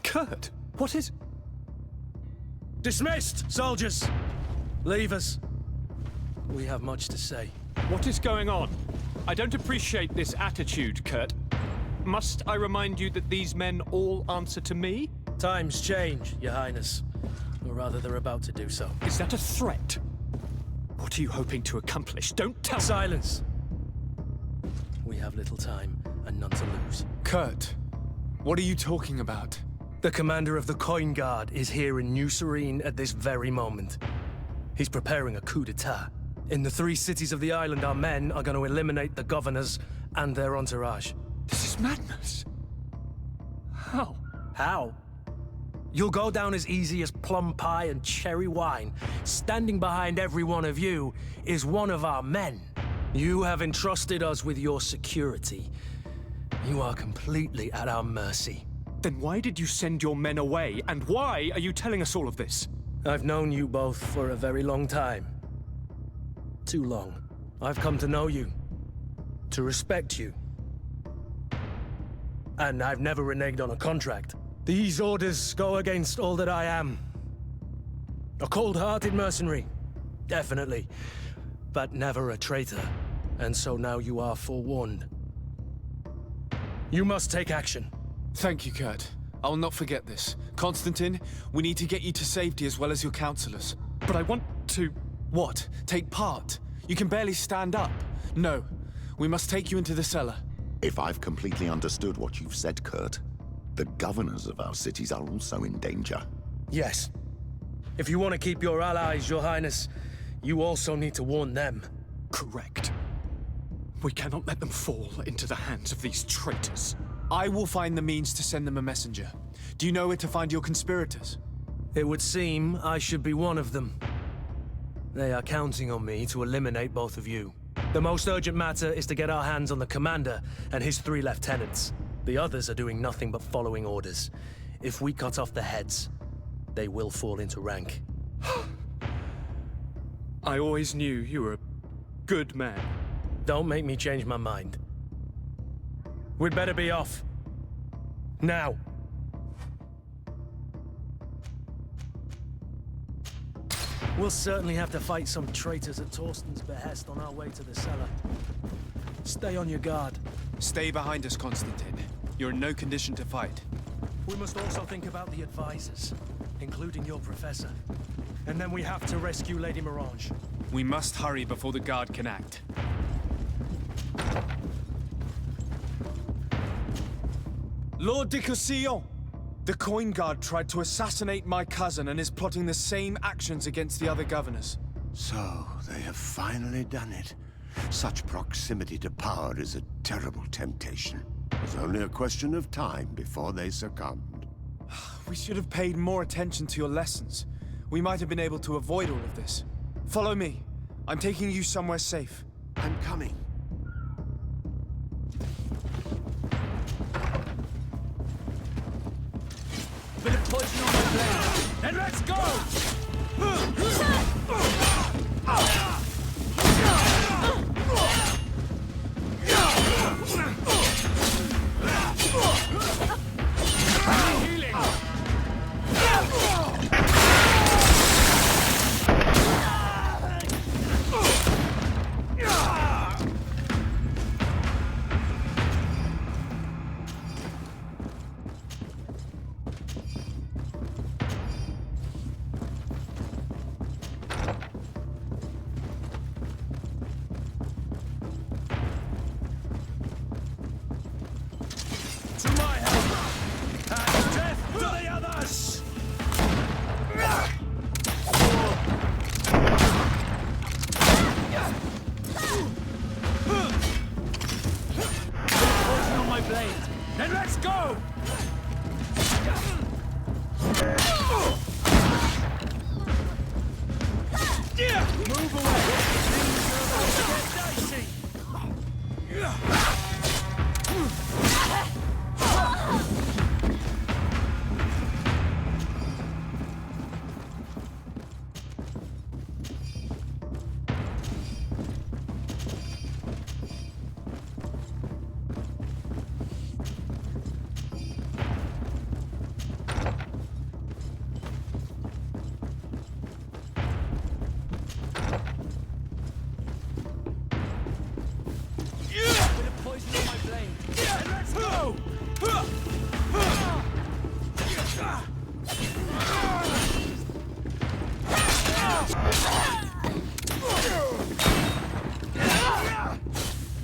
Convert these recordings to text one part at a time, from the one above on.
Kurt, what is... Dismissed, soldiers! Leave us. We have much to say. What is going on? I don't appreciate this attitude, Kurt. Must I remind you that these men all answer to me? Times change, Your Highness. Or rather, they're about to do so. Is that a threat? What are you hoping to accomplish? Don't tell- Silence! We have little time and none to lose. Kurt, what are you talking about? The commander of the Coin Guard is here in New Serene at this very moment. He's preparing a coup d'etat. In the 3 cities of the island, our men are going to eliminate the governors and their entourage. This is madness. How? How? You'll go down as easy as plum pie and cherry wine. Standing behind every one of you is one of our men. You have entrusted us with your security. You are completely at our mercy. Then why did you send your men away, and why are you telling us all of this? I've known you both for a very long time. Too long. I've come to know you, to respect you. And I've never reneged on a contract. These orders go against all that I am. A cold-hearted mercenary, definitely, but never a traitor. And so now you are forewarned. You must take action. Thank you, Kurt. I'll not forget this. Constantine, we need to get you to safety as well as your counselors. But I want to... What? Take part? You can barely stand up. No. We must take you into the cellar. If I've completely understood what you've said, Kurt, the governors of our cities are also in danger. Yes. If you want to keep your allies, Your Highness, you also need to warn them. Correct. We cannot let them fall into the hands of these traitors. I will find the means to send them a messenger. Do you know where to find your conspirators? It would seem I should be one of them. They are counting on me to eliminate both of you. The most urgent matter is to get our hands on the commander and his 3 lieutenants. The others are doing nothing but following orders. If we cut off the heads, they will fall into rank. I always knew you were a good man. Don't make me change my mind. We'd better be off. Now. We'll certainly have to fight some traitors at Torsten's behest on our way to the cellar. Stay on your guard. Stay behind us, Constantine. You're in no condition to fight. We must also think about the advisors, including your professor. And then we have to rescue Lady Mirange. We must hurry before the guard can act. Lord de Cossillon! The Coin Guard tried to assassinate my cousin and is plotting the same actions against the other governors. So, they have finally done it. Such proximity to power is a terrible temptation. It's only a question of time before they succumbed. We should have paid more attention to your lessons. We might have been able to avoid all of this. Follow me. I'm taking you somewhere safe. I'm coming. Bit of poison on the blade. And let's go!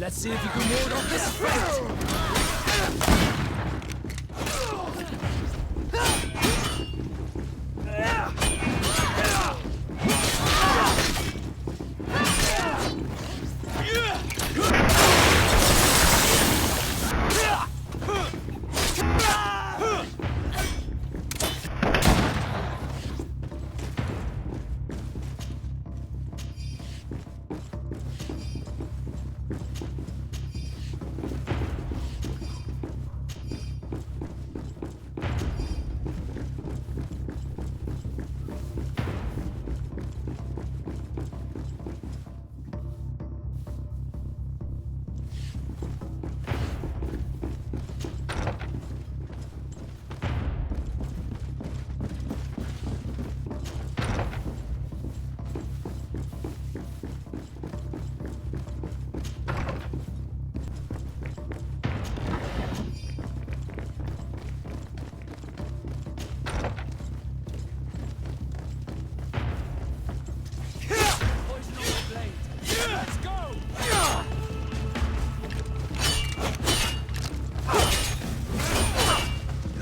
Let's see if you can ward off this fate!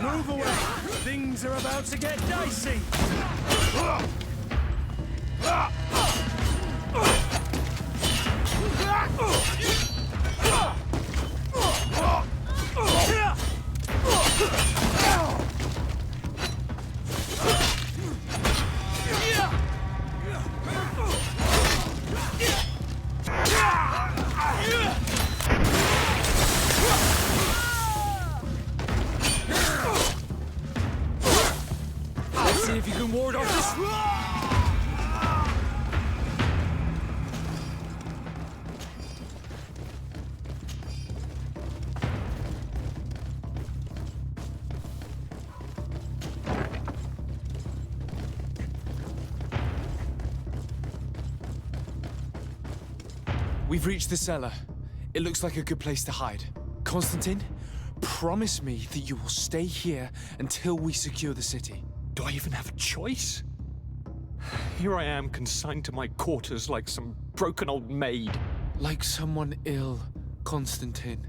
Move away! Things are about to get dicey! Let's see if you can ward off this. We've reached the cellar. It looks like a good place to hide. Constantine, promise me that you will stay here until we secure the city. Do I even have a choice? Here I am, consigned to my quarters like some broken old maid. Like someone ill, Constantine.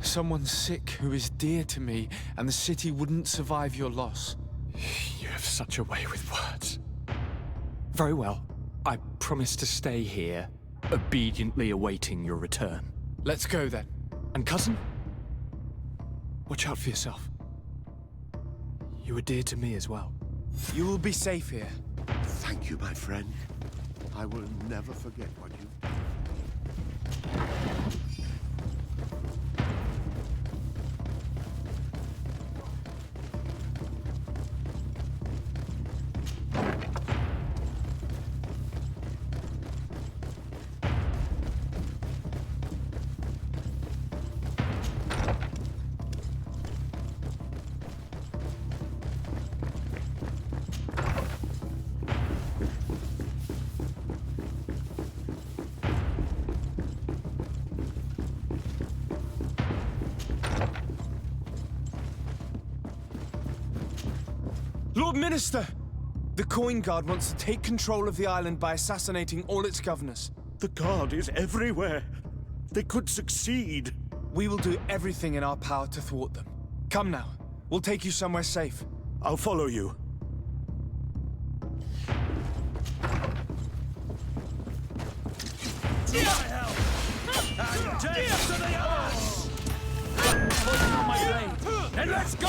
Someone sick who is dear to me, and the city wouldn't survive your loss. You have such a way with words. Very well. I promise to stay here, obediently awaiting your return. Let's go then. And cousin, watch out for yourself. You were dear to me as well. You will be safe here. Thank you, my friend. I will never forget what you've done. Lord Minister! The Coin Guard wants to take control of the island by assassinating all its governors. The Guard is everywhere. They could succeed. We will do everything in our power to thwart them. Come now. We'll take you somewhere safe. I'll follow you. And let's go!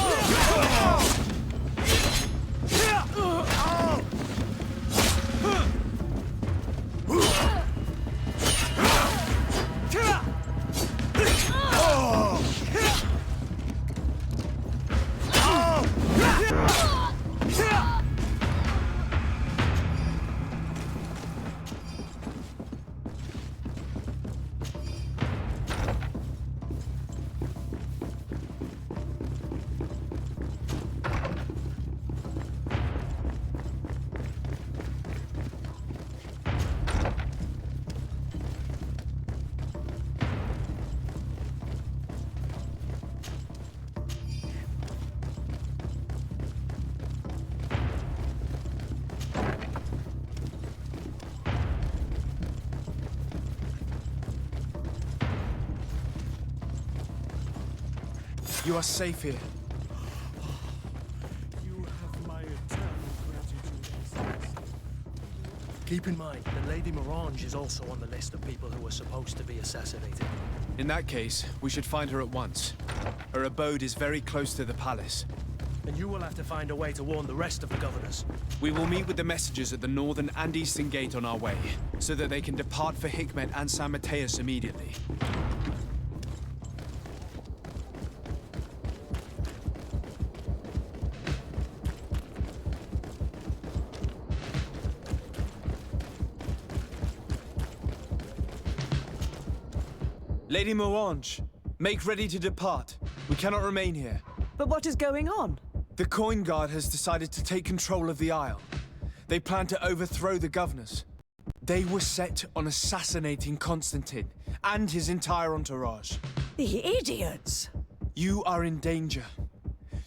You are safe here. You have my eternal gratitude. Keep in mind that Lady Morange is also on the list of people who were supposed to be assassinated. In that case, we should find her at once. Her abode is very close to the palace. And you will have to find a way to warn the rest of the governors. We will meet with the messengers at the northern and eastern gate on our way, so that they can depart for Hikmet and San Mateus immediately. Lady Morange, make ready to depart. We cannot remain here. But what is going on? The Coin Guard has decided to take control of the Isle. They plan to overthrow the governors. They were set on assassinating Constantine and his entire entourage. The idiots! You are in danger.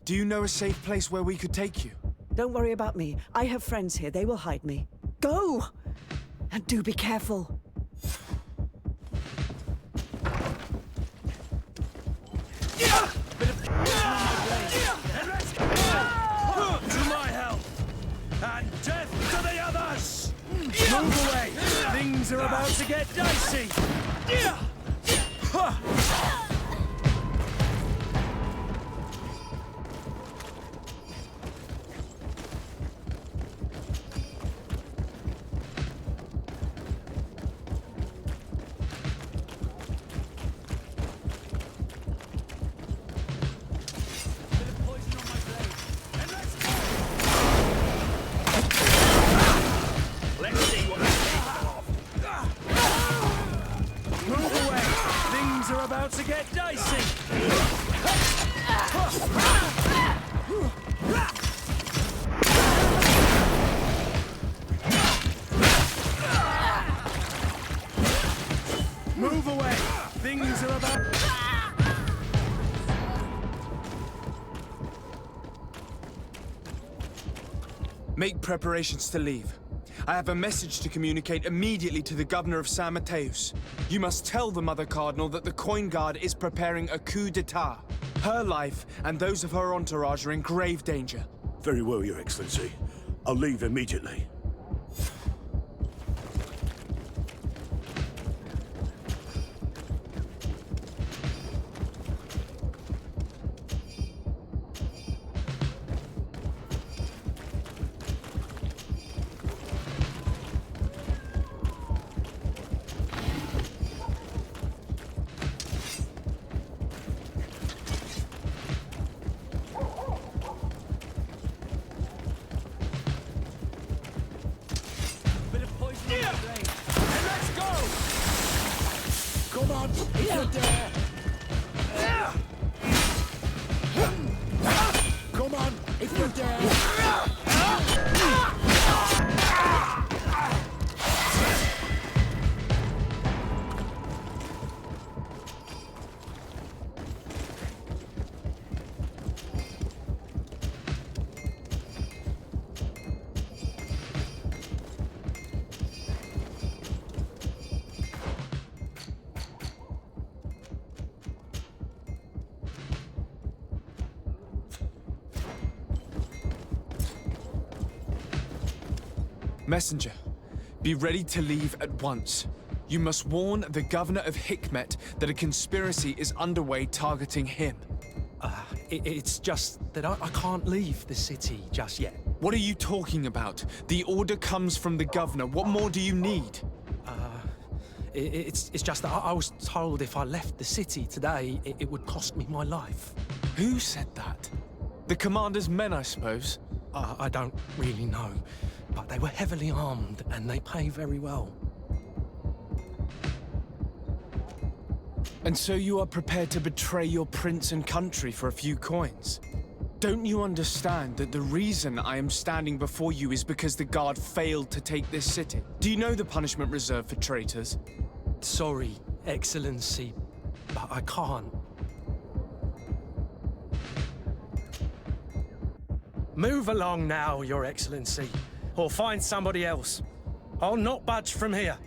Do you know a safe place where we could take you? Don't worry about me. I have friends here. They will hide me. Go! And do be careful. To my help! And death to the others! Move away! Things are about to get dicey! Move away! Things are about to get dicey! Move away! Things are about... Make preparations to leave. I have a message to communicate immediately to the governor of San Mateus. You must tell the Mother Cardinal that the Coin Guard is preparing a coup d'etat. Her life and those of her entourage are in grave danger. Very well, Your Excellency. I'll leave immediately. Come on, if you dare! Come on, if you dare! Messenger, be ready to leave at once. You must warn the governor of Hikmet that a conspiracy is underway targeting him. It's just that I can't leave the city just yet. What are you talking about? The order comes from the governor. What more do you need? It's just that I was told if I left the city today, it would cost me my life. Who said that? The commander's men, I suppose. I don't really know, but they were heavily armed and they pay very well. And so you are prepared to betray your prince and country for a few coins? Don't you understand that the reason I am standing before you is because the guard failed to take this city? Do you know the punishment reserved for traitors? Sorry, Excellency, but I can't. Move along now, Your Excellency, or find somebody else. I'll not budge from here.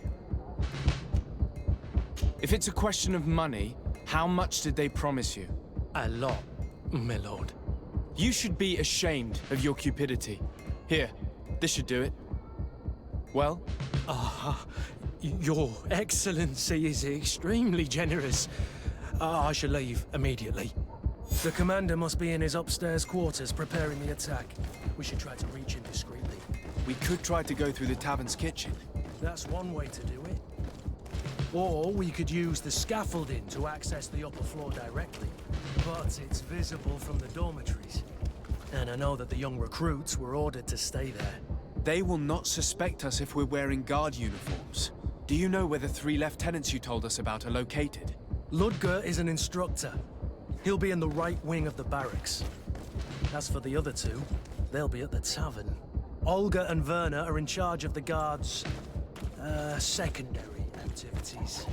If it's a question of money, how much did they promise you? A lot. my lord. You should be ashamed of your cupidity. Here, this should do it. Well? Your Excellency is extremely generous. I shall leave immediately. The commander must be in his upstairs quarters preparing the attack. We should try to reach him discreetly. We could try to go through the tavern's kitchen. That's one way to do it. Or we could use the scaffolding to access the upper floor directly. But it's visible from the dormitories. And I know that the young recruits were ordered to stay there. They will not suspect us if we're wearing guard uniforms. Do you know where the 3 lieutenants you told us about are located? Ludger is an instructor. He'll be in the right wing of the barracks. As for the other 2, they'll be at the tavern. Olga and Werner are in charge of the guards' secondary activities.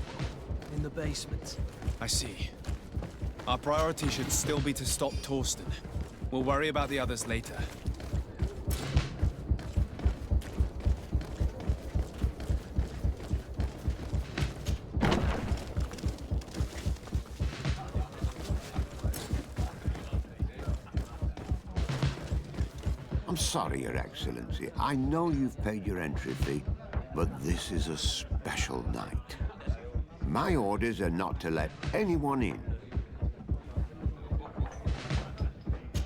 In the basement. I see. Our priority should still be to stop Torsten. We'll worry about the others later. I'm sorry, Your Excellency. I know you've paid your entry fee, but this is a special night. My orders are not to let anyone in.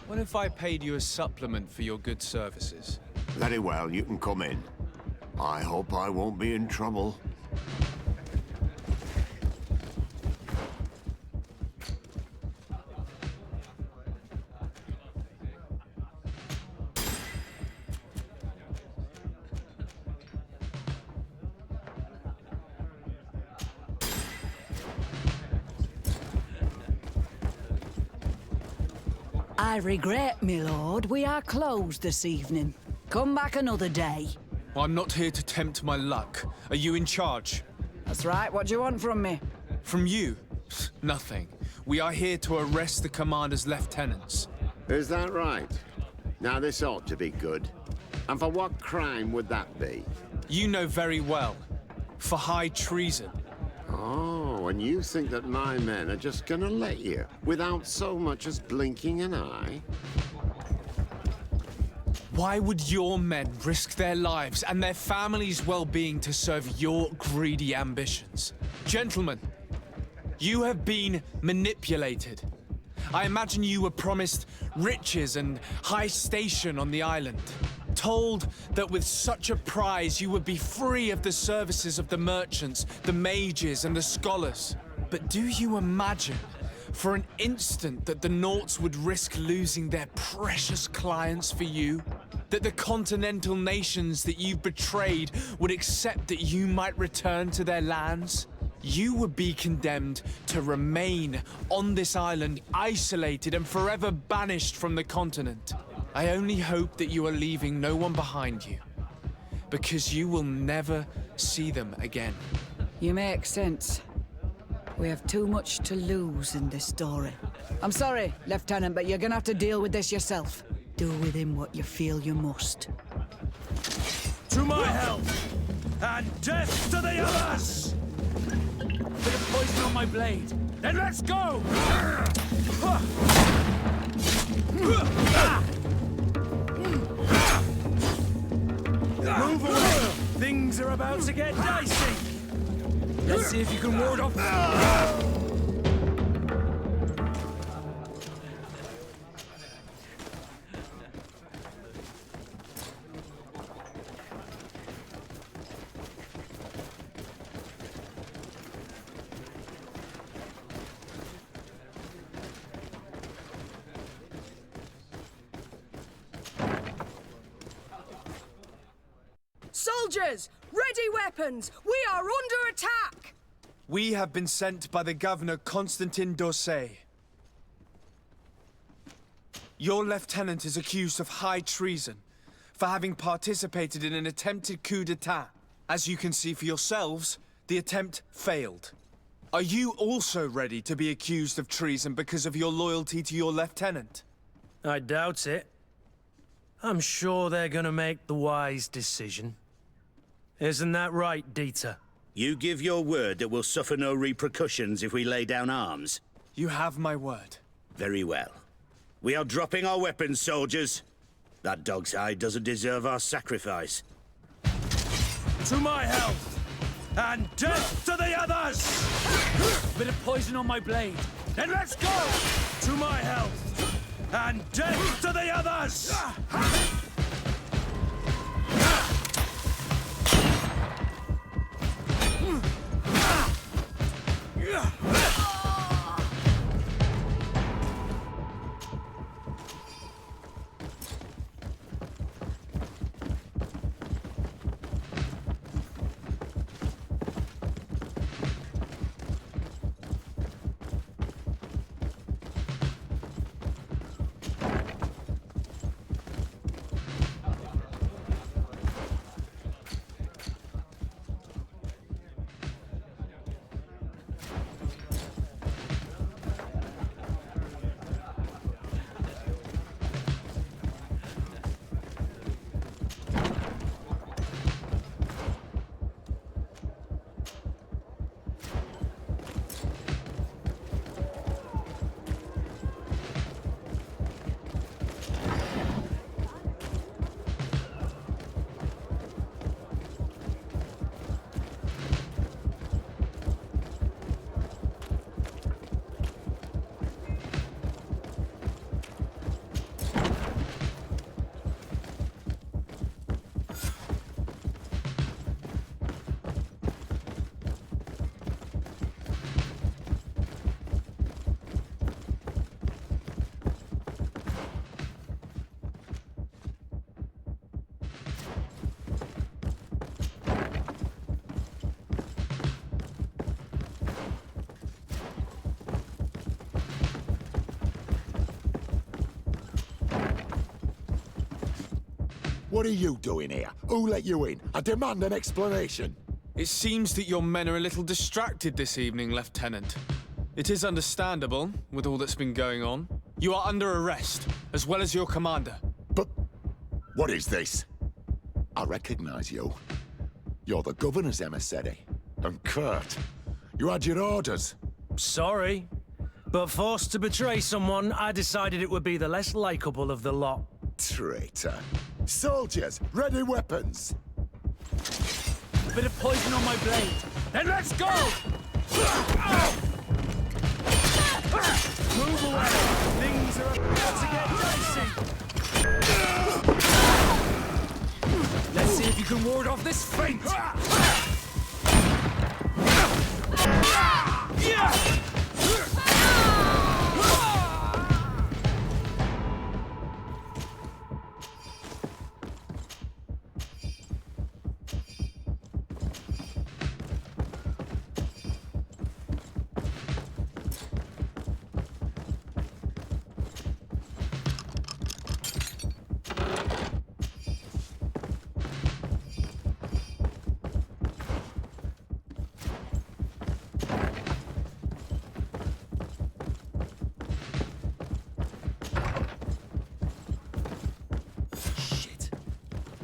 What if I paid you a supplement for your good services? Very well, you can come in. I hope I won't be in trouble. I regret, my lord, we are closed this evening. Come back another day. I'm not here to tempt my luck. Are you in charge? That's right, what do you want from me? From you? Nothing. We are here to arrest the commander's lieutenants. Is that right? Now this ought to be good. And for what crime would that be? You know very well. For high treason. Oh, and you think that my men are just gonna let you, without so much as blinking an eye? Why would your men risk their lives and their families' well-being to serve your greedy ambitions? Gentlemen, you have been manipulated. I imagine you were promised riches and high station on the island. Told that with such a prize you would be free of the services of the merchants, the mages, and the scholars. But do you imagine, for an instant, that the Nauts would risk losing their precious clients for you? That the continental nations that you've betrayed would accept that you might return to their lands? You would be condemned to remain on this island, isolated and forever banished from the continent. I only hope that you are leaving no one behind you, because you will never see them again. You make sense. We have too much to lose in this story. I'm sorry, Lieutenant, but you're gonna have to deal with this yourself. Do with him what you feel you must. To my help! And death to the others! A bit of poison on my blade. Then let's go! Move away! Things are about to get dicey! Let's see if you can ward off... Soldiers! Ready weapons! We are under attack! We have been sent by the governor Constantin Dorsey. Your lieutenant is accused of high treason for having participated in an attempted coup d'etat. As you can see for yourselves, the attempt failed. Are you also ready to be accused of treason because of your loyalty to your lieutenant? I doubt it. I'm sure they're gonna make the wise decision. Isn't that right, Dieter? You give your word that we'll suffer no repercussions if we lay down arms? You have my word. Very well. We are dropping our weapons, soldiers. That dog's hide doesn't deserve our sacrifice. To my health! And death to the others! Bit of poison on my blade. Then let's go! To my health! And death to the others! What are you doing here? Who let you in? I demand an explanation. It seems that your men are a little distracted this evening, Lieutenant. It is understandable, with all that's been going on. You are under arrest, as well as your commander. But what is this? I recognize you. You're the governor's emissary. And Kurt, you had your orders. Sorry, but forced to betray someone, I decided it would be the less likable of the lot. Traitor. Soldiers, ready weapons. Bit of poison on my blade. Then let's go! Move away! Things are about to get dicey! Let's see if you can ward off this feint.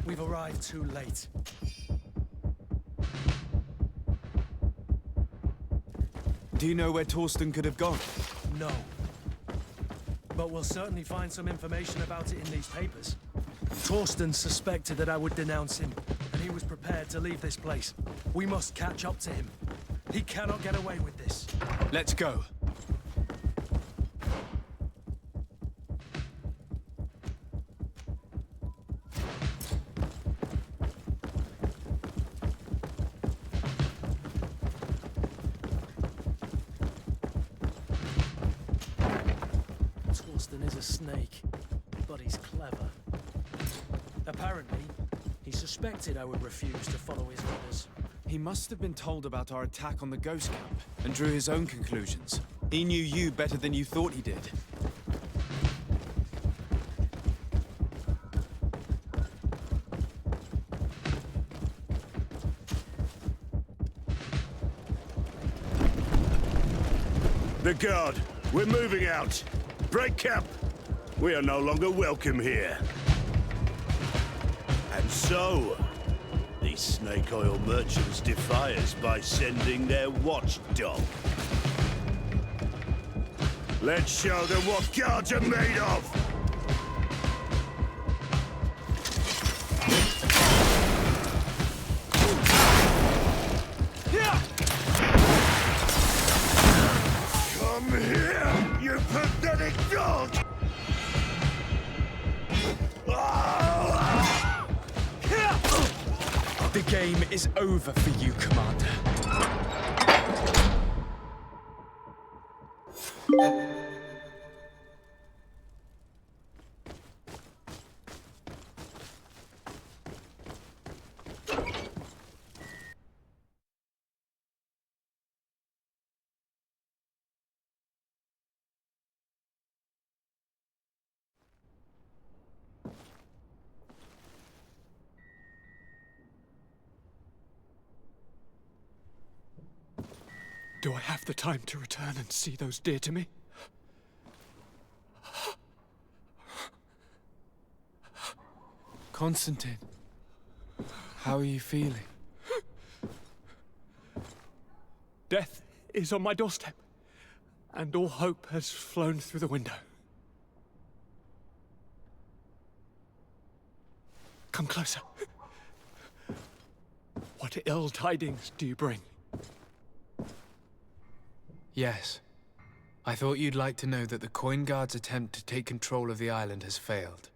We've arrived too late. Do you know where Torsten could have gone? No. But we'll certainly find some information about it in these papers. Torsten suspected that I would denounce him, and he was prepared to leave this place. We must catch up to him. He cannot get away with this. Let's go. Torsten is a snake, but he's clever. Apparently, he suspected I would refuse to follow his orders. He must have been told about our attack on the Ghost Camp and drew his own conclusions. He knew you better than you thought he did. The guard, we're moving out. Break camp. We are no longer welcome here. And so, these snake oil merchants defy us by sending their watchdog. Let's show them what guards are made of! Come here, you pathetic dog! The game is over for you, Commander. Do I have the time to return and see those dear to me? Constantine, how are you feeling? Death is on my doorstep, and all hope has flown through the window. Come closer. What ill tidings do you bring? Yes. I thought you'd like to know that the Coin Guard's attempt to take control of the island has failed.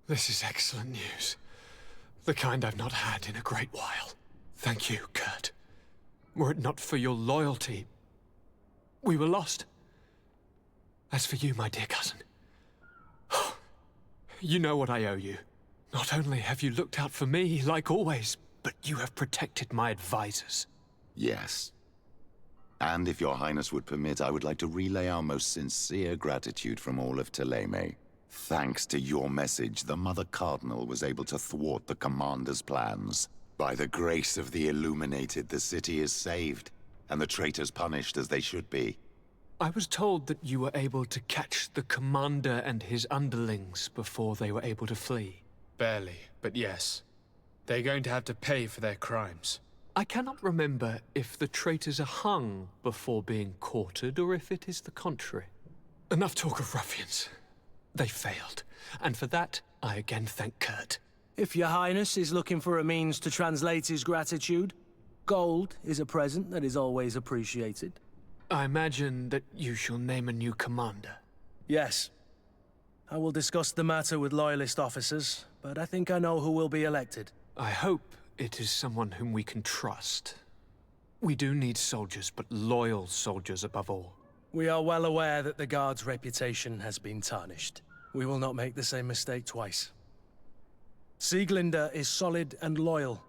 This is excellent news. The kind I've not had in a great while. Thank you, Kurt. Were it not for your loyalty, we were lost. As for you, my dear cousin, you know what I owe you. Not only have you looked out for me, like always, but you have protected my advisors. Yes. And if your highness would permit, I would like to relay our most sincere gratitude from all of Thélème. Thanks to your message, the Mother Cardinal was able to thwart the Commander's plans. By the grace of the Illuminated, the city is saved, and the traitors punished as they should be. I was told that you were able to catch the Commander and his underlings before they were able to flee. Barely, but yes. They're going to have to pay for their crimes. I cannot remember if the traitors are hung before being quartered, or if it is the contrary. Enough talk of ruffians. They failed, and for that, I again thank Kurt. If your highness is looking for a means to translate his gratitude, gold is a present that is always appreciated. I imagine that you shall name a new commander. Yes. I will discuss the matter with loyalist officers, but I think I know who will be elected. I hope it is someone whom we can trust. We do need soldiers, but loyal soldiers above all. We are well aware that the Guard's reputation has been tarnished. We will not make the same mistake twice. Sieglinde is solid and loyal.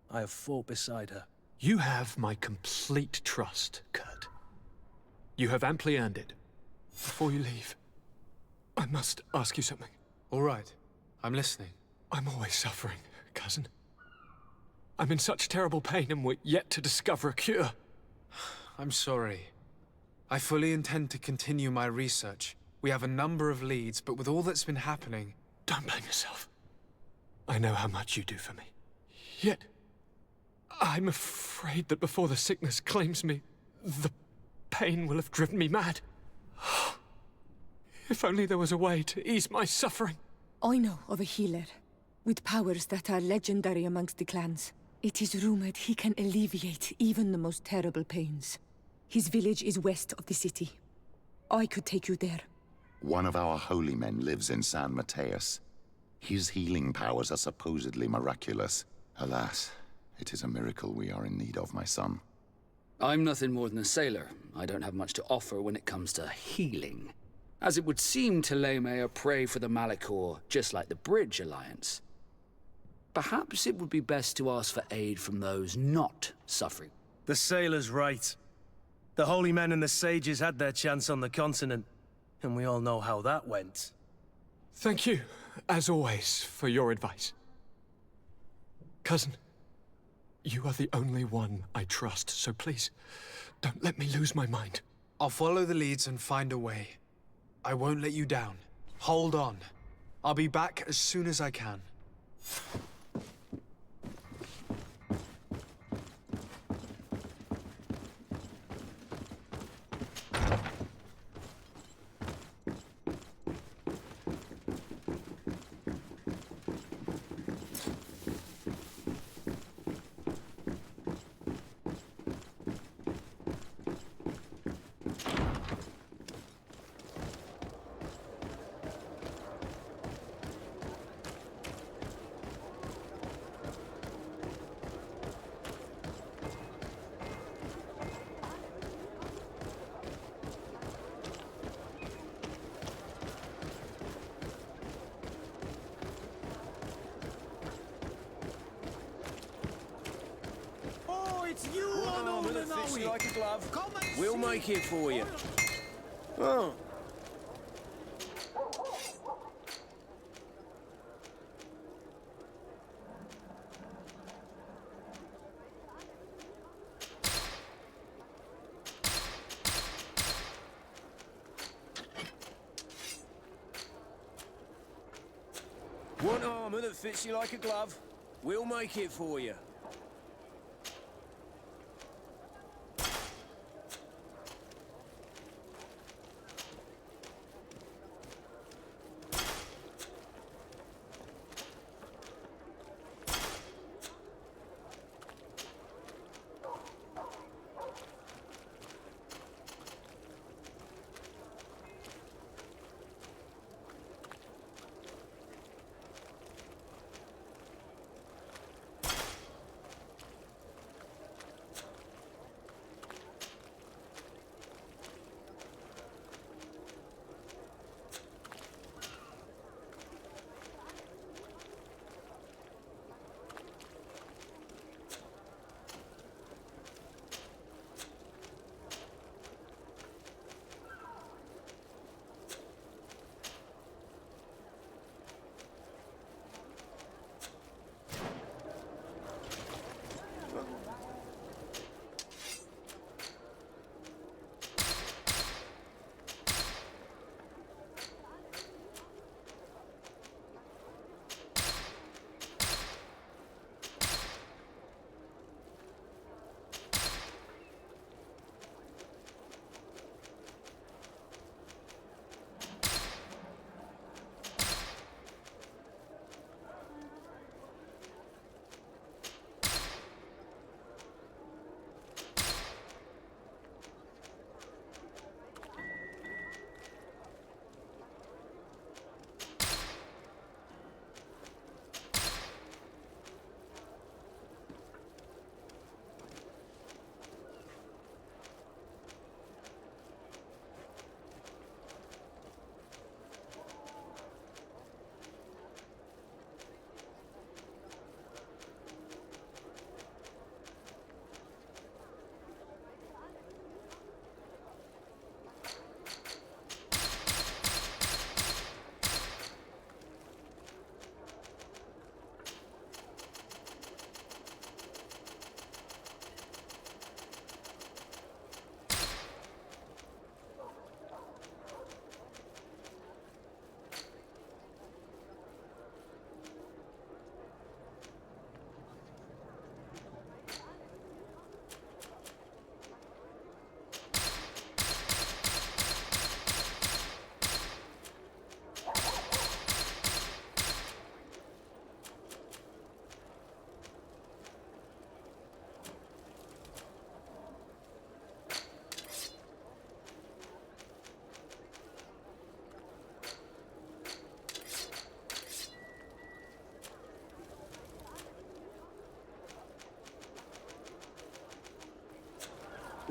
I have fought beside her. You have my complete trust, Kurt. You have amply earned it. Before you leave, I must ask you something. All right. I'm listening. I'm always suffering, cousin. I'm in such terrible pain, and we're yet to discover a cure. I'm sorry. I fully intend to continue my research. We have a number of leads, but with all that's been happening... Don't blame yourself. I know how much you do for me. Yet, I'm afraid that before the sickness claims me, the pain will have driven me mad. If only there was a way to ease my suffering. I know of a healer, with powers that are legendary amongst the clans. It is rumored he can alleviate even the most terrible pains. His village is west of the city. I could take you there. One of our holy men lives in San Mateus. His healing powers are supposedly miraculous. Alas, it is a miracle we are in need of, my son. I'm nothing more than a sailor. I don't have much to offer when it comes to healing. As it would seem, Thélème are prey for the Malachor, just like the Bridge Alliance. Perhaps it would be best to ask for aid from those not suffering. The sailor's right. The holy men and the sages had their chance on the continent, and we all know how that went. Thank you, as always, for your advice. Cousin, you are the only one I trust, so please, don't let me lose my mind. I'll follow the leads and find a way. I won't let you down. Hold on. I'll be back as soon as I can. it's you on all Armour the that fits you Noe. like a glove. Come and We'll see. make it for you. Oh. Want armour that fits you like a glove? We'll make it for you.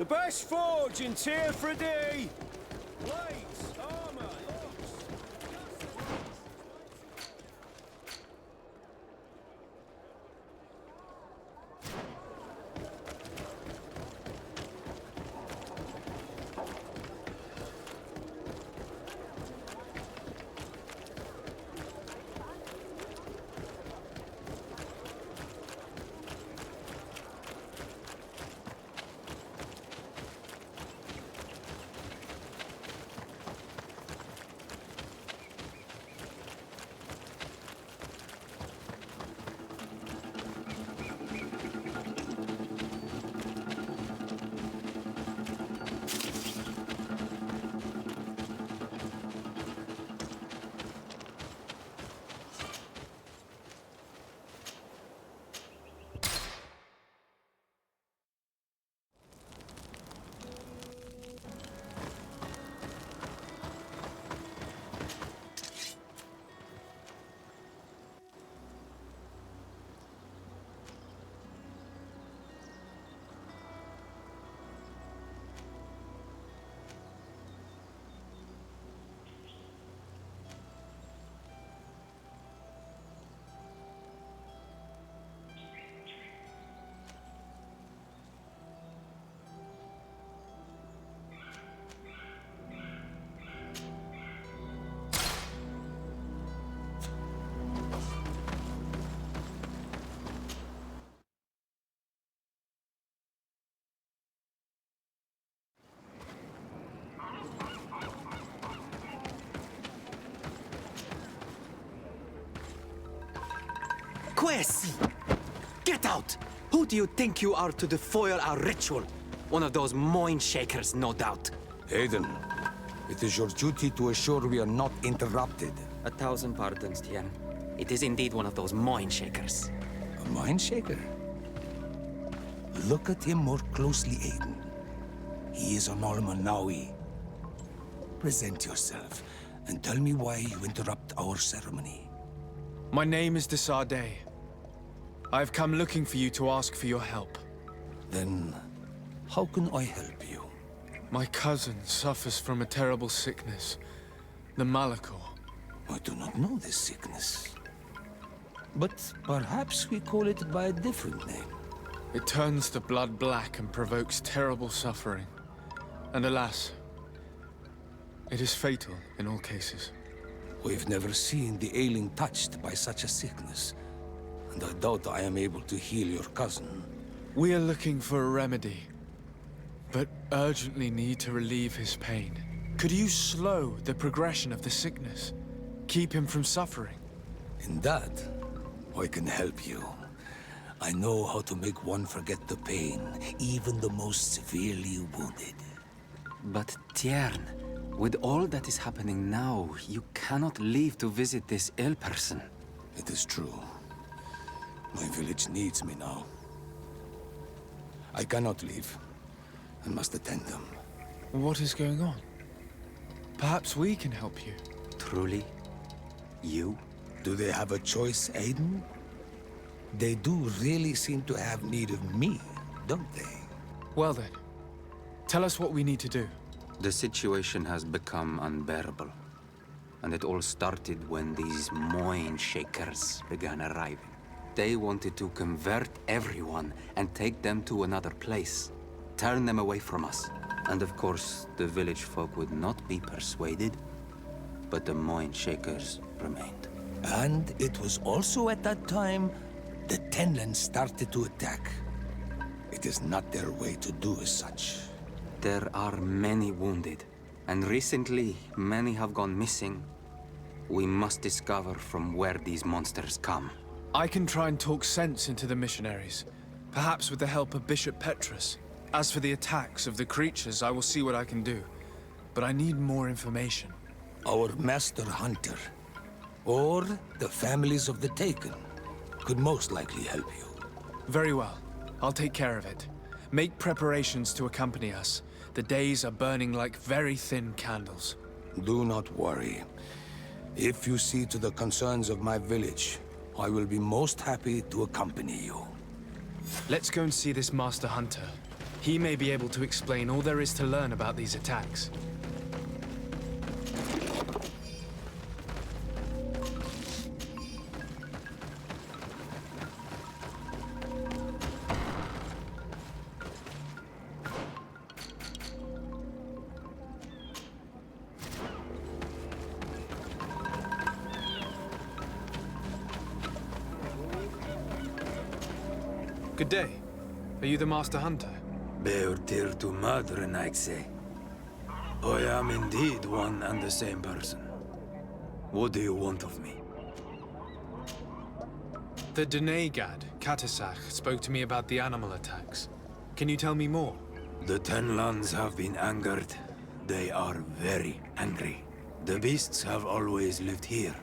The best forge in Tier 3D! Blades, armour, locks. heresy! Get out! Who do you think you are to defoil our ritual? One of those moin shakers, no doubt. Aiden, it is your duty to assure we are not interrupted. 1,000 pardons, Tien. It is indeed one of those moin shakers. A mind shaker? Look at him more closely, Aiden. He is an Almanawi. Present yourself, and tell me why you interrupt our ceremony. My name is Desarde. I have come looking for you to ask for your help. Then, how can I help you? My cousin suffers from a terrible sickness. The Malachor. I do not know this sickness. But perhaps we call it by a different name. It turns the blood black and provokes terrible suffering. And alas, it is fatal in all cases. We've never seen the ailing touched by such a sickness. And I doubt I am able to heal your cousin. We are looking for a remedy, but urgently need to relieve his pain. Could you slow the progression of the sickness? Keep him from suffering? In that, I can help you. I know how to make one forget the pain, even the most severely wounded. But Tiern, with all that is happening now, you cannot leave to visit this ill person. It is true. My village needs me now. I cannot leave. I must attend them. What is going on? Perhaps we can help you. Truly? You? Do they have a choice, Aiden? They do really seem to have need of me, don't they? Well then, tell us what we need to do. The situation has become unbearable. And it all started when these moin shakers began arriving. They wanted to convert everyone and take them to another place. Turn them away from us. And of course, the village folk would not be persuaded. But the moin shakers remained. And it was also at that time the Tenlands started to attack. It is not their way to do as such. There are many wounded, and recently many have gone missing. We must discover from where these monsters come. I can try and talk sense into the missionaries, perhaps with the help of Bishop Petrus. As for the attacks of the creatures, I will see what I can do. But I need more information. Our master hunter, or the families of the Taken, could most likely help you. Very well. I'll take care of it. Make preparations to accompany us. The days are burning like very thin candles. Do not worry. If you see to the concerns of my village, I will be most happy to accompany you. Let's go and see this Master Hunter. He may be able to explain all there is to learn about these attacks. Good day. Are you the Master Hunter? Beortir to Madren, I'd say. I am indeed one and the same person. What do you want of me? The Denegad, Katasach, spoke to me about the animal attacks. Can you tell me more? The Tenlands have been angered. They are very angry. The beasts have always lived here.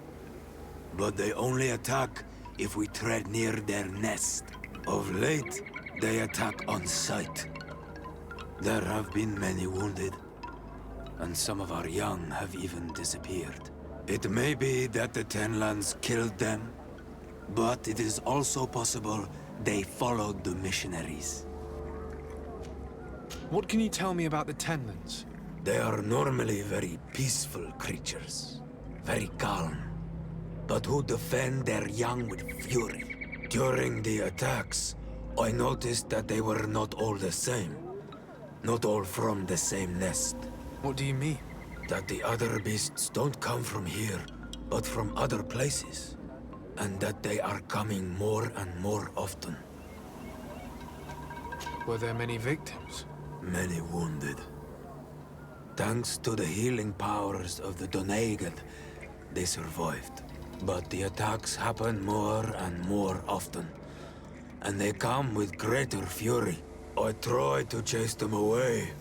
But they only attack if we tread near their nest. Of late, they attack on sight. There have been many wounded, and some of our young have even disappeared. It may be that the Tenlands killed them, but it is also possible they followed the missionaries. What can you tell me about the Tenlands? They are normally very peaceful creatures, very calm, but who defend their young with fury. During the attacks, I noticed that they were not all the same. Not all from the same nest. What do you mean? That the other beasts don't come from here, but from other places. And that they are coming more and more often. Were there many victims? Many wounded. Thanks to the healing powers of the Donegal, they survived. But the attacks happen more and more often, and they come with greater fury. I try to chase them away,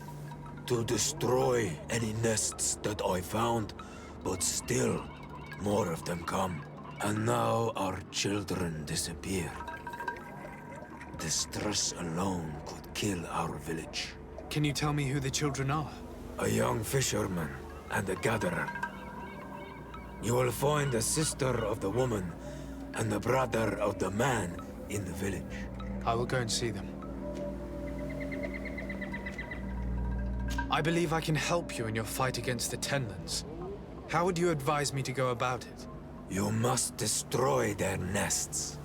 to destroy any nests that I found, but still, more of them come. And now our children disappear. The stress alone could kill our village. Can you tell me who the children are? A young fisherman and a gatherer. You will find the sister of the woman and the brother of the man in the village. I will go and see them. I believe I can help you in your fight against the Tenlands. How would you advise me to go about it? You must destroy their nests.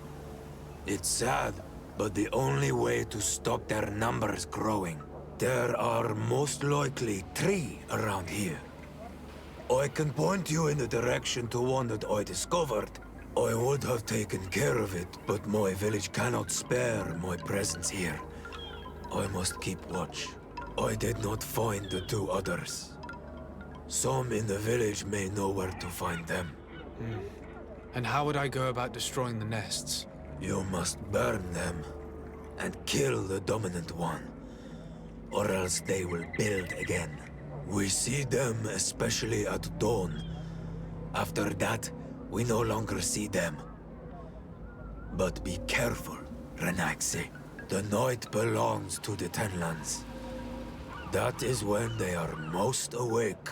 It's sad, but the only way to stop their numbers growing. There are most likely 3 around here. I can point you in the direction to one that I discovered. I would have taken care of it, but my village cannot spare my presence here. I must keep watch. I did not find the 2 others. Some in the village may know where to find them. And how would I go about destroying the nests? You must burn them and kill the dominant one, or else they will build again. We see them especially at dawn. After that, we no longer see them. But be careful, Renaxe. The night belongs to the Tenlands. That is when they are most awake.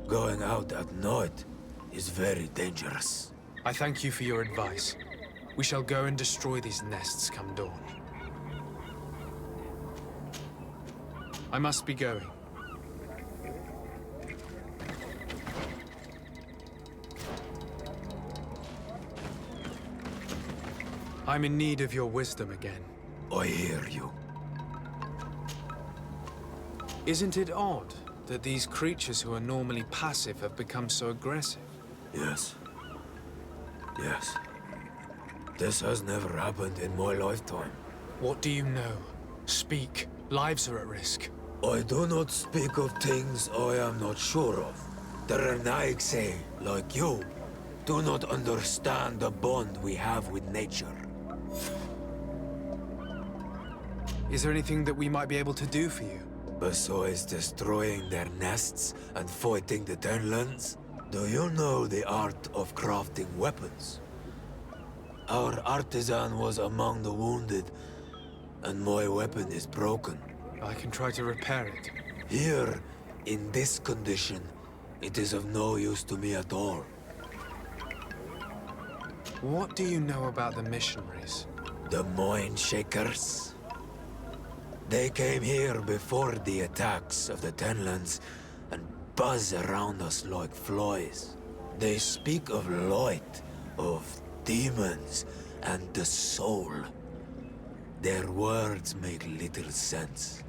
Going out at night is very dangerous. I thank you for your advice. We shall go and destroy these nests come dawn. I must be going. I'm in need of your wisdom again. I hear you. Isn't it odd that these creatures who are normally passive have become so aggressive? Yes. Yes. This has never happened in my lifetime. What do you know? Speak. Lives are at risk. I do not speak of things I am not sure of. The Renaigse, like you, do not understand the bond we have with nature. Is there anything that we might be able to do for you? Besides destroying their nests and fighting the Tenlands, do you know the art of crafting weapons? Our artisan was among the wounded, and my weapon is broken. I can try to repair it. Here, in this condition, it is of no use to me at all. What do you know about the missionaries? The Mind Shakers? They came here before the attacks of the Tenlands and buzz around us like flies. They speak of light, of demons, and the soul. Their words make little sense.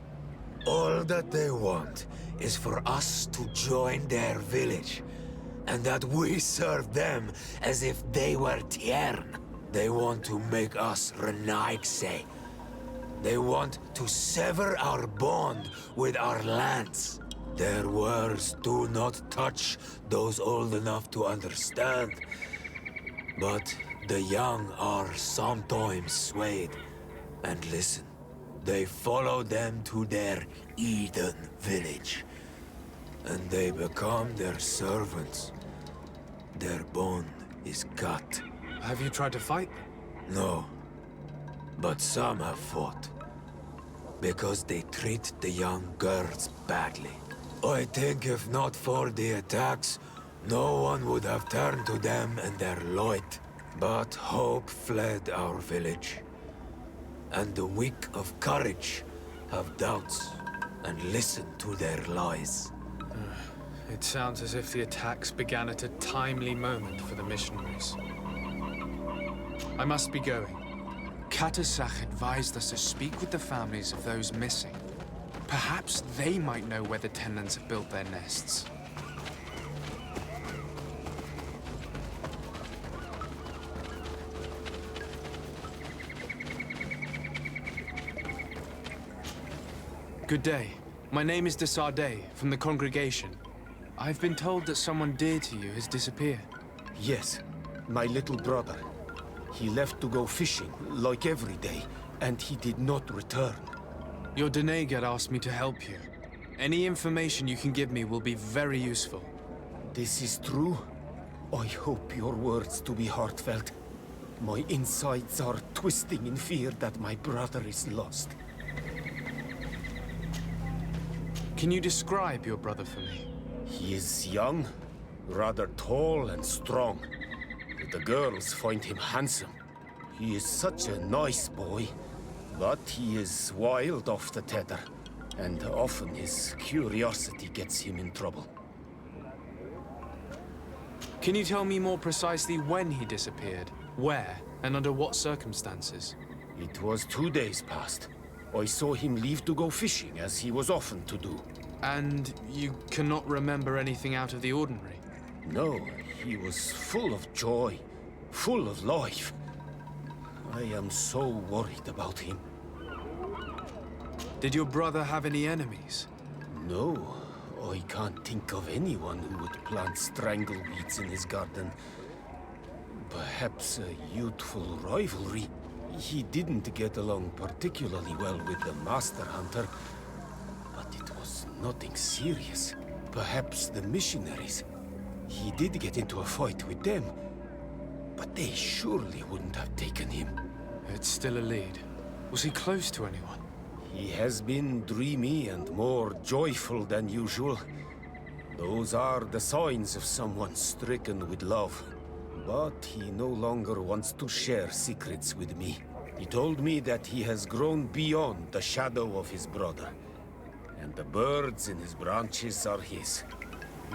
All that they want is for us to join their village, and that we serve them as if they were Tiern. They want to make us Renaigse. They want to sever our bond with our lands. Their words do not touch those old enough to understand. But the young are sometimes swayed. And listen, they follow them to their Eden village. And they become their servants. Their bond is cut. Have you tried to fight them? No. But some have fought. Because they treat the young girls badly. I think if not for the attacks, no one would have turned to them and their light. But hope fled our village. And the weak of courage have doubts and listen to their lies. It sounds as if the attacks began at a timely moment for the missionaries. I must be going. Katasach advised us to speak with the families of those missing. Perhaps they might know where the Tenlands have built their nests. Good day. My name is de Sardet, from the congregation. I've been told that someone dear to you has disappeared. Yes, my little brother. He left to go fishing, like every day, and he did not return. Your Denegat asked me to help you. Any information you can give me will be very useful. This is true? I hope your words to be heartfelt. My insides are twisting in fear that my brother is lost. Can you describe your brother for me? He is young, rather tall and strong. The girls find him handsome. He is such a nice boy, but he is wild off the tether, and often his curiosity gets him in trouble. Can you tell me more precisely when he disappeared, where, and under what circumstances? It was 2 days past. I saw him leave to go fishing, as he was often to do. And you cannot remember anything out of the ordinary? No, he was full of joy, full of life. I am so worried about him. Did your brother have any enemies? No, I can't think of anyone who would plant strangleweeds in his garden. Perhaps a youthful rivalry. He didn't get along particularly well with the Master Hunter, but it was nothing serious. Perhaps the missionaries. He did get into a fight with them, but they surely wouldn't have taken him. It's still a lead. Was he close to anyone? He has been dreamy and more joyful than usual. Those are the signs of someone stricken with love. But he no longer wants to share secrets with me. He told me that he has grown beyond the shadow of his brother. And the birds in his branches are his.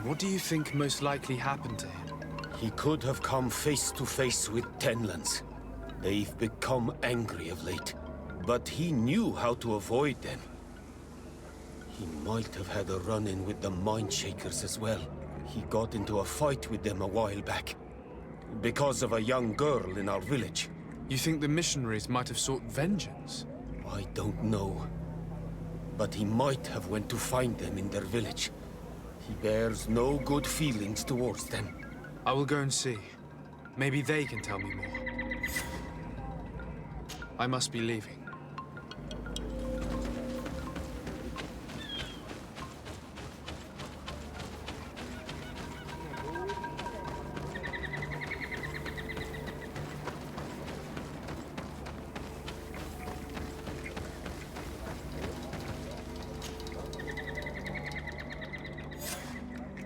What do you think most likely happened to him? He could have come face to face with Tenlands. They've become angry of late. But he knew how to avoid them. He might have had a run-in with the Mindshakers as well. He got into a fight with them a while back. Because of a young girl in our village. You think the missionaries might have sought vengeance? I don't know. But he might have went to find them in their village. He bears no good feelings towards them. I will go and see. Maybe they can tell me more. I must be leaving.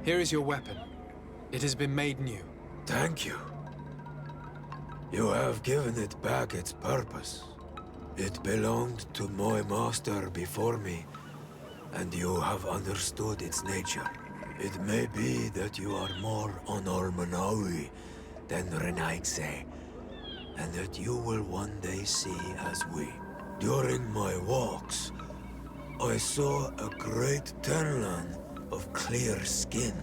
Here is your weapon. It has been made new. Thank you. You have given it back its purpose. It belonged to my master before me, and you have understood its nature. It may be that you are more on Almanawi than Renaigse, and that you will one day see as we. During my walks, I saw a great Tenlan of clear skin.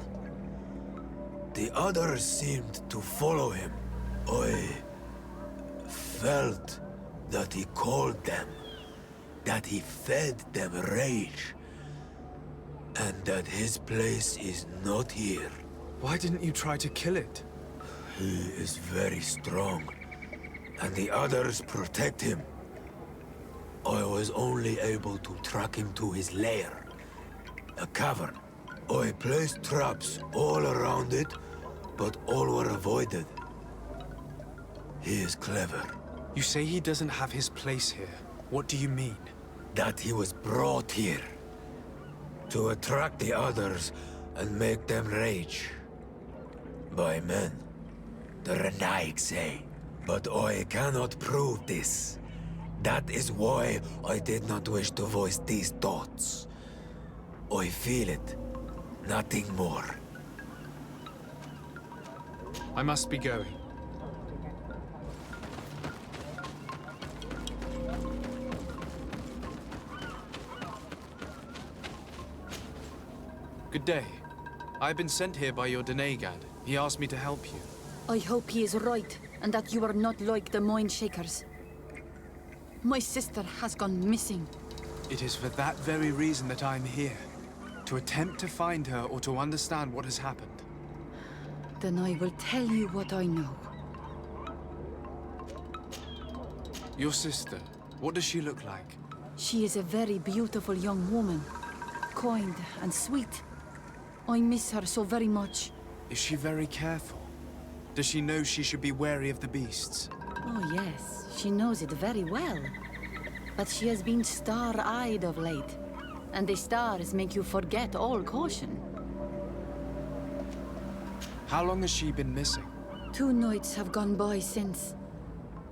The others seemed to follow him. I felt that he called them, that he fed them rage, and that his place is not here. Why didn't you try to kill it? He is very strong, and the others protect him. I was only able to track him to his lair, a cavern. I placed traps all around it, but all were avoided. He is clever. You say he doesn't have his place here. What do you mean? That he was brought here to attract the others and make them rage. By men, the Renaig say. But I cannot prove this. That is why I did not wish to voice these thoughts. I feel it. Nothing more. I must be going. Good day. I've been sent here by your Denegad. He asked me to help you. I hope he is right, and that you are not like the Mindshakers. My sister has gone missing. It is for that very reason that I'm here. To attempt to find her or to understand what has happened. Then I will tell you what I know. Your sister, what does she look like? She is a very beautiful young woman. Kind and sweet. I miss her so very much. Is she very careful? Does she know she should be wary of the beasts? Oh yes, she knows it very well. But she has been star-eyed of late. And the stars make you forget all caution. How long has she been missing? 2 nights have gone by since.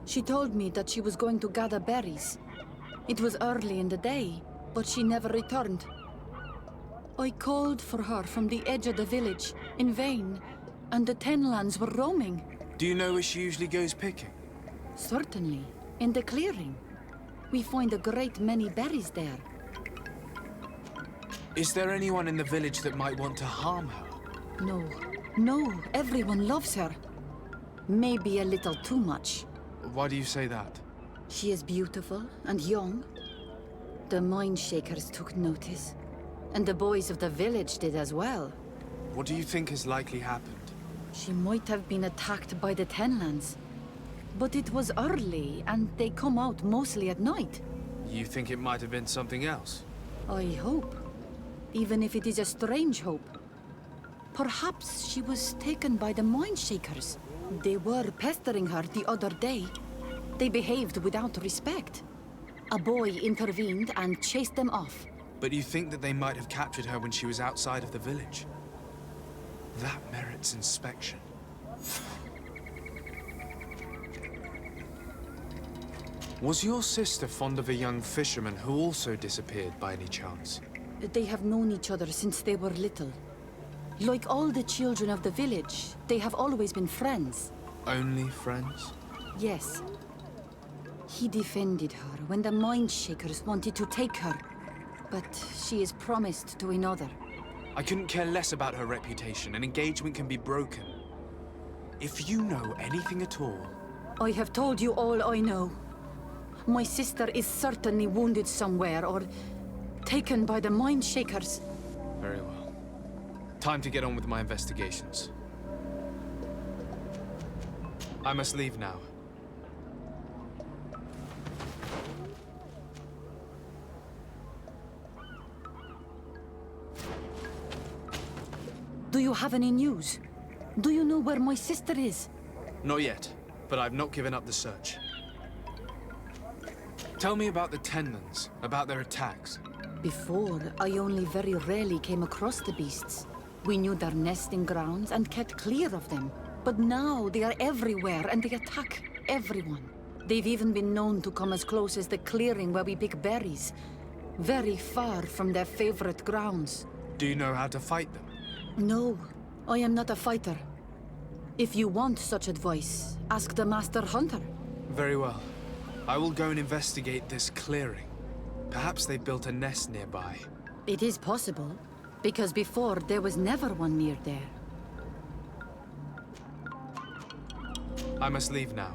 She told me that she was going to gather berries. It was early in the day, but she never returned. I called for her from the edge of the village, in vain, and the Tenlands were roaming. Do you know where she usually goes picking? Certainly, in the clearing. We find a great many berries there. Is there anyone in the village that might want to harm her? No, everyone loves her. Maybe a little too much. Why do you say that? She is beautiful and young. The Mind Shakers took notice. And the boys of the village did as well. What do you think has likely happened? She might have been attacked by the Tenlands. But it was early, and they come out mostly at night. You think it might have been something else? I hope. Even if it is a strange hope. Perhaps she was taken by the Mind Shakers. They were pestering her the other day. They behaved without respect. A boy intervened and chased them off. But you think that they might have captured her when she was outside of the village? That merits inspection. Was your sister fond of a young fisherman who also disappeared by any chance? They have known each other since they were little. Like all the children of the village, they have always been friends. Only friends? Yes. He defended her when the Mind Shakers wanted to take her. But she is promised to another. I couldn't care less about her reputation. An engagement can be broken. If you know anything at all... I have told you all I know. My sister is certainly wounded somewhere, or taken by the Mind Shakers. Very well. Time to get on with my investigations. I must leave now. Do you have any news? Do you know where my sister is? Not yet, but I've not given up the search. Tell me about the Tenlands, about their attacks. Before, I only very rarely came across the beasts. We knew their nesting grounds and kept clear of them. But now they are everywhere and they attack everyone. They've even been known to come as close as the clearing where we pick berries. Very far from their favorite grounds. Do you know how to fight them? No, I am not a fighter. If you want such advice, ask the Master Hunter. Very well. I will go and investigate this clearing. Perhaps they built a nest nearby. It is possible, because before there was never one near there. I must leave now.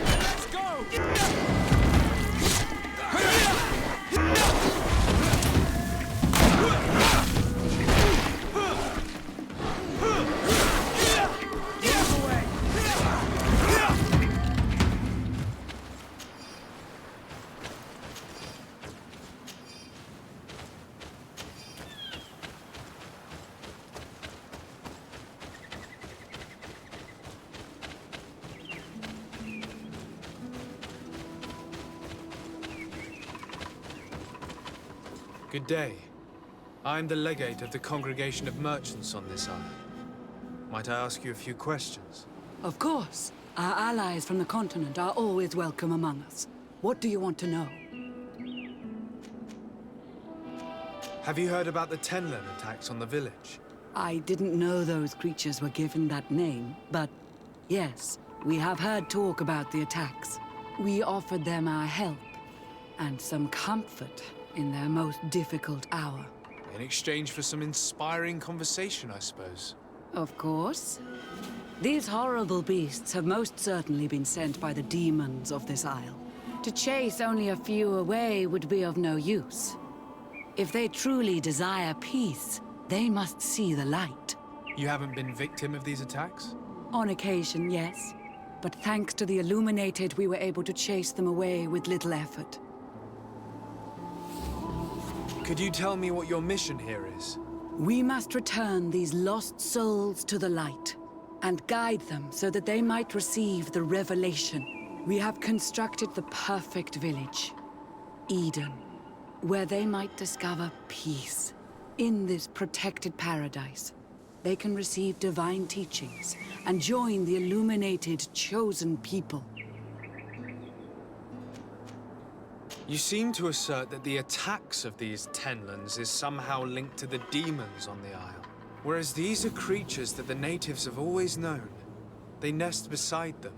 Let's go! Good day. I'm the legate of the Congregation of Merchants on this island. Might I ask you a few questions? Of course. Our allies from the continent are always welcome among us. What do you want to know? Have you heard about the Tenlin attacks on the village? I didn't know those creatures were given that name, but yes, we have heard talk about the attacks. We offered them our help and some comfort in their most difficult hour. In exchange for some inspiring conversation, I suppose. Of course. These horrible beasts have most certainly been sent by the demons of this isle. To chase only a few away would be of no use. If they truly desire peace, they must see the light. You haven't been victim of these attacks? On occasion, yes. But thanks to the Illuminated, we were able to chase them away with little effort. Could you tell me what your mission here is? We must return these lost souls to the light, and guide them so that they might receive the revelation. We have constructed the perfect village, Eden, where they might discover peace. In this protected paradise, they can receive divine teachings and join the illuminated chosen people. You seem to assert that the attacks of these Tenlins is somehow linked to the demons on the isle. Whereas these are creatures that the natives have always known. They nest beside them.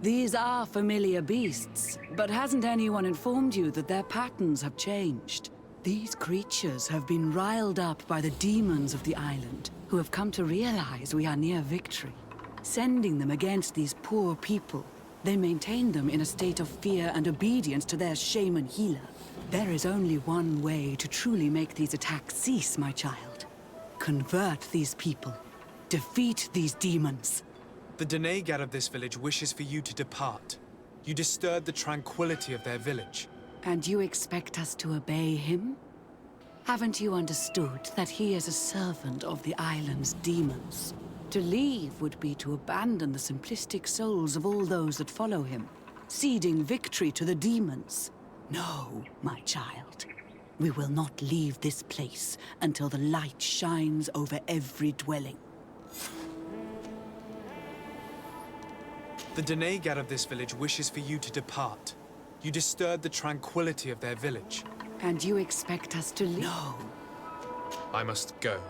These are familiar beasts, but hasn't anyone informed you that their patterns have changed? These creatures have been riled up by the demons of the island, who have come to realize we are near victory. Sending them against these poor people, they maintain them in a state of fear and obedience to their shaman healer. There is only one way to truly make these attacks cease, my child. Convert these people. Defeat these demons. The Denegad of this village wishes for you to depart. You disturb the tranquility of their village. And you expect us to obey him? Haven't you understood that he is a servant of the island's demons? To leave would be to abandon the simplistic souls of all those that follow him, ceding victory to the demons. No, my child. We will not leave this place until the light shines over every dwelling. The Denegad of this village wishes for you to depart. You disturb the tranquility of their village. And you expect us to leave? No. I must go.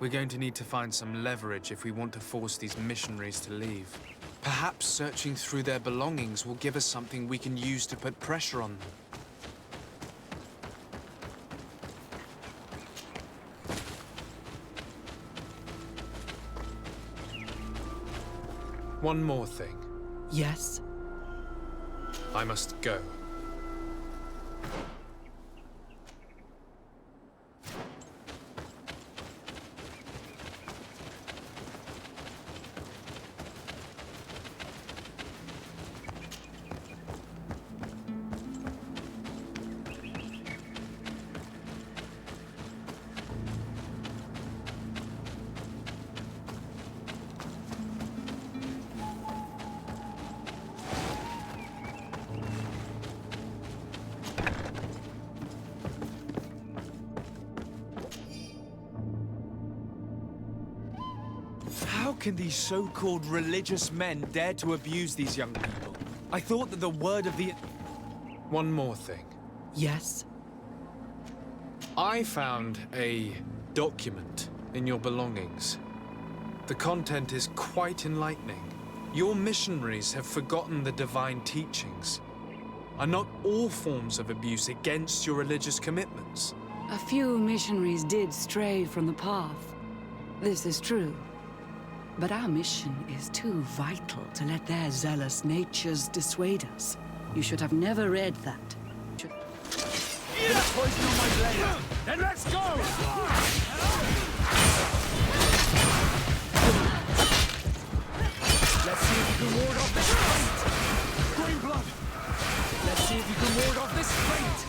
We're going to need to find some leverage if we want to force these missionaries to leave. Perhaps searching through their belongings will give us something we can use to put pressure on them. One more thing. Yes? I must go. How can these so-called religious men dare to abuse these young people? I thought that the word of the... One more thing. Yes? I found a document in your belongings. The content is quite enlightening. Your missionaries have forgotten the divine teachings. Are not all forms of abuse against your religious commitments? A few missionaries did stray from the path. This is true. But our mission is too vital to let their zealous natures dissuade us. You should have never read that. Poison on my blade! Then let's go! Let's see if you can ward off this fight! Green blood! Let's see if you can ward off this fight!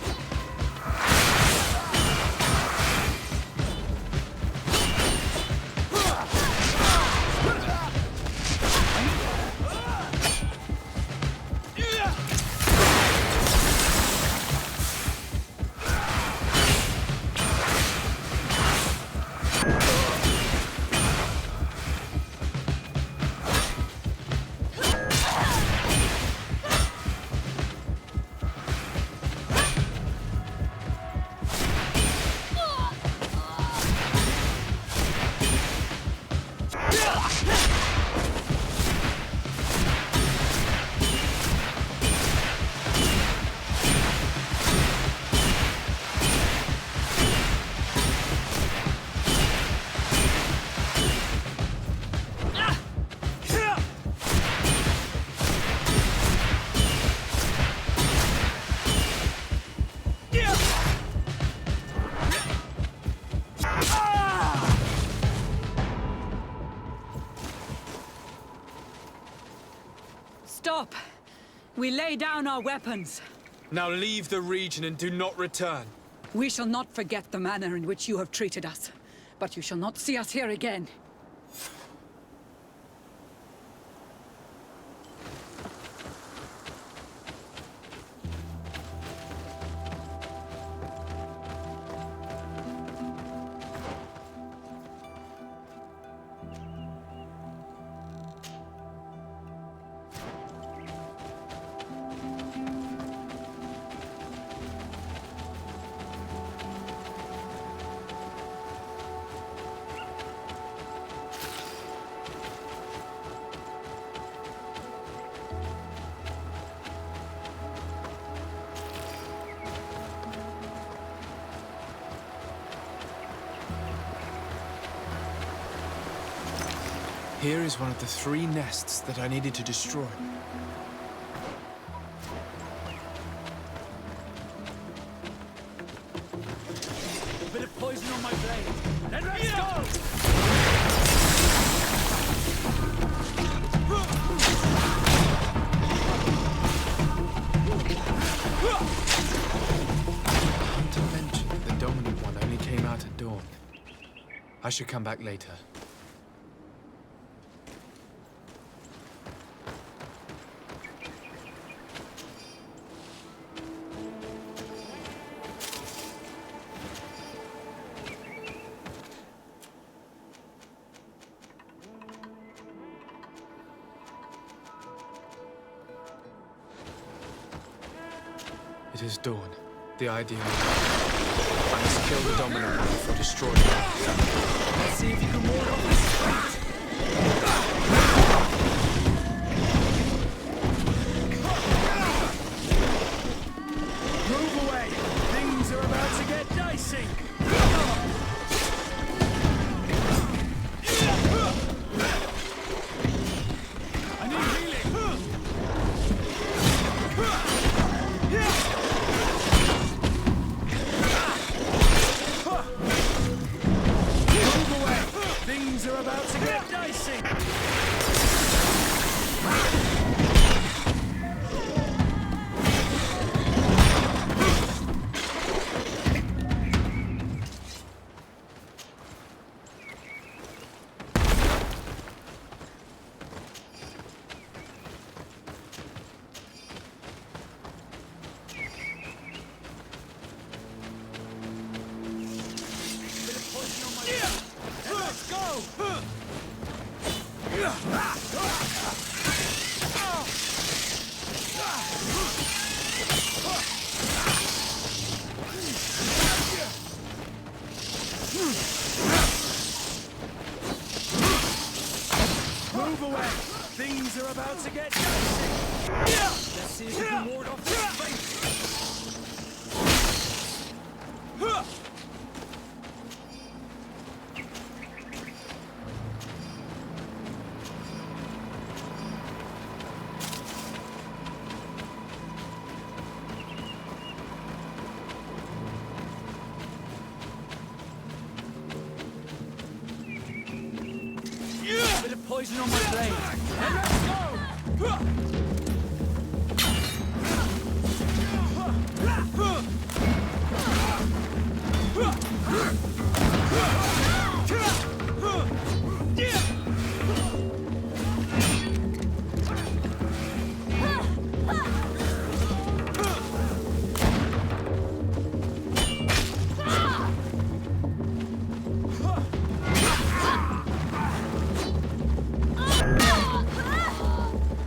We lay down our weapons. Now leave the region and do not return. We shall not forget the manner in which you have treated us, but you shall not see us here again. Here is one of the 3 nests that I needed to destroy. A bit of poison on my blade. Then let's go! Hunter mentioned the dominant one only came out at dawn. I should come back later. It is dawn. The ideal. I must kill the dominant one before destroying it. Let's see if you can ward off this fight. Move away! Things are about to get dicey! I need healing! Move away! Things are about to get dicey! Let's go! Move away! Things are about to get dicey! Let's see if we can ward off this fate! A bit of poison on my blade. And let's go!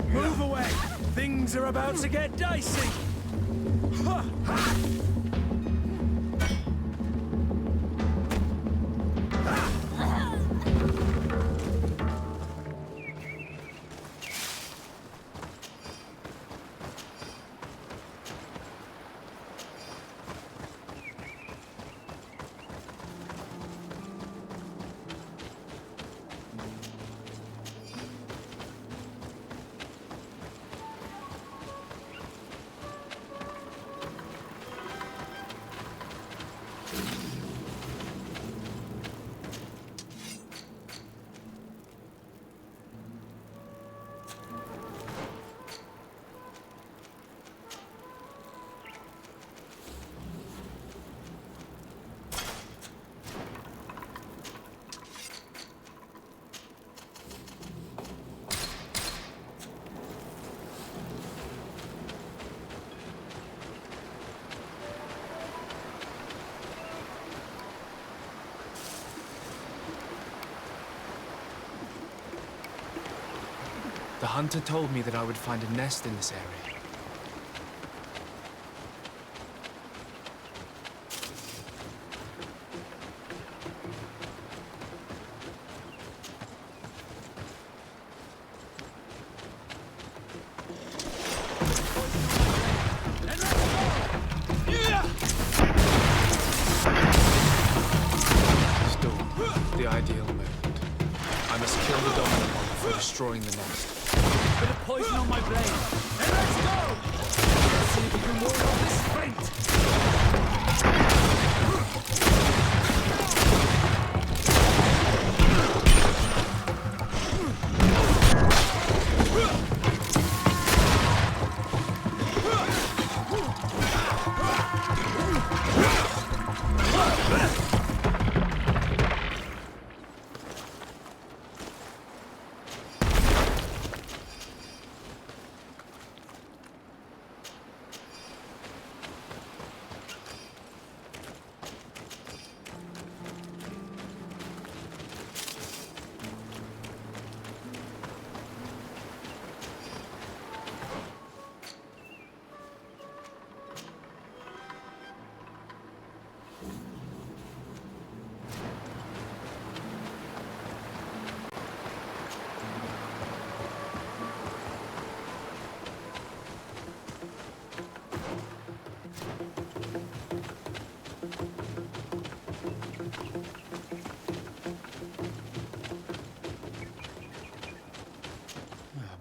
Move away! Things are about to get dicey! hunter told me that I would find a nest in this area. The ideal moment. I must kill the dominant one before destroying the nest. Bit of poison on my blade. And let's go! Let's see if we can ward off this fate!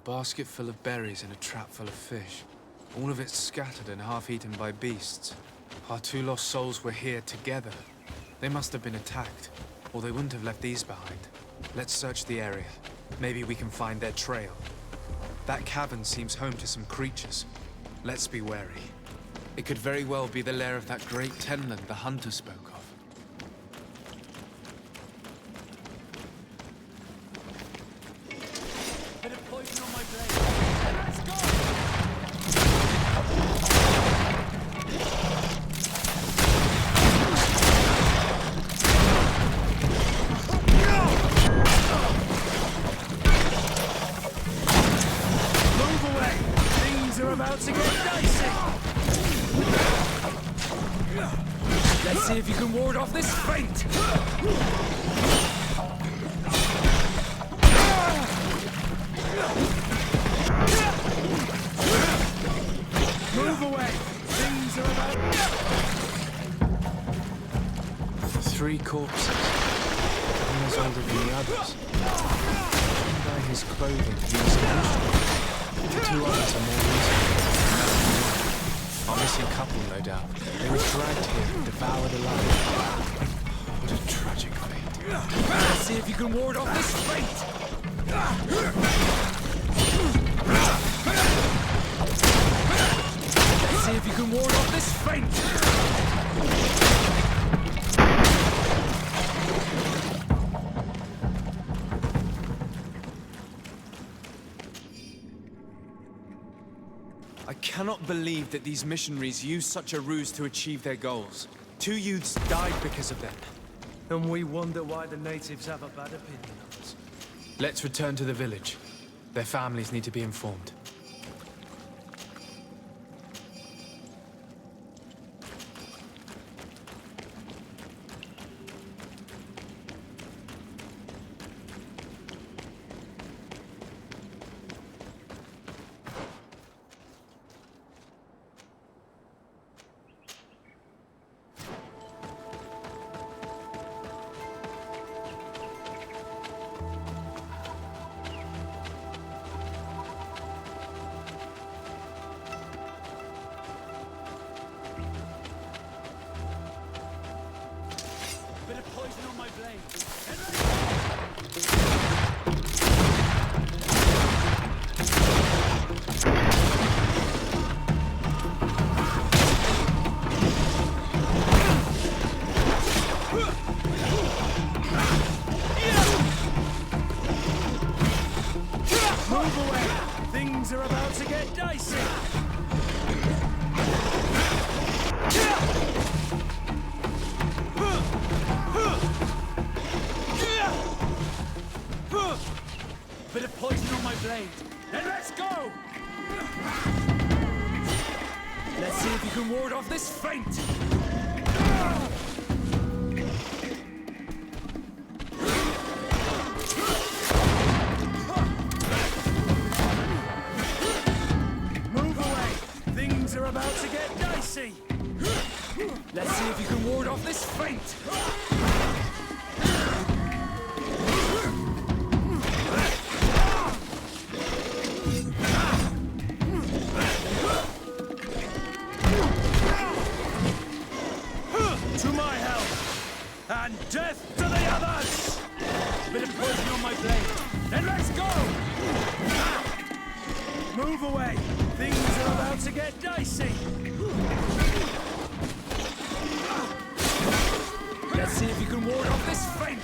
Basket full of berries and a trap full of fish. All of it scattered and half-eaten by beasts. Our two lost souls were here together. They must have been attacked, or they wouldn't have left these behind. Let's search the area. Maybe we can find their trail. That cavern seems home to some creatures. Let's be wary. It could very well be the lair of that great tenland the hunter spoke of. Let's see if you can ward off this fate! Move away! Things are about... 3 corpses. One is older than the others. By his clothing, he was an Englishman. The 2 others are more recent. Our missing couple, no doubt. They were dragged here and devoured alive. What a tragic fate. Let's see if you can ward off this fate! Let's see if you can ward off this fate! I cannot believe that these missionaries used such a ruse to achieve their goals. 2 youths died because of them. And we wonder why the natives have a bad opinion of us. Let's return to the village. Their families need to be informed. Things are about to get dicey! Bit of poison on my blade. you can ward off this feint! Move away! Things are about to get dicey! Let's see if you can ward off this feint! To my help! And death to the others! Bit of poison on my blade. Then let's go! Move away! Things are about to get dicey! Let's see if you can ward off this feint!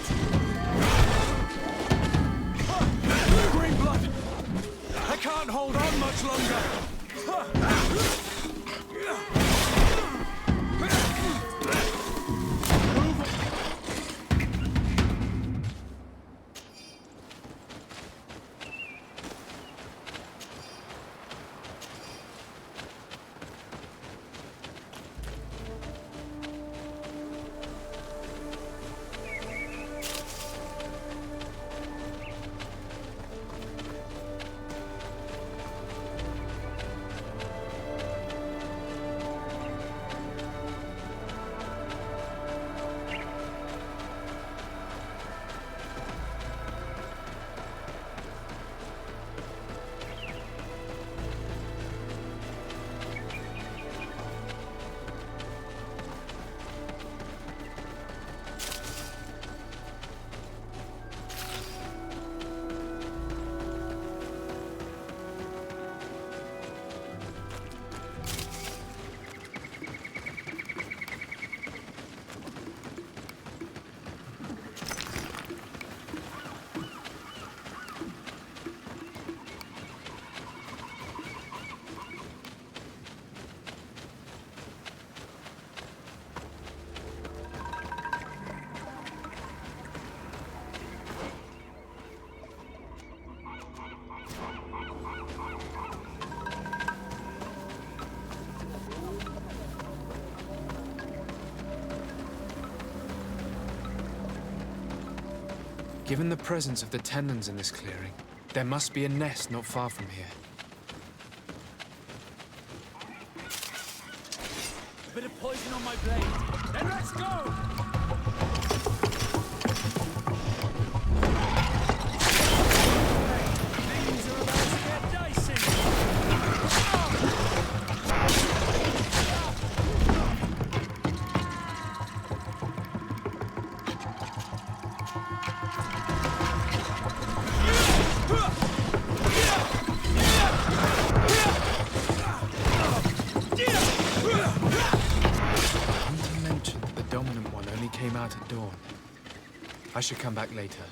Green blood! I can't hold on much longer! Given the presence of the Tenons in this clearing, there must be a nest not far from here. A bit of poison on my blade. Then let's go! Things are about to get dicey! Came out at dawn. I should come back later.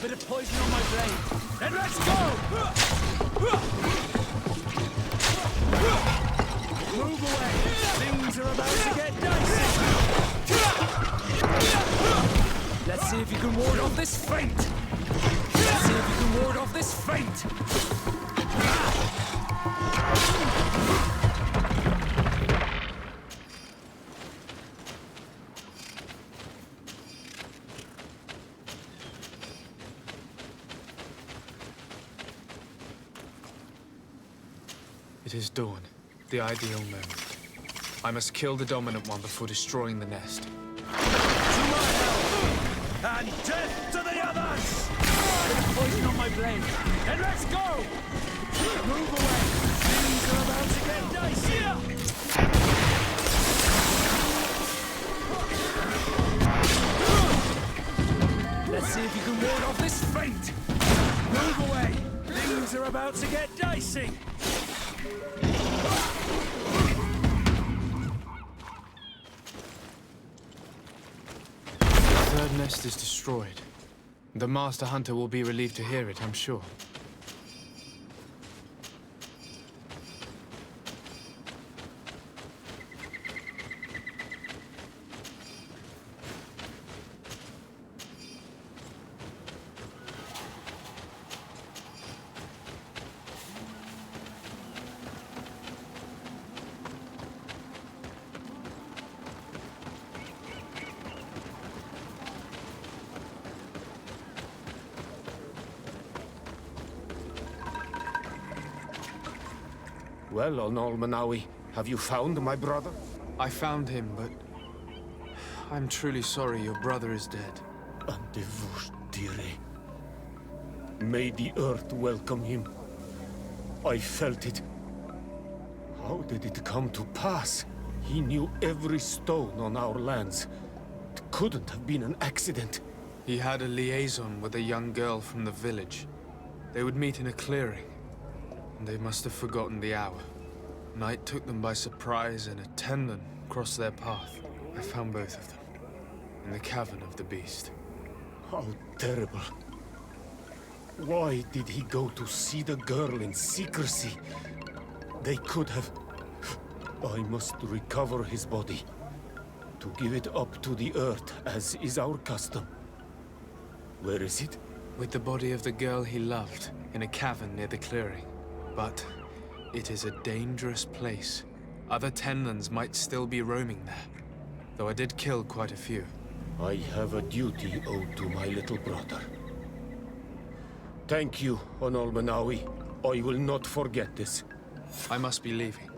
Bit of poison on my blade. Then let's go! Move away! Things are about to get dicey! Let's see if you can ward off this feint! Let's see if you can ward off this feint! It is dawn. The ideal moment. I must kill the dominant one before destroying the nest. To my help! And death to the others! Bit of poison on my blade. Then let's go! Move away! Things are about to get dicey! Let's see if you can ward off this feint! Move away! Things are about to get dicey! The third nest is destroyed. The Master Hunter will be relieved to hear it, I'm sure. Well, Onol Manawi, have you found my brother? I found him, but... I'm truly sorry your brother is dead. May the earth welcome him. I felt it. How did it come to pass? He knew every stone on our lands. It couldn't have been an accident. He had a liaison with a young girl from the village. They would meet in a clearing. They must have forgotten the hour. Night took them by surprise and a tendon crossed their path. I found both of them. In the cavern of the beast. How terrible. Why did he go to see the girl in secrecy? They could have... I must recover his body. To give it up to the earth, as is our custom. Where is it? With the body of the girl he loved, in a cavern near the clearing. But it is a dangerous place. Other Tenlans might still be roaming there, though I did kill quite a few. I have a duty owed to my little brother. Thank you, Onol Manawi. I will not forget this. I must be leaving.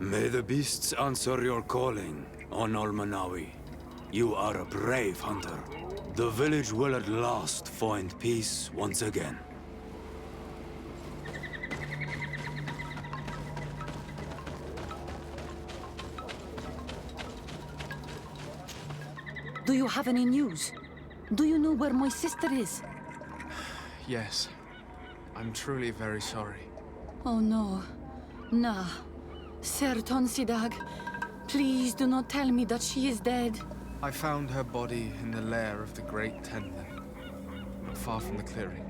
May the beasts answer your calling, Onol Manawi. You are a brave hunter. The village will at last find peace once again. Do you have any news? Do you know where my sister is? Yes. I'm truly very sorry. Oh no. Nah. Ser Tonsidag, please do not tell me that she is dead. I found her body in the lair of the Great Tenlin, not far from the clearing.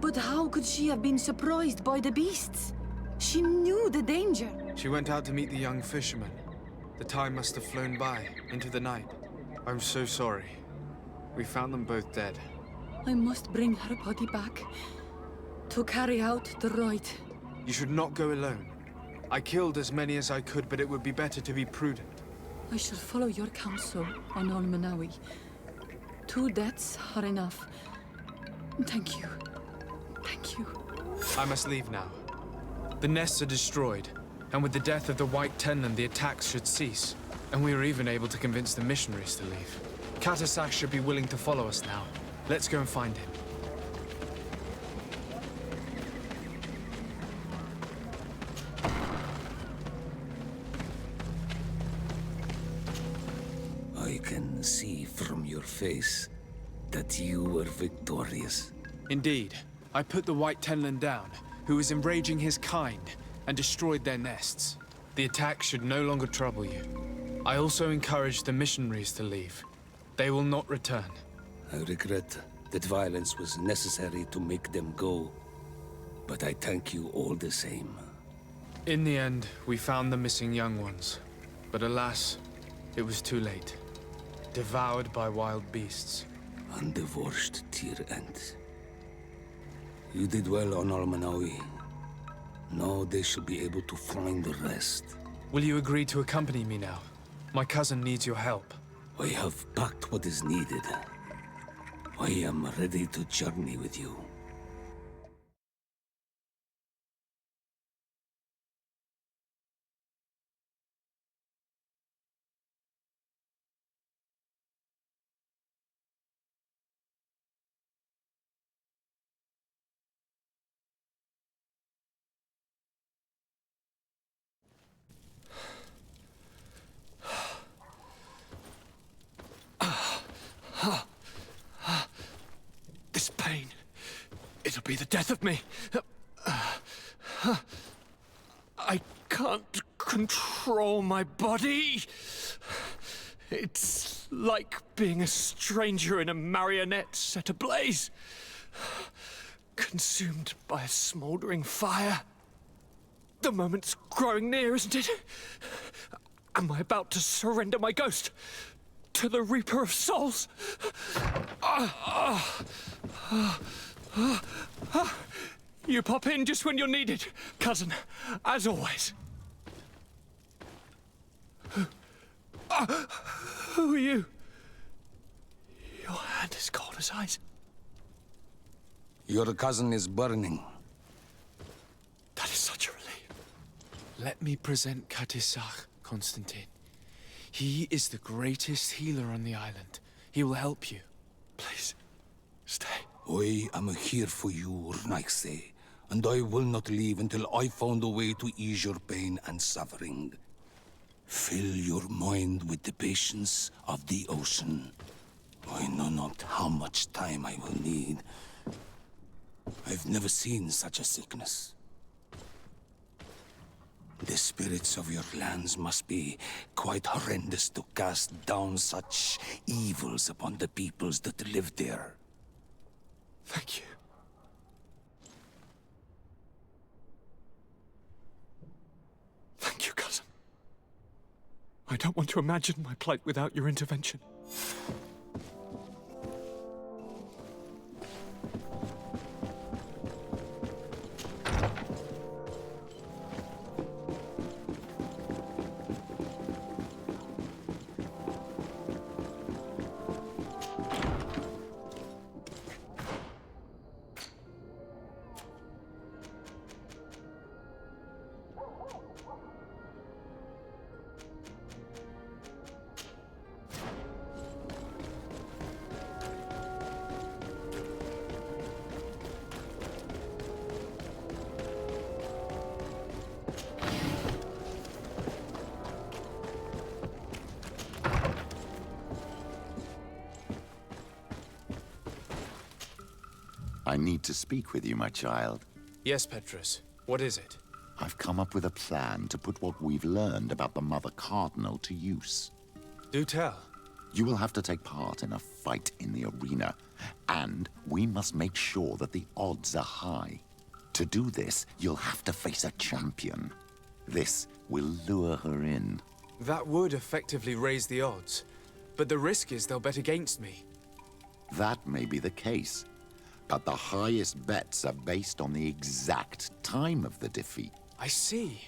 But how could she have been surprised by the beasts? She knew the danger. She went out to meet the young fisherman. The time must have flown by, into the night. I'm so sorry. We found them both dead. I must bring her body back to carry out the rite. You should not go alone. I killed as many as I could, but it would be better to be prudent. I shall follow your counsel, Onol Manawi. 2 deaths are enough. Thank you. Thank you. I must leave now. The nests are destroyed, and with the death of the White Tenlin, the attacks should cease. And we were even able to convince the missionaries to leave. Katasak should be willing to follow us now. Let's go and find him. I can see from your face that you were victorious. Indeed. I put the White Tenlin down, who was enraging his kind, and destroyed their nests. The attack should no longer trouble you. I also encouraged the missionaries to leave. They will not return. I regret that violence was necessary to make them go, but I thank you all the same. In the end, we found the missing young ones. But alas, it was too late. Devoured by wild beasts. Undivorced Tyr Ent. You did well, Onol Manawi. Now they should be able to find the rest. Will you agree to accompany me now? My cousin needs your help. I have packed what is needed. I am ready to journey with you. be the death of me. I can't control my body. It's like being a stranger in a marionette set ablaze. Consumed by a smouldering fire. The moment's growing near, isn't it? Am I about to surrender my ghost to the Reaper of Souls? You pop in just when you're needed, cousin, as always. Who are you? Your hand is cold as ice. Your cousin is burning. That is such a relief. Let me present Katisach, Constantine. He is the greatest healer on the island. He will help you. Please, stay. I am here for you, Urnaxe, and I will not leave until I found a way to ease your pain and suffering. Fill your mind with the patience of the ocean. I know not how much time I will need. I've never seen such a sickness. The spirits of your lands must be quite horrendous to cast down such evils upon the peoples that live there. Thank you. Thank you, cousin. I don't want to imagine my plight without your intervention. I need to speak with you, my child. Yes, Petrus. What is it? I've come up with a plan to put what we've learned about the Mother Cardinal to use. Do tell. You will have to take part in a fight in the arena, and we must make sure that the odds are high. To do this, you'll have to face a champion. This will lure her in. That would effectively raise the odds, but the risk is they'll bet against me. That may be the case, but the highest bets are based on the exact time of the defeat. I see.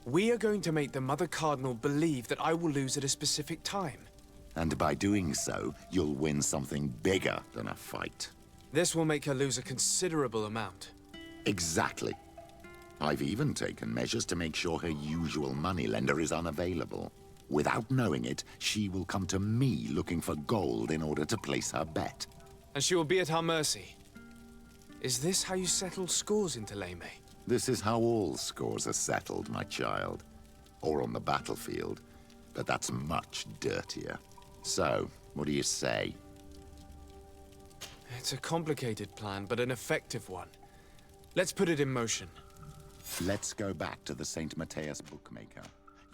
We are going to make the Mother Cardinal believe that I will lose at a specific time. And by doing so, you'll win something bigger than a fight. This will make her lose a considerable amount. Exactly. I've even taken measures to make sure her usual moneylender is unavailable. Without knowing it, she will come to me looking for gold in order to place her bet. And she will be at our mercy. Is this how you settle scores in Thélème? This is how all scores are settled, my child. Or on the battlefield. But that's much dirtier. So, what do you say? It's a complicated plan, but an effective one. Let's put it in motion. Let's go back to the St. Matthias bookmaker.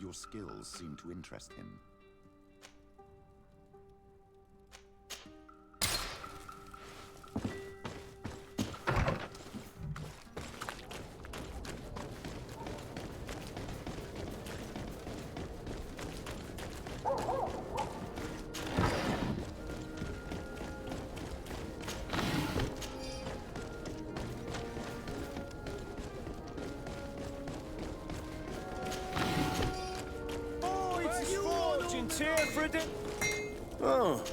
Your skills seem to interest him. Oh.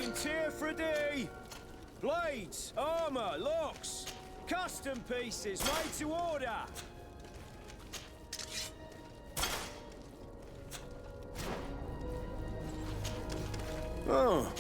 Preparation tier for D. Blades, armor, locks, custom pieces made to order. Oh.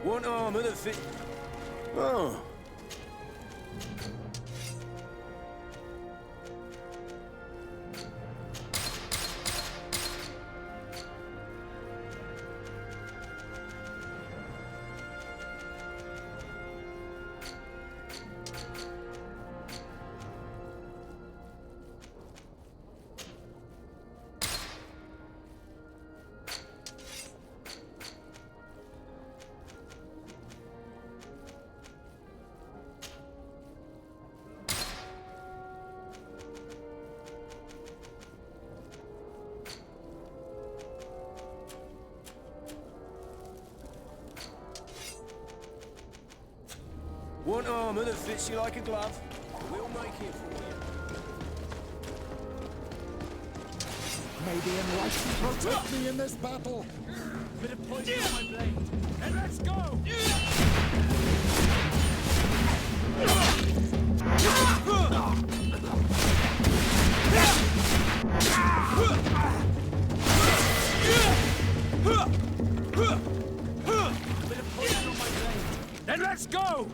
One armor that fit. Oh. One armor that fits you like a glove. We'll make it for you. May the enlightened protect me in this battle. Bit of poison on my blade. And let's go! Bit of poison on my blade. Then let's go!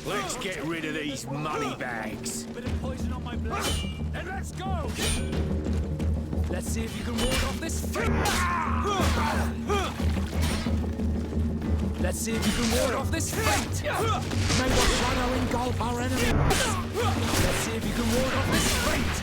Let's get rid of these money bags. Bit of poison on my blade. And let's go! Let's see if you can ward off this fate. Let's see if you can ward off this fate. May the shadow engulf our enemy. Let's see if you can ward off this fate.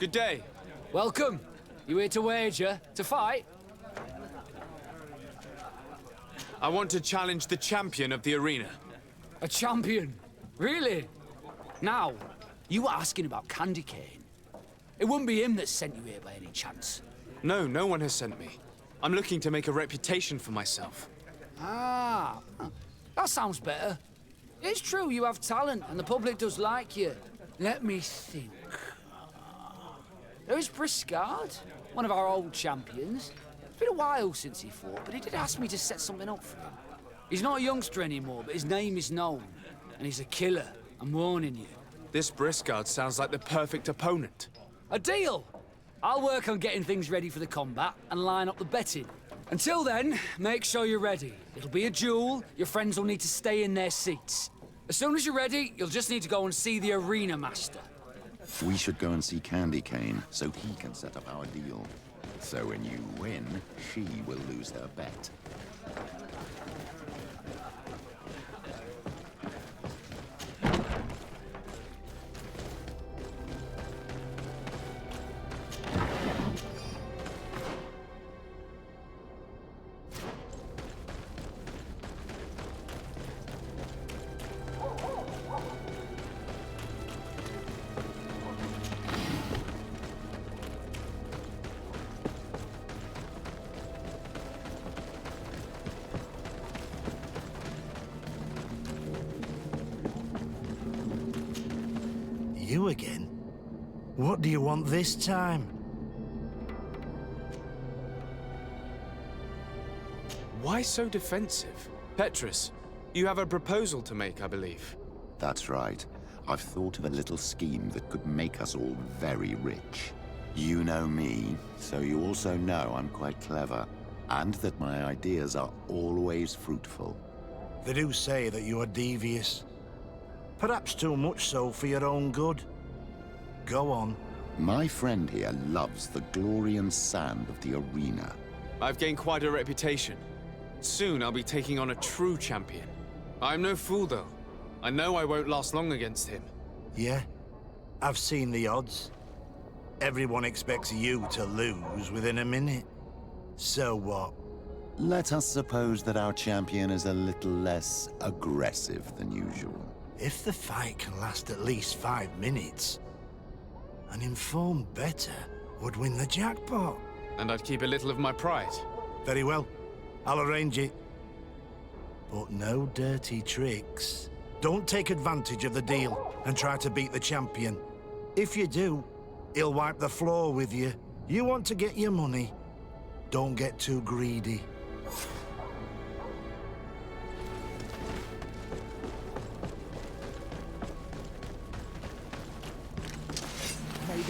Good day. Welcome. You here to wager? To fight? I want to challenge the champion of the arena. A champion? Really? Now, you were asking about Candy Cane. It wouldn't be him that sent you here by any chance. No, no one has sent me. I'm looking to make a reputation for myself. Ah, that sounds better. It's true you have talent and the public does like you. Let me think. There's Briscard, one of our old champions. It's been a while since he fought, but he did ask me to set something up for him. He's not a youngster anymore, but his name is known. And he's a killer, I'm warning you. This Briscard sounds like the perfect opponent. A deal! I'll work on getting things ready for the combat and line up the betting. Until then, make sure you're ready. It'll be a duel, your friends will need to stay in their seats. As soon as you're ready, you'll just need to go and see the arena master. We should go and see Candy Cane so he can set up our deal. So when you win, she will lose her bet. You again? What do you want this time? Why so defensive? Petrus, you have a proposal to make, I believe. That's right. I've thought of a little scheme that could make us all very rich. You know me, so you also know I'm quite clever, and that my ideas are always fruitful. They do say that you are devious. Perhaps too much so for your own good. Go on. My friend here loves the glory and sand of the arena. I've gained quite a reputation. Soon I'll be taking on a true champion. I'm no fool, though. I know I won't last long against him. Yeah? I've seen the odds. Everyone expects you to lose within a minute. So what? Let us suppose that our champion is a little less aggressive than usual. If the fight can last at least 5 minutes, an informed bettor would win the jackpot. And I'd keep a little of my pride. Very well. I'll arrange it. But no dirty tricks. Don't take advantage of the deal and try to beat the champion. If you do, he'll wipe the floor with you. You want to get your money. Don't get too greedy.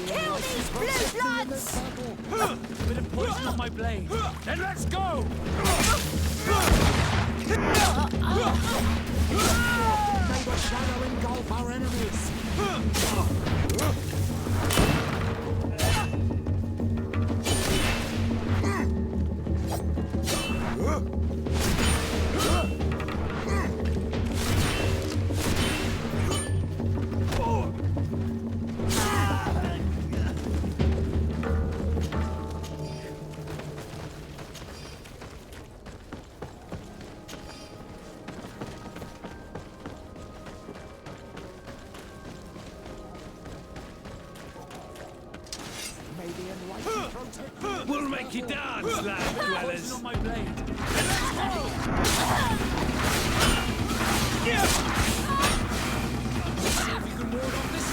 Kill these blue bloods! Bit of poison on my blade. Then let's go! May the shadow engulf our enemies! We'll make you dance, land dwellers. On my blade. See if you can ward off this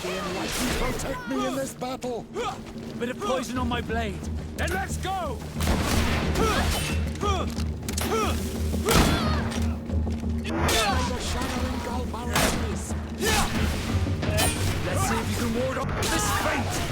the Enlightened protect me in this battle! Bit of poison on my blade. Then let's go! May the shadow engulf our enemies! Let's see if you can ward off this fate!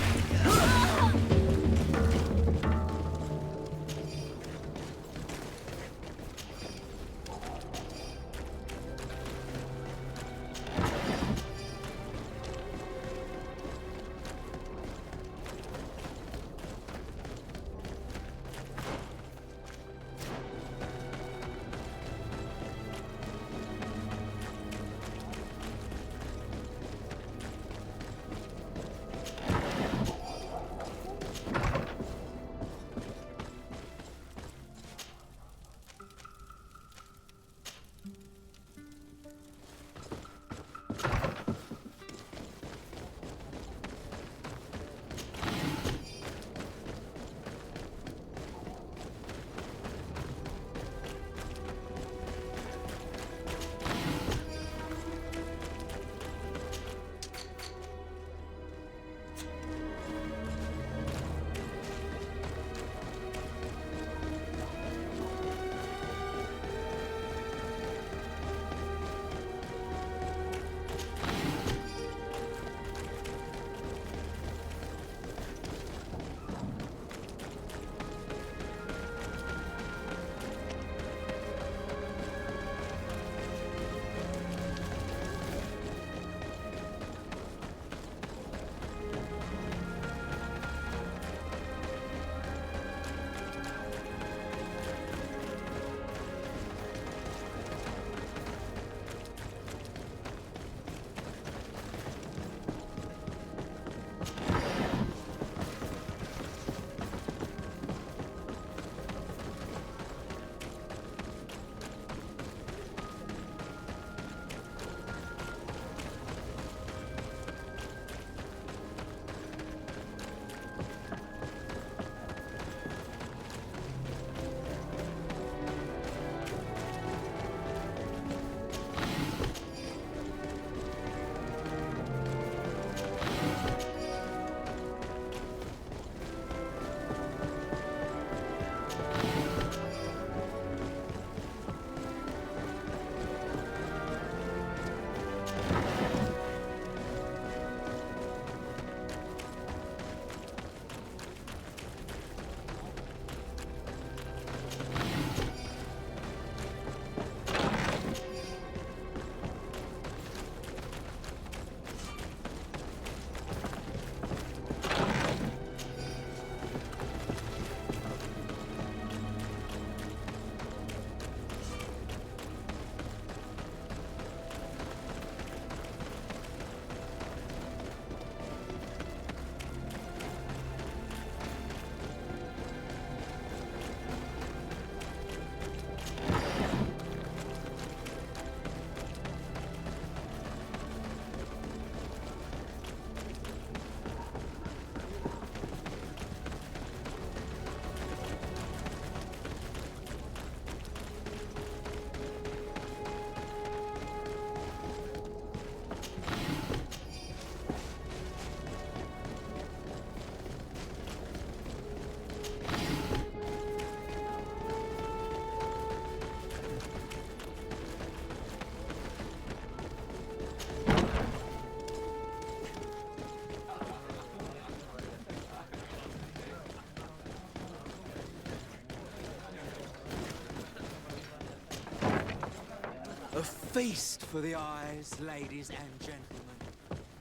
A feast for the eyes, ladies and gentlemen.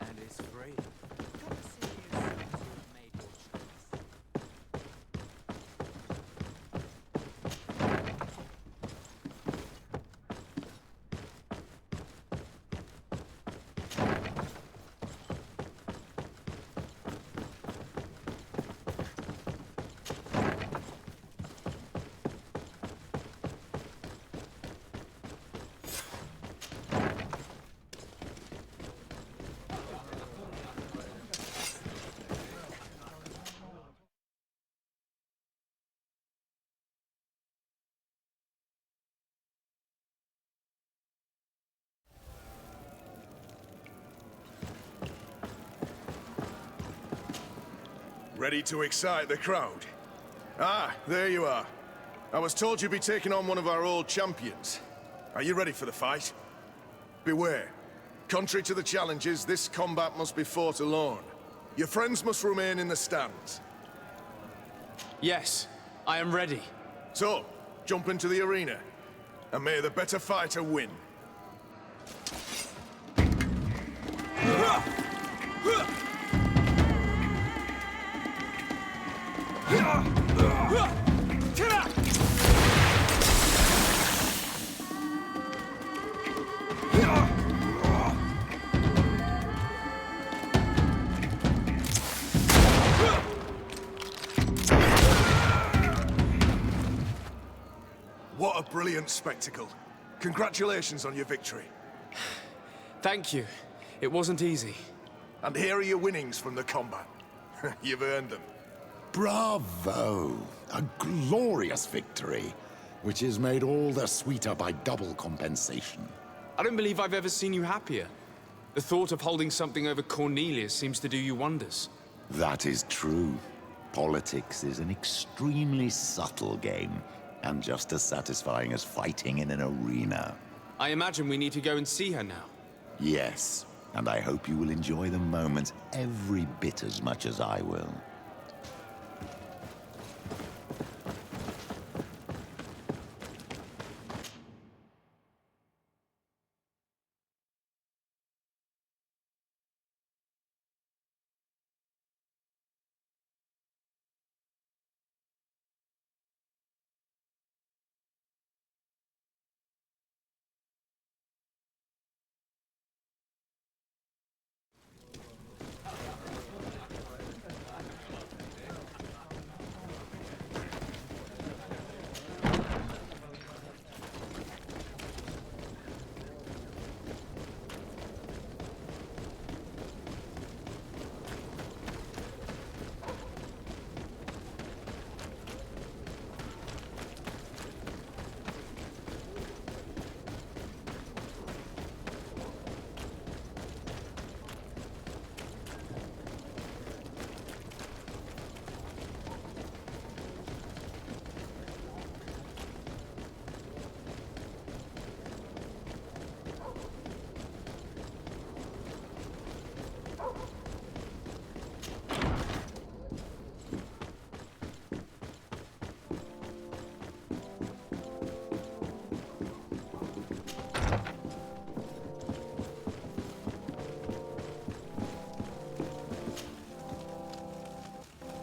And it's free. Come see you as soon as you've made your choice. Ready to excite the crowd? Ah, there you are. I was told you'd be taking on one of our old champions. Are you ready for the fight? Beware. Contrary to the challenges, this combat must be fought alone. Your friends must remain in the stands. Yes, I am ready. So, jump into the arena, and may the better fighter win. What a brilliant spectacle. Congratulations on your victory. Thank you. It wasn't easy. And here are your winnings from the combat. You've earned them. Bravo! A glorious victory, which is made all the sweeter by double compensation. I don't believe I've ever seen you happier. The thought of holding something over Cornelia seems to do you wonders. That is true. Politics is an extremely subtle game, and just as satisfying as fighting in an arena. I imagine we need to go and see her now. Yes, and I hope you will enjoy the moment every bit as much as I will.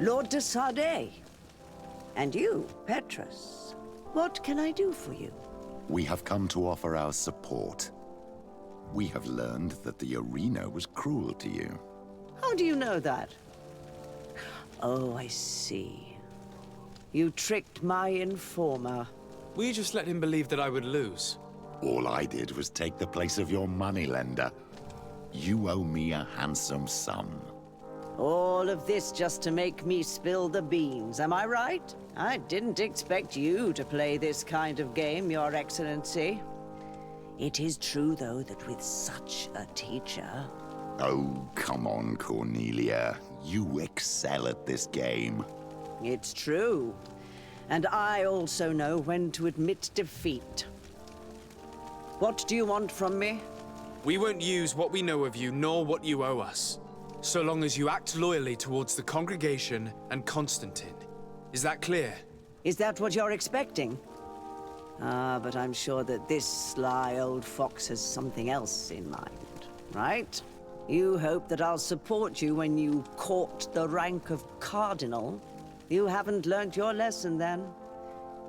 Lord de Sardet. And you, Petrus. What can I do for you? We have come to offer our support. We have learned that the arena was cruel to you. How do you know that? Oh, I see. You tricked my informer. Will you just let him believe that I would lose? All I did was take the place of your moneylender. You owe me a handsome sum. All of this just to make me spill the beans, am I right? I didn't expect you to play this kind of game, Your Excellency. It is true, though, that with such a teacher... Oh, come on, Cornelia. You excel at this game. It's true. And I also know when to admit defeat. What do you want from me? We won't use what we know of you, nor what you owe us. So long as you act loyally towards the congregation and Constantine. Is that clear? Is that what you're expecting? Ah, but I'm sure that this sly old fox has something else in mind, right? You hope that I'll support you when you court the rank of cardinal. You haven't learnt your lesson, then.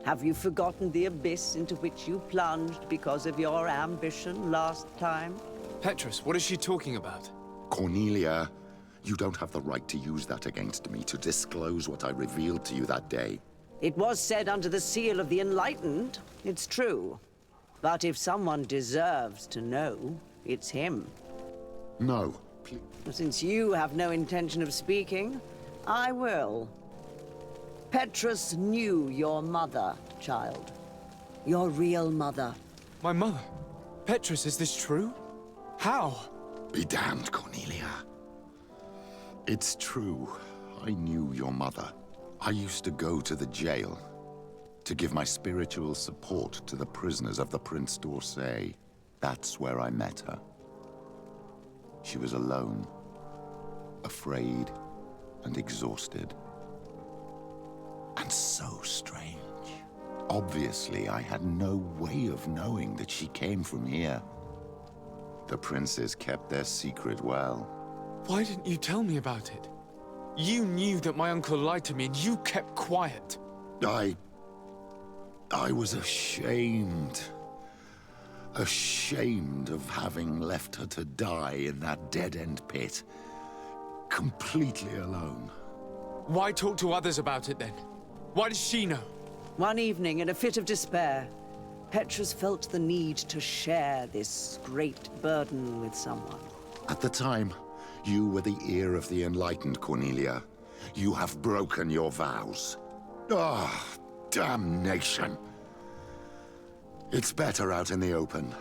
Have you forgotten the abyss into which you plunged because of your ambition last time? Petrus, what is she talking about? Cornelia, you don't have the right to use that against me, to disclose what I revealed to you that day. It was said under the seal of the Enlightened, it's true. But if someone deserves to know, it's him. No, please. Since you have no intention of speaking, I will. Petrus knew your mother, child. Your real mother. My mother? Petrus, is this true? How? Be damned, Cornelia. It's true. I knew your mother. I used to go to the jail to give my spiritual support to the prisoners of the Prince d'Orsay. That's where I met her. She was alone, afraid, and exhausted. And so strange. Obviously, I had no way of knowing that she came from here. The princes kept their secret well. Why didn't you tell me about it? You knew that my uncle lied to me and you kept quiet. I was ashamed. Ashamed of having left her to die in that dead-end pit. Completely alone. Why talk to others about it then? Why does she know? One evening, in a fit of despair, Petrus felt the need to share this great burden with someone. At the time, you were the ear of the enlightened, Cornelia. You have broken your vows. Ah, damnation. It's better out in the open.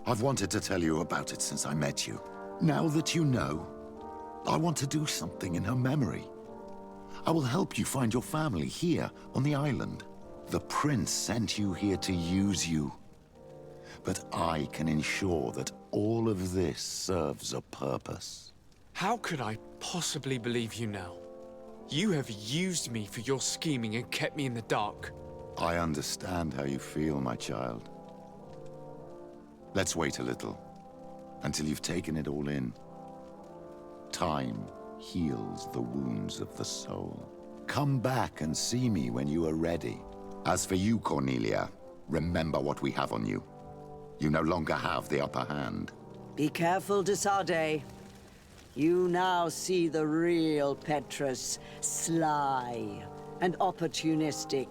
I've wanted to tell you about it since I met you. Now that you know, I want to do something in her memory. I will help you find your family here on the island. The prince sent you here to use you. But I can ensure that all of this serves a purpose. How could I possibly believe you now? You have used me for your scheming and kept me in the dark. I understand how you feel, my child. Let's wait a little, until you've taken it all in. Time heals the wounds of the soul. Come back and see me when you are ready. As for you, Cornelia, remember what we have on you. You no longer have the upper hand. Be careful, de Sardet. You now see the real Petrus, sly and opportunistic.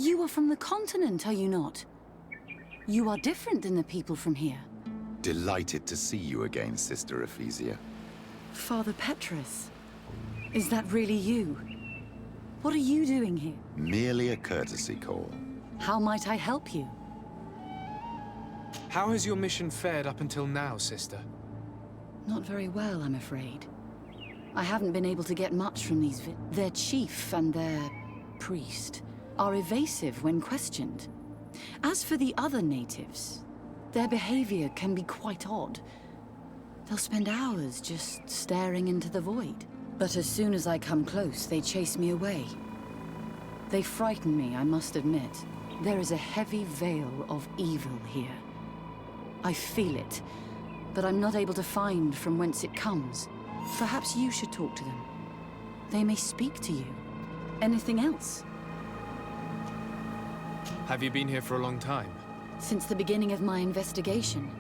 You are from the continent, are you not? You are different than the people from here. Delighted to see you again, Sister Ephesia. Father Petrus, is that really you? What are you doing here? Merely a courtesy call. How might I help you? How has your mission fared up until now, sister? Not very well, I'm afraid. I haven't been able to get much from these Their chief and their priest are evasive when questioned. As for the other natives, their behavior can be quite odd. They'll spend hours just staring into the void. But as soon as I come close, they chase me away. They frighten me, I must admit. There is a heavy veil of evil here. I feel it, but I'm not able to find from whence it comes. Perhaps you should talk to them. They may speak to you. Anything else? Have you been here for a long time? Since the beginning of my investigation.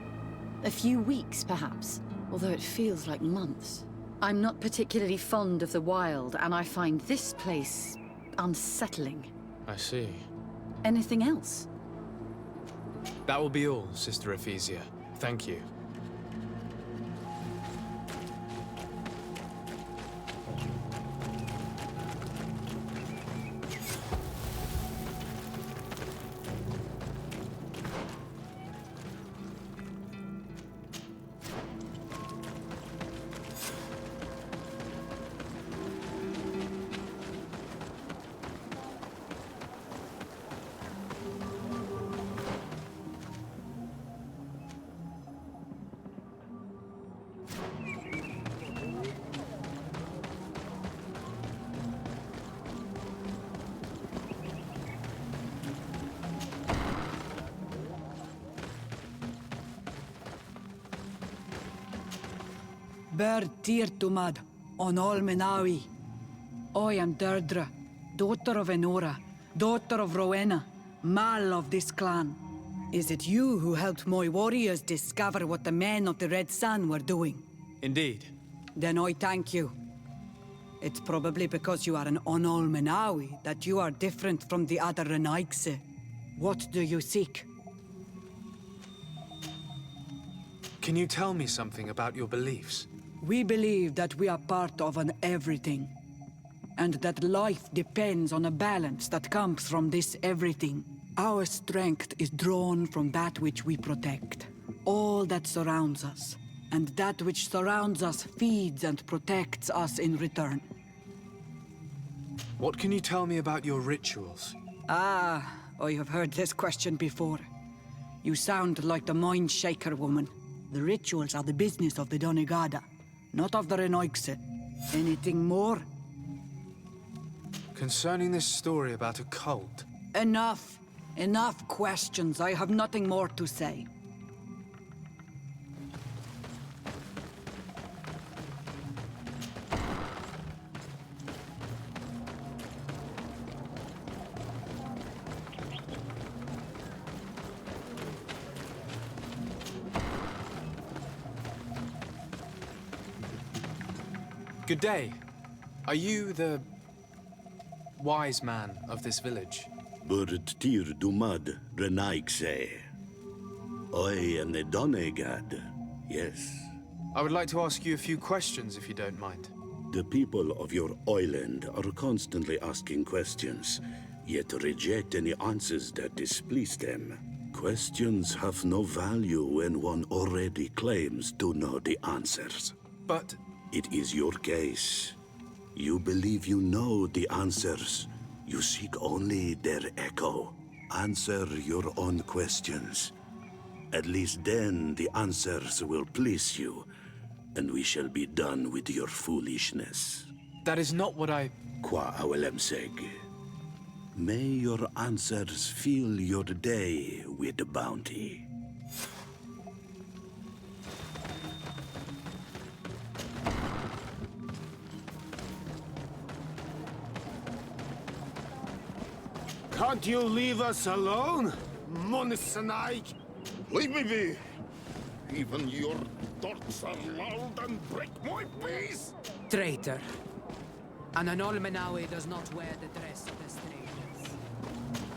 A few weeks, perhaps, although it feels like months. I'm not particularly fond of the wild, and I find this place unsettling. I see. Anything else? That will be all, Sister Ephesia. Thank you. Ber Tirtumad, on Olmenawi. I am Deirdre, daughter of Enora, daughter of Rowena, Mal of this clan. Is it you who helped my warriors discover what the men of the Red Sun were doing? Indeed. Then I thank you. It's probably because you are an Onolmenawi that you are different from the other Renaigse. What do you seek? Can you tell me something about your beliefs? We believe that we are part of an everything, and that life depends on a balance that comes from this everything. Our strength is drawn from that which we protect, all that surrounds us, and that which surrounds us feeds and protects us in return. What can you tell me about your rituals? I have heard this question before. You sound like the Mind Shaker woman. The rituals are the business of the Donegada, not of the Renoigse. Anything more? Concerning this story about a cult. Enough! Enough questions. I have nothing more to say. Good day. Are you the wise man of this village? Tir Dumad Renaigse. I am the Donegad, yes. I would like to ask you a few questions, if you don't mind. The people of your island are constantly asking questions, yet reject any answers that displease them. Questions have no value when one already claims to know the answers. But it is your case. You believe you know the answers. You seek only their echo. Answer your own questions. At least then the answers will please you, and we shall be done with your foolishness. That is not what I... Qua awelemseg. May your answers fill your day with bounty. Can't you leave us alone, Monisanaik? Leave me be! Even your thoughts are loud and break my peace! Traitor. An Anolmenawi does not wear the dress of the strangers.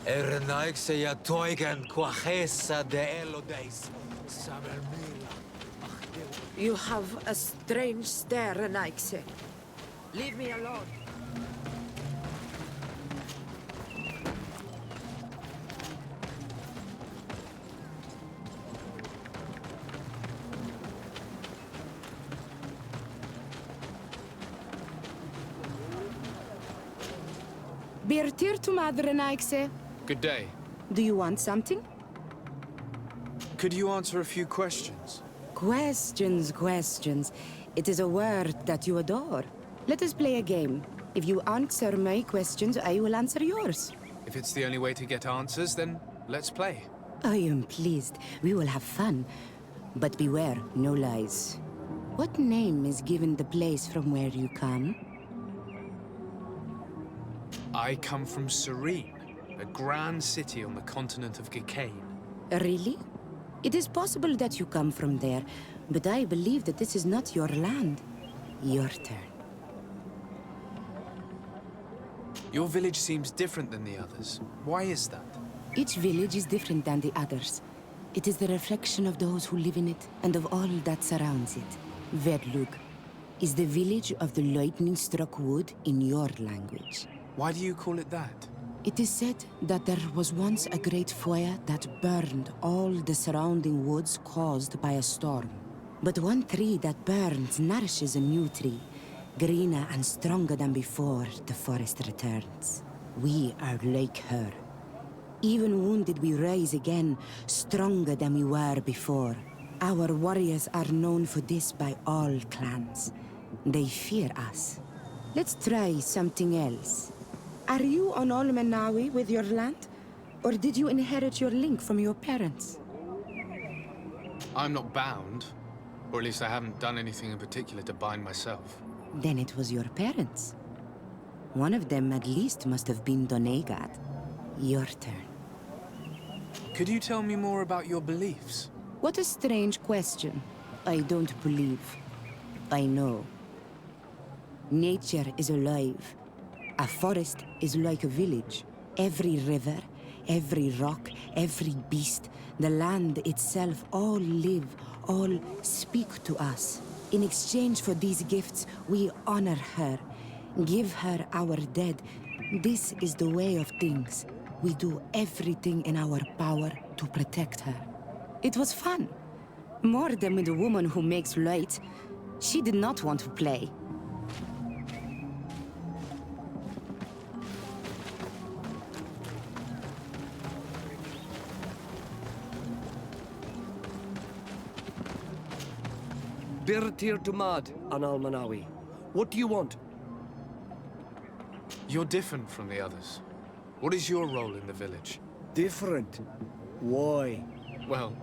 Ernaikse ya toigen quachesa de elodeis. Sabermila. You have a strange stare, Anaikse. Leave me alone. Birtir to Madre Naikse. Good day. Do you want something? Could you answer a few questions? Questions. It is a word that you adore. Let us play a game. If you answer my questions, I will answer yours. If it's the only way to get answers, then let's play. I am pleased. We will have fun. But beware, no lies. What name is given the place from where you come? I come from Serene, a grand city on the continent of Gicane. Really? It is possible that you come from there, but I believe that this is not your land. Your turn. Your village seems different than the others. Why is that? Each village is different than the others. It is the reflection of those who live in it and of all that surrounds it. Verdlug is the village of the lightning-struck wood in your language. Why do you call it that? It is said that there was once a great fire that burned all the surrounding woods caused by a storm. But one tree that burns nourishes a new tree. Greener and stronger than before, the forest returns. We are like her. Even wounded, we rise again, stronger than we were before. Our warriors are known for this by all clans. They fear us. Let's try something else. Are you on Olmenawi with your land? Or did you inherit your link from your parents? I'm not bound. Or at least I haven't done anything in particular to bind myself. Then it was your parents. One of them at least must have been Donegad. Your turn. Could you tell me more about your beliefs? What a strange question. I don't believe. I know. Nature is alive. A forest is like a village. Every river, every rock, every beast, the land itself, all live, all speak to us. In exchange for these gifts, we honor her, give her our dead. This is the way of things. We do everything in our power to protect her. It was fun. More than with the woman who makes light. She did not want to play. Birtir Dumad an Almanawi. What do you want? You're different from the others. What is your role in the village? Different? Why? Well,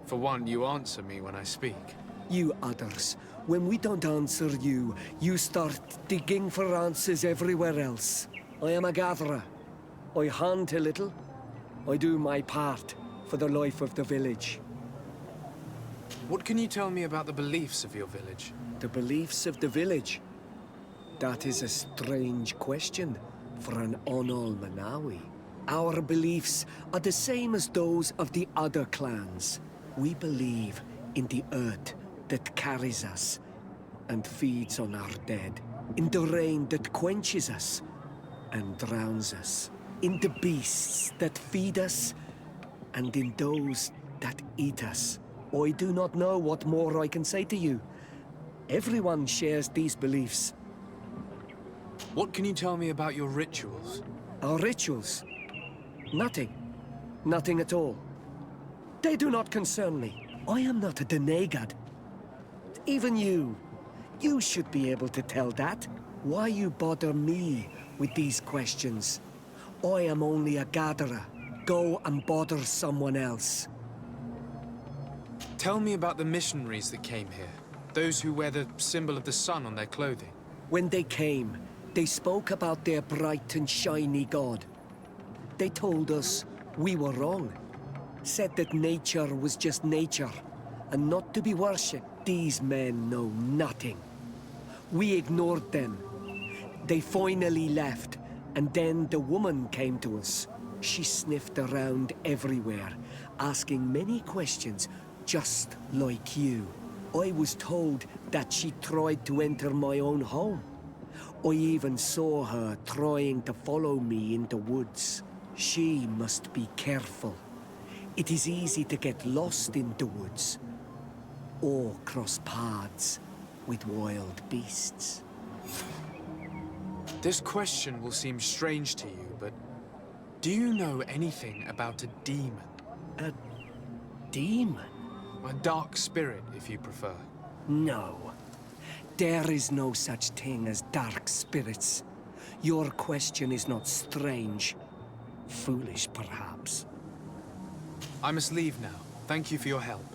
for one, you answer me when I speak. You others, when we don't answer you, you start digging for answers everywhere else. I am a gatherer. I hunt a little. I do my part for the life of the village. What can you tell me about the beliefs of your village? The beliefs of the village? That is a strange question for an Onol Manawi. Our beliefs are the same as those of the other clans. We believe in the earth that carries us and feeds on our dead, in the rain that quenches us and drowns us, in the beasts that feed us and in those that eat us. I do not know what more I can say to you. Everyone shares these beliefs. What can you tell me about your rituals? Our rituals? Nothing. Nothing at all. They do not concern me. I am not a Denegad. Even you. You should be able to tell that. Why you bother me with these questions? I am only a gatherer. Go and bother someone else. Tell me about the missionaries that came here. Those who wear the symbol of the sun on their clothing. When they came, they spoke about their bright and shiny god. They told us we were wrong. Said that nature was just nature, and not to be worshipped. These men know nothing. We ignored them. They finally left, and then the woman came to us. She sniffed around everywhere, asking many questions, just like you. I was told that she tried to enter my own home. I even saw her trying to follow me in the woods. She must be careful. It is easy to get lost in the woods, or cross paths with wild beasts. This question will seem strange to you, but do you know anything about a demon? A demon? A dark spirit, if you prefer. No. There is no such thing as dark spirits. Your question is not strange. Foolish, perhaps. I must leave now. Thank you for your help.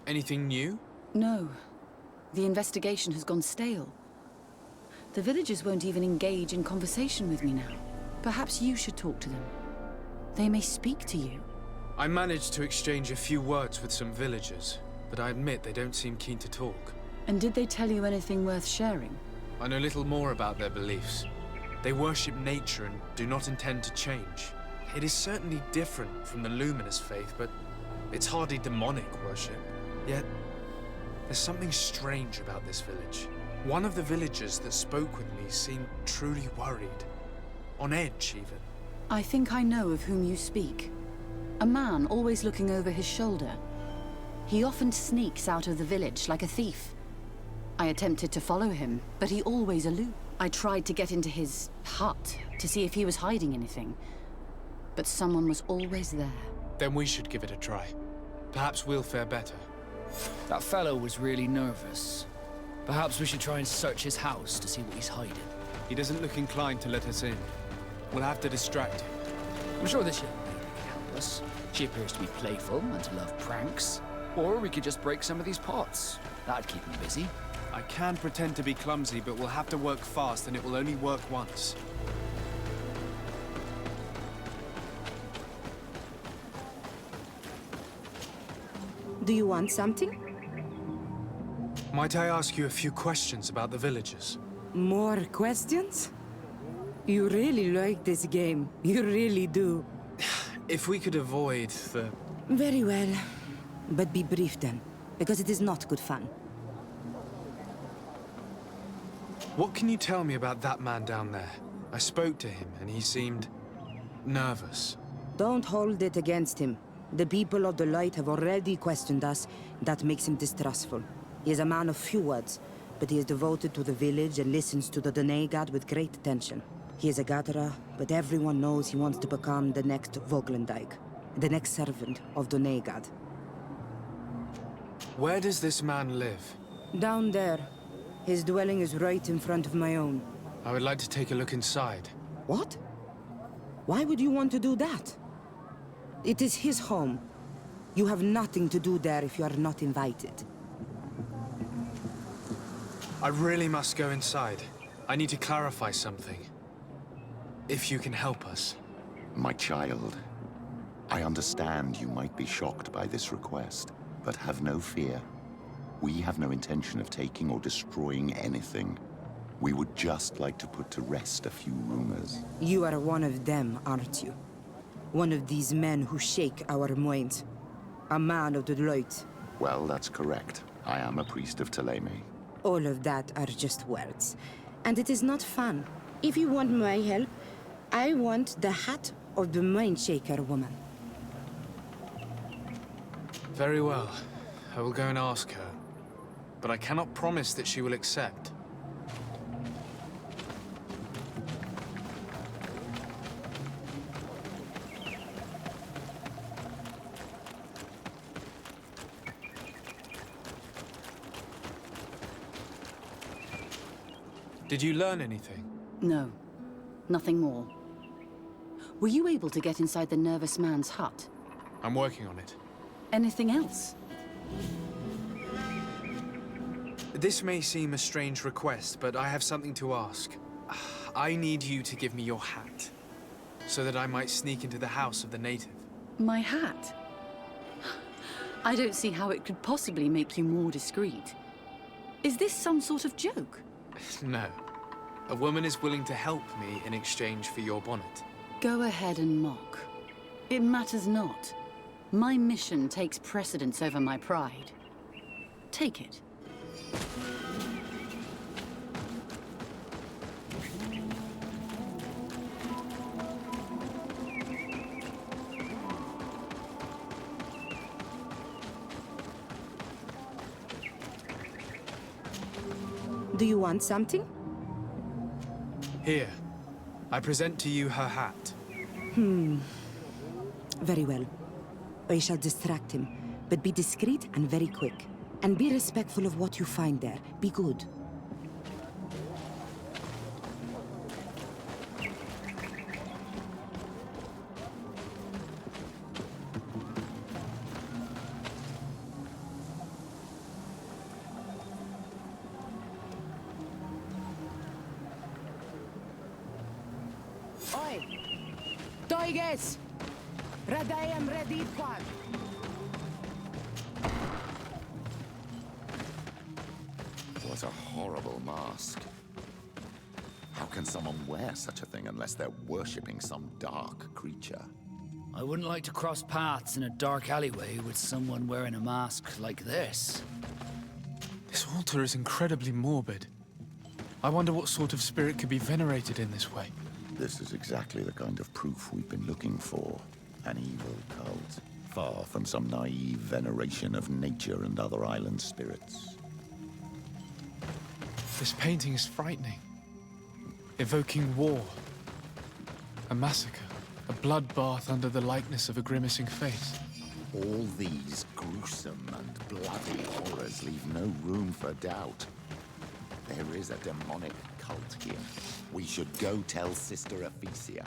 Anything new? No. The investigation has gone stale. The villagers won't even engage in conversation with me now. Perhaps you should talk to them. They may speak to you. I managed to exchange a few words with some villagers, but I admit they don't seem keen to talk. And did they tell you anything worth sharing? I know little more about their beliefs. They worship nature and do not intend to change. It is certainly different from the Luminous faith, but it's hardly demonic worship. Yet, there's something strange about this village. One of the villagers that spoke with me seemed truly worried. On edge, even. I think I know of whom you speak. A man always looking over his shoulder. He often sneaks out of the village like a thief. I attempted to follow him, but he always eluded. I tried to get into his hut to see if he was hiding anything, but someone was always there. Then we should give it a try. Perhaps we'll fare better. That fellow was really nervous. Perhaps we should try and search his house to see what he's hiding. He doesn't look inclined to let us in. We'll have to distract him. I'm sure this young lady can help us. She appears to be playful and to love pranks. Or we could just break some of these pots. That'd keep him busy. I can pretend to be clumsy, but we'll have to work fast, and it will only work once. Do you want something? Might I ask you a few questions about the villagers? More questions? You really like this game. You really do. If we could avoid the... Very well. But be brief then, because it is not good fun. What can you tell me about that man down there? I spoke to him, and he seemed... nervous. Don't hold it against him. The people of the light have already questioned us. That makes him distrustful. He is a man of few words, but he is devoted to the village and listens to the Donegad with great attention. He is a gatherer, but everyone knows he wants to become the next Voglendijk, the next servant of Donegad. Where does this man live? Down there. His dwelling is right in front of my own. I would like to take a look inside. What? Why would you want to do that? It is his home. You have nothing to do there if you are not invited. I really must go inside. I need to clarify something. If you can help us. My child, I understand you might be shocked by this request, but have no fear. We have no intention of taking or destroying anything. We would just like to put to rest a few rumors. You are one of them, aren't you? One of these men who shake our minds. A man of the light. Well, that's correct. I am a priest of Thélème. All of that are just words. And it is not fun. If you want my help, I want the hat of the Mindshaker woman. Very well. I will go and ask her. But I cannot promise that she will accept. Did you learn anything? No. Nothing more. Were you able to get inside the nervous man's hut? I'm working on it. Anything else? This may seem a strange request, but I have something to ask. I need you to give me your hat. so that I might sneak into the house of the native. My hat? I don't see how it could possibly make you more discreet. Is this some sort of joke? No. A woman is willing to help me in exchange for your bonnet. Go ahead and mock. It matters not. My mission takes precedence over my pride. Take it. Do you want something? Here. I present to you her hat. Very well. I shall distract him, but be discreet and very quick. And be respectful of what you find there. Be good. Oi! Toiges! Radayam Redipwan! What a horrible mask. How can someone wear such a thing unless they're worshipping some dark creature? I wouldn't like to cross paths in a dark alleyway with someone wearing a mask like this. This altar is incredibly morbid. I wonder what sort of spirit could be venerated in this way. This is exactly the kind of proof we've been looking for. An evil cult, far from some naive veneration of nature and other island spirits. This painting is frightening. Evoking war. A massacre. A bloodbath under the likeness of a grimacing face. All these gruesome and bloody horrors leave no room for doubt. There is a demonic cult here. We should go tell Sister Ephesia.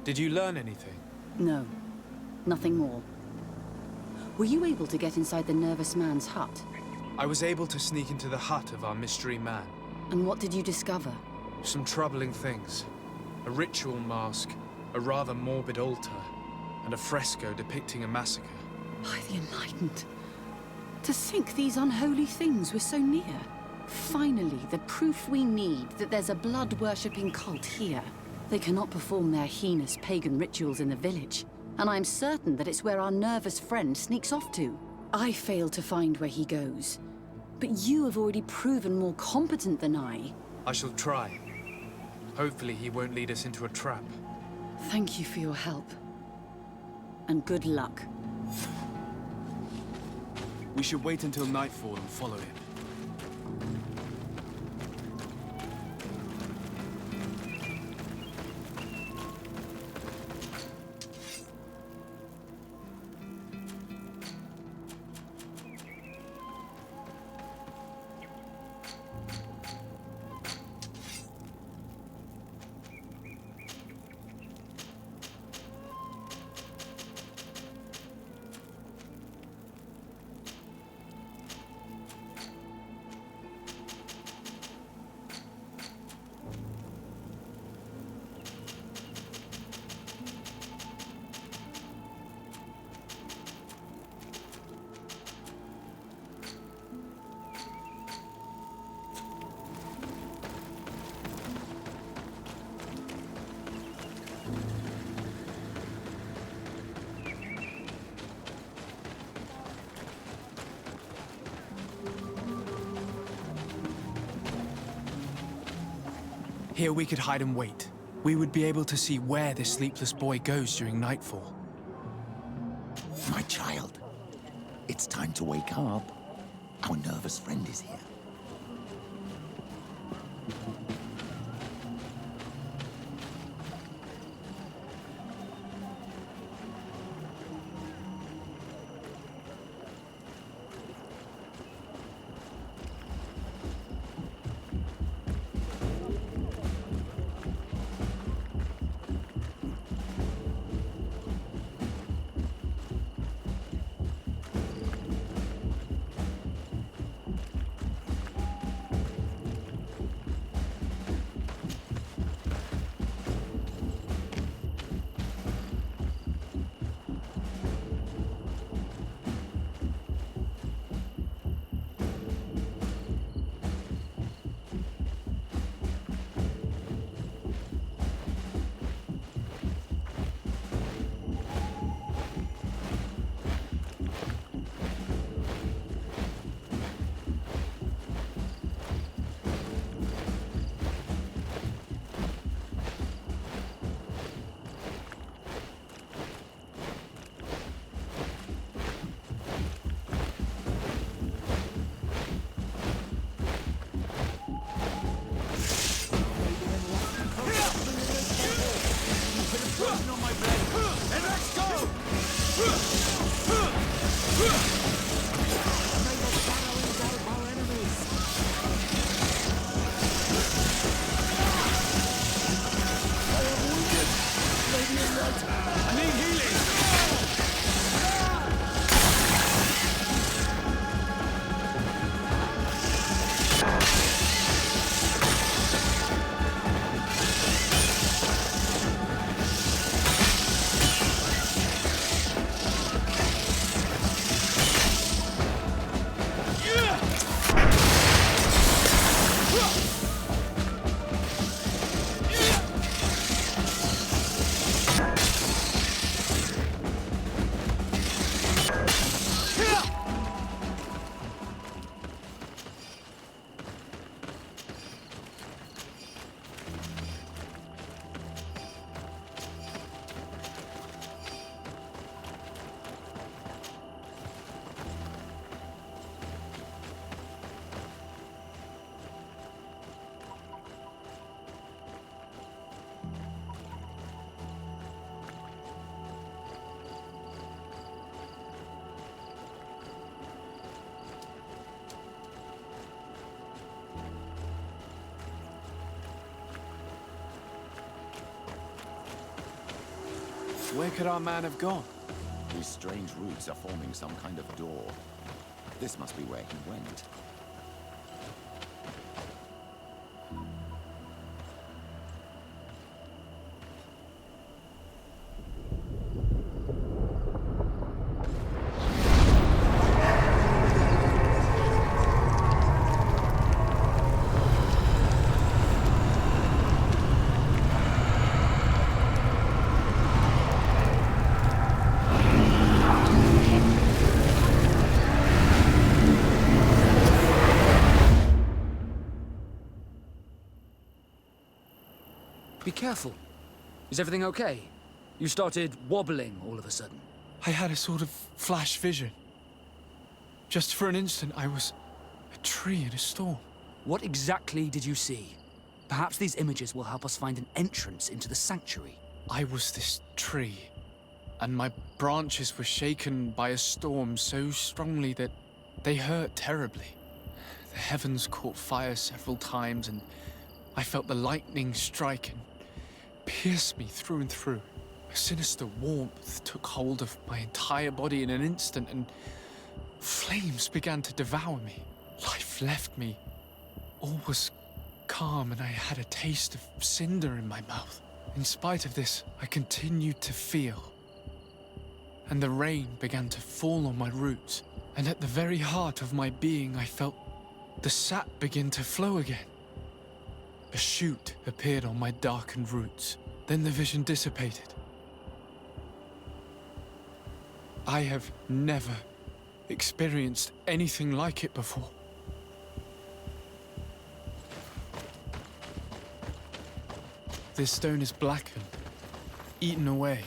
Did you learn anything? No. Nothing more. Were you able to get inside the nervous man's hut? I was able to sneak into the hut of our mystery man. And what did you discover? Some troubling things. A ritual mask, a rather morbid altar, and a fresco depicting a massacre. By the Enlightened. To think these unholy things were so near. Finally, the proof we need that there's a blood-worshipping cult here. They cannot perform their heinous pagan rituals in the village, and I'm certain that it's where our nervous friend sneaks off to. I failed to find where he goes, but you have already proven more competent than I. I shall try. Hopefully he won't lead us into a trap. Thank you for your help. And good luck. We should wait until nightfall and follow him. Here we could hide and wait. We would be able to see where this sleepless boy goes during nightfall. My child, it's time to wake up. Our nervous friend is here. Where could our man have gone? These strange roots are forming some kind of door. This must be where he went. Be careful. Is everything okay? You started wobbling all of a sudden. I had a sort of flash vision. Just for an instant, I was a tree in a storm. What exactly did you see? Perhaps these images will help us find an entrance into the sanctuary. I was this tree, and my branches were shaken by a storm so strongly that they hurt terribly. The heavens caught fire several times, and I felt the lightning strike and pierce me through and through. A sinister warmth took hold of my entire body in an instant, and flames began to devour me. Life left me. All was calm, and I had a taste of cinder in my mouth. In spite of this, I continued to feel. And the rain began to fall on my roots, and at the very heart of my being, I felt the sap begin to flow again. A shoot appeared on my darkened roots. Then the vision dissipated. I have never experienced anything like it before. This stone is blackened, eaten away.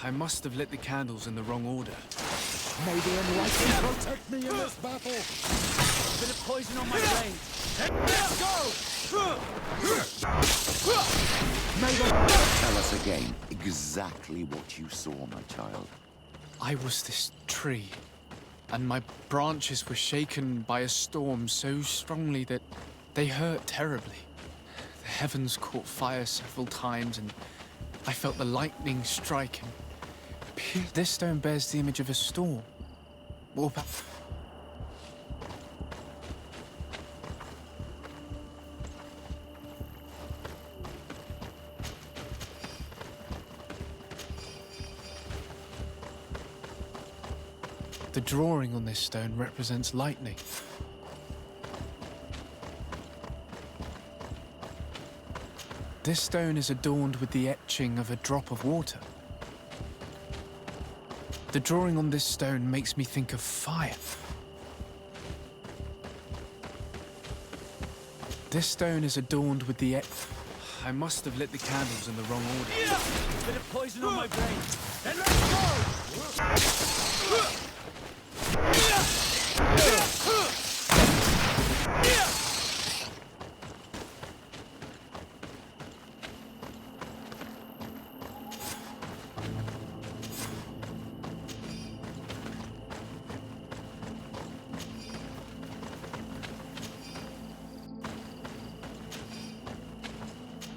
I must have lit the candles in the wrong order. May the enlightened protect me in this battle! Bit of poison on my blade. Let's go! Tell us again exactly what you saw, my child. I was this tree, and my branches were shaken by a storm so strongly that they hurt terribly. The heavens caught fire several times, and I felt the lightning strike and pierce. This stone bears the image of a storm. Or the drawing on this stone represents lightning. This stone is adorned with the etching of a drop of water. The drawing on this stone makes me think of fire. This stone is adorned with the I must have lit the candles in the wrong order. Bit of poison on my brain. Then let's go!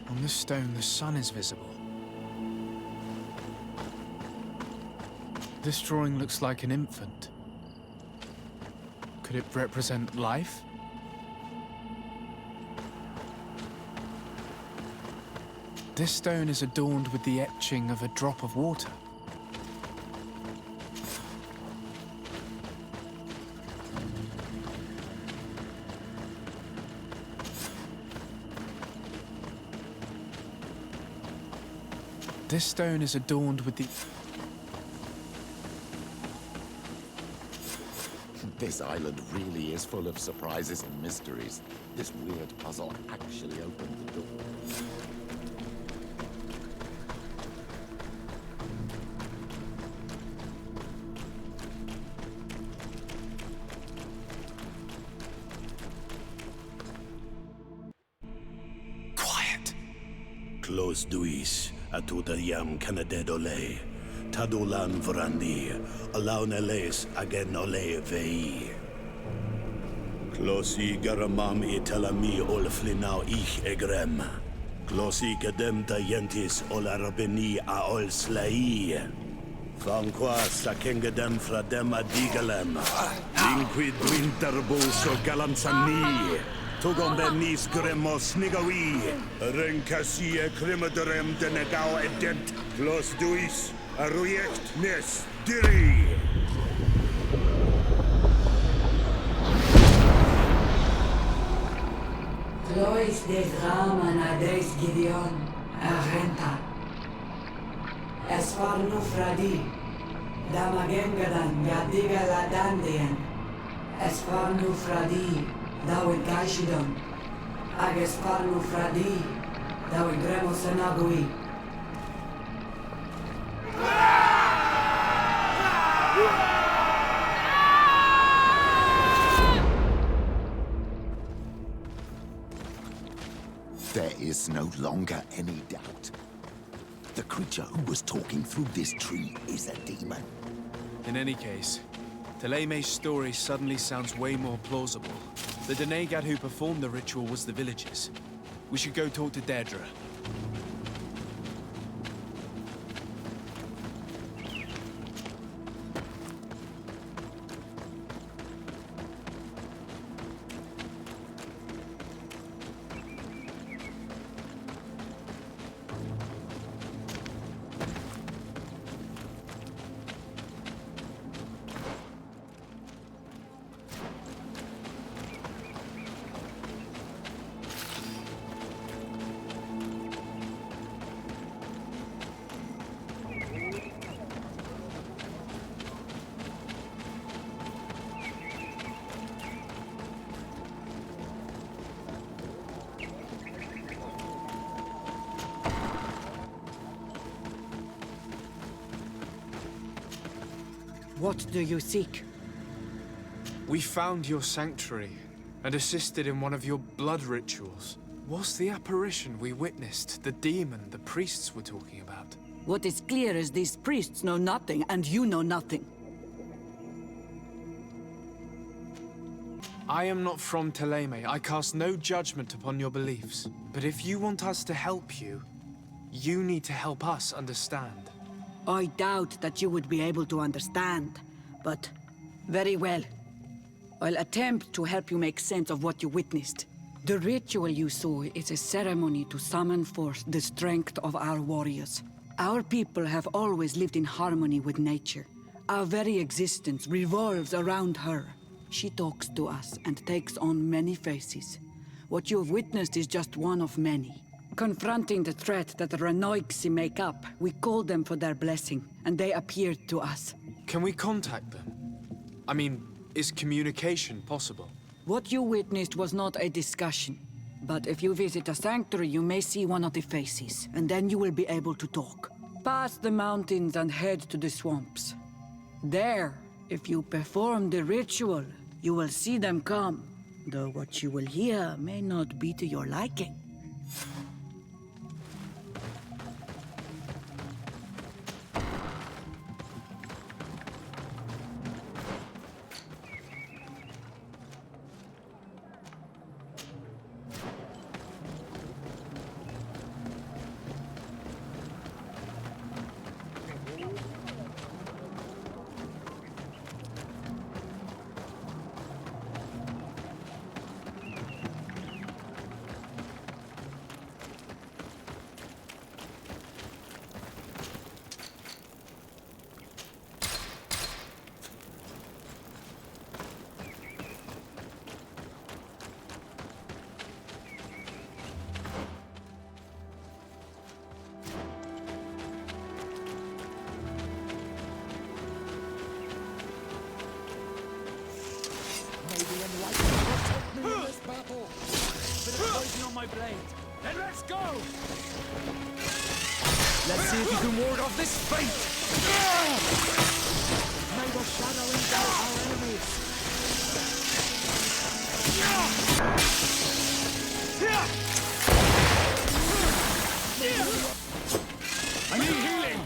On this stone, the sun is visible. This drawing looks like an infant. Could it represent life? This stone is adorned with the etching of a drop of water. This stone is adorned with the... This island really is full of surprises and mysteries. This weird puzzle actually opened the door. Close duis, atuta yam canadedole, tadulan vrandi, alaun eles agen ole vei. Closi garamam itelami olflinau ich egrem. Glosi kadem dayentis olarabeni aol slai. Vanqua sakengedem fradem adigalem. Linquid winterbo so galamsani. Togombenis gremos nigawi. Renkasie krimaderem denegao edent. Glos duis aruyekt nes diri. Lois de drama na des Gideon, Argenta. Esparnu fradi, Damagengadan, Yadiga la Dandian. Esparnu fradi, Dawid Gaishidon. Ag esparnu fradi, Dawid Gremos Senagui. There is no longer any doubt. The creature who was talking through this tree is a demon. In any case, Teleme's story suddenly sounds way more plausible. The Denegad who performed the ritual was the villagers. We should go talk to Deirdre. What do you seek? We found your sanctuary and assisted in one of your blood rituals. Was the apparition we witnessed the demon the priests were talking about? What is clear is these priests know nothing, and you know nothing. I am not from Teleme. I cast no judgment upon your beliefs. But if you want us to help you, you need to help us understand. I doubt that you would be able to understand, but very well. I'll attempt to help you make sense of what you witnessed. The ritual you saw is a ceremony to summon forth the strength of our warriors. Our people have always lived in harmony with nature. Our very existence revolves around her. She talks to us and takes on many faces. What you have witnessed is just one of many. Confronting the threat that the Renoixi make up, we called them for their blessing, and they appeared to us. Can we contact them? I mean, is communication possible? What you witnessed was not a discussion. But if you visit a sanctuary, you may see one of the faces, and then you will be able to talk. Pass the mountains and head to the swamps. There, if you perform the ritual, you will see them come, though what you will hear may not be to your liking. My blade. Then let's go! Let's see if you can ward off this fate! May the shadow engulf our enemies! I need healing!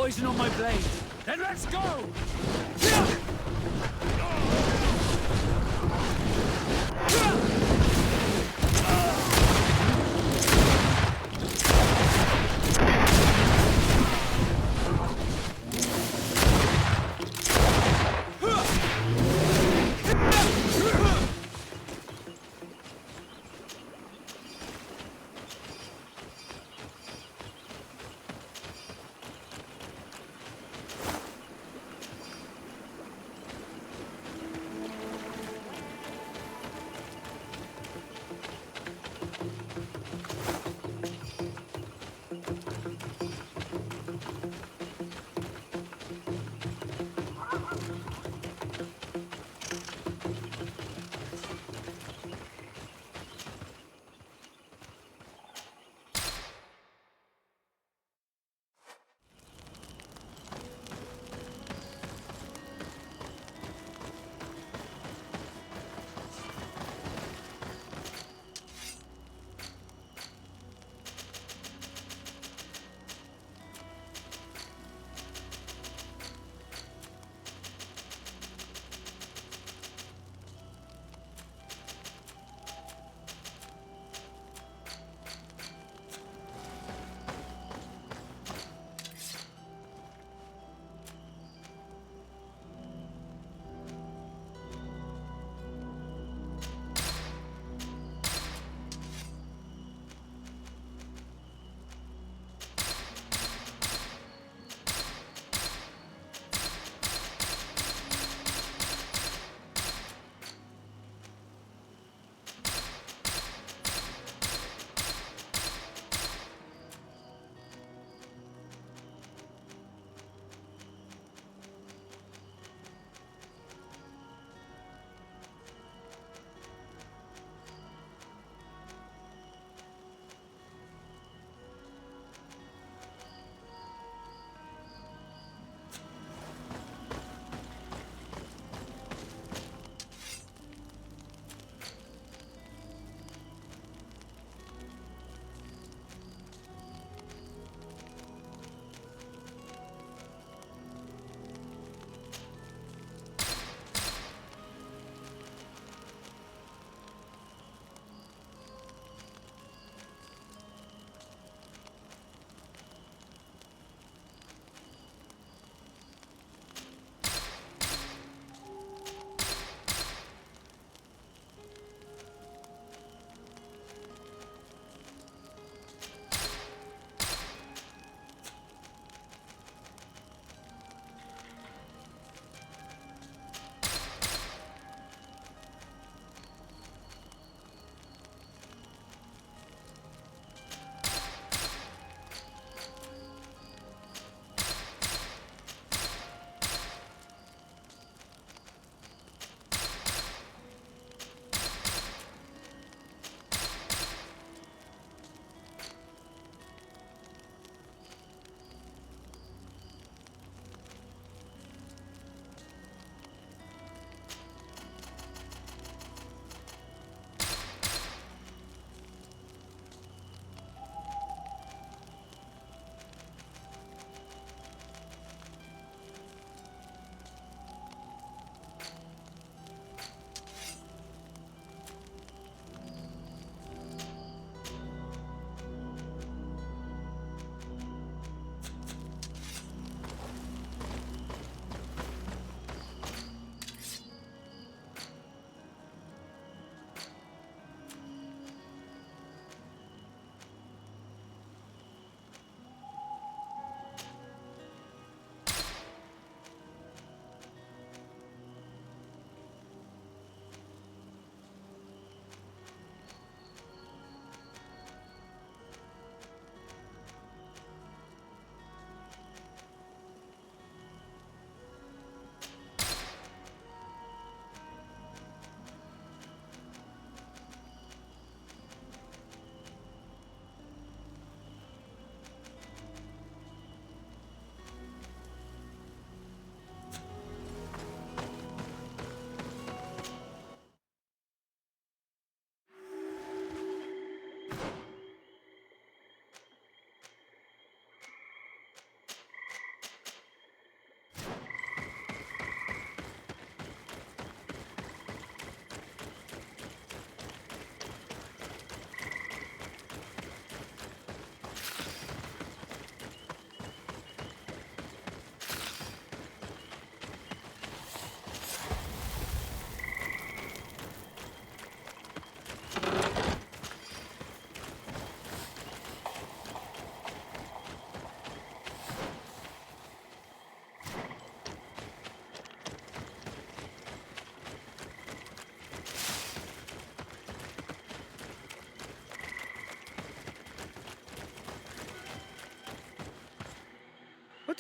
poison on my blade. Then let's go!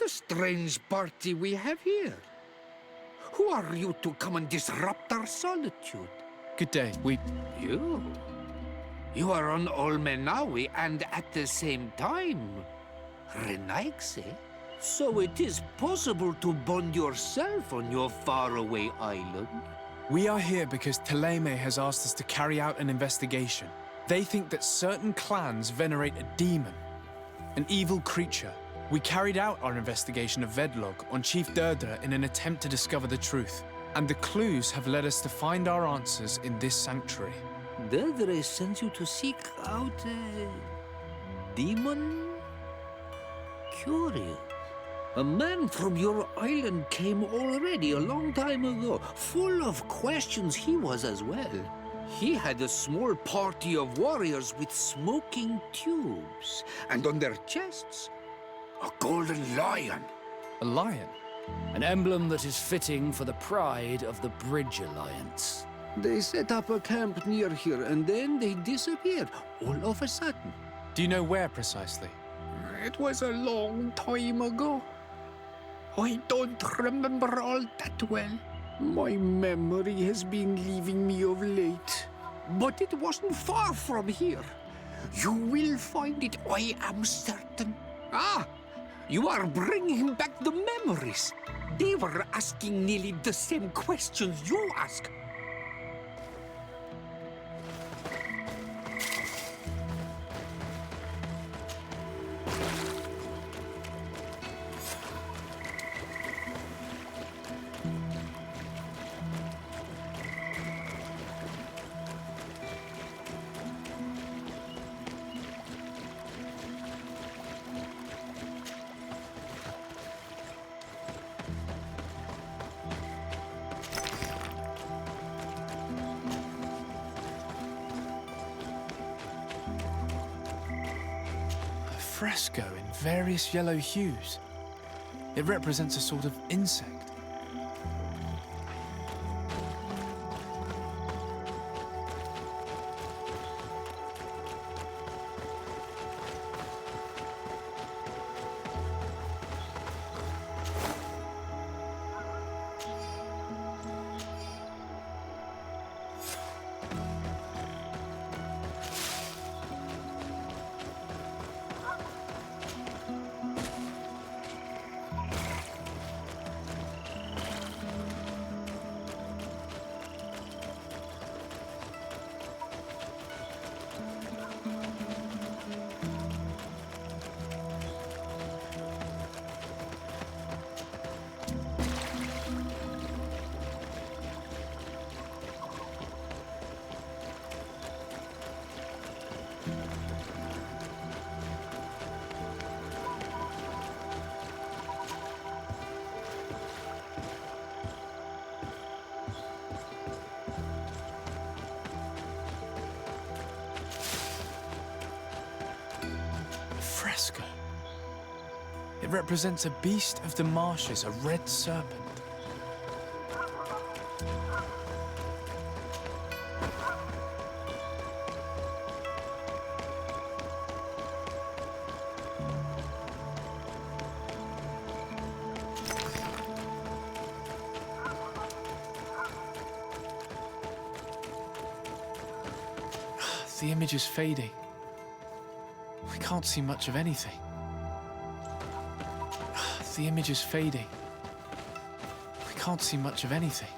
What a strange party we have here. Who are you to come and disrupt our solitude? Good day. You? You are on Olmenawi and at the same time, Renaigse? So it is possible to bond yourself on your faraway island? We are here because Thélème has asked us to carry out an investigation. They think that certain clans venerate a demon, an evil creature. We carried out our investigation of Vedlog on Chief Deirdre in an attempt to discover the truth. And the clues have led us to find our answers in this sanctuary. Deirdre sends you to seek out a demon? Curious. A man from your island came already a long time ago. Full of questions he was as well. He had a small party of warriors with smoking tubes. And on their chests, a golden lion. A lion? An emblem that is fitting for the pride of the Bridge Alliance. They set up a camp near here and then they disappeared all of a sudden. Do you know where precisely? It was a long time ago. I don't remember all that well. My memory has been leaving me of late. But it wasn't far from here. You will find it, I am certain. Ah! You are bringing back the memories. They were asking nearly the same questions you ask. Fresco in various yellow hues. It represents a sort of insect. Fresco. It represents a beast of the marshes, a red serpent. The image is fading. We can't see much of anything. The image is fading. We can't see much of anything.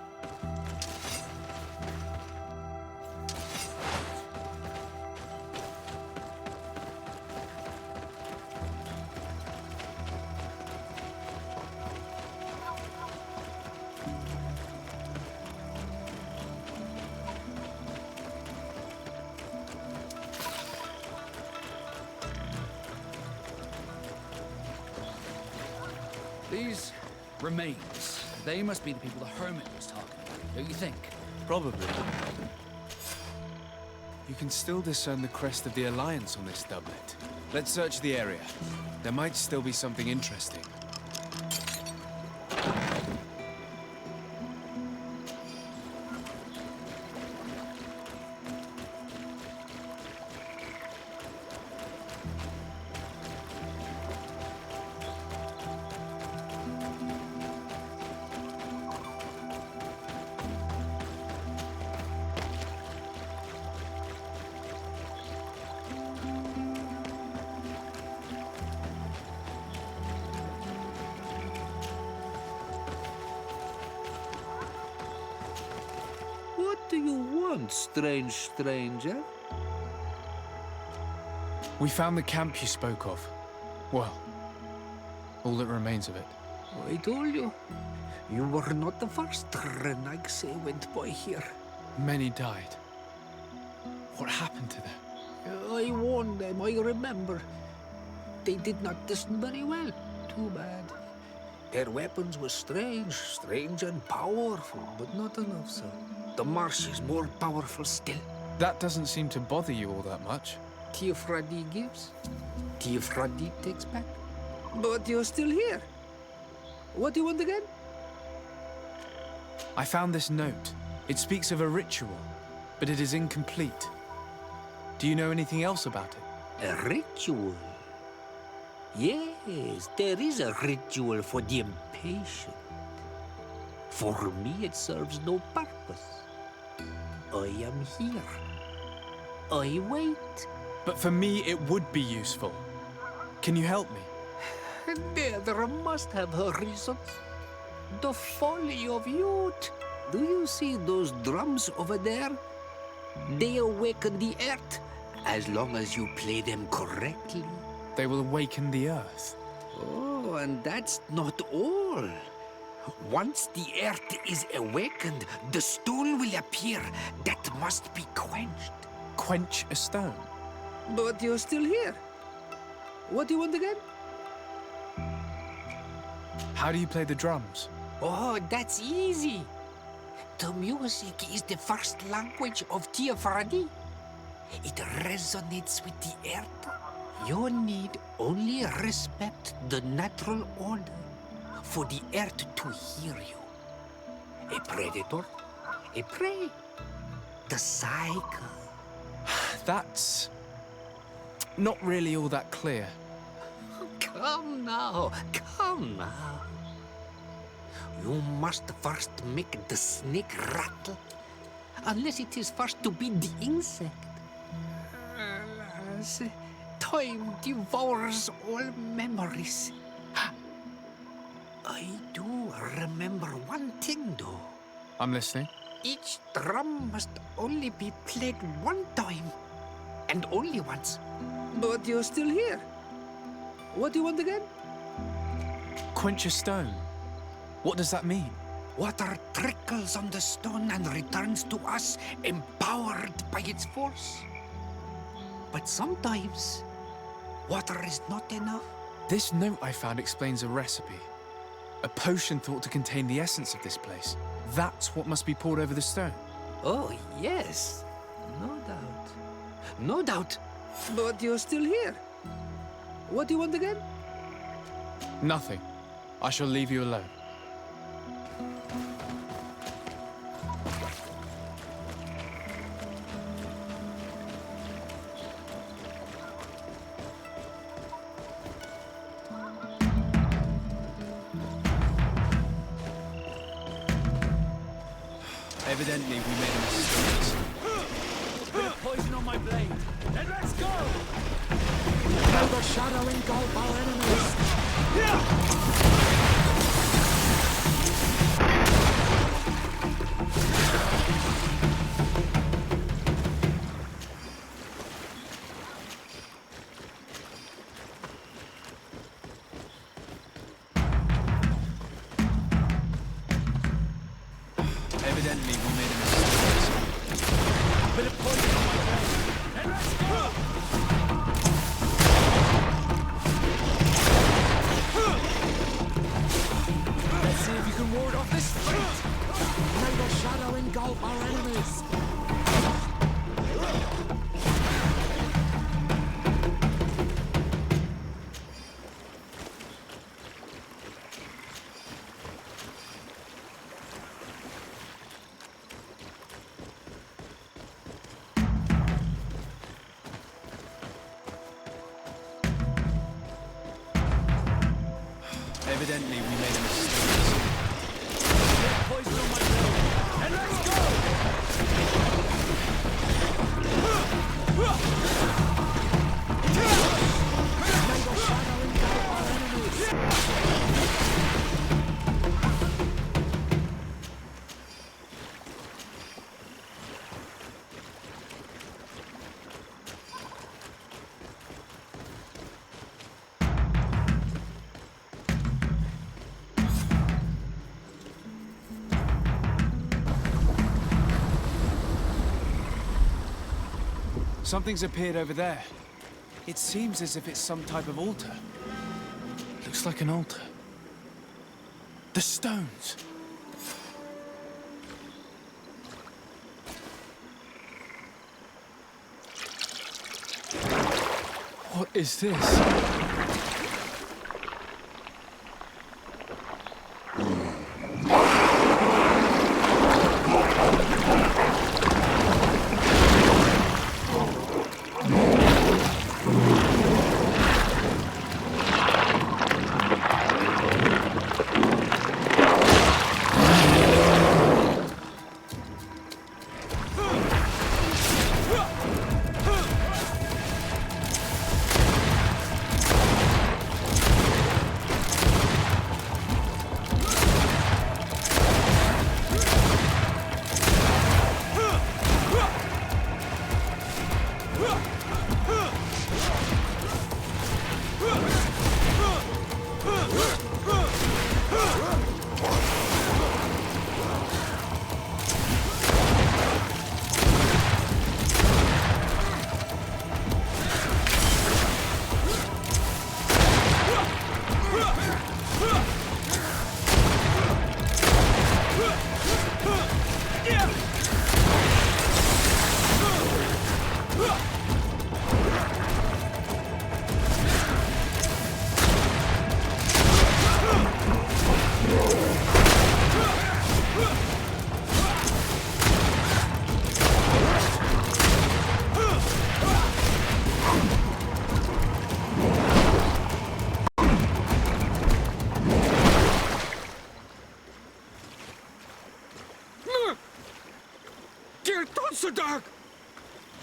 These remains, they must be the people the hermit was talking about, don't you think? Probably. You can still discern the crest of the Alliance on this doublet. Let's search the area. There might still be something interesting. strange stranger? We found the camp you spoke of. Well, all that remains of it. I told you. You were not the first Renaigse went by here. Many died. What happened to them? I warned them, I remember. They did not listen very well. Too bad. Their weapons were strange and powerful, but not enough so. The marsh is more powerful still. That doesn't seem to bother you all that much. Teofradi gives, Teofradi takes back. But you're still here. What do you want again? I found this note. It speaks of a ritual, but it is incomplete. Do you know anything else about it? A ritual? Yes, there is a ritual for the impatient. For me, it serves no purpose. I am here. I wait. But for me, it would be useful. Can you help me? There must have her reasons. The folly of youth. Do you see those drums over there? They awaken the earth, as long as you play them correctly. They will awaken the earth. Oh, and that's not all. Once the earth is awakened, the stone will appear that must be quenched. Quench a stone? But you're still here. What do you want again? How do you play the drums? Oh, that's easy. The music is the first language of Teofradi. It resonates with the earth. You need only respect the natural order for the earth to hear you. A predator, a prey. The cycle. That's not really all that clear. Come now, come now. You must first make the snake rattle, unless it is first to be the insect. Alas, time devours all memories. I do remember one thing, though. I'm listening. Each drum must only be played one time, and only once. But you're still here. What do you want again? Quench a stone. What does that mean? Water trickles on the stone and returns to us, empowered by its force. But sometimes, water is not enough. This note I found explains a recipe. A potion thought to contain the essence of this place. That's what must be poured over the stone. Oh, yes. No doubt. No doubt. But you're still here. What do you want again? Nothing. I shall leave you alone. Evidently, we made a mistake. Bit of poison on my blade. Then let's go! May the shadow engulf our enemies! Evidently, we made a mistake. Bit of poison on my blade. Then let's go! Let's see if you can ward off this fate! May the shadow engulf our enemies! Evidently, we made a mistake. Poison on my blade. And let's go! May the shadow engulf our enemies! Something's appeared over there. It seems as if it's some type of altar. Looks like an altar. The stones. What is this?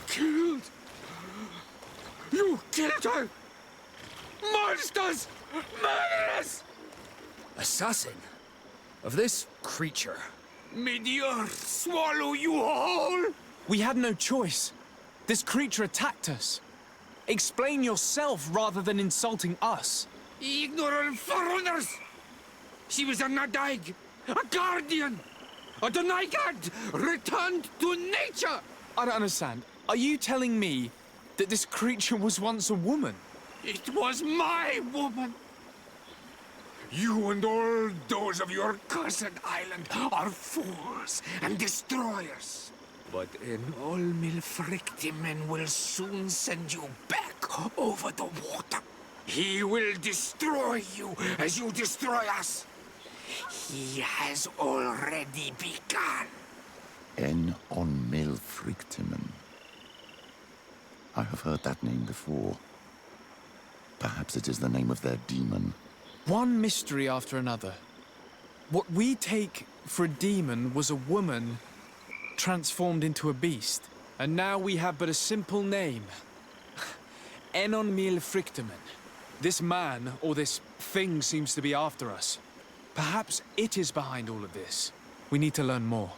Killed! You killed her! Monsters! Murderers! Assassin? Of this creature? May the earth swallow you whole! We had no choice. This creature attacked us. Explain yourself rather than insulting us. Ignorant foreigners! She was a Nadaig, a guardian, a Donaigad returned to nature! I don't understand. Are you telling me that this creature was once a woman? It was my woman! You and all those of your cursed island are fools and destroyers. But an Olmilfrictimen will soon send you back over the water. He will destroy you as you destroy us. He has already begun. En Onmilfrictimen. I have heard that name before. Perhaps it is the name of their demon. One mystery after another. What we take for a demon was a woman transformed into a beast. And now we have but a simple name. Enon Milfrictimen. This man, or this thing, seems to be after us. Perhaps it is behind all of this. We need to learn more.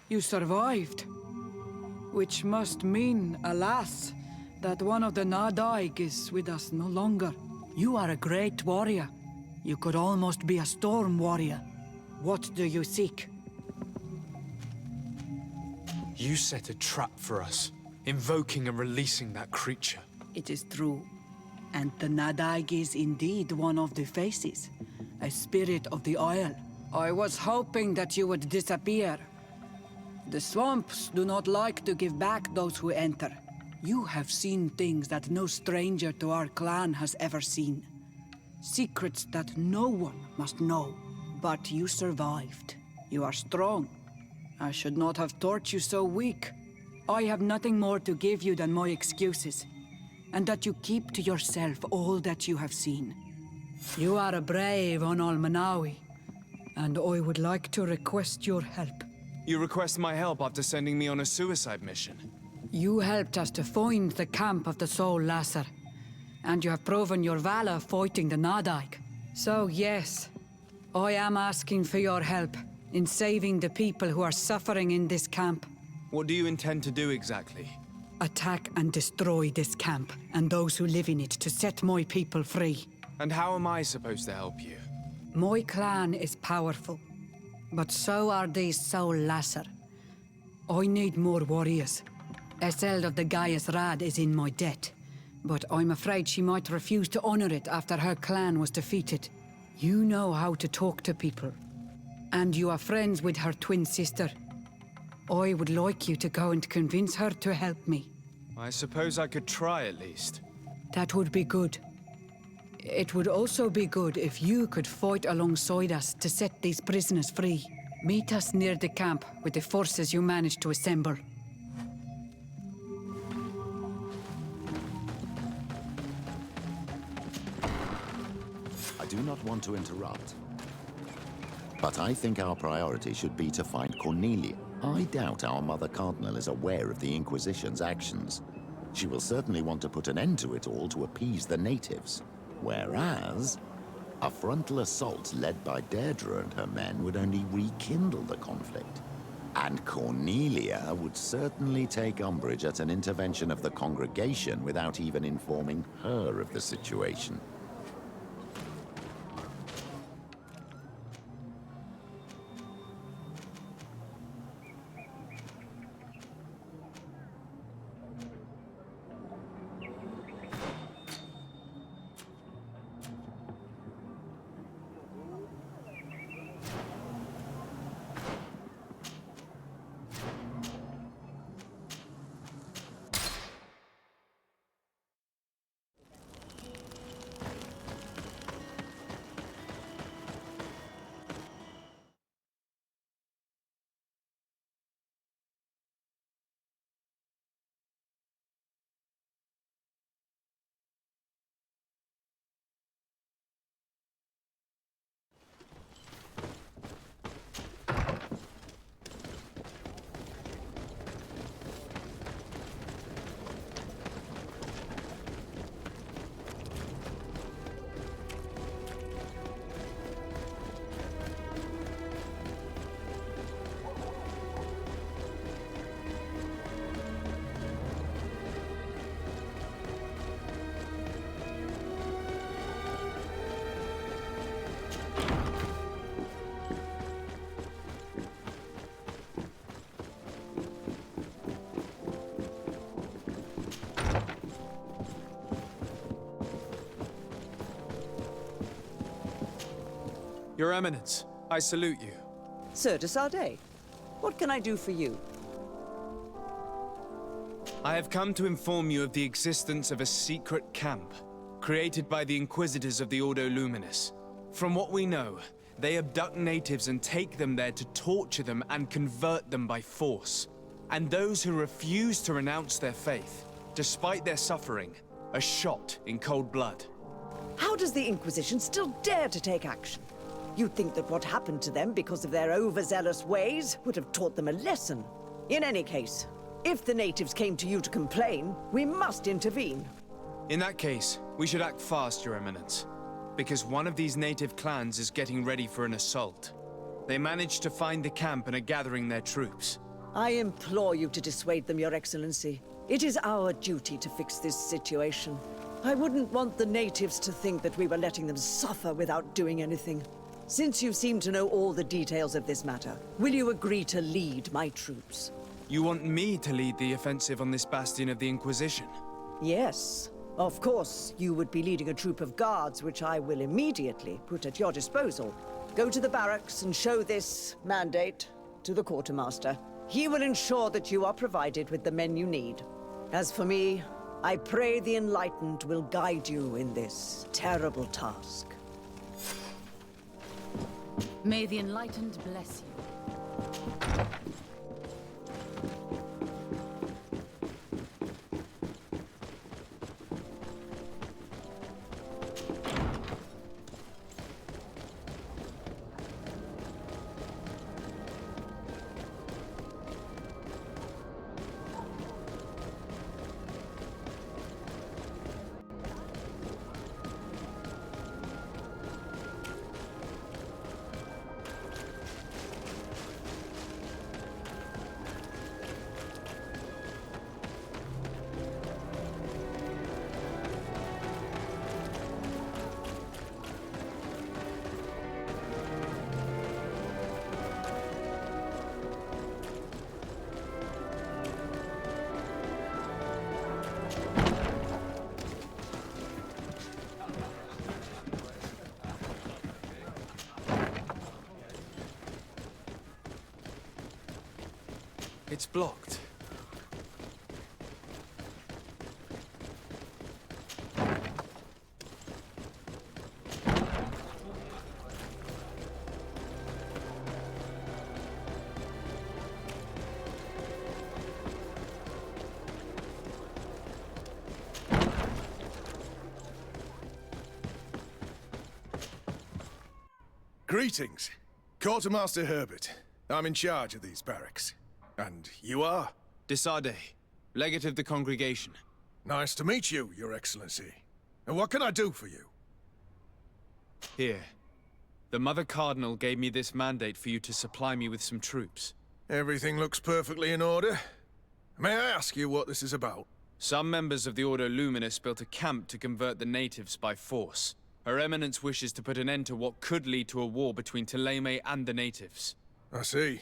You survived. Which must mean, alas, that one of the Nadaig is with us no longer. You are a great warrior. You could almost be a storm warrior. What do you seek? You set a trap for us, invoking and releasing that creature. It is true. And the Nadaig is indeed one of the faces. A spirit of the Isle. I was hoping that you would disappear. The swamps do not like to give back those who enter. You have seen things that no stranger to our clan has ever seen. Secrets that no one must know. But you survived. You are strong. I should not have thought you so weak. I have nothing more to give you than my excuses. And that you keep to yourself all that you have seen. You are a brave Onol Manawi. And I would like to request your help. You request my help after sending me on a suicide mission? You helped us to find the camp of the Soul Lasser. And you have proven your valor fighting the Nadaig. So yes, I am asking for your help in saving the people who are suffering in this camp. What do you intend to do exactly? Attack and destroy this camp, and those who live in it, to set my people free. And how am I supposed to help you? My clan is powerful, but so are these Soul Lasser. I need more warriors. Eseld of the Gaius Rad is in my debt, but I'm afraid she might refuse to honor it after her clan was defeated. You know how to talk to people, and you are friends with her twin sister. I would like you to go and convince her to help me. I suppose I could try at least. That would be good. It would also be good if you could fight alongside us to set these prisoners free. Meet us near the camp with the forces you managed to assemble. I do not want to interrupt, but I think our priority should be to find Cornelia. I doubt our Mother Cardinal is aware of the Inquisition's actions. She will certainly want to put an end to it all to appease the natives. Whereas, a frontal assault led by Deirdre and her men would only rekindle the conflict. And Cornelia would certainly take umbrage at an intervention of the congregation without even informing her of the situation. Your Eminence, I salute you. Sir de Sardet, what can I do for you? I have come to inform you of the existence of a secret camp, created by the Inquisitors of the Ordo Luminis. From what we know, they abduct natives and take them there to torture them and convert them by force. And those who refuse to renounce their faith, despite their suffering, are shot in cold blood. How does the Inquisition still dare to take action? You'd think that what happened to them because of their overzealous ways would have taught them a lesson. In any case, if the natives came to you to complain, we must intervene. In that case, we should act fast, Your Eminence. Because one of these native clans is getting ready for an assault. They managed to find the camp and are gathering their troops. I implore you to dissuade them, Your Excellency. It is our duty to fix this situation. I wouldn't want the natives to think that we were letting them suffer without doing anything. Since you seem to know all the details of this matter, will you agree to lead my troops? You want me to lead the offensive on this bastion of the Inquisition? Yes. Of course, you would be leading a troop of guards, which I will immediately put at your disposal. Go to the barracks and show this mandate to the quartermaster. He will ensure that you are provided with the men you need. As for me, I pray the Enlightened will guide you in this terrible task. May the Enlightened bless you. It's blocked. Greetings. Quartermaster Herbert. I'm in charge of these barracks. And you are? Desade, legate of the congregation. Nice to meet you, Your Excellency. And what can I do for you? Here. The Mother Cardinal gave me this mandate for you to supply me with some troops. Everything looks perfectly in order. May I ask you what this is about? Some members of the Ordo Luminous built a camp to convert the natives by force. Her Eminence wishes to put an end to what could lead to a war between Thélème and the natives. I see.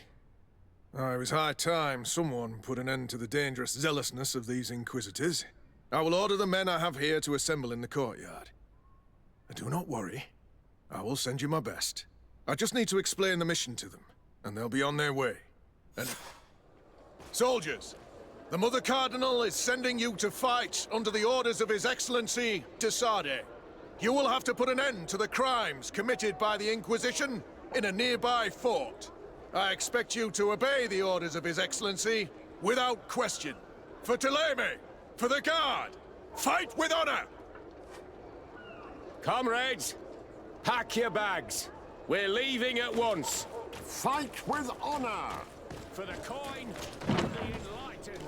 It was high time someone put an end to the dangerous zealousness of these Inquisitors. I will order the men I have here to assemble in the courtyard. Do not worry. I will send you my best. I just need to explain the mission to them, and they'll be on their way. And... Soldiers! The Mother Cardinal is sending you to fight under the orders of His Excellency, Desade. You will have to put an end to the crimes committed by the Inquisition in a nearby fort. I expect you to obey the orders of His Excellency without question. For Thélème! For the Guard! Fight with honor! Comrades, pack your bags. We're leaving at once. Fight with honor! For the coin of the Enlightened.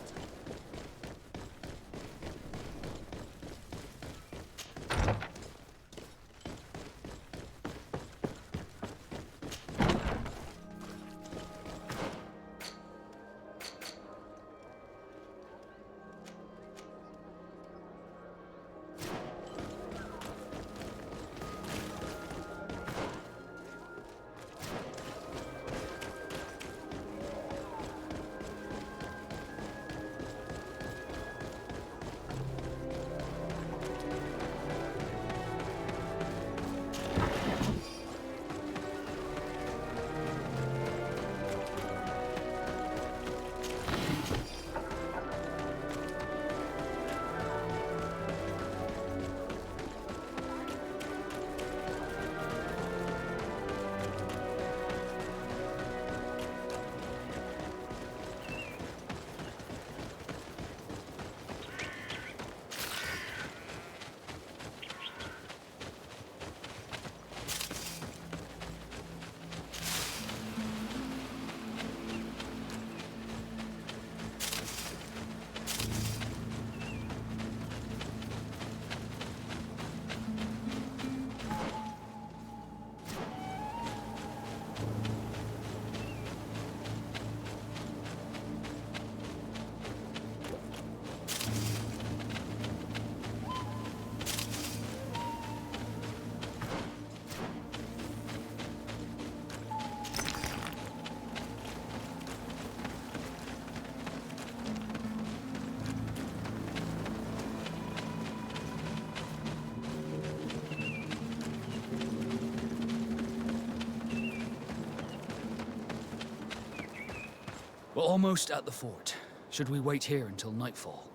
We're almost at the fort. Should we wait here until nightfall?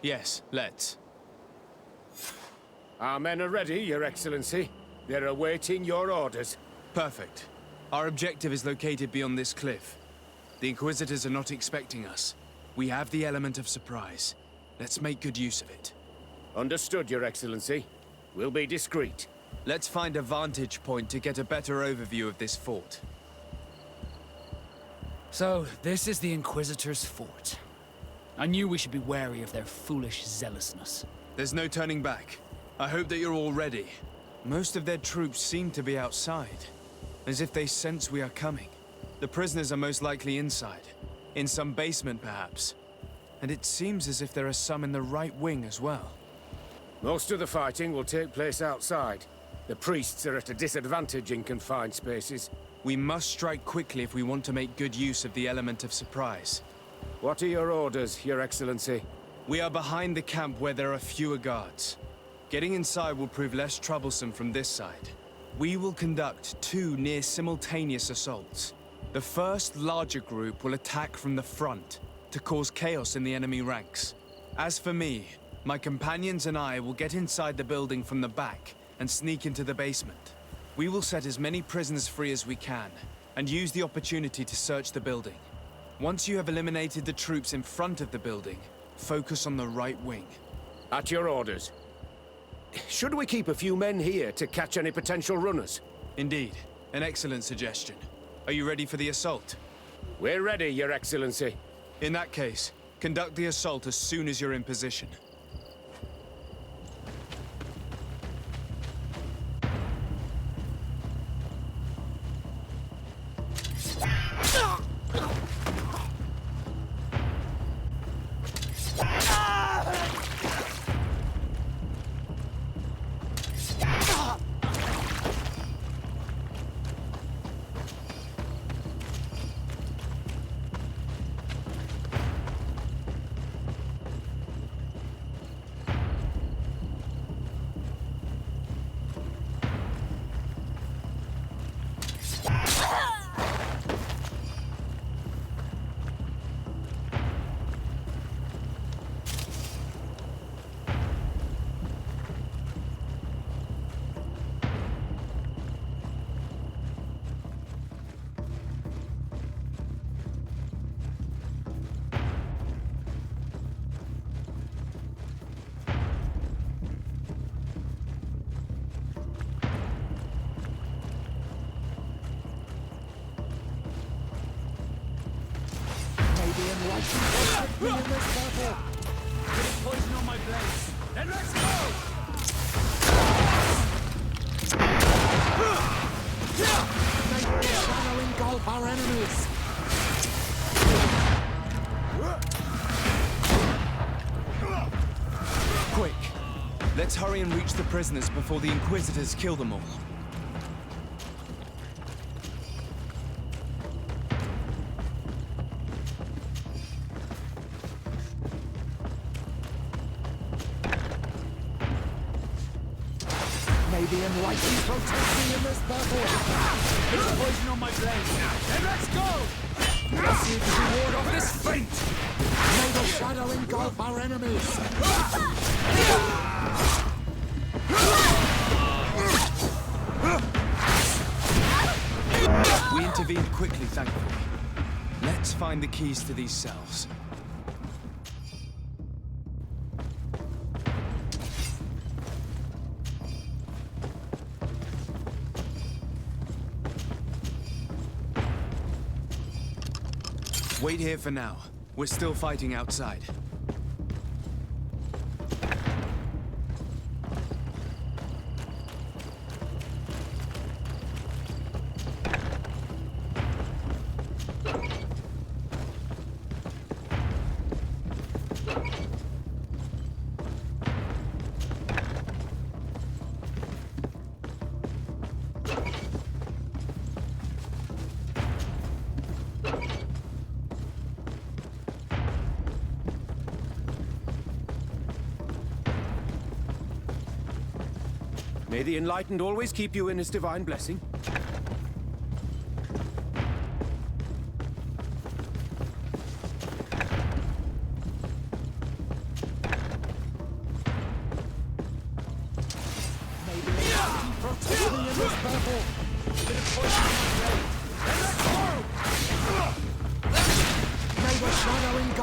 Yes, let's. Our men are ready, Your Excellency. They're awaiting your orders. Perfect. Our objective is located beyond this cliff. The Inquisitors are not expecting us. We have the element of surprise. Let's make good use of it. Understood, Your Excellency. We'll be discreet. Let's find a vantage point to get a better overview of this fort. So, this is the Inquisitor's fort. I knew we should be wary of their foolish zealousness. There's no turning back. I hope that you're all ready. Most of their troops seem to be outside, as if they sense we are coming. The prisoners are most likely inside, in some basement perhaps. And it seems as if there are some in the right wing as well. Most of the fighting will take place outside. The priests are at a disadvantage in confined spaces. We must strike quickly if we want to make good use of the element of surprise. What are your orders, Your Excellency? We are behind the camp where there are fewer guards. Getting inside will prove less troublesome from this side. We will conduct 2 near-simultaneous assaults. The first larger group will attack from the front to cause chaos in the enemy ranks. As for me, my companions and I will get inside the building from the back and sneak into the basement. We will set as many prisoners free as we can and use the opportunity to search the building. Once you have eliminated the troops in front of the building, focus on the right wing. At your orders. Should we keep a few men here to catch any potential runners? Indeed. An excellent suggestion. Are you ready for the assault? We're ready, Your Excellency. In that case, conduct the assault as soon as you're in position. Poison on my blades. Then let's go! Shadow engulf our enemies! Quick! Let's hurry and reach the prisoners before the Inquisitors kill them all. May the enlightened protect me in this battle! There's poison on my blade. Then let's go! Let's see if we can ward off this fate! May the shadow engulf our enemies! We intervened quickly, thankfully. Let's find the keys to these cells. Wait here for now. We're still fighting outside. May the Enlightened always keep you in his divine blessing.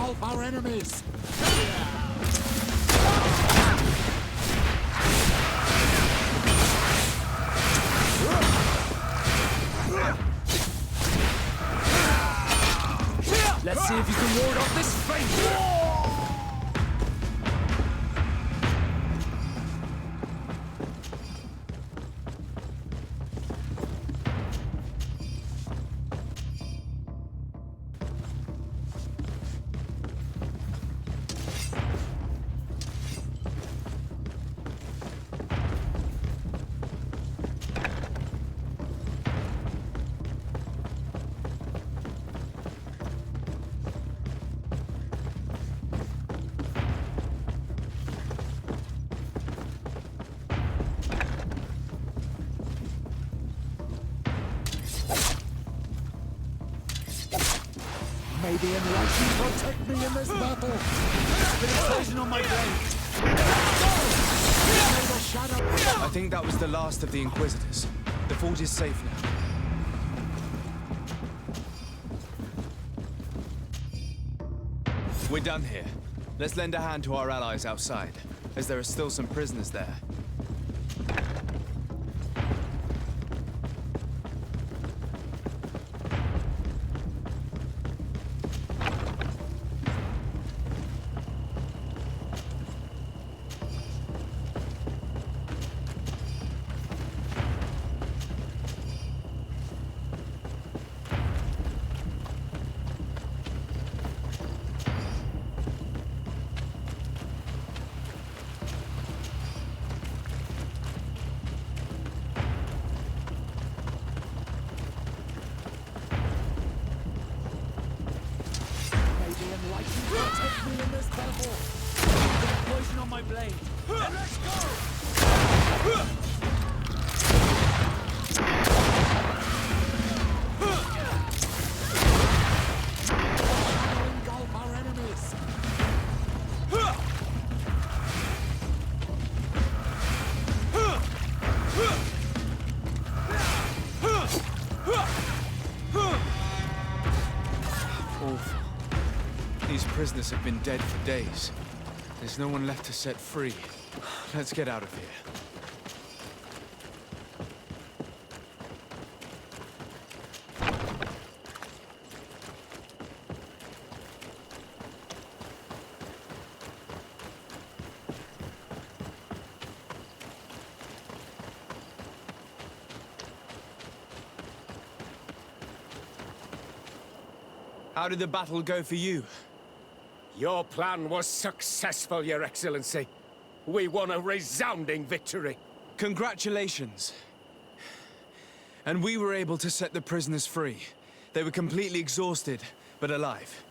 engulf our enemies! Let's see if you can ward off this fate! May the enlightened protect me in this battle! With a poison on my blade! I think that was the last of the Inquisitors. The fort is safe now. We're done here. Let's lend a hand to our allies outside, as there are still some prisoners there. Protect me in this battle! With a poison on my blade! And let's go! Engulf our enemies! Awful. These prisoners have been dead for days. There's no one left to set free. Let's get out of here. How did the battle go for you? Your plan was successful, Your Excellency. We won a resounding victory. Congratulations. And we were able to set the prisoners free. They were completely exhausted, but alive.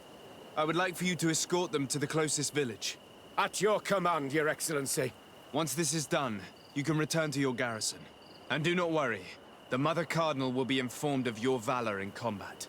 I would like for you to escort them to the closest village. At your command, Your Excellency. Once this is done, you can return to your garrison. And do not worry, the Mother Cardinal will be informed of your valor in combat.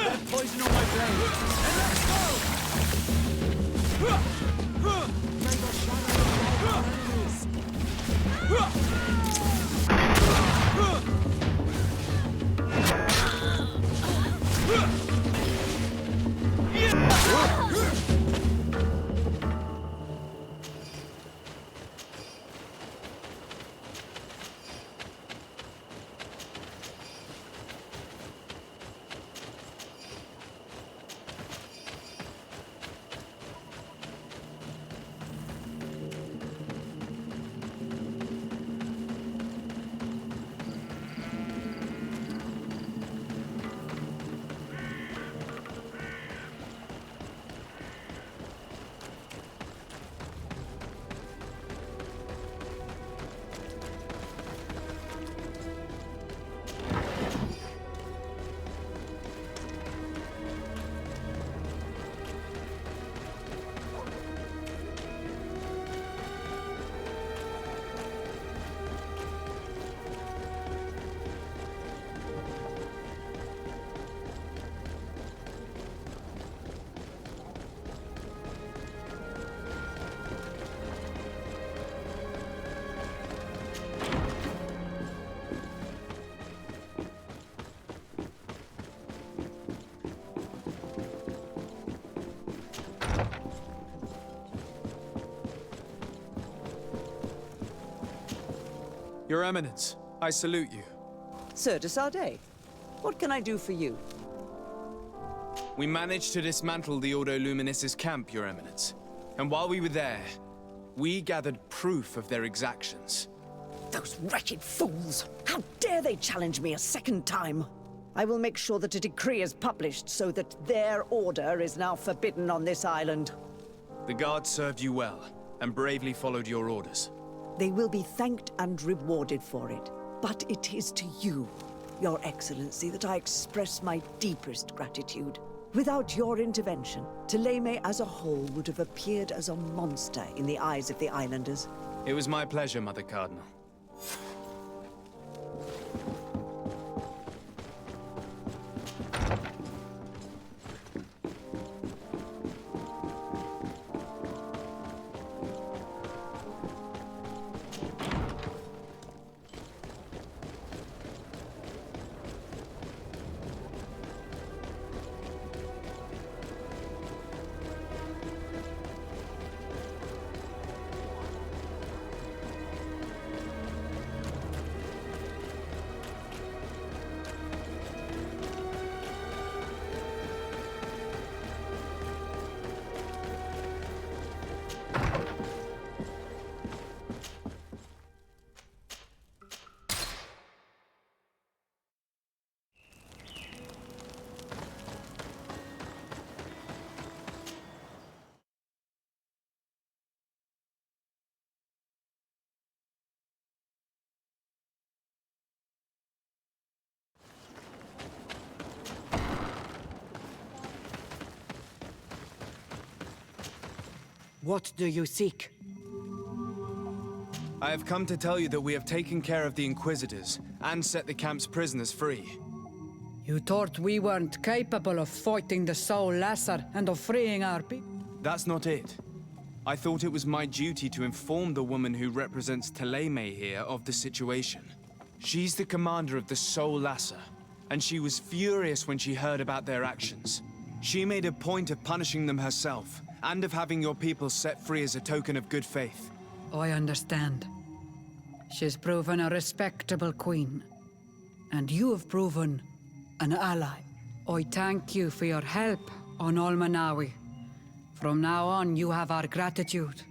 Let poison on my blade, and let's go! May the shadow of our enemies. Your Eminence, I salute you. Sir de Sardet, what can I do for you? We managed to dismantle the Ordo Luminis' camp, Your Eminence. And while we were there, we gathered proof of their exactions. Those wretched fools! How dare they challenge me a second time? I will make sure that a decree is published so that their order is now forbidden on this island. The guards served you well, and bravely followed your orders. They will be thanked and rewarded for it. But it is to you, Your Excellency, that I express my deepest gratitude. Without your intervention, Thélème as a whole would have appeared as a monster in the eyes of the islanders. It was my pleasure, Mother Cardinal. What do you seek? I have come to tell you that we have taken care of the Inquisitors and set the camp's prisoners free. You thought we weren't capable of fighting the Soul Lasser and of freeing our people? That's not it. I thought it was my duty to inform the woman who represents Thélème here of the situation. She's the commander of the Soul Lasser, and she was furious when she heard about their actions. She made a point of punishing them herself, and of having your people set free as a token of good faith. I understand. She's proven a respectable queen. And you have proven an ally. I thank you for your help on Almanawi. From now on, you have our gratitude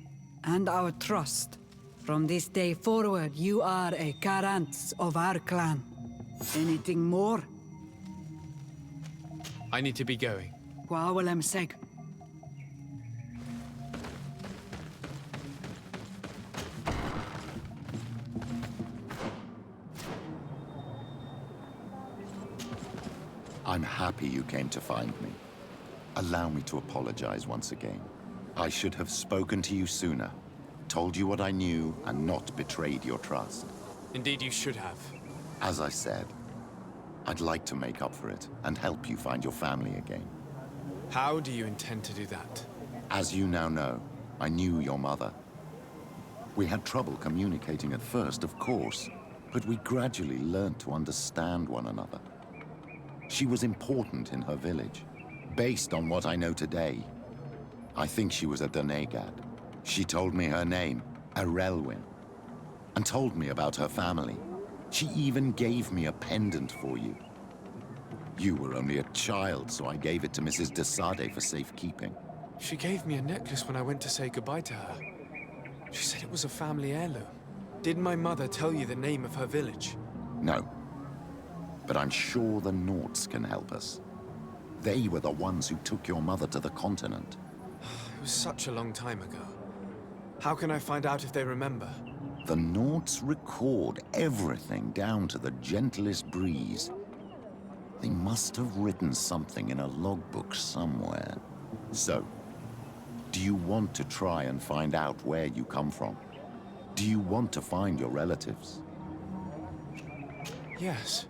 and our trust. From this day forward, you are a Karants of our clan. Anything more? I need to be going. Gwawalem seg. I'm happy you came to find me. Allow me to apologize once again. I should have spoken to you sooner, told you what I knew, and not betrayed your trust. Indeed you should have. As I said, I'd like to make up for it and help you find your family again. How do you intend to do that? As you now know, I knew your mother. We had trouble communicating at first, of course, but we gradually learned to understand one another. She was important in her village. Based on what I know today, I think she was a Donegad. She told me her name, Arelwyn, and told me about her family. She even gave me a pendant for you. You were only a child, so I gave it to Mrs. de Sade for safekeeping. She gave me a necklace when I went to say goodbye to her. She said it was a family heirloom. Did my mother tell you the name of her village? No. But I'm sure the Norts can help us. They were the ones who took your mother to the continent. It was such a long time ago. How can I find out if they remember? The Norts record everything down to the gentlest breeze. They must have written something in a logbook somewhere. So, do you want to try and find out where you come from? Do you want to find your relatives? Yes.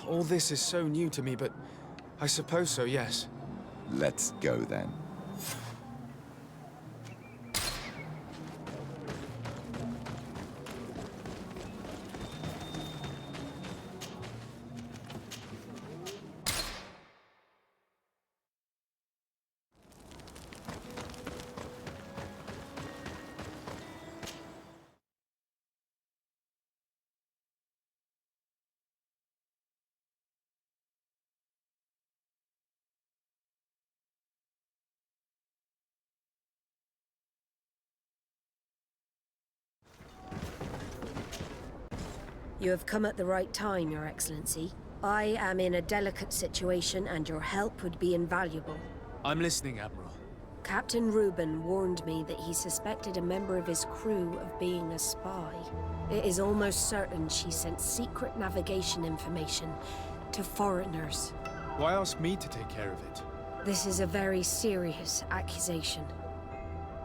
All this is so new to me, but I suppose so, yes. Let's go then. You have come at the right time, Your Excellency. I am in a delicate situation and your help would be invaluable. I'm listening, Admiral. Captain Reuben warned me that he suspected a member of his crew of being a spy. It is almost certain she sent secret navigation information to foreigners. Why ask me to take care of it? This is a very serious accusation.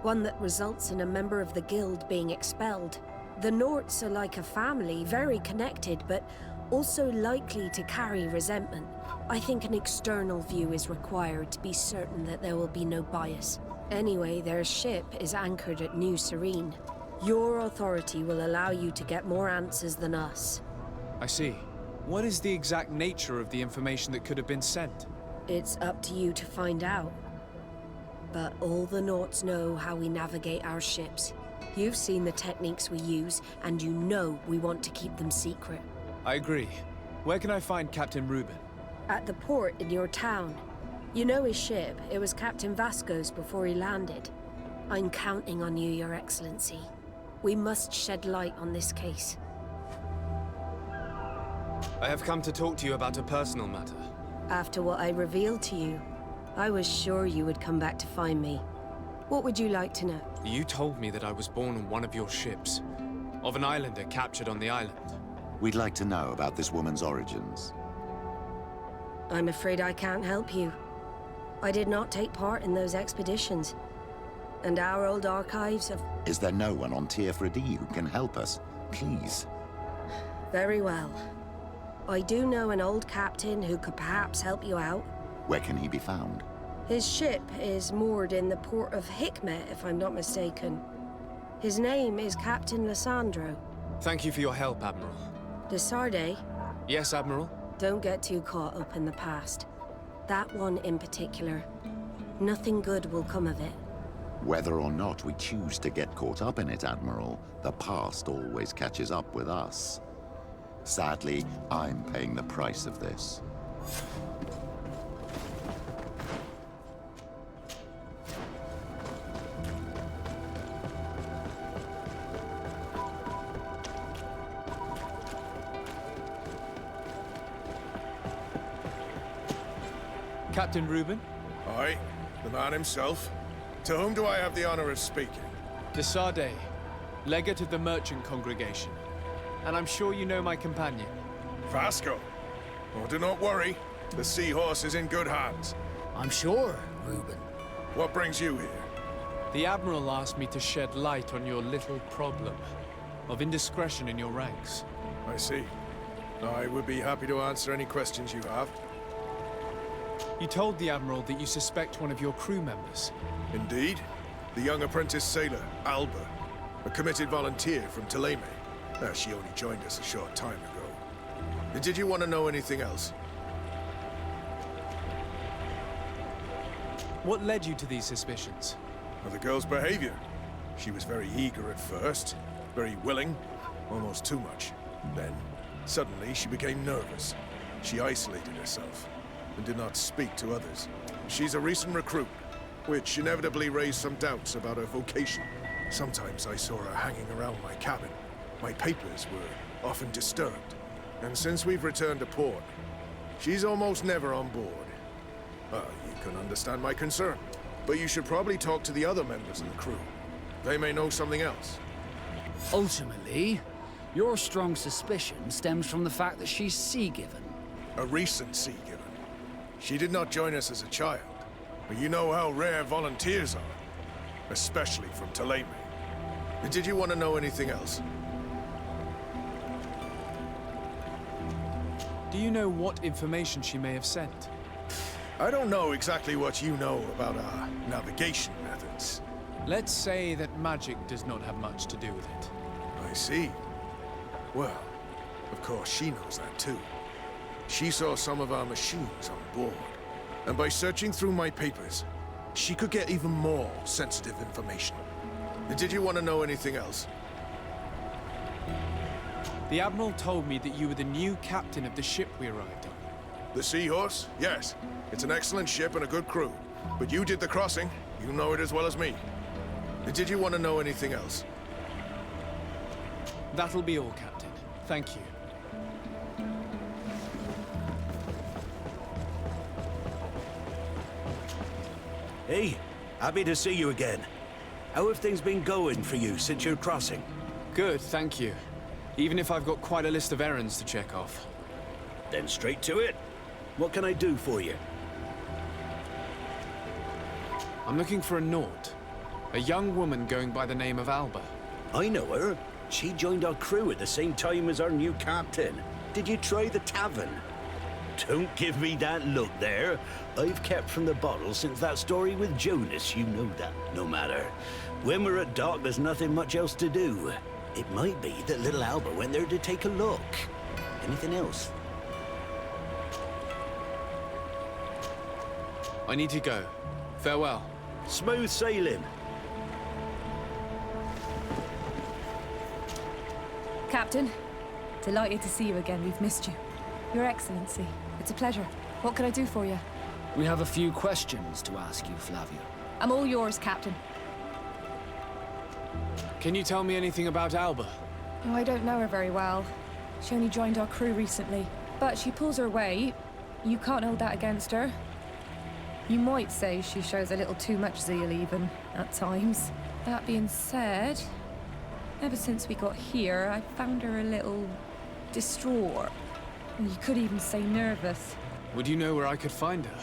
One that results in a member of the guild being expelled. The Norts are like a family, very connected, but also likely to carry resentment. I think an external view is required to be certain that there will be no bias. Anyway, their ship is anchored at New Serene. Your authority will allow you to get more answers than us. I see. What is the exact nature of the information that could have been sent? It's up to you to find out. But all the Norts know how we navigate our ships. You've seen the techniques we use, and you know we want to keep them secret. I agree. Where can I find Captain Reuben? At the port in your town. You know his ship. It was Captain Vasco's before he landed. I'm counting on you, Your Excellency. We must shed light on this case. I have come to talk to you about a personal matter. After what I revealed to you, I was sure you would come back to find me. What would you like to know? You told me that I was born on one of your ships, of an islander captured on the island. We'd like to know about this woman's origins. I'm afraid I can't help you. I did not take part in those expeditions. And our old archives have... Is there no one on Tier 3D who can help us? Please. Very well. I do know an old captain who could perhaps help you out. Where can he be found? His ship is moored in the port of Hikmet, if I'm not mistaken. His name is Captain Lissandro. Thank you for your help, Admiral. De Sade? Yes, Admiral? Don't get too caught up in the past. That one in particular. Nothing good will come of it. Whether or not we choose to get caught up in it, Admiral, the past always catches up with us. Sadly, I'm paying the price of this. Captain Reuben? Aye, the man himself. To whom do I have the honor of speaking? De Sade, legate of the merchant congregation. And I'm sure you know my companion. Vasco. Oh, do not worry. The seahorse is in good hands. I'm sure, Reuben. What brings you here? The Admiral asked me to shed light on your little problem of indiscretion in your ranks. I see. I would be happy to answer any questions you have. You told the Admiral that you suspect one of your crew members. Indeed. The young apprentice sailor, Alba. A committed volunteer from Thélème. She only joined us a short time ago. Did you want to know anything else? What led you to these suspicions? Well, the girl's behavior. She was very eager at first, very willing, almost too much. Then, suddenly, she became nervous. She isolated herself and did not speak to others. She's a recent recruit, which inevitably raised some doubts about her vocation. Sometimes I saw her hanging around my cabin. My papers were often disturbed. And since we've returned to port, she's almost never on board. You can understand my concern, but you should probably talk to the other members of the crew. They may know something else. Ultimately, your strong suspicion stems from the fact that she's sea-given. A recent sea-given. She did not join us as a child, but you know how rare volunteers are, especially from Thélème. Did you want to know anything else? Do you know what information she may have sent? I don't know exactly what you know about our navigation methods. Let's say that magic does not have much to do with it. I see. Well, of course she knows that too. She saw some of our machines on board, and by searching through my papers, she could get even more sensitive information. Did you want to know anything else? The Admiral told me that you were the new captain of the ship we arrived on. The Seahorse? Yes. It's an excellent ship and a good crew. But you did the crossing. You know it as well as me. Did you want to know anything else? That'll be all, Captain. Thank you. Hey, happy to see you again. How have things been going for you since your crossing? Good, thank you. Even if I've got quite a list of errands to check off. Then straight to it. What can I do for you? I'm looking for a Naut. A young woman going by the name of Alba. I know her. She joined our crew at the same time as our new captain. Did you try the tavern? Don't give me that look there. I've kept from the bottle since that story with Jonas, you know that. No matter. When we're at dock, there's nothing much else to do. It might be that little Alba went there to take a look. Anything else? I need to go. Farewell. Smooth sailing. Captain, delighted to see you again. We've missed you. Your Excellency, it's a pleasure. What can I do for you? We have a few questions to ask you, Flavia. I'm all yours, Captain. Can you tell me anything about Alba? Oh, I don't know her very well. She only joined our crew recently. But she pulls her weight. You can't hold that against her. You might say she shows a little too much zeal even, at times. That being said, ever since we got here, I found her a little distraught. You could even say nervous. Would you know where I could find her?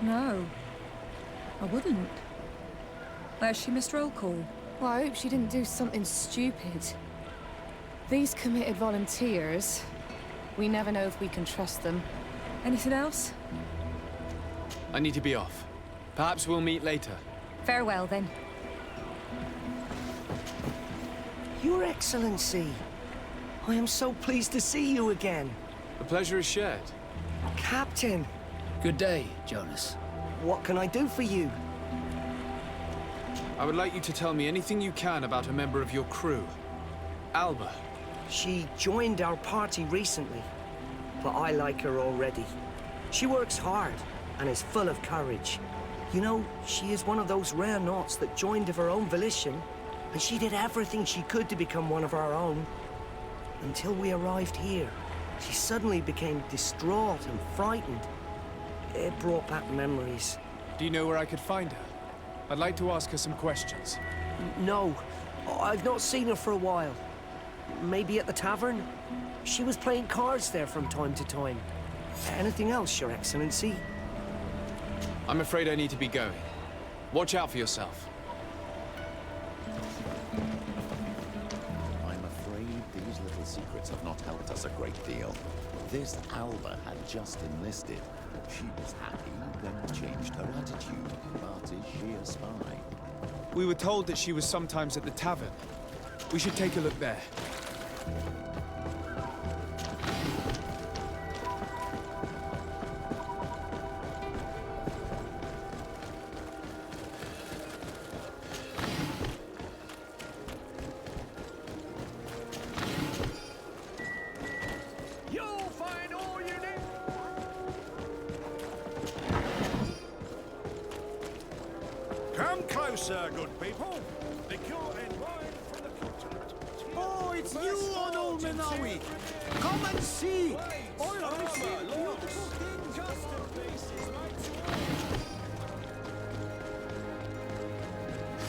No, I wouldn't. Where's she missed roll call? Well, I hope she didn't do something stupid. These committed volunteers, we never know if we can trust them. Anything else? I need to be off. Perhaps we'll meet later. Farewell, then. Your Excellency, I am so pleased to see you again. The pleasure is shared. Captain. Good day, Jonas. What can I do for you? I would like you to tell me anything you can about a member of your crew. Alba. She joined our party recently, but I like her already. She works hard and is full of courage. You know, she is one of those rare Nauts that joined of her own volition, and she did everything she could to become one of our own. Until we arrived here, she suddenly became distraught and frightened. It brought back memories. Do you know where I could find her? I'd like to ask her some questions. No, I've not seen her for a while. Maybe at the tavern? She was playing cards there from time to time. Anything else, Your Excellency? I'm afraid I need to be going. Watch out for yourself. I'm afraid these little secrets have not helped us a great deal. This Alba had just enlisted. She was happy, then changed her attitude. But is she a spy? We were told that she was sometimes at the tavern. We should take a look there. Come closer, good people. Liqueur and wine from the continent. Oh, it's you on Old Manawi. Come and see. All I see is beautiful things.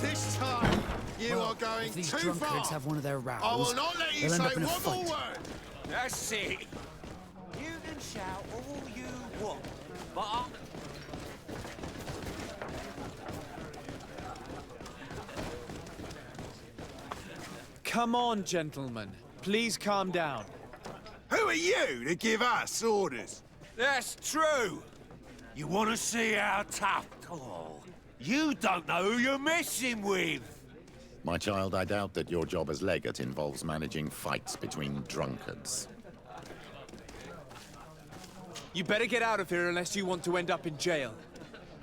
This time, you are going if these too drunkards far. have one of their rows, I will not let you they'll end say up in a one fight. more word. That's it. You can shout all you want, but Come on, gentlemen. Please calm down. Who are you to give us orders? that's true. You want to see how tough? Oh, you don't know who you're messing with. My child, I doubt that your job as legate involves managing fights between drunkards. You better get out of here unless you want to end up in jail.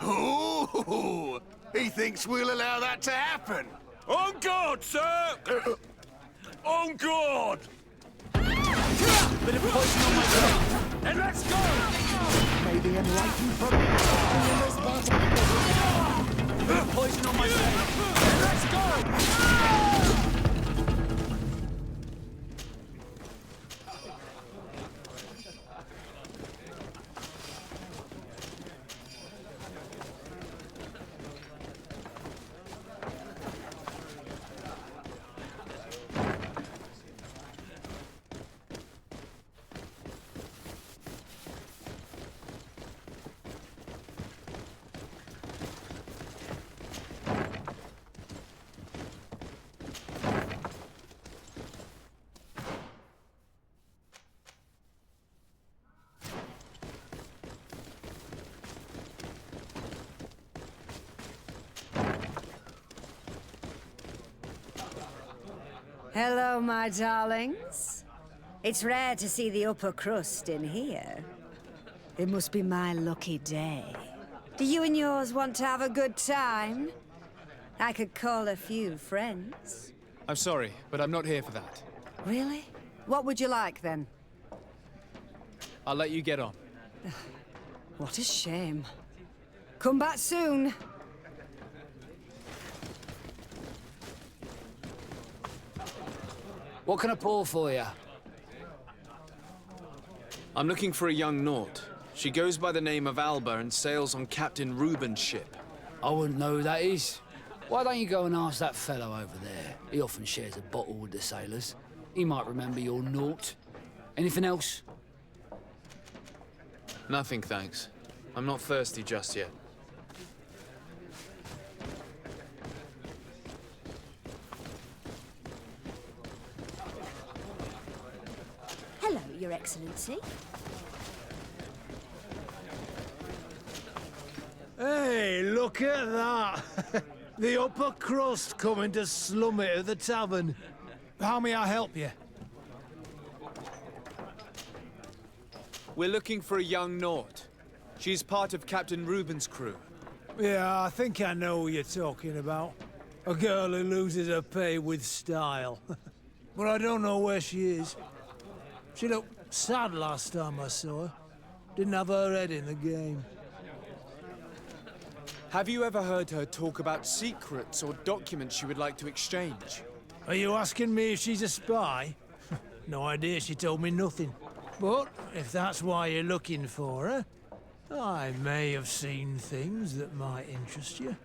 Ooh, he thinks we'll allow that to happen. On guard, sir! On guard! bit of poison on my brain. And let's go! May the enlightened bit of poison on my brain. And let's go! Hello, my darlings. It's rare to see the upper crust in here. It must be my lucky day. Do you and yours want to have a good time? I could call a few friends. I'm sorry, but I'm not here for that. Really? What would you like, then? I'll let you get on. What a shame. Come back soon. What can I pour for you? I'm looking for a young Naut. She goes by the name of Alba and sails on Captain Reuben's ship. I wouldn't know who that is. Why don't you go and ask that fellow over there? He often shares a bottle with the sailors. He might remember your Naut. Anything else? Nothing, thanks. I'm not thirsty just yet. Hello, Your Excellency. Hey, look at that! The upper crust coming to slum it at the tavern. How may I help you? We're looking for a young Naut. She's part of Captain Reuben's crew. Yeah, I think I know who you're talking about. A girl who loses her pay with style. But I don't know where she is. She looked sad last time I saw her. Didn't have her head in the game. Have you ever heard her talk about secrets or documents she would like to exchange? Are you asking me if she's a spy? No idea, she told me nothing. But if that's why you're looking for her, I may have seen things that might interest you.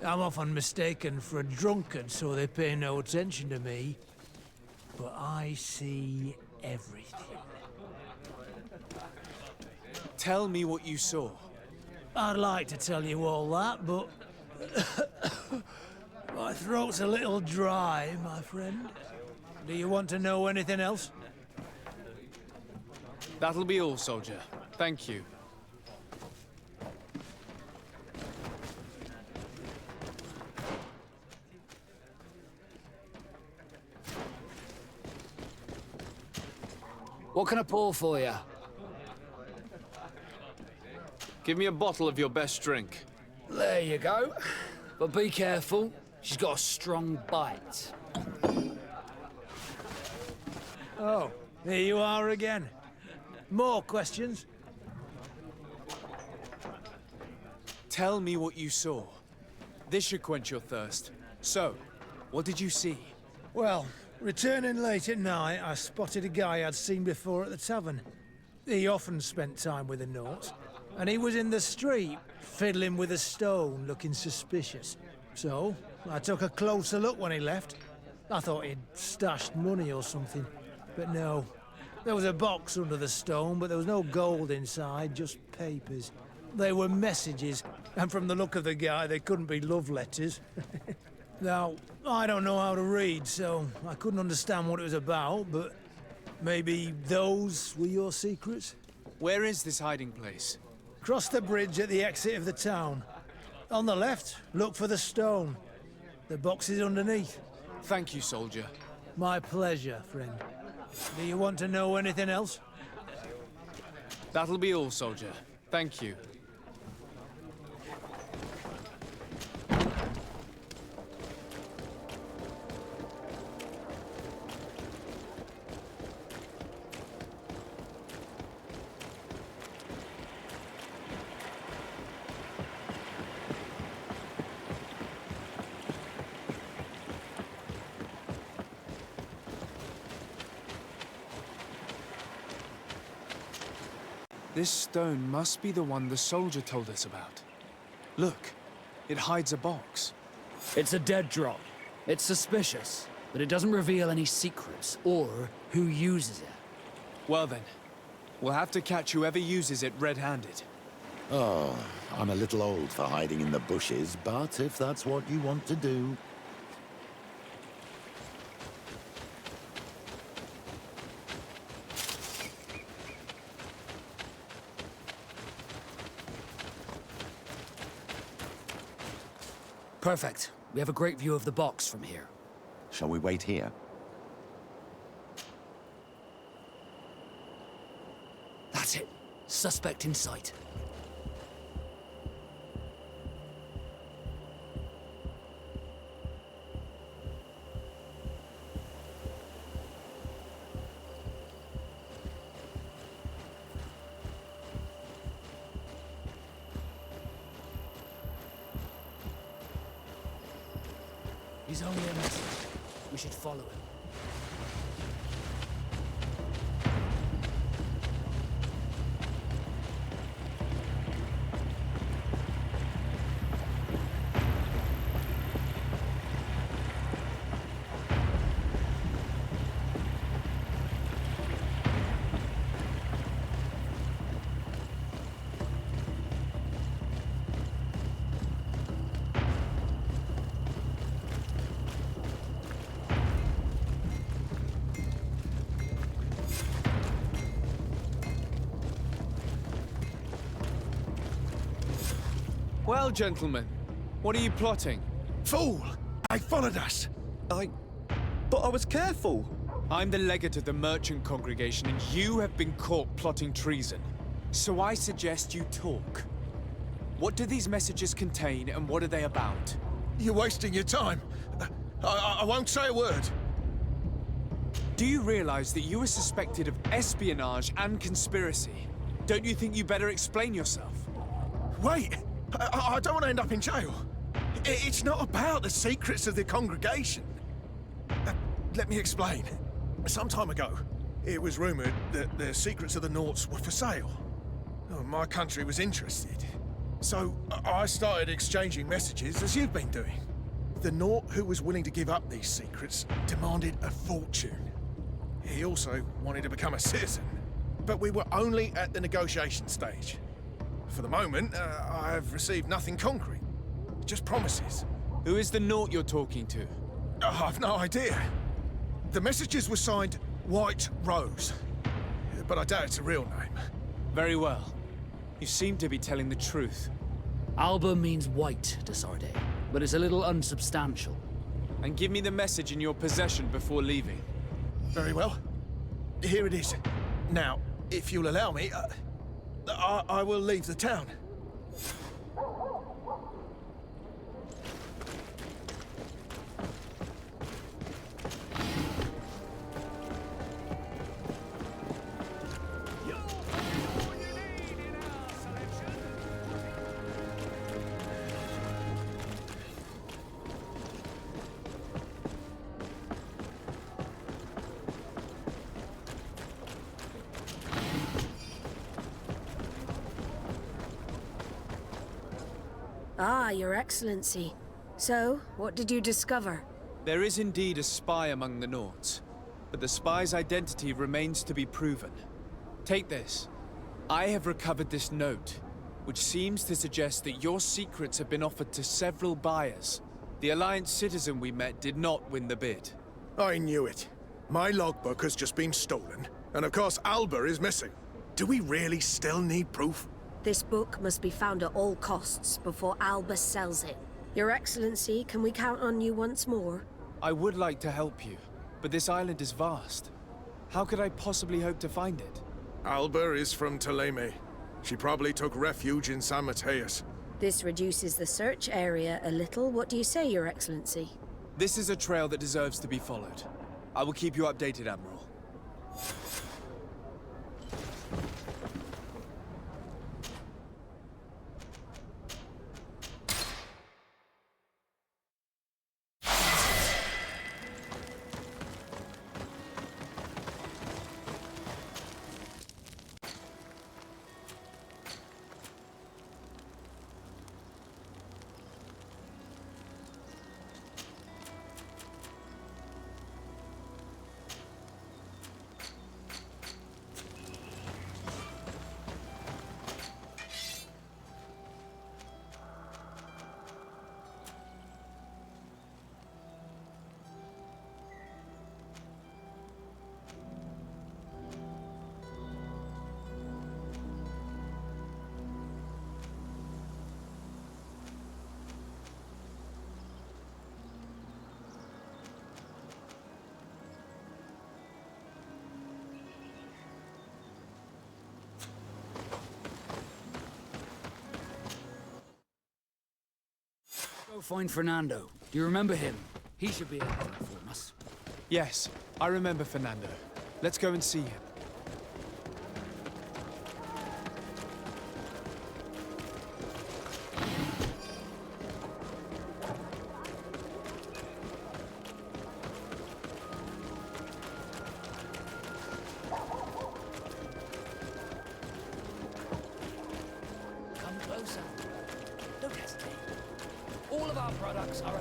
I'm often mistaken for a drunkard, so they pay no attention to me. But I see everything. Tell me what you saw. I'd like to tell you all that, but... my throat's a little dry, my friend. Do you want to know anything else? That'll be all, soldier. Thank you. What can I pour for you? Give me a bottle of your best drink. There you go. But be careful. She's got a strong bite. Oh, here you are again. More questions? Tell me what you saw. This should quench your thirst. So, what did you see? Well, returning late at night, I spotted a guy I'd seen before at the tavern. He often spent time with the Nauts, and he was in the street, fiddling with a stone, looking suspicious. So, I took a closer look when he left. I thought he'd stashed money or something, but no. There was a box under the stone, but there was no gold inside, just papers. They were messages, and from the look of the guy, they couldn't be love letters. Now, I don't know how to read, so I couldn't understand what it was about, but maybe those were your secrets? Where is this hiding place? Cross the bridge at the exit of the town. On the left, look for the stone. The box is underneath. Thank you, soldier. My pleasure, friend. Do you want to know anything else? That'll be all, soldier. Thank you. This stone must be the one the soldier told us about. Look, it hides a box. It's a dead drop. It's suspicious, but it doesn't reveal any secrets or who uses it. Well then, we'll have to catch whoever uses it red-handed. Oh, I'm a little old for hiding in the bushes, but if that's what you want to do... Perfect. We have a great view of the box from here. Shall we wait here? That's it. Suspect in sight. He's only a messenger. We should follow him. Well, gentlemen, what are you plotting? Fool! They followed us! But I was careful! I'm the legate of the merchant congregation, and you have been caught plotting treason. So I suggest you talk. What do these messages contain, and what are they about? You're wasting your time. I won't say a word. Do you realize that you are suspected of espionage and conspiracy? Don't you think you better explain yourself? Wait! I don't want to end up in jail. It's not about the secrets of the congregation. Let me explain. Some time ago, it was rumored that the secrets of the Nauts were for sale. My country was interested. So I started exchanging messages as you've been doing. The Naut who was willing to give up these secrets demanded a fortune. He also wanted to become a citizen. But we were only at the negotiation stage. For the moment, I've received nothing concrete. Just promises. Who is the Naut you're talking to? I've no idea. The messages were signed White Rose. but I doubt it's a real name. Very well. You seem to be telling the truth. Alba means white, Desarde, but it's a little unsubstantial. And give me the message in your possession before leaving. Very well. Here it is. Now, if you'll allow me, I will leave the town. Ah, Your Excellency. So, what did you discover? There is indeed a spy among the Nords, but the spy's identity remains to be proven. Take this. I have recovered this note, which seems to suggest that your secrets have been offered to several buyers. The Alliance citizen we met did not win the bid. I knew it. My logbook has just been stolen, and of course Alba is missing. Do we really still need proof? This book must be found at all costs before Alba sells it. Your Excellency, can we count on you once more? I would like to help you, but this island is vast. How could I possibly hope to find it? Alba is from Thélème. She probably took refuge in San Mateus. This reduces the search area a little. What do you say, Your Excellency? This is a trail that deserves to be followed. I will keep you updated, Admiral. Go find Fernando. Do you remember him? He should be able to inform us. Yes, I remember Fernando. Let's go and see him. Come closer. Don't hesitate. All of our products are...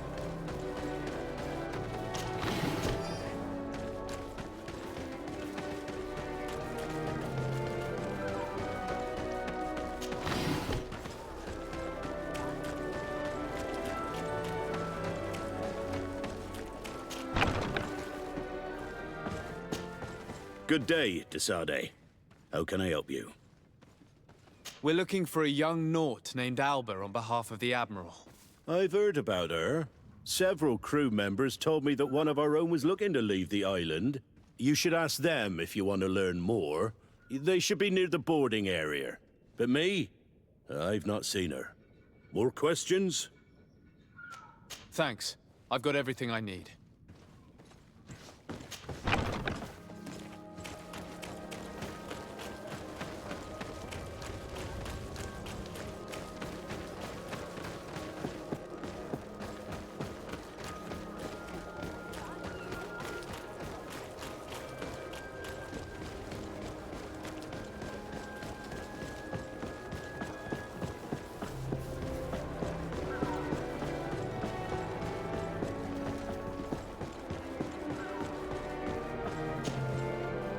Good day, Desarde. How can I help you? We're looking for a young Nort named Alba on behalf of the Admiral. I've heard about her. Several crew members told me that one of our own was looking to leave the island. You should ask them if you want to learn more. They should be near the boarding area. But me? I've not seen her. More questions? Thanks. I've got everything I need.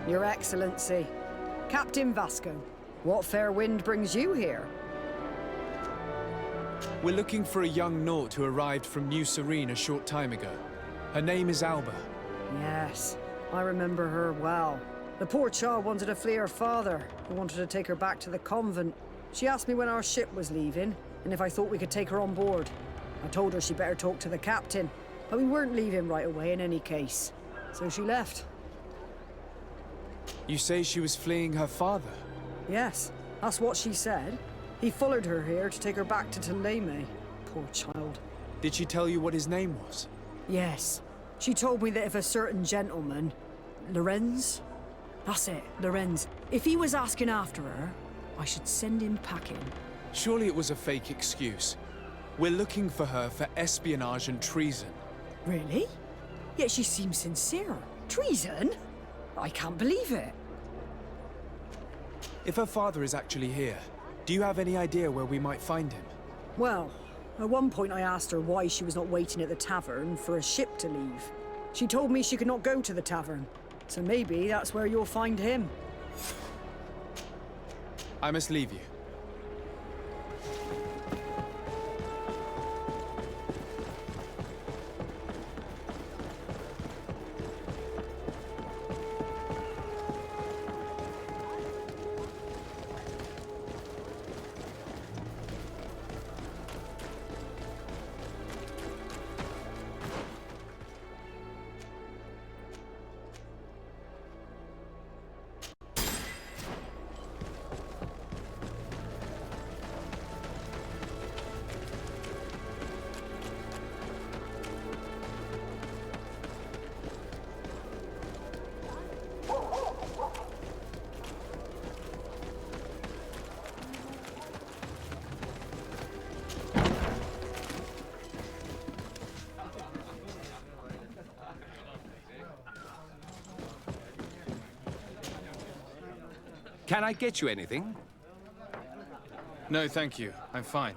Your Excellency, Captain Vasco, what fair wind brings you here? We're looking for a young Nort who arrived from New Serene a short time ago. Her name is Alba. Yes, I remember her well. The poor child wanted to flee her father, who wanted to take her back to the convent. She asked me when our ship was leaving, and if I thought we could take her on board. I told her she'd better talk to the captain, but we weren't leaving right away in any case. So she left. You say she was fleeing her father? Yes, that's what she said. He followed her here to take her back to Thélème. Poor child. Did she tell you what his name was? Yes. She told me that if a certain gentleman... Lorenz? That's it, Lorenz. If he was asking after her, I should send him packing. Surely it was a fake excuse. We're looking for her for espionage and treason. Really? Yet she seems sincere. Treason? I can't believe it. If her father is actually here, do you have any idea where we might find him? Well, at one point I asked her why she was not waiting at the tavern for a ship to leave. She told me she could not go to the tavern, so maybe that's where you'll find him. I must leave you. Can I get you anything? No, thank you. I'm fine.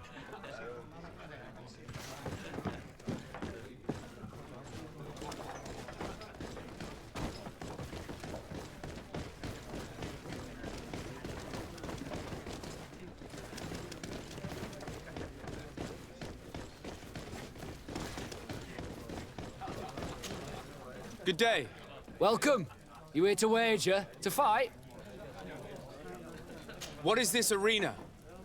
Good day. Welcome. You here to wager? To fight? What is this arena?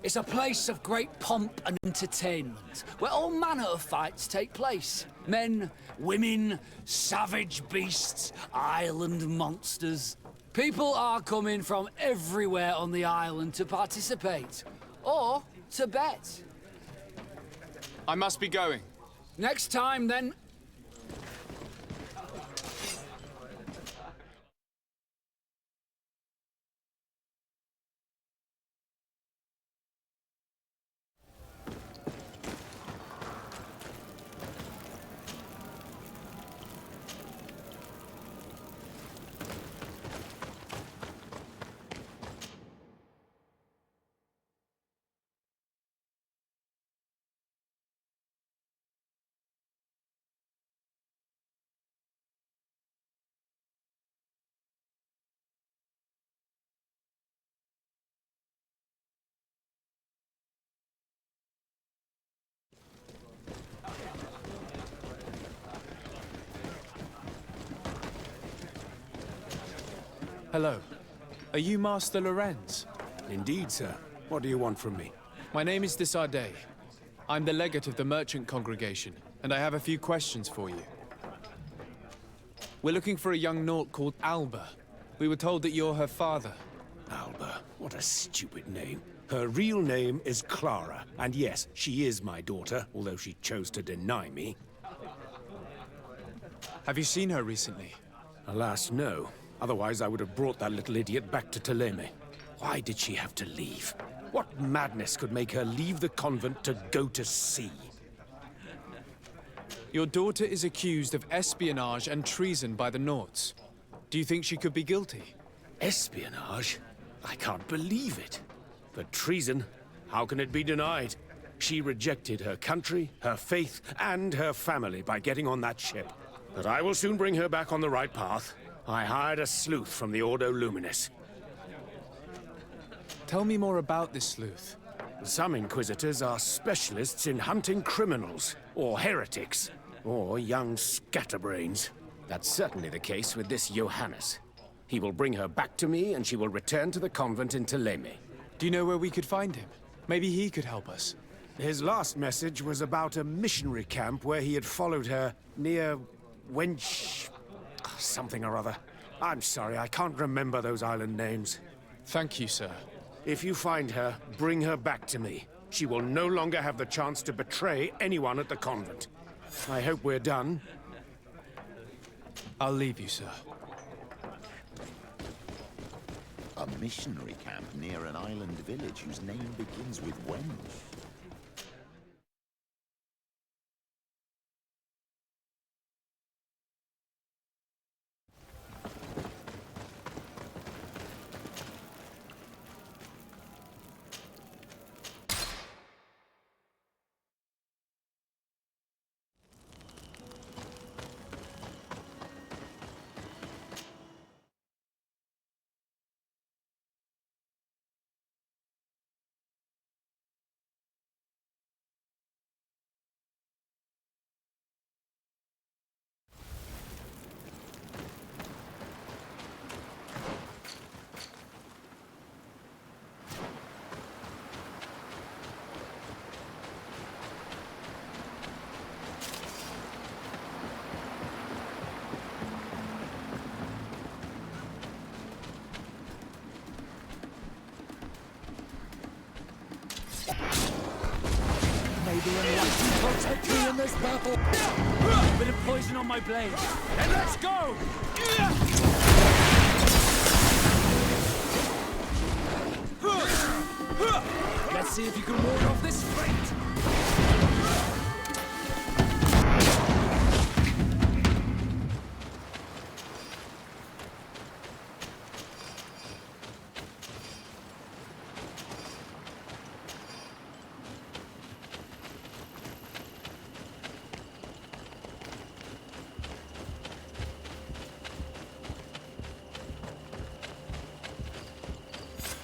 It's a place of great pomp and entertainment, where all manner of fights take place. Men, women, savage beasts, island monsters. People are coming from everywhere on the island to participate, or to bet. I must be going. Next time, then. Hello. Are you Master Lorenz? Indeed, sir. What do you want from me? My name is Desardet. I'm the legate of the merchant congregation, and I have a few questions for you. We're looking for a young Naut called Alba. We were told that you're her father. Alba. What a stupid name. Her real name is Clara, and yes, she is my daughter, although she chose to deny me. Have you seen her recently? Alas, no. Otherwise, I would have brought that little idiot back to Thélème. Why did she have to leave? What madness could make her leave the convent to go to sea? Your daughter is accused of espionage and treason by the Nauts. Do you think she could be guilty? Espionage? I can't believe it. But treason? How can it be denied? She rejected her country, her faith, and her family by getting on that ship. But I will soon bring her back on the right path. I hired a sleuth from the Ordo Luminis. Tell me more about this sleuth. Some Inquisitors are specialists in hunting criminals, or heretics, or young scatterbrains. That's certainly the case with this Johannes. He will bring her back to me, and she will return to the convent in Teleme. Do you know where we could find him? Maybe he could help us. His last message was about a missionary camp where he had followed her near Wench... something or other. I'm sorry, I can't remember those island names. Thank you, sir. If you find her, bring her back to me. She will no longer have the chance to betray anyone at the convent. I hope we're done. I'll leave you, sir. A missionary camp near an island village whose name begins with Wench. The enlightened protect me in this battle. A bit of poison on my blade. Then let's go! Let's see if you can ward off this fate.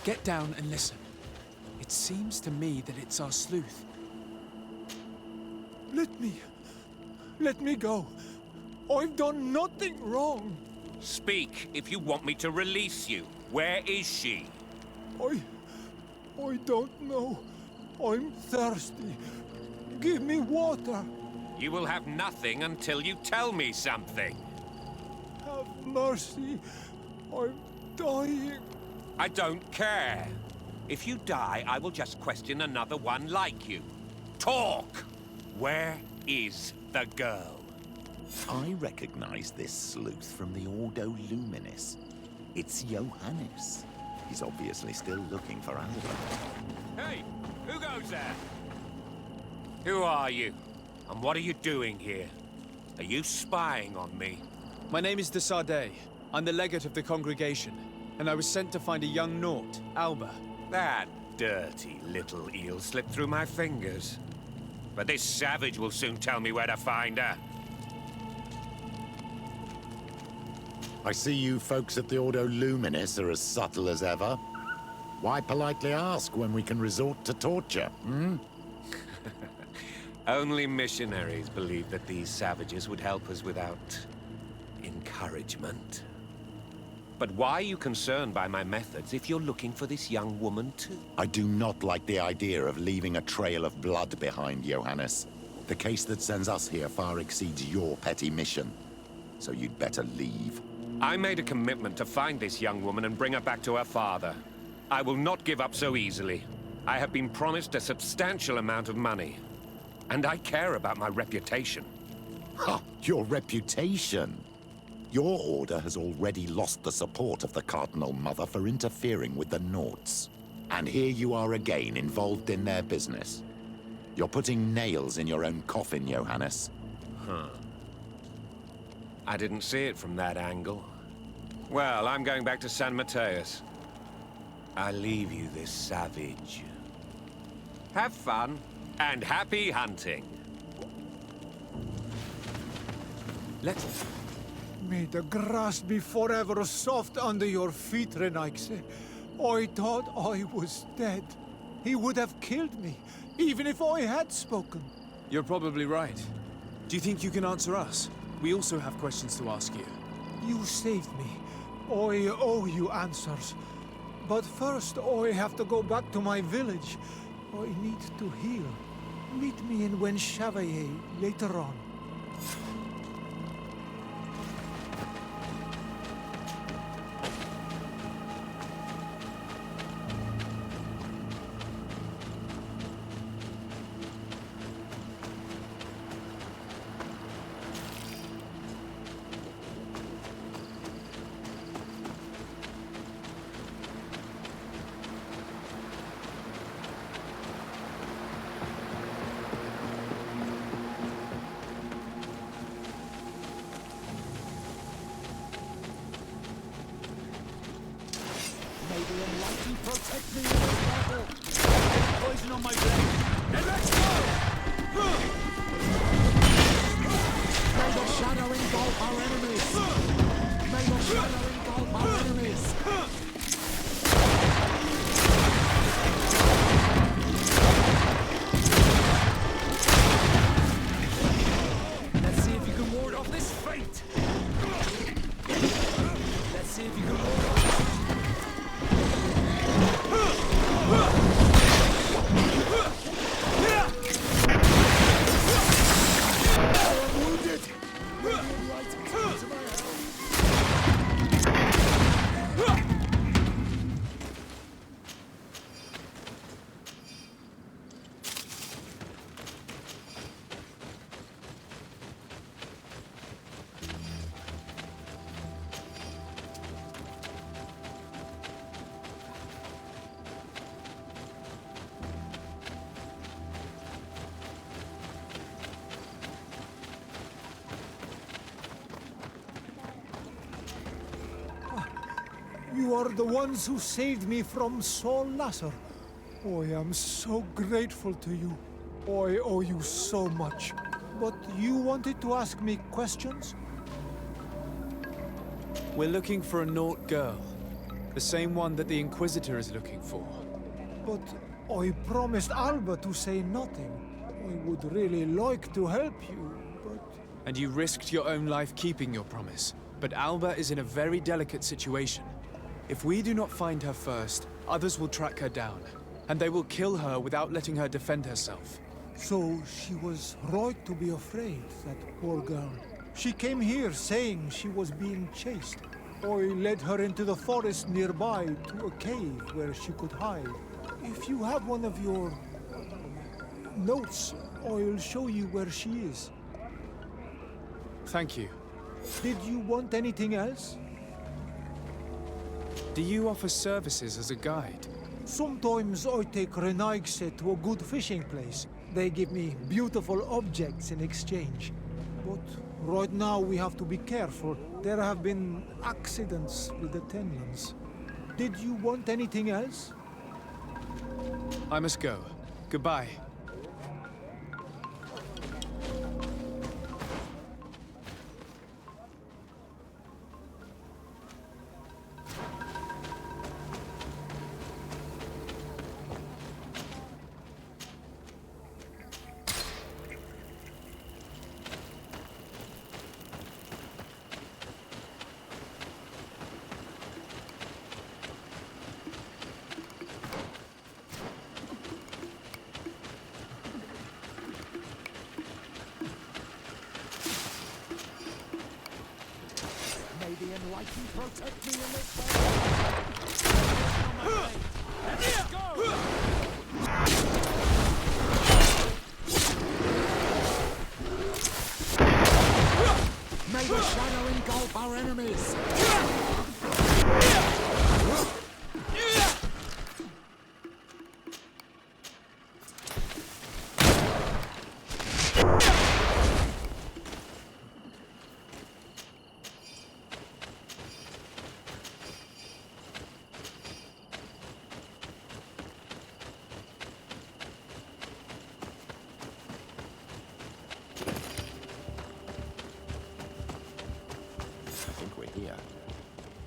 Get down and listen. It seems to me that it's our sleuth. Let me go. I've done nothing wrong. Speak if you want me to release you. Where is she? I don't know. I'm thirsty. Give me water. You will have nothing until you tell me something. Have mercy. I'm dying. I don't care. If you die, I will just question another one like you. Talk! Where is the girl? I recognize this sleuth from the Ordo Luminis. It's Johannes. He's obviously still looking for Alba. Hey, who goes there? Who are you? And what are you doing here? Are you spying on me? My name is de Sardet. I'm the legate of the congregation, and I was sent to find a young Naut, Alba. That dirty little eel slipped through my fingers. But this savage will soon tell me where to find her. I see you folks at the Ordo Luminis are as subtle as ever. Why politely ask when we can resort to torture, hmm? Only missionaries believe that these savages would help us without encouragement. But why are you concerned by my methods if you're looking for this young woman too? I do not like the idea of leaving a trail of blood behind, Johannes. The case that sends us here far exceeds your petty mission. So you'd better leave. I made a commitment to find this young woman and bring her back to her father. I will not give up so easily. I have been promised a substantial amount of money. And I care about my reputation. Ha! Your reputation? Your order has already lost the support of the Cardinal Mother for interfering with the Nauts. And here you are again, involved in their business. You're putting nails in your own coffin, Johannes. Huh. I didn't see it from that angle. Well, I'm going back to San Mateus. I leave you this savage. Have fun, and happy hunting. Let's... May the grass be forever soft under your feet, Renaigse. I thought I was dead. He would have killed me, even if I had spoken. You're probably right. Do you think you can answer us? We also have questions to ask you. You saved me, I owe you answers. But first, I have to go back to my village. I need to heal. Meet me in Wen Chevalier later on. May the Almighty protect me in this battle. Poison on my blade. And let's go! May the shadow engulf our enemies. May the shadow engulf our enemies. Let's see if you can ward off this fate. Let's see if you can ward off this. You are the ones who saved me from Saul Lasser. I am so grateful to you. I owe you so much. But you wanted to ask me questions? We're looking for a Naut girl. The same one that the Inquisitor is looking for. But I promised Alba to say nothing. I would really like to help you, but... And you risked your own life keeping your promise. But Alba is in a very delicate situation. If we do not find her first, others will track her down. And they will kill her without letting her defend herself. So she was right to be afraid, that poor girl. She came here saying she was being chased. I led her into the forest nearby to a cave where she could hide. If you have one of your... notes, I'll show you where she is. Thank you. Did you want anything else? Do you offer services as a guide? Sometimes I take Renaigse to a good fishing place. They give me beautiful objects in exchange. But right now we have to be careful. There have been accidents with the Tenlans. Did you want anything else? I must go. Goodbye. May the Enlightened protect me in this battle. And let's go! May the shadow engulf our enemies!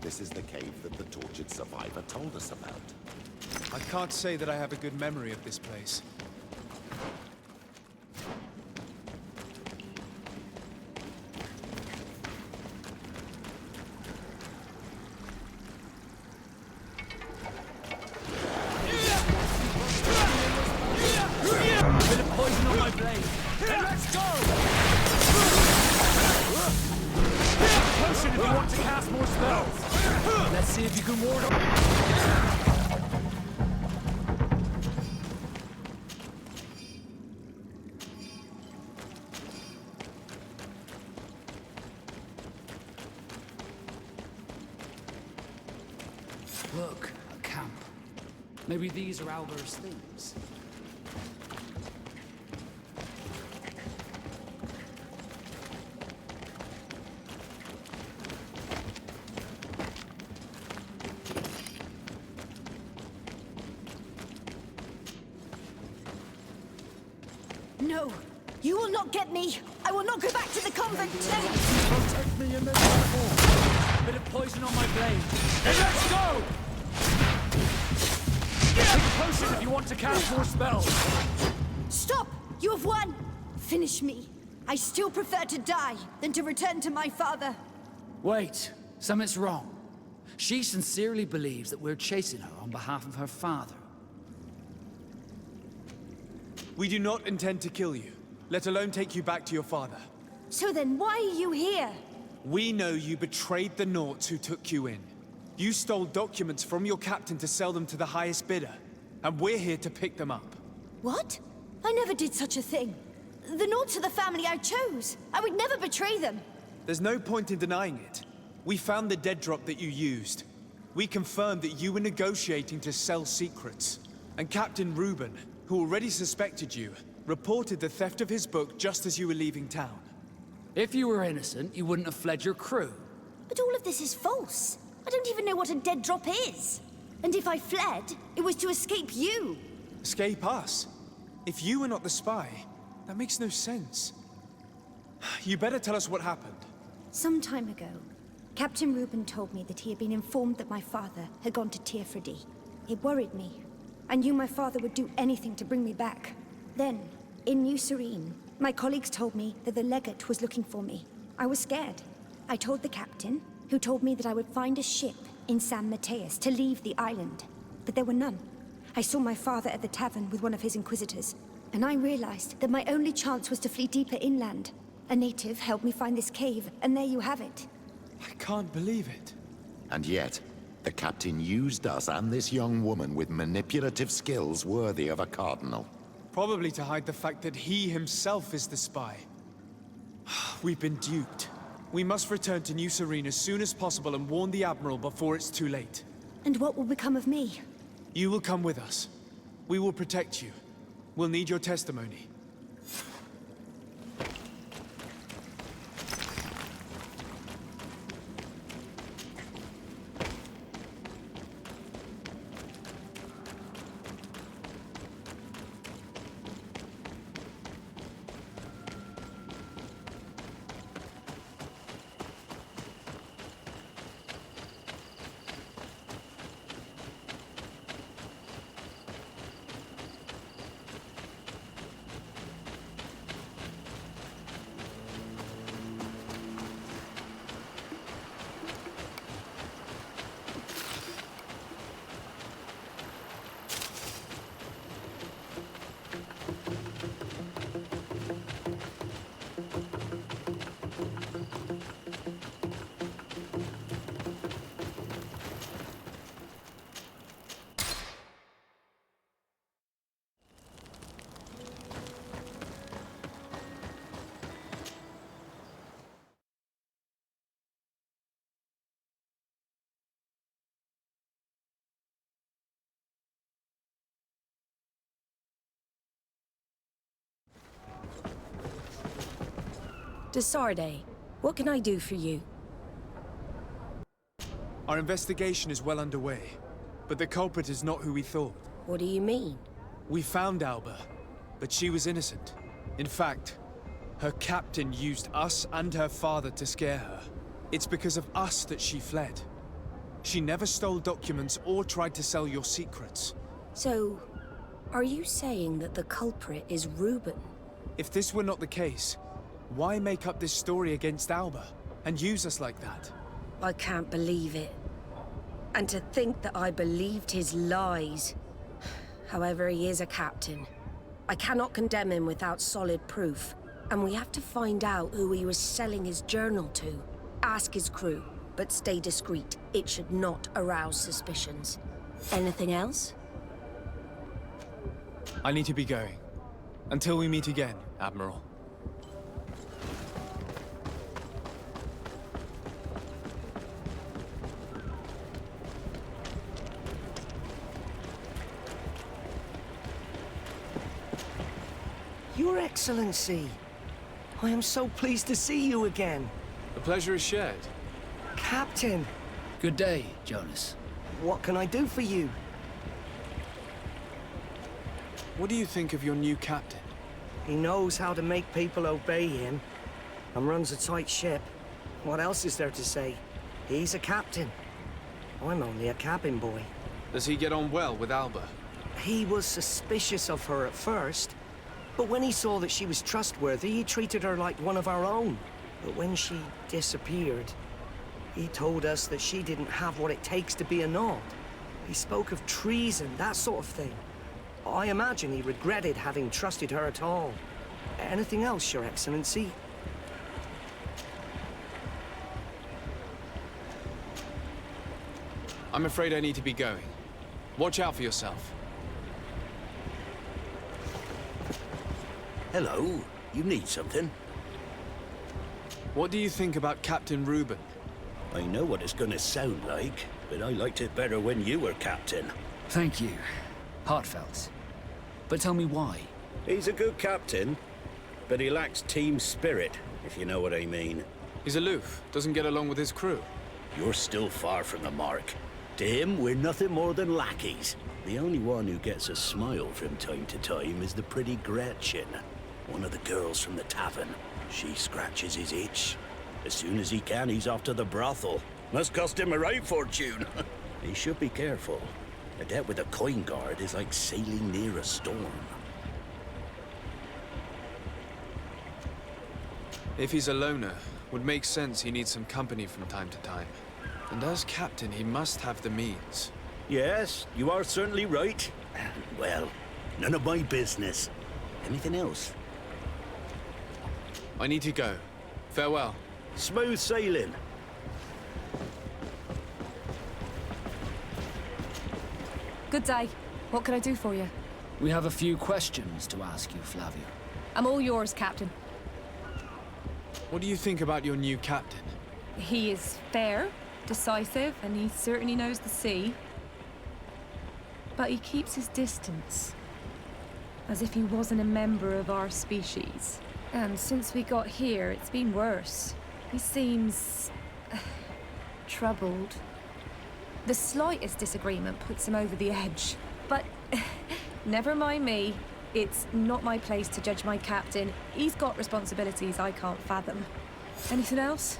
This is the cave that the tortured survivor told us about. I can't say that I have a good memory of this place. blade. Then let's go! Potion if you want to cast more spells. Let's see if you can ward off. Look, a camp. Maybe these are Alber's things. No, you will not get me. I will not go back to the convent. Protect me and then more. Bit of poison on my blade. And let's go! Take a potion if you want to cast more spells. Stop! You have won! Finish me. I still prefer to die than to return to my father. Wait, something's wrong. She sincerely believes that we're chasing her on behalf of her father. We do not intend to kill you, let alone take you back to your father. So then why are you here? We know you betrayed the Nauts who took you in. You stole documents from your captain to sell them to the highest bidder, and we're here to pick them up. What? I never did such a thing. The Nauts are the family I chose. I would never betray them. There's no point in denying it. We found the dead drop that you used. We confirmed that you were negotiating to sell secrets. And Captain Reuben, who already suspected you, reported the theft of his book just as you were leaving town. If you were innocent, you wouldn't have fled your crew. But all of this is false. I don't even know what a dead drop is. And if I fled, it was to escape you. Escape us? If you were not the spy, that makes no sense. You better tell us what happened. Some time ago, Captain Reuben told me that he had been informed that my father had gone to Teerfredy. It worried me. I knew my father would do anything to bring me back. Then, in New Serene, my colleagues told me that the legate was looking for me. I was scared. I told the captain, who told me that I would find a ship in San Mateus to leave the island. But there were none. I saw my father at the tavern with one of his inquisitors, and I realized that my only chance was to flee deeper inland. A native helped me find this cave, and there you have it. I can't believe it. And yet, the captain used us and this young woman with manipulative skills worthy of a cardinal. Probably to hide the fact that he himself is the spy. We've been duped. We must return to New Serene as soon as possible and warn the Admiral before it's too late. And what will become of me? You will come with us. We will protect you. We'll need your testimony. Desarde, what can I do for you? Our investigation is well underway, but the culprit is not who we thought. What do you mean? We found Alba, but she was innocent. In fact, her captain used us and her father to scare her. It's because of us that she fled. She never stole documents or tried to sell your secrets. So, are you saying that the culprit is Reuben? If this were not the case, why make up this story against Alba and use us like that? I can't believe it. And to think that I believed his lies. However, he is a captain. I cannot condemn him without solid proof, and we have to find out who he was selling his journal to. Ask his crew, but stay discreet. It should not arouse suspicions. Anything else? I need to be going. Until we meet again, Admiral. Your Excellency, I am so pleased to see you again. The pleasure is shared. Captain, Good day, Jonas. what can I do for you? What do you think of your new captain? He knows how to make people obey him, and runs a tight ship. What else is there to say? He's a captain. I'm only a cabin boy. Does he get on well with Alba? He was suspicious of her at first, but when he saw that she was trustworthy, he treated her like one of our own. But when she disappeared, he told us that she didn't have what it takes to be a Nord. He spoke of treason, that sort of thing. I imagine he regretted having trusted her at all. Anything else, Your Excellency? I'm afraid I need to be going. Watch out for yourself. Hello. You need something? What do you think about Captain Reuben? I know what it's gonna sound like, but I liked it better when you were captain. Thank you. Heartfelt. But tell me why. He's a good captain, but he lacks team spirit, if you know what I mean. He's aloof, doesn't get along with his crew. You're still far from the mark. To him, we're nothing more than lackeys. The only one who gets a smile from time to time is the pretty Gretchen, one of the girls from the tavern. She scratches his itch. As soon as he can, he's off to the brothel. Must cost him a right fortune. He should be careful. A debt with a coin guard is like sailing near a storm. If he's a loner, would make sense he needs some company from time to time. And as captain, he must have the means. Yes, you are certainly right. Well, none of my business. Anything else? I need to go. Farewell. Smooth sailing. Good day. What can I do for you? We have a few questions to ask you, Flavio. I'm all yours, Captain. What do you think about your new captain? He is fair, decisive, and he certainly knows the sea. But he keeps his distance. As if he wasn't a member of our species. And since we got here, it's been worse. He seems... troubled. The slightest disagreement puts him over the edge. But never mind me. It's not my place to judge my captain. He's got responsibilities I can't fathom. Anything else?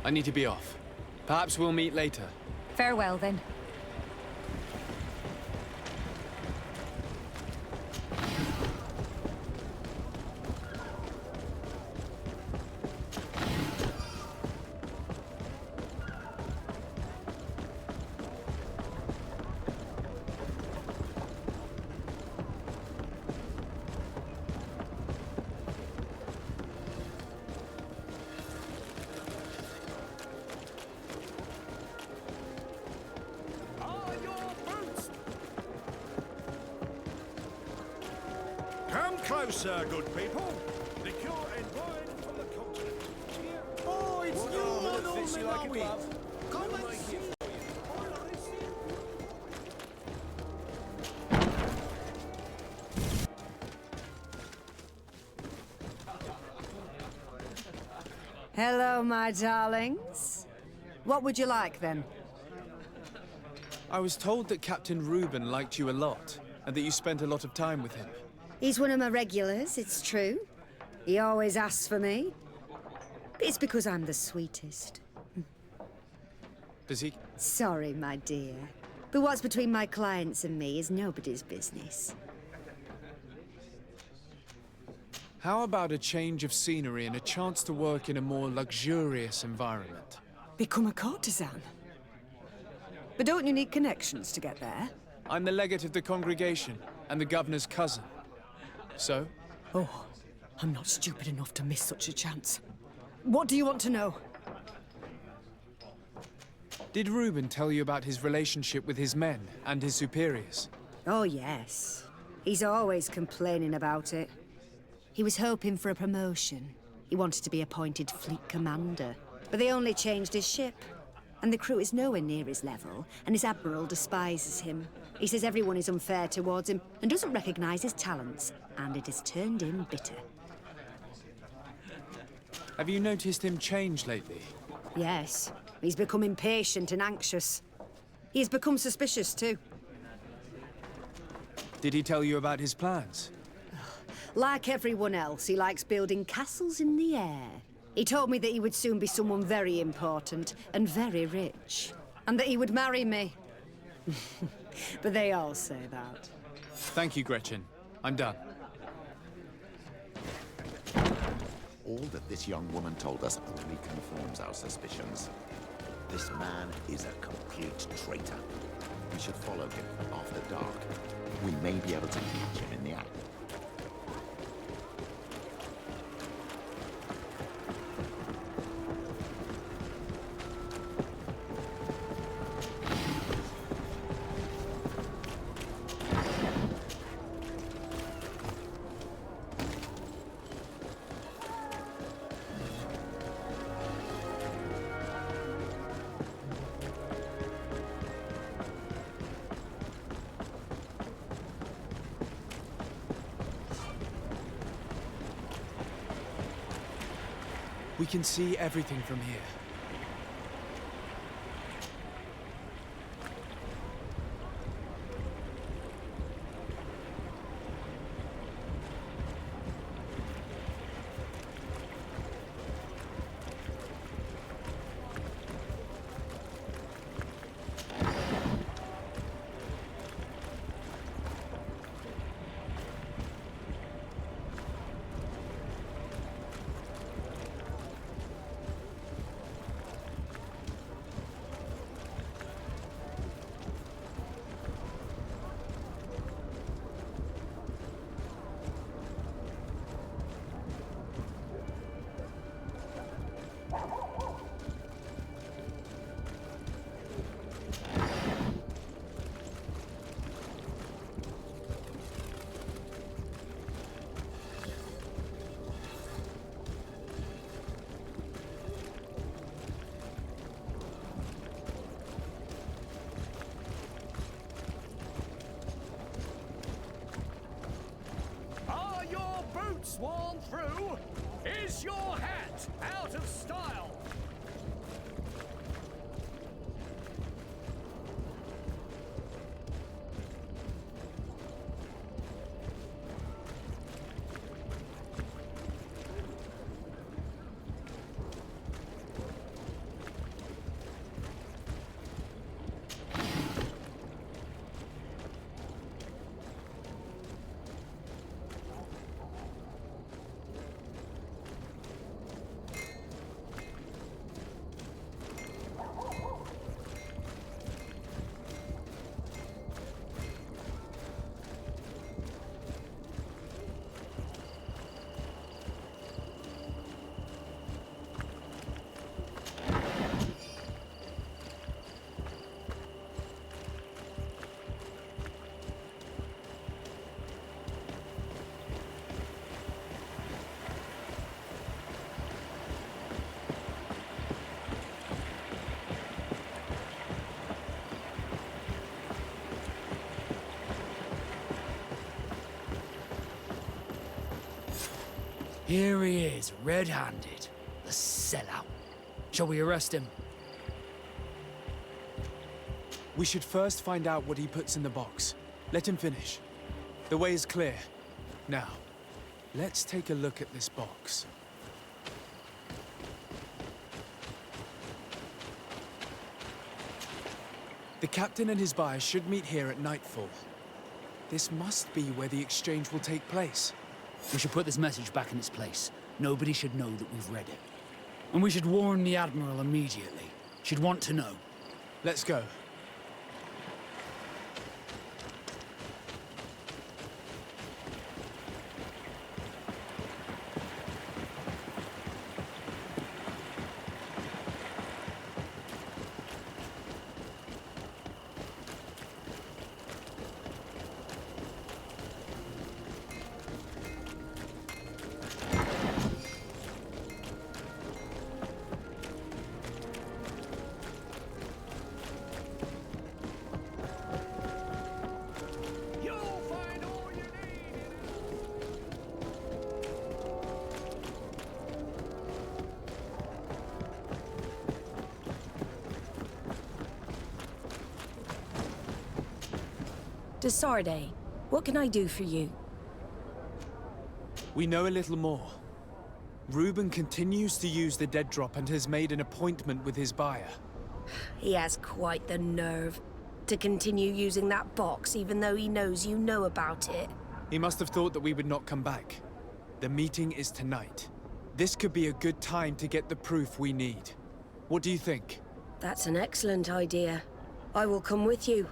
I need to be off. Perhaps we'll meet later. Farewell, then. Come closer, good people. Liqueur and wine from the continent. Oh, it's you, Old Menawi. Come and see. Hello, my darlings. What would you like, then? I was told that Captain Reuben liked you a lot, and that you spent a lot of time with him. He's one of my regulars, it's true. He always asks for me. But it's because I'm the sweetest. Does he? Sorry, my dear. But what's between my clients and me is nobody's business. How about a change of scenery and a chance to work in a more luxurious environment? Become a courtesan? But don't you need connections to get there? I'm the legate of the congregation. and the governor's cousin. So? Oh, I'm not stupid enough to miss such a chance. What do you want to know? Did Reuben tell you about his relationship with his men and his superiors? Oh, yes. He's always complaining about it. He was hoping for a promotion. He wanted to be appointed fleet commander. But they only changed his ship. And the crew is nowhere near his level, and his admiral despises him. He says everyone is unfair towards him and doesn't recognize his talents, and it has turned him bitter. Have you noticed him change lately? Yes. He's become impatient and anxious. He's become suspicious, too. Did he tell you about his plans? Like everyone else, he likes building castles in the air. He told me that he would soon be someone very important and very rich. And that he would marry me. But they all say that. Thank you, Gretchen. I'm done. All that this young woman told us only confirms our suspicions. This man is a complete traitor. We should follow him after dark. We may be able to catch him in the act. We can see everything from here. Worn through? Is your hat out of style? Here he is, red-handed. The sellout. Shall we arrest him? We should first find out what he puts in the box. Let him finish. The way is clear. Now, let's take a look at this box. The captain and his buyer should meet here at nightfall. This must be where the exchange will take place. We should put this message back in its place. Nobody should know that we've read it. And we should warn the Admiral immediately. She'd want to know. Let's go. Desarde, what can I do for you? We know a little more. Reuben continues to use the dead drop and has made an appointment with his buyer. He has quite the nerve to continue using that box even though he knows you know about it. He must have thought that we would not come back. The meeting is tonight. This could be a good time to get the proof we need. What do you think? That's an excellent idea. I will come with you.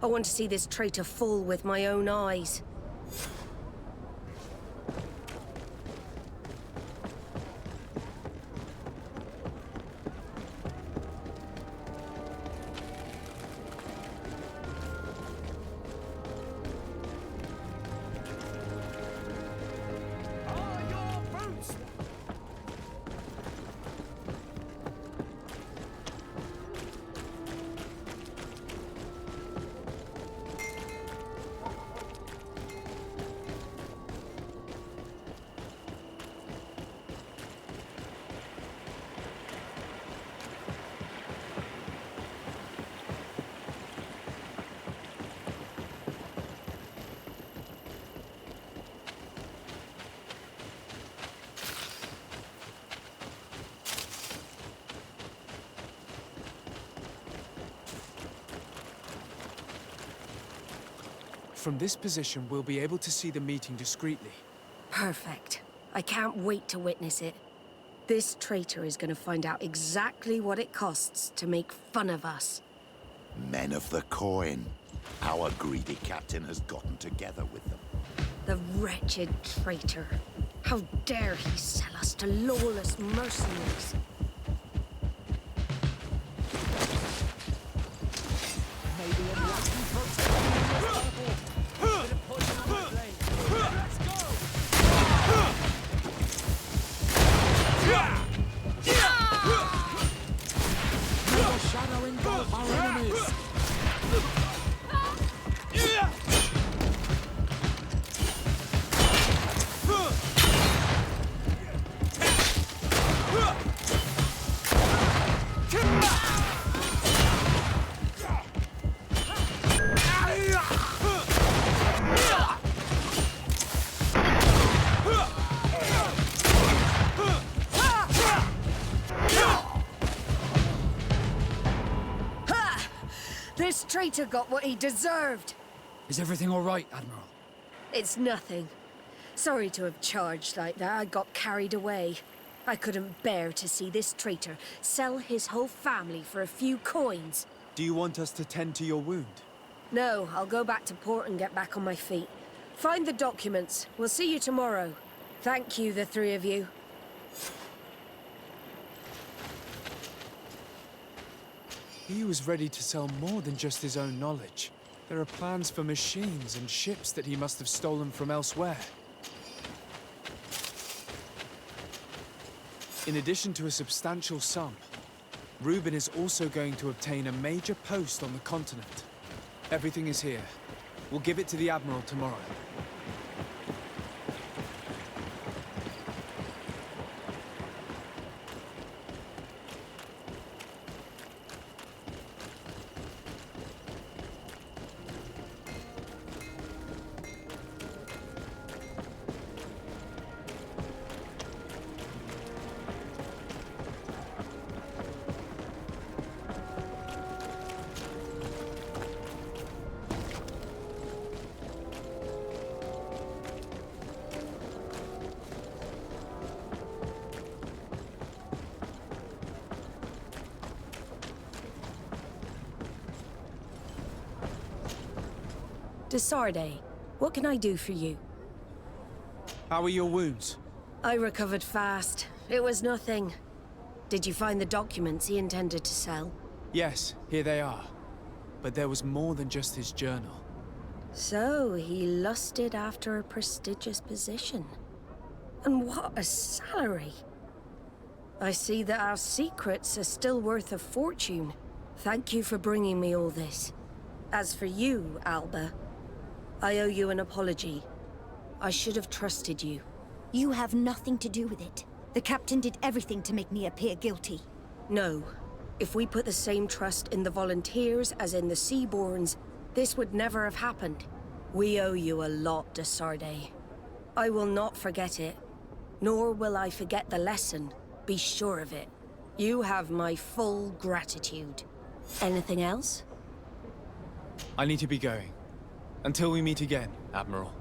I want to see this traitor fall with my own eyes. From this position, we'll be able to see the meeting discreetly. Perfect. I can't wait to witness it. This traitor is going to find out exactly what it costs to make fun of us. Men of the coin. Our greedy captain has gotten together with them. The wretched traitor. How dare he sell us to lawless mercenaries? This traitor got what he deserved. Is everything all right, Admiral? It's nothing. Sorry to have charged like that. I got carried away. I couldn't bear to see this traitor sell his whole family for a few coins. Do you want us to tend to your wound? No, I'll go back to port and get back on my feet. Find the documents. We'll see you tomorrow. Thank you, the three of you. He was ready to sell more than just his own knowledge. There are plans for machines and ships that he must have stolen from elsewhere. In addition to a substantial sum, Reuben is also going to obtain a major post on the continent. Everything is here. We'll give it to the Admiral tomorrow. Desarde, what can I do for you? How are your wounds? I recovered fast. It was nothing. Did you find the documents he intended to sell? Yes, here they are. But there was more than just his journal. So, he lusted after a prestigious position. And what a salary! I see that our secrets are still worth a fortune. Thank you for bringing me all this. As for you, Alba, I owe you an apology. I should have trusted you. You have nothing to do with it. The captain did everything to make me appear guilty. No. If we put the same trust in the volunteers as in the Seaborns, This would never have happened. We owe you a lot, de Sardet. I will not forget it, nor will I forget the lesson. Be sure of it. You have my full gratitude. Anything else? I need to be going. Until we meet again, Admiral.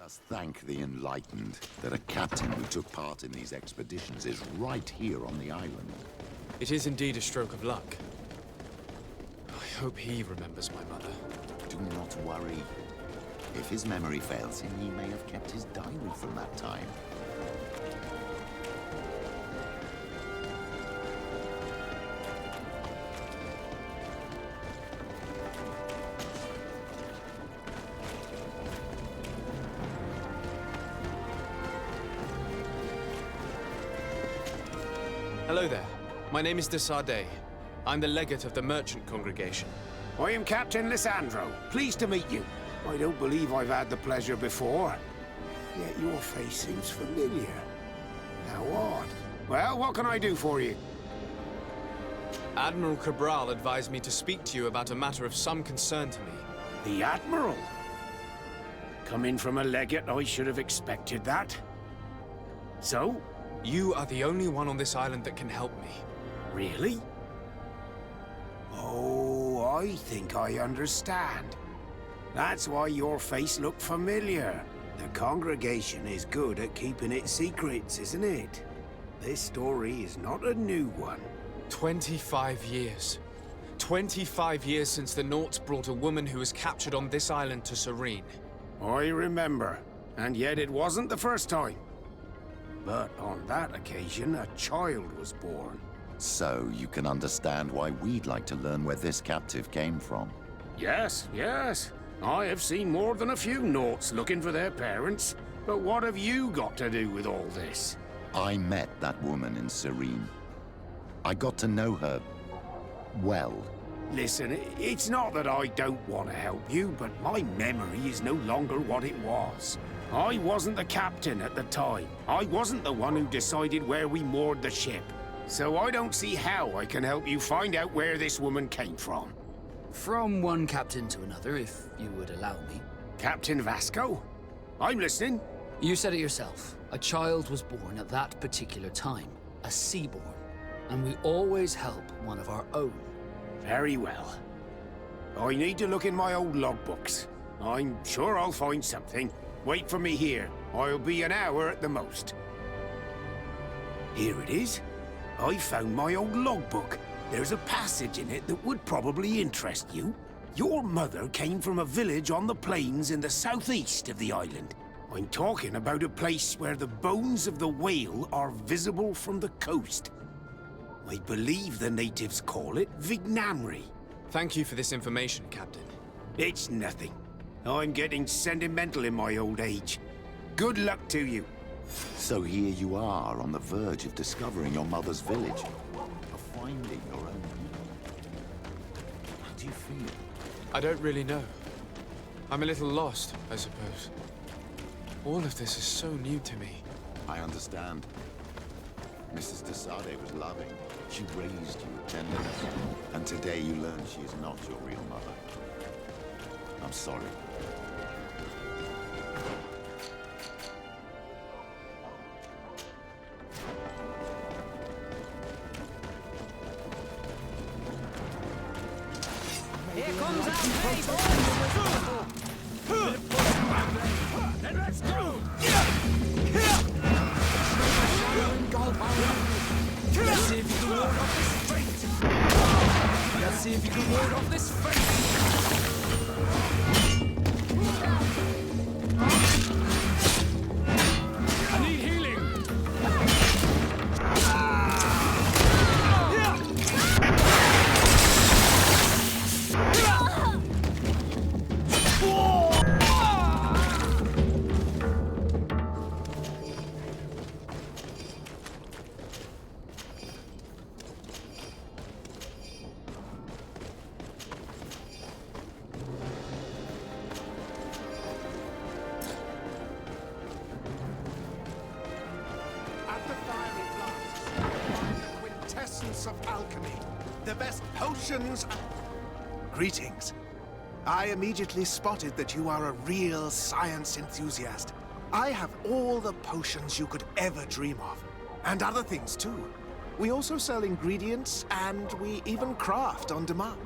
Let us thank the enlightened that a captain who took part in these expeditions is right here on the island. It is indeed a stroke of luck. I hope he remembers my mother. Do not worry. If his memory fails him, he may have kept his diary from that time. Hello there. My name is de Sardet. I'm the legate of the merchant congregation. I am Captain Lissandro. Pleased to meet you. I don't believe I've had the pleasure before. Yet your face seems familiar. How odd. Well, what can I do for you? Admiral Cabral advised me to speak to you about a matter of some concern to me. The Admiral? Coming from a legate, I should have expected that. So? You are the only one on this island that can help me. Really? Oh, I think I understand. That's why your face looked familiar. The congregation is good at keeping its secrets, isn't it? This story is not a new one. 25 years. 25 years since the Nauts brought a woman who was captured on this island to Serene. I remember. And yet it wasn't the first time. But on that occasion, a child was born. So you can understand why we'd like to learn where this captive came from. Yes, yes. I have seen more than a few Nauts looking for their parents. But what have you got to do with all this? I met that woman in Serene. I got to know her well. Listen, it's not that I don't want to help you, but my memory is no longer what it was. I wasn't the captain at the time. I wasn't the one who decided where we moored the ship. So I don't see how I can help you find out where this woman came from. From one captain to another, if you would allow me. Captain Vasco? I'm listening. You said it yourself. A child was born at that particular time. A seaborn. And we always help one of our own. Very well. I need to look in my old logbooks. I'm sure I'll find something. Wait for me here. I'll be an hour at the most. Here it is. I found my old logbook. There's a passage in it that would probably interest you. Your mother came from a village on the plains in the southeast of the island. I'm talking about a place where the bones of the whale are visible from the coast. I believe the natives call it Vignamri. Thank you for this information, Captain. It's nothing. I'm getting sentimental in my old age. Good luck to you. So here you are on the verge of discovering your mother's village. Of finding your own. How do you feel? I don't really know. I'm a little lost, I suppose. All of this is so new to me. I understand. Mrs. de Sardet was loving. She raised you with tenderness. And today you learn she is not your real mother. I'm sorry. Here comes our pay, Then let's go! Let's see if you can ward off this fate. Let's see if you can ward off this fate. I need healing. At the fiery blast, the quintessence of alchemy, the best potions. Greetings. I immediately spotted that you are a real science enthusiast. I have all the potions you could ever dream of, and other things too. We also sell ingredients, and we even craft on demand.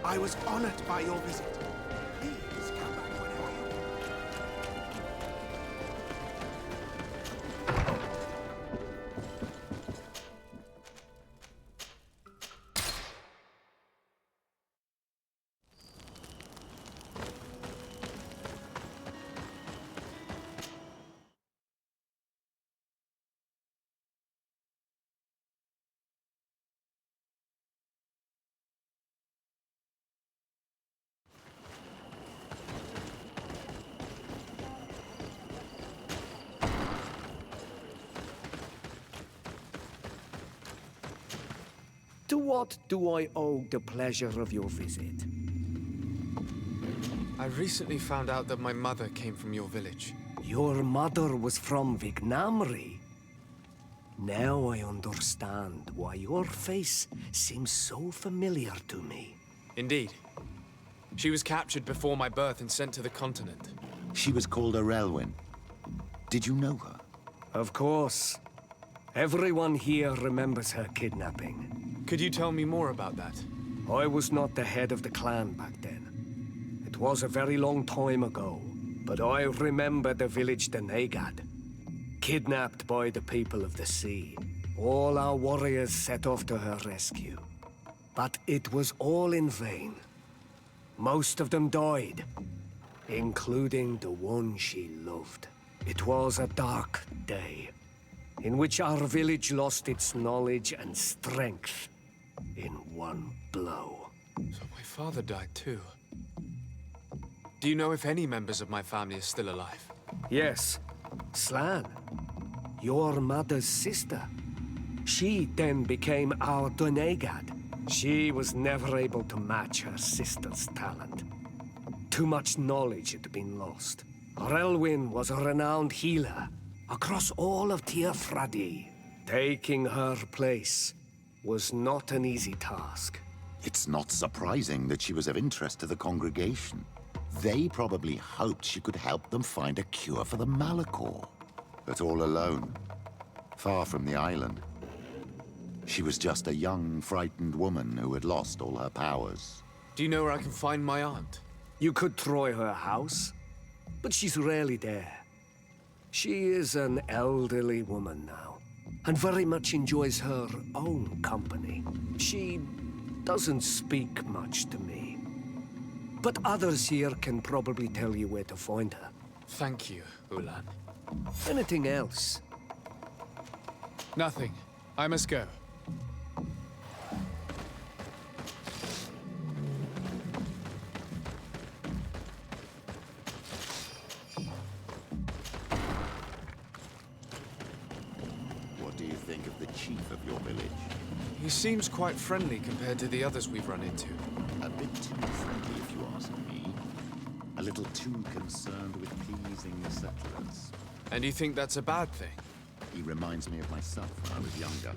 I was honored by your visit. Please come back whenever you To what do I owe the pleasure of your visit? I recently found out that my mother came from your village. Your mother was from Vignamri. Now I understand why your face seems so familiar to me. Indeed. She was captured before my birth and sent to the continent. She was called Arelwyn. Did you know her? Of course. Everyone here remembers her kidnapping. Could you tell me more about that? I was not the head of the clan back then. It was a very long time ago, but I remember the village Denegad. Kidnapped by the people of the sea. All our warriors set off to her rescue. But it was all in vain. Most of them died, including the one she loved. It was a dark day, in which our village lost its knowledge and strength in one blow. So my father died too. Do you know if any members of my family are still alive? Yes. Slan, your mother's sister. She then became our Donegad. She was never able to match her sister's talent. Too much knowledge had been lost. Relwyn was a renowned healer across all of Teofradi. Taking her place was not an easy task. It's not surprising that she was of interest to the congregation. They probably hoped she could help them find a cure for the Malachor. But all alone, far from the island. She was just a young, frightened woman who had lost all her powers. Do you know where I can find my aunt? You could try her house, but she's rarely there. She is an elderly woman now, and very much enjoys her own company. She doesn't speak much to me, but others here can probably tell you where to find her. Thank you, Ulan. Anything else? Nothing. I must go. What do you think of the chief of your village? He seems quite friendly compared to the others we've run into. A bit too friendly, if you ask me. A little too concerned with pleasing the settlers. And you think that's a bad thing? He reminds me of myself when I was younger.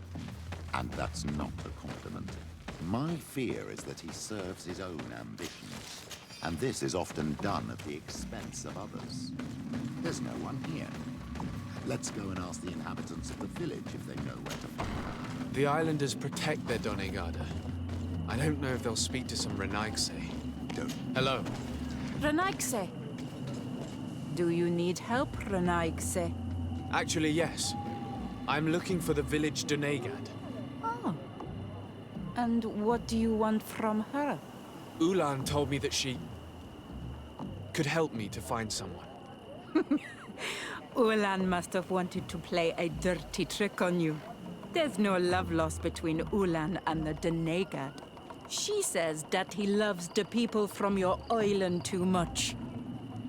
And that's not a compliment. My fear is that he serves his own ambitions. And this is often done at the expense of others. There's no one here. Let's go and ask the inhabitants of the village if they know where to find her. The islanders protect their Donegada. I don't know if they'll speak to some Renaigse. Hello. Renaigse? Do you need help, Renaigse? Actually, yes. I'm looking for the village Donegad. Oh. And what do you want from her? Ulan told me that she could help me to find someone. Ulan must have wanted to play a dirty trick on you. There's no love lost between Ulan and the Donegad. She says that he loves the people from your island too much.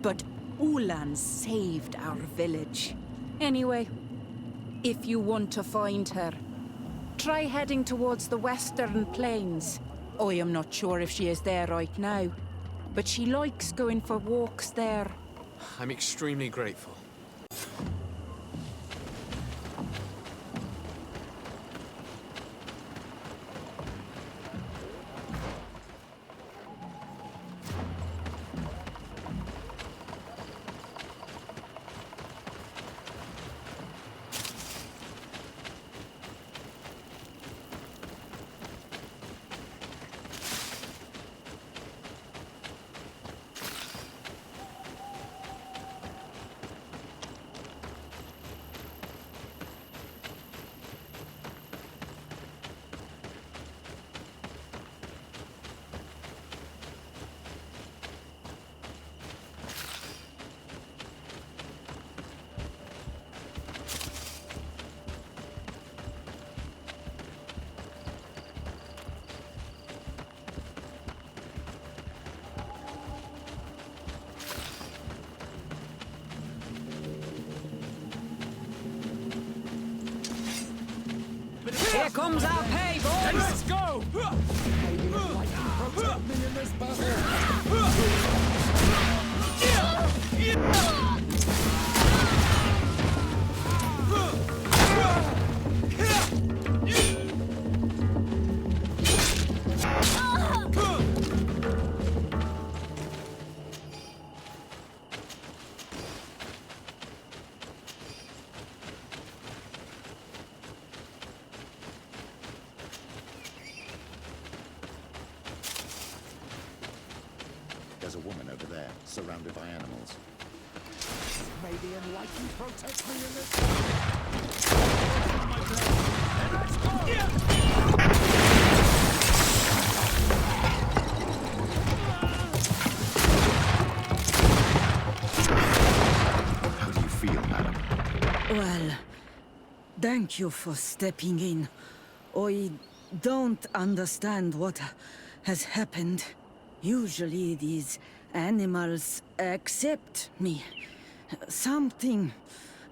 But Ulan saved our village. Anyway, if you want to find her, try heading towards the western plains. I am not sure if she is there right now, but she likes going for walks there. I'm extremely grateful. Here comes our pay, boys! Then let's go! Protect me in this battle! There's a woman over there, surrounded by animals. May the enlightened protect me in this Then let's go! How do you feel, madam? Well, thank you for stepping in. I don't understand what has happened. Usually these animals accept me. Something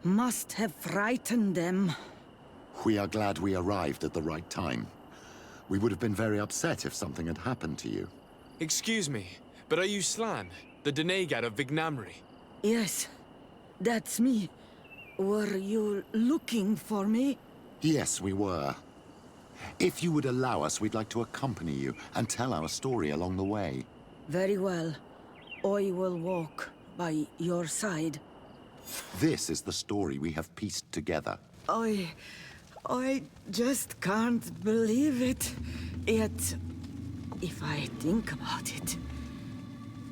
must have frightened them. We are glad we arrived at the right time. We would have been very upset if something had happened to you. Excuse me, but are you Slan, the Denegad of Vignamri? Yes, that's me. Were you looking for me? Yes, we were. If you would allow us, we'd like to accompany you and tell our story along the way. Very well. I will walk by your side. This is the story we have pieced together. I just can't believe it. Yet, if I think about it,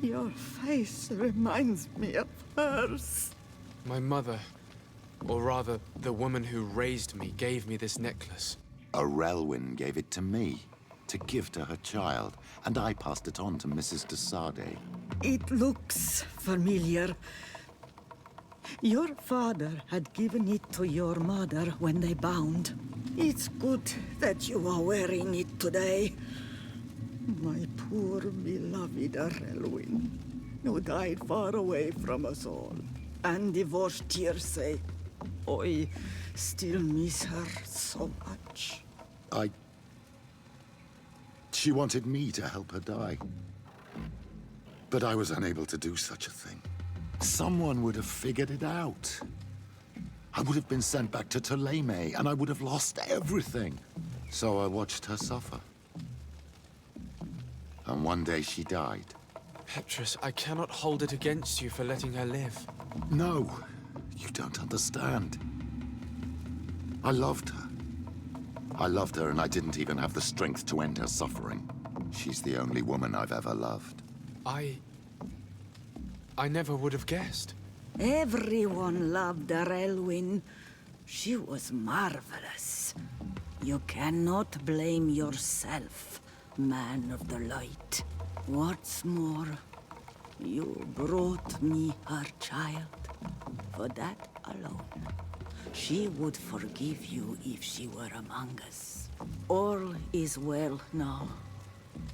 your face reminds me of hers. My mother, or rather, the woman who raised me, gave me this necklace. Relwyn gave it to me, to give to her child, and I passed it on to Mrs. de Sade. It looks familiar. Your father had given it to your mother when they bound. It's good that you are wearing it today. My poor beloved Relwyn, who died far away from us all, and divorced Tierce. I still miss her so much. She wanted me to help her die. But I was unable to do such a thing. Someone would have figured it out. I would have been sent back to Ptolemy, and I would have lost everything. So I watched her suffer. And one day she died. Petrus, I cannot hold it against you for letting her live. No, you don't understand. I loved her. I loved her, and I didn't even have the strength to end her suffering. She's the only woman I've ever loved. I never would have guessed. Everyone loved Relwyn. She was marvelous. You cannot blame yourself, man of the light. What's more, you brought me her child. For that alone, she would forgive you if she were among us. All is well now.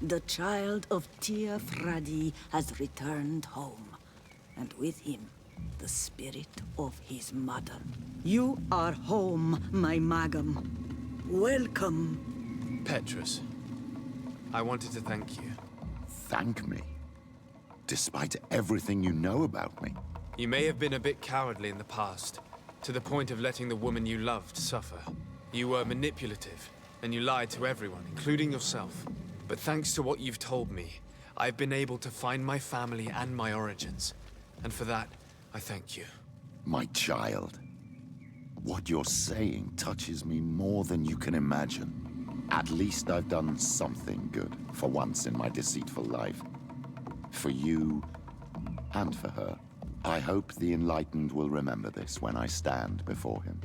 The child of Tia Fradi has returned home, and with him, the spirit of his mother. You are home, my Magam. Welcome. Petrus, I wanted to thank you. Thank me? Despite everything you know about me? You may have been a bit cowardly in the past, to the point of letting the woman you loved suffer. You were manipulative, and you lied to everyone, including yourself. But thanks to what you've told me, I've been able to find my family and my origins. And for that, I thank you. My child. What you're saying touches me more than you can imagine. At least I've done something good, for once in my deceitful life. For you, and for her. I hope the Enlightened will remember this when I stand before him.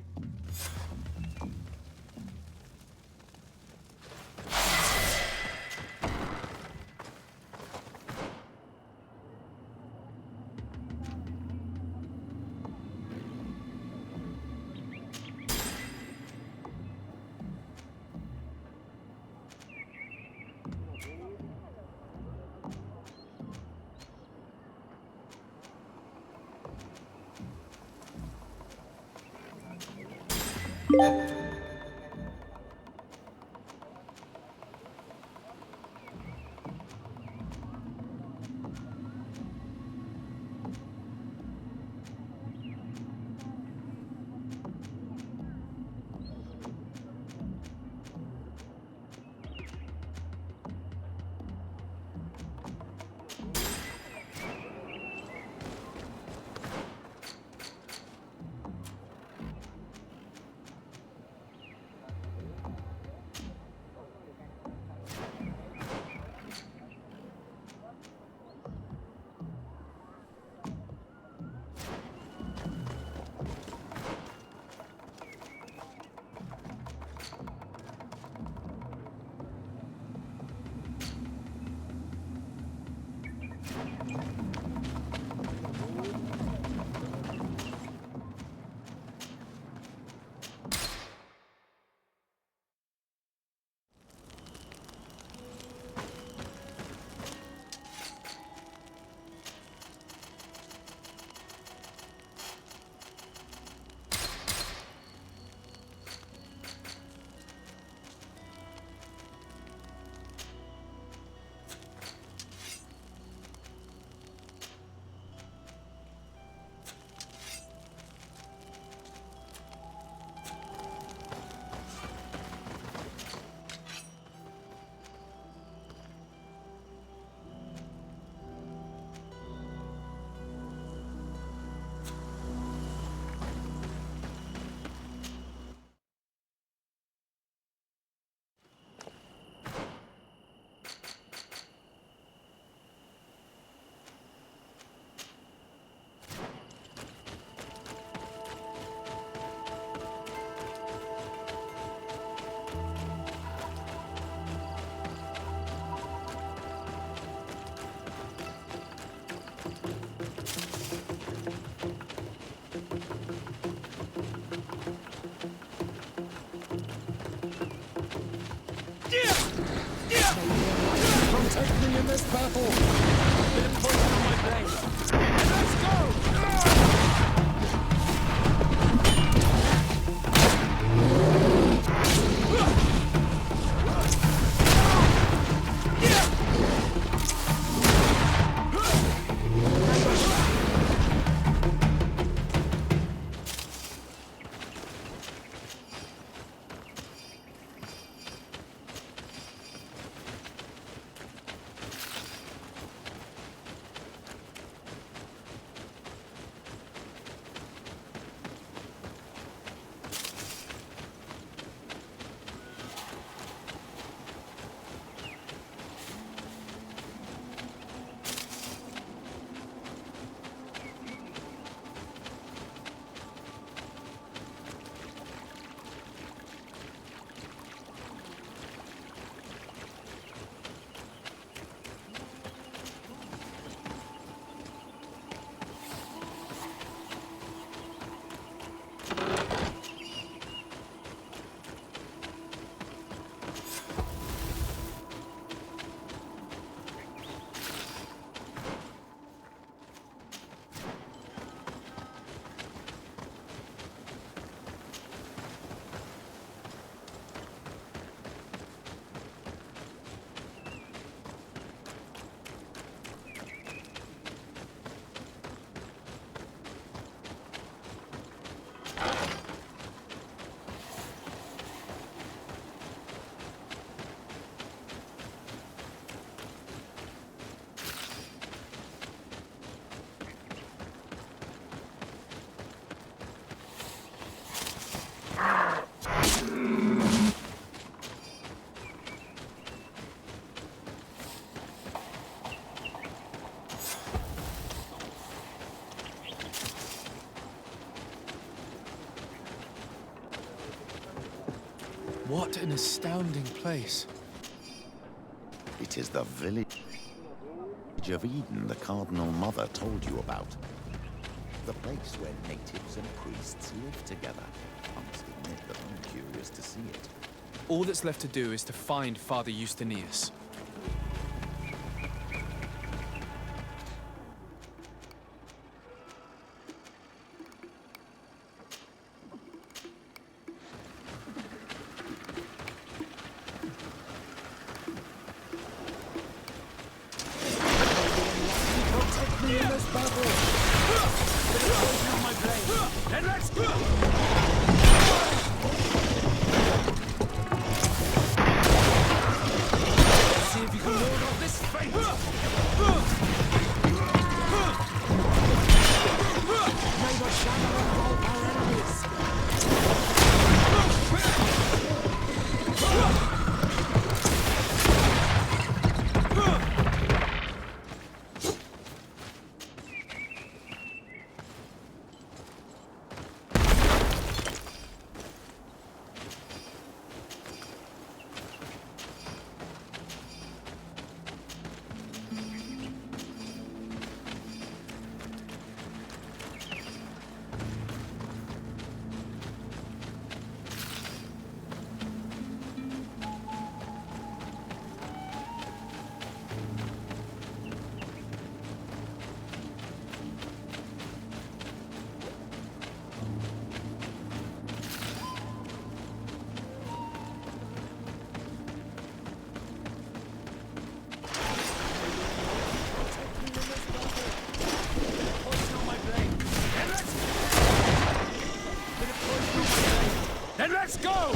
in this battle. Bit of poison on my blade. Let's go! What an astounding place. It is the village of Eden the Cardinal Mother told you about. The place where natives and priests live together. I must admit that I'm curious to see it. All that's left to do is to find Father Justinius. Let's go!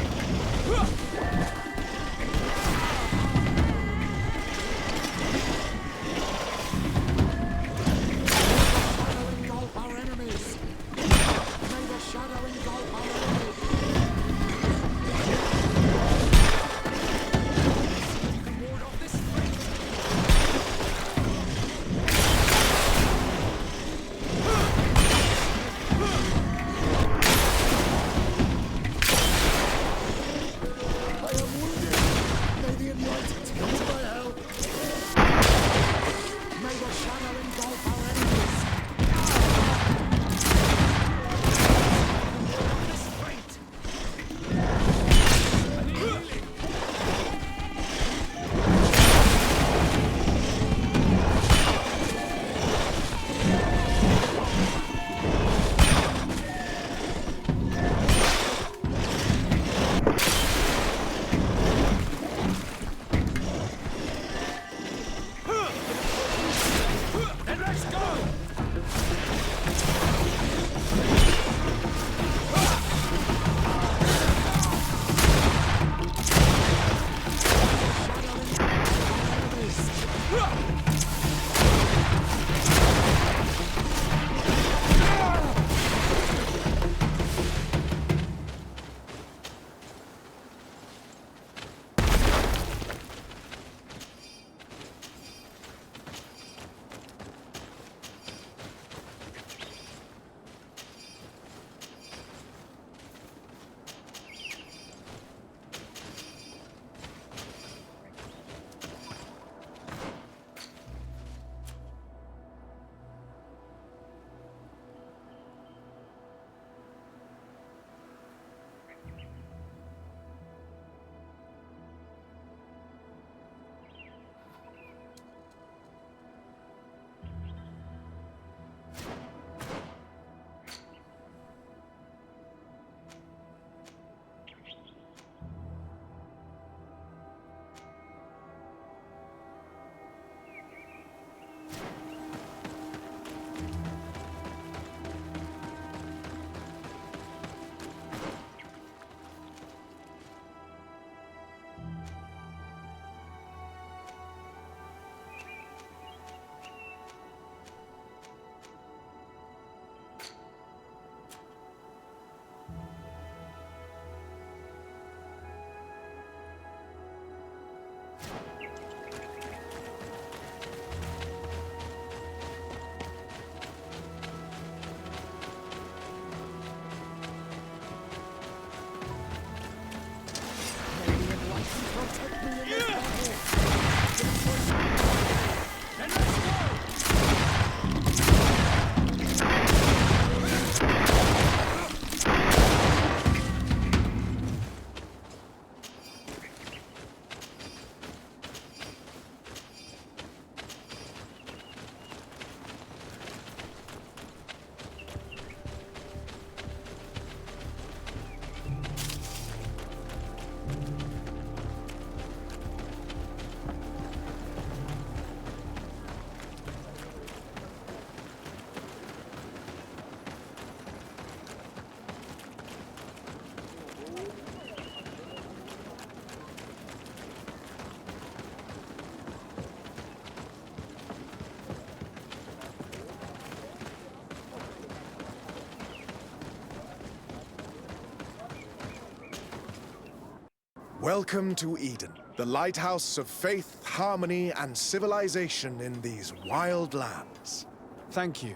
Welcome to Eden, the lighthouse of faith, harmony, and civilization in these wild lands. Thank you.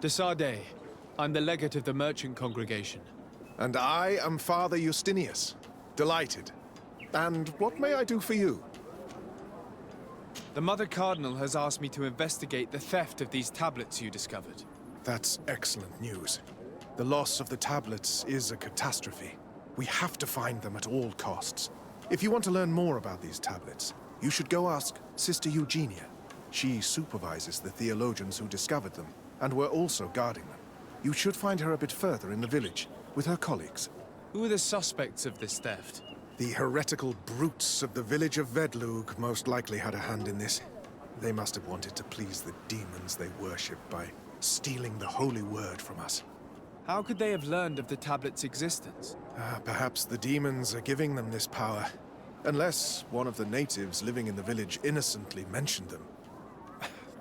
Desade. I'm the legate of the merchant congregation. And I am Father Justinius. Delighted. And what may I do for you? The Mother Cardinal has asked me to investigate the theft of these tablets you discovered. That's excellent news. The loss of the tablets is a catastrophe. We have to find them at all costs. If you want to learn more about these tablets, you should go ask Sister Eugenia. She supervises the theologians who discovered them, and were also guarding them. You should find her a bit further in the village, with her colleagues. Who are the suspects of this theft? The heretical brutes of the village of Vedlug most likely had a hand in this. They must have wanted to please the demons they worship by stealing the holy word from us. How could they have learned of the tablet's existence? Perhaps the demons are giving them this power. Unless one of the natives living in the village innocently mentioned them.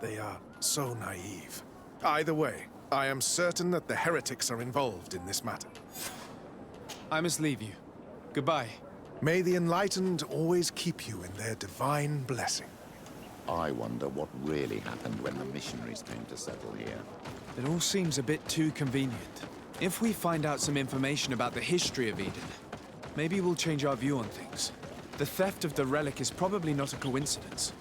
They are so naive. Either way, I am certain that the heretics are involved in this matter. I must leave you. Goodbye. May the enlightened always keep you in their divine blessing. I wonder what really happened when the missionaries came to settle here. It all seems a bit too convenient. If we find out some information about the history of Eden, maybe we'll change our view on things. The theft of the relic is probably not a coincidence.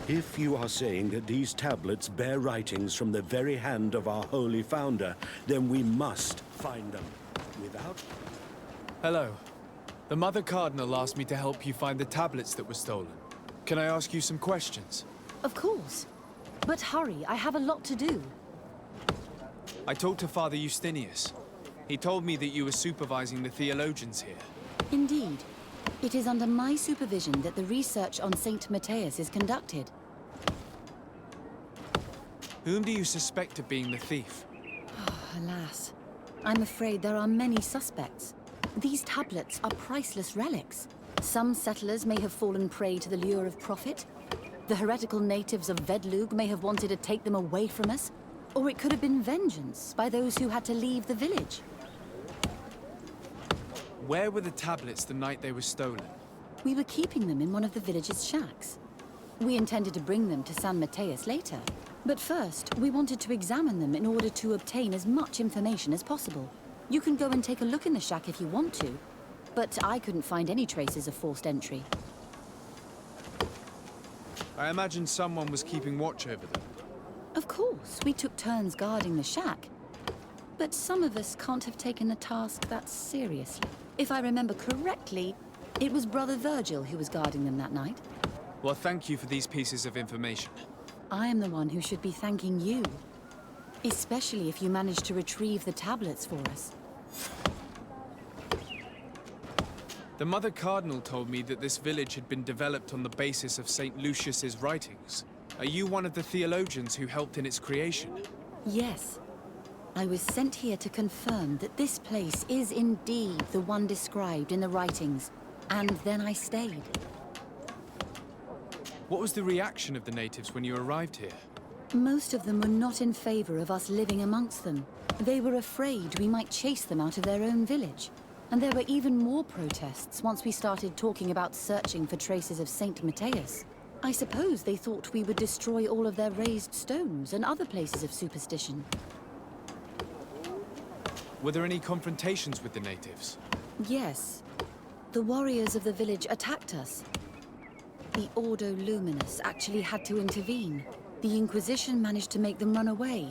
If you are saying that these tablets bear writings from the very hand of our holy founder, then we must find them. Without... Hello. The Mother Cardinal asked me to help you find the tablets that were stolen. Can I ask you some questions? Of course. But hurry, I have a lot to do. I talked to Father Justinius. He told me that you were supervising the theologians here. Indeed. It is under my supervision that the research on Saint Matthias is conducted. Whom do you suspect of being the thief? Alas. I'm afraid there are many suspects. These tablets are priceless relics. Some settlers may have fallen prey to the lure of profit. The heretical natives of Vedlug may have wanted to take them away from us. Or it could have been vengeance by those who had to leave the village. Where were the tablets the night they were stolen? We were keeping them in one of the village's shacks. We intended to bring them to San Matthias later. But first, we wanted to examine them in order to obtain as much information as possible. You can go and take a look in the shack if you want to, but I couldn't find any traces of forced entry. I imagine someone was keeping watch over them. Of course, we took turns guarding the shack. But some of us can't have taken the task that seriously. If I remember correctly, it was Brother Virgil who was guarding them that night. Well, thank you for these pieces of information. I am the one who should be thanking you. Especially if you managed to retrieve the tablets for us. The Mother Cardinal told me that this village had been developed on the basis of St. Lucius's writings. Are you one of the theologians who helped in its creation? Yes. I was sent here to confirm that this place is indeed the one described in the writings, and then I stayed. What was the reaction of the natives when you arrived here? Most of them were not in favor of us living amongst them. They were afraid we might chase them out of their own village. And there were even more protests once we started talking about searching for traces of Saint Matthias. I suppose they thought we would destroy all of their raised stones and other places of superstition. Were there any confrontations with the natives? Yes. The warriors of the village attacked us. The Ordo Luminous actually had to intervene. The Inquisition managed to make them run away.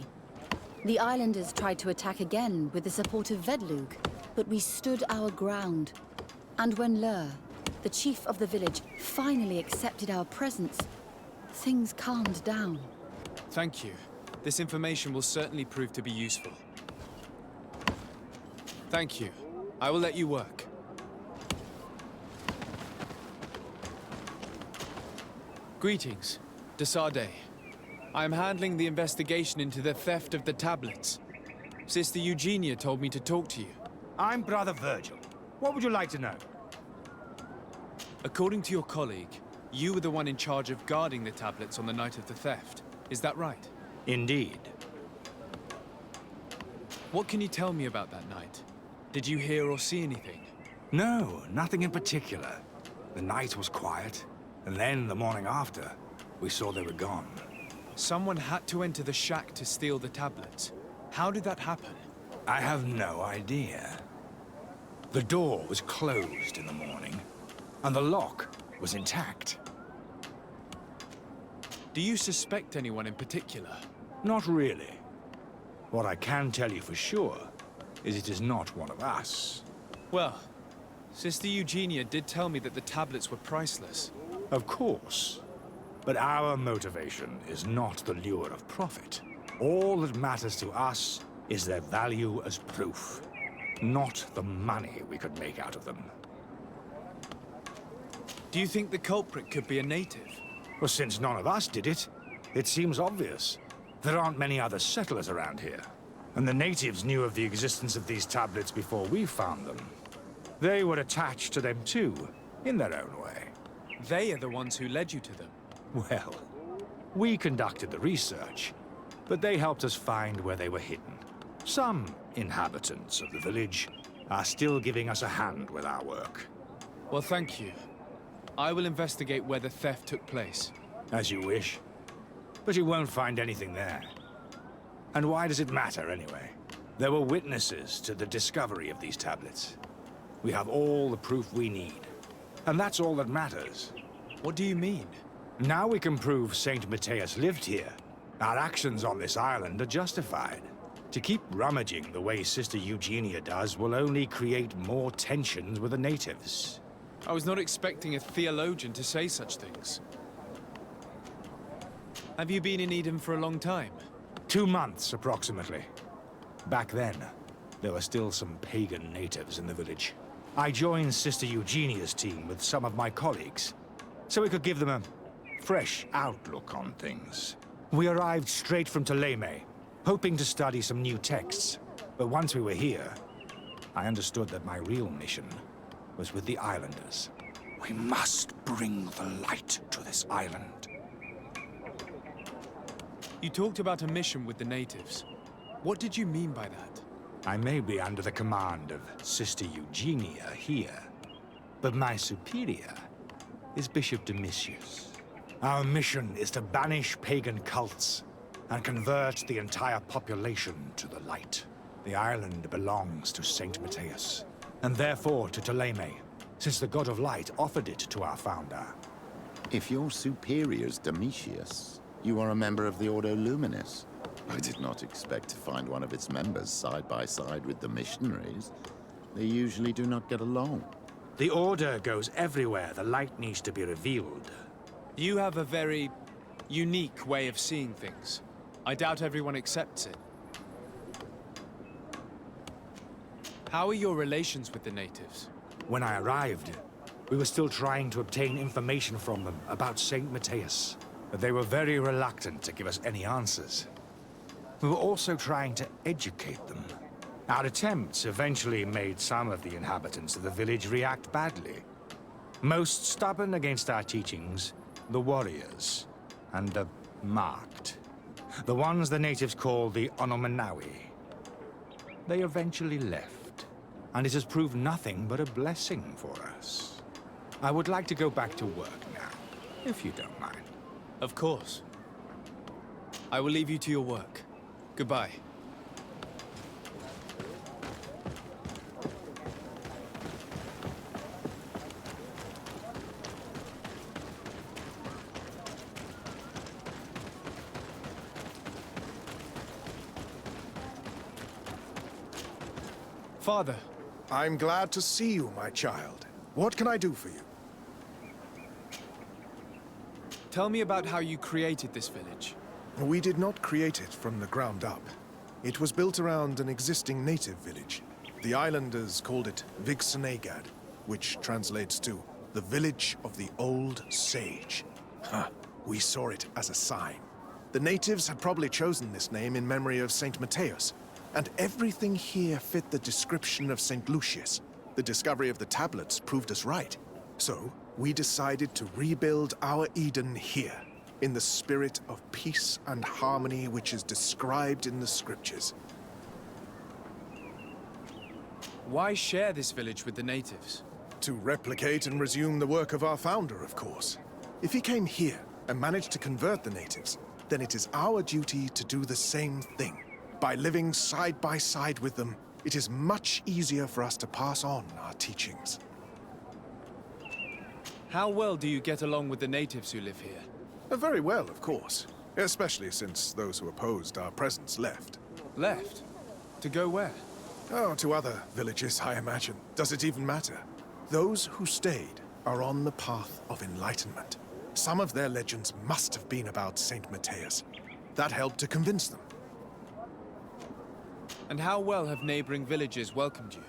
The islanders tried to attack again with the support of Vedlug, but we stood our ground. And when Lur, the chief of the village, finally accepted our presence, things calmed down. Thank you. This information will certainly prove to be useful. Thank you. I will let you work. Greetings, Desade. I am handling the investigation into the theft of the tablets. Sister Eugenia told me to talk to you. I'm Brother Virgil. What would you like to know? According to your colleague, you were the one in charge of guarding the tablets on the night of the theft. Is that right? Indeed. What can you tell me about that night? Did you hear or see anything? No, nothing in particular. The night was quiet, and then the morning after, we saw they were gone. Someone had to enter the shack to steal the tablets. How did that happen? I have no idea. The door was closed in the morning, and the lock was intact. Do you suspect anyone in particular? Not really. What I can tell you for sure is it is not one of us. Well, Sister Eugenia did tell me that the tablets were priceless. Of course. But our motivation is not the lure of profit. All that matters to us is their value as proof, not the money we could make out of them. Do you think the culprit could be a native? Well, since none of us did it, it seems obvious. There aren't many other settlers around here, and the natives knew of the existence of these tablets before we found them. They were attached to them too, in their own way. They are the ones who led you to them. Well, we conducted the research, but they helped us find where they were hidden. Some inhabitants of the village are still giving us a hand with our work. Well, thank you. I will investigate where the theft took place. As you wish. But you won't find anything there. And why does it matter, anyway? There were witnesses to the discovery of these tablets. We have all the proof we need. And that's all that matters. What do you mean? Now we can prove Saint Matthias lived here. Our actions on this island are justified. To keep rummaging the way Sister Eugenia does will only create more tensions with the natives. I was not expecting a theologian to say such things. Have you been in Eden for a long time? 2 months, approximately. Back then, there were still some pagan natives in the village. I joined Sister Eugenia's team with some of my colleagues, so we could give them a fresh outlook on things. We arrived straight from Ptolemy, hoping to study some new texts. But once we were here, I understood that my real mission was with the islanders. We must bring the light to this island. You talked about a mission with the natives. What did you mean by that? I may be under the command of Sister Eugenia here, but my superior is Bishop Domitius. Our mission is to banish pagan cults and convert the entire population to the light. The island belongs to Saint Matthias, and therefore to Ptolemy, since the god of light offered it to our founder. If your superior's Domitius, you are a member of the Ordo Luminis. I did not expect to find one of its members side by side with the missionaries. They usually do not get along. The Order goes everywhere the light needs to be revealed. You have a very unique way of seeing things. I doubt everyone accepts it. How are your relations with the natives? When I arrived, we were still trying to obtain information from them about Saint Matthias, but they were very reluctant to give us any answers. We were also trying to educate them. Our attempts eventually made some of the inhabitants of the village react badly. Most stubborn against our teachings, the warriors, and the marked. The ones the natives call the Onomanawi. They eventually left, and it has proved nothing but a blessing for us. I would like to go back to work now, if you don't mind. Of course. I will leave you to your work. Goodbye. Father. I'm glad to see you, my child. What can I do for you? Tell me about how you created this village. We did not create it from the ground up. It was built around an existing native village. The islanders called it Vixenagad, which translates to the Village of the Old Sage. We saw it as a sign. The natives had probably chosen this name in memory of Saint Matthias, and everything here fit the description of Saint Lucius. The discovery of the tablets proved us right. So, we decided to rebuild our Eden here. in the spirit of peace and harmony which is described in the scriptures. Why share this village with the natives? To replicate and resume the work of our founder, of course. If he came here and managed to convert the natives, then it is our duty to do the same thing. By living side by side with them, it is much easier for us to pass on our teachings. How well do you get along with the natives who live here? Very well, of course. Especially since those who opposed our presence left. Left? To go where? Oh, to other villages, I imagine. Does it even matter? Those who stayed are on the path of enlightenment. Some of their legends must have been about Saint Matthias. That helped to convince them. And how well have neighboring villages welcomed you?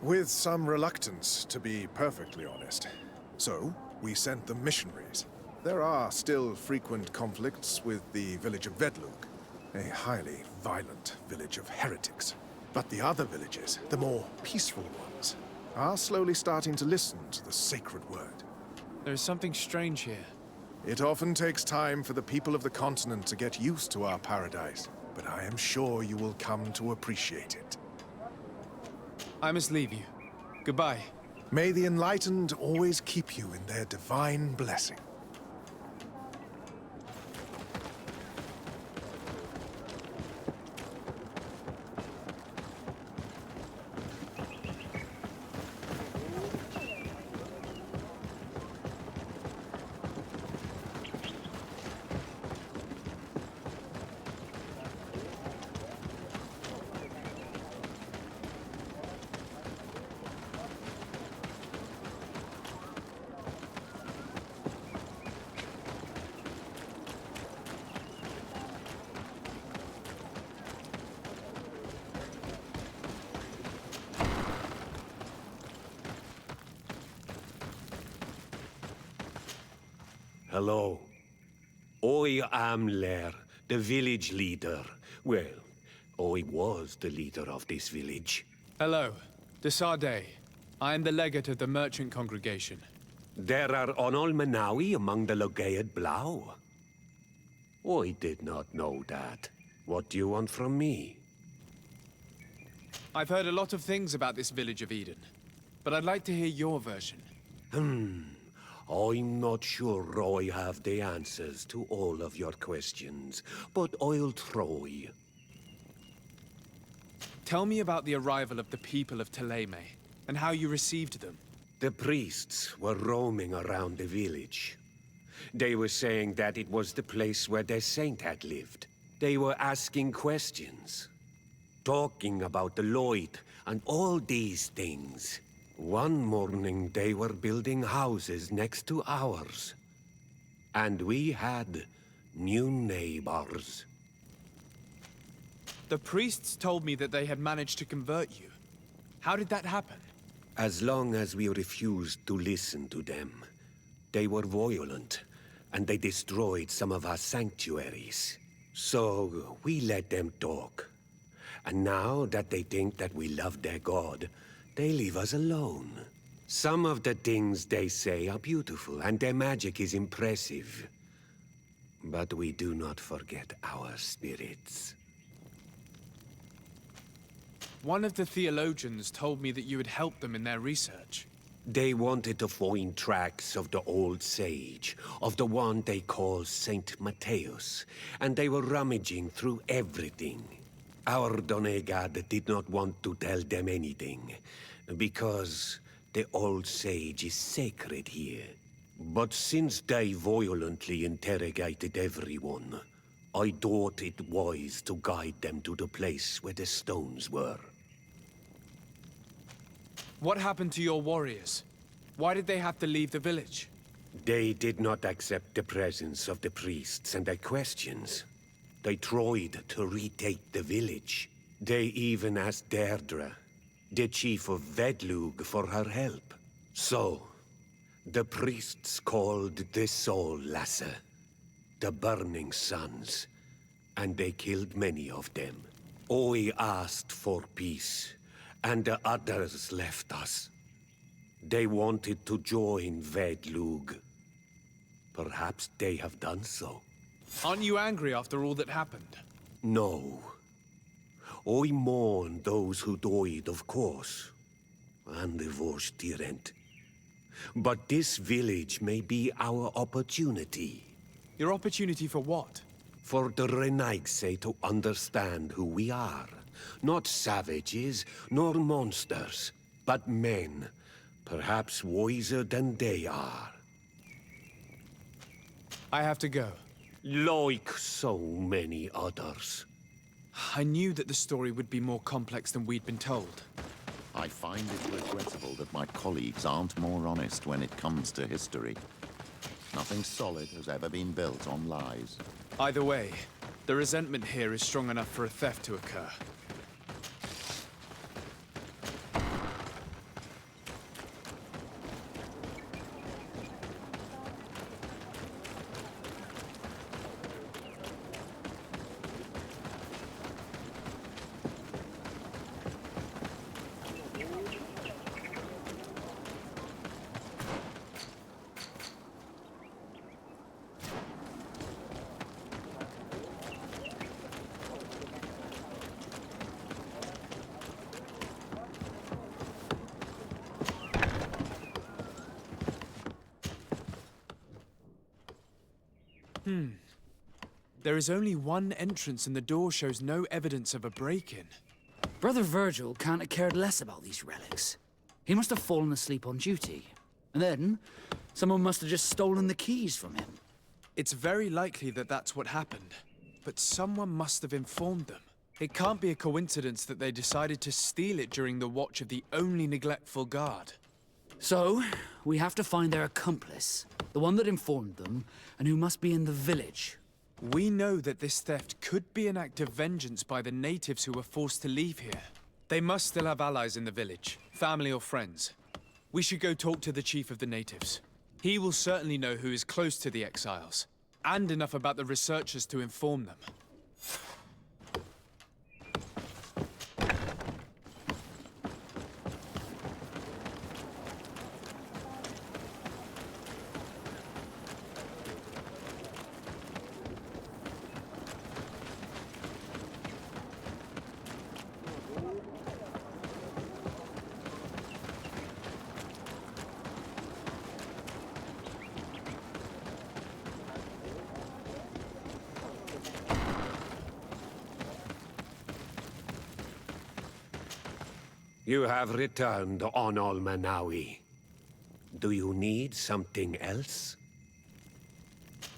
With some reluctance, to be perfectly honest. So, we sent them missionaries. There are still frequent conflicts with the village of Vedlug, a highly violent village of heretics. But the other villages, the more peaceful ones, are slowly starting to listen to the sacred word. There is something strange here. It often takes time for the people of the continent to get used to our paradise, but I am sure you will come to appreciate it. I must leave you. Goodbye. May the enlightened always keep you in their divine blessing. Hello. I am Lair, the village leader. Well, I was the leader of this village. Hello. Desarde. I am the legate of the merchant congregation. There are Onol Manawi among the Logead Blau. I did not know that. What do you want from me? I've heard a lot of things about this village of Eden, but I'd like to hear your version. I'm not sure I have the answers to all of your questions, but I'll try. Tell me about the arrival of the people of Thélème, and how you received them. The priests were roaming around the village. They were saying that it was the place where their saint had lived. They were asking questions, talking about the Lloyd and all these things. One morning they were building houses next to ours. And we had new neighbors. The priests told me that they had managed to convert you. How did that happen? As long as we refused to listen to them, they were violent, and they destroyed some of our sanctuaries. So we let them talk. And now that they think that we love their god, they leave us alone. Some of the things they say are beautiful, and their magic is impressive. But we do not forget our spirits. One of the theologians told me that you had helped them in their research. They wanted to find tracks of the old sage, of the one they call Saint Matthias, and they were rummaging through everything. Our Donegad did not want to tell them anything, because the old sage is sacred here. But since they violently interrogated everyone, I thought it wise to guide them to the place where the stones were. What happened to your warriors? Why did they have to leave the village? They did not accept the presence of the priests and their questions. They tried to retake the village. They even asked Deirdre, the chief of Vedlug, for her help. So, the priests called the Soul Lasser, the Burning Suns, and they killed many of them. I asked for peace, and the others left us. They wanted to join Vedlug. Perhaps they have done so. Aren't you angry after all that happened? No. I mourn those who died, of course. And the Vorstyrent. But this village may be our opportunity. Your opportunity for what? For the Renaigse to understand who we are. Not savages, nor monsters, but men. Perhaps wiser than they are. I have to go. Like so many others. I knew that the story would be more complex than we'd been told. I find it regrettable that my colleagues aren't more honest when it comes to history. Nothing solid has ever been built on lies. Either way, the resentment here is strong enough for a theft to occur. There is only one entrance and the door shows no evidence of a break-in. Brother Virgil can't have cared less about these relics. He must have fallen asleep on duty. And then, someone must have just stolen the keys from him. It's very likely that that's what happened. But someone must have informed them. It can't be a coincidence that they decided to steal it during the watch of the only neglectful guard. So, we have to find their accomplice. The one that informed them, and who must be in the village. We know that this theft could be an act of vengeance by the natives who were forced to leave here. They must still have allies in the village, family or friends. We should go talk to the chief of the natives. He will certainly know who is close to the exiles, and enough about the researchers to inform them. You have returned on Manawi. Do you need something else?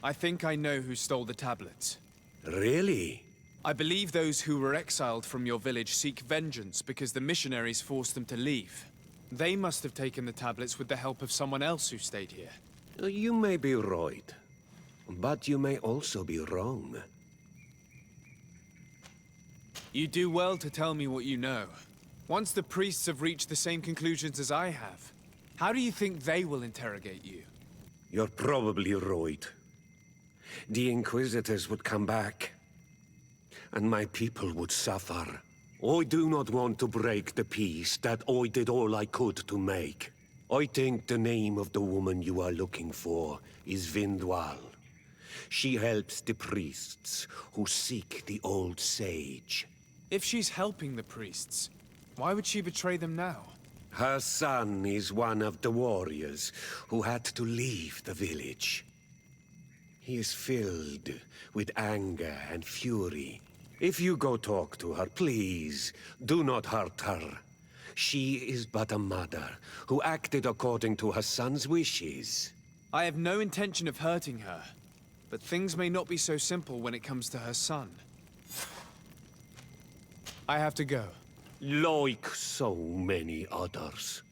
I think I know who stole the tablets. Really? I believe those who were exiled from your village seek vengeance because the missionaries forced them to leave. They must have taken the tablets with the help of someone else who stayed here. You may be right, but you may also be wrong. You do well to tell me what you know. Once the priests have reached the same conclusions as I have, how do you think they will interrogate you? You're probably right. The Inquisitors would come back, and my people would suffer. I do not want to break the peace that I did all I could to make. I think the name of the woman you are looking for is Vindwal. She helps the priests who seek the old sage. If she's helping the priests, why would she betray them now? Her son is one of the warriors who had to leave the village. He is filled with anger and fury. If you go talk to her, please, do not hurt her. She is but a mother who acted according to her son's wishes. I have no intention of hurting her, but things may not be so simple when it comes to her son. I have to go. Like so many others.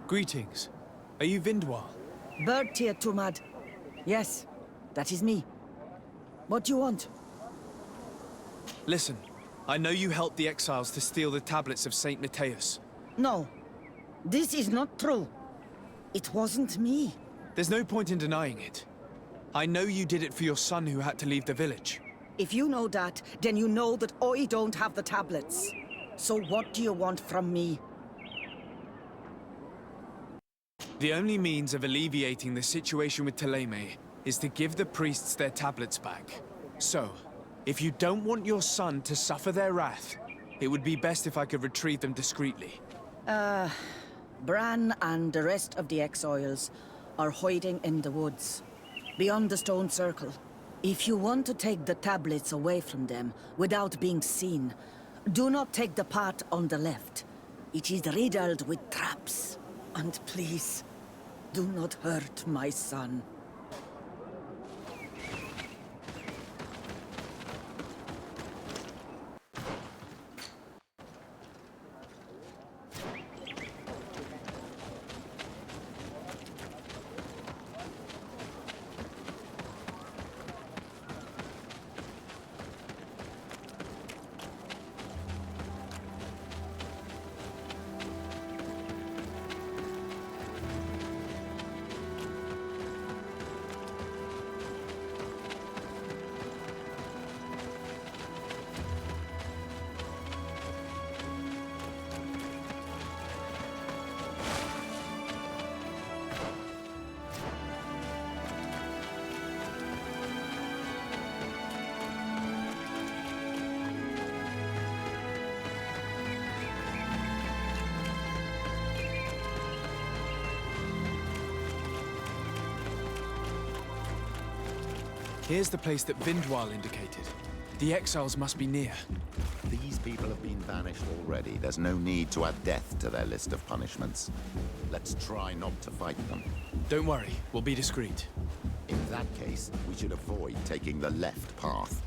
Greetings. Are you Vindwal? Bertia Tumad. Yes, that is me. What do you want? Listen, I know you helped the exiles to steal the tablets of St. Matthias. No. This is not true. It wasn't me. There's no point in denying it. I know you did it for your son who had to leave the village. If you know that, then you know that I don't have the tablets. So what do you want from me? The only means of alleviating the situation with Thélème is to give the priests their tablets back. So, if you don't want your son to suffer their wrath, it would be best if I could retrieve them discreetly. Bran and the rest of the exiles are hiding in the woods, beyond the stone circle. If you want to take the tablets away from them without being seen, do not take the path on the left. It is riddled with traps. And please, do not hurt my son. Here's the place that Vindwal indicated. The exiles must be near. These people have been banished already. There's no need to add death to their list of punishments. Let's try not to fight them. Don't worry, we'll be discreet. In that case, we should avoid taking the left path.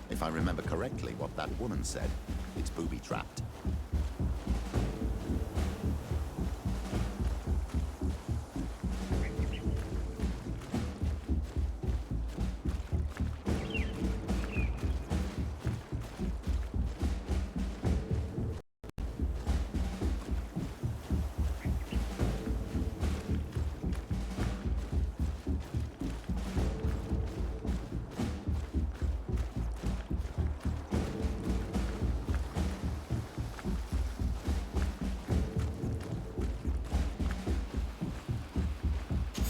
If I remember correctly what that woman said, it's booby-trapped.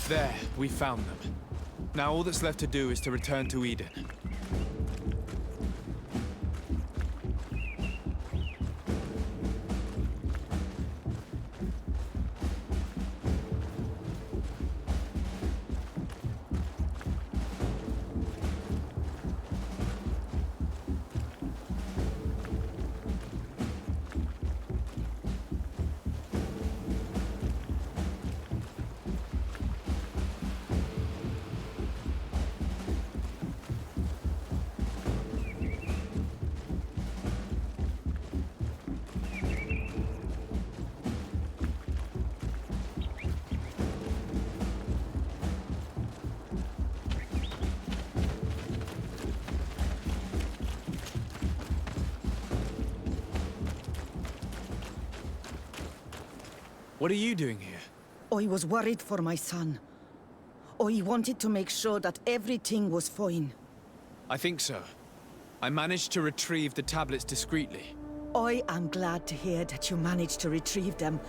There, we found them. Now all that's left to do is to return to Eden. What are you doing here? I was worried for my son. I wanted to make sure that everything was fine. I think so. I managed to retrieve the tablets discreetly. I am glad to hear that you managed to retrieve them.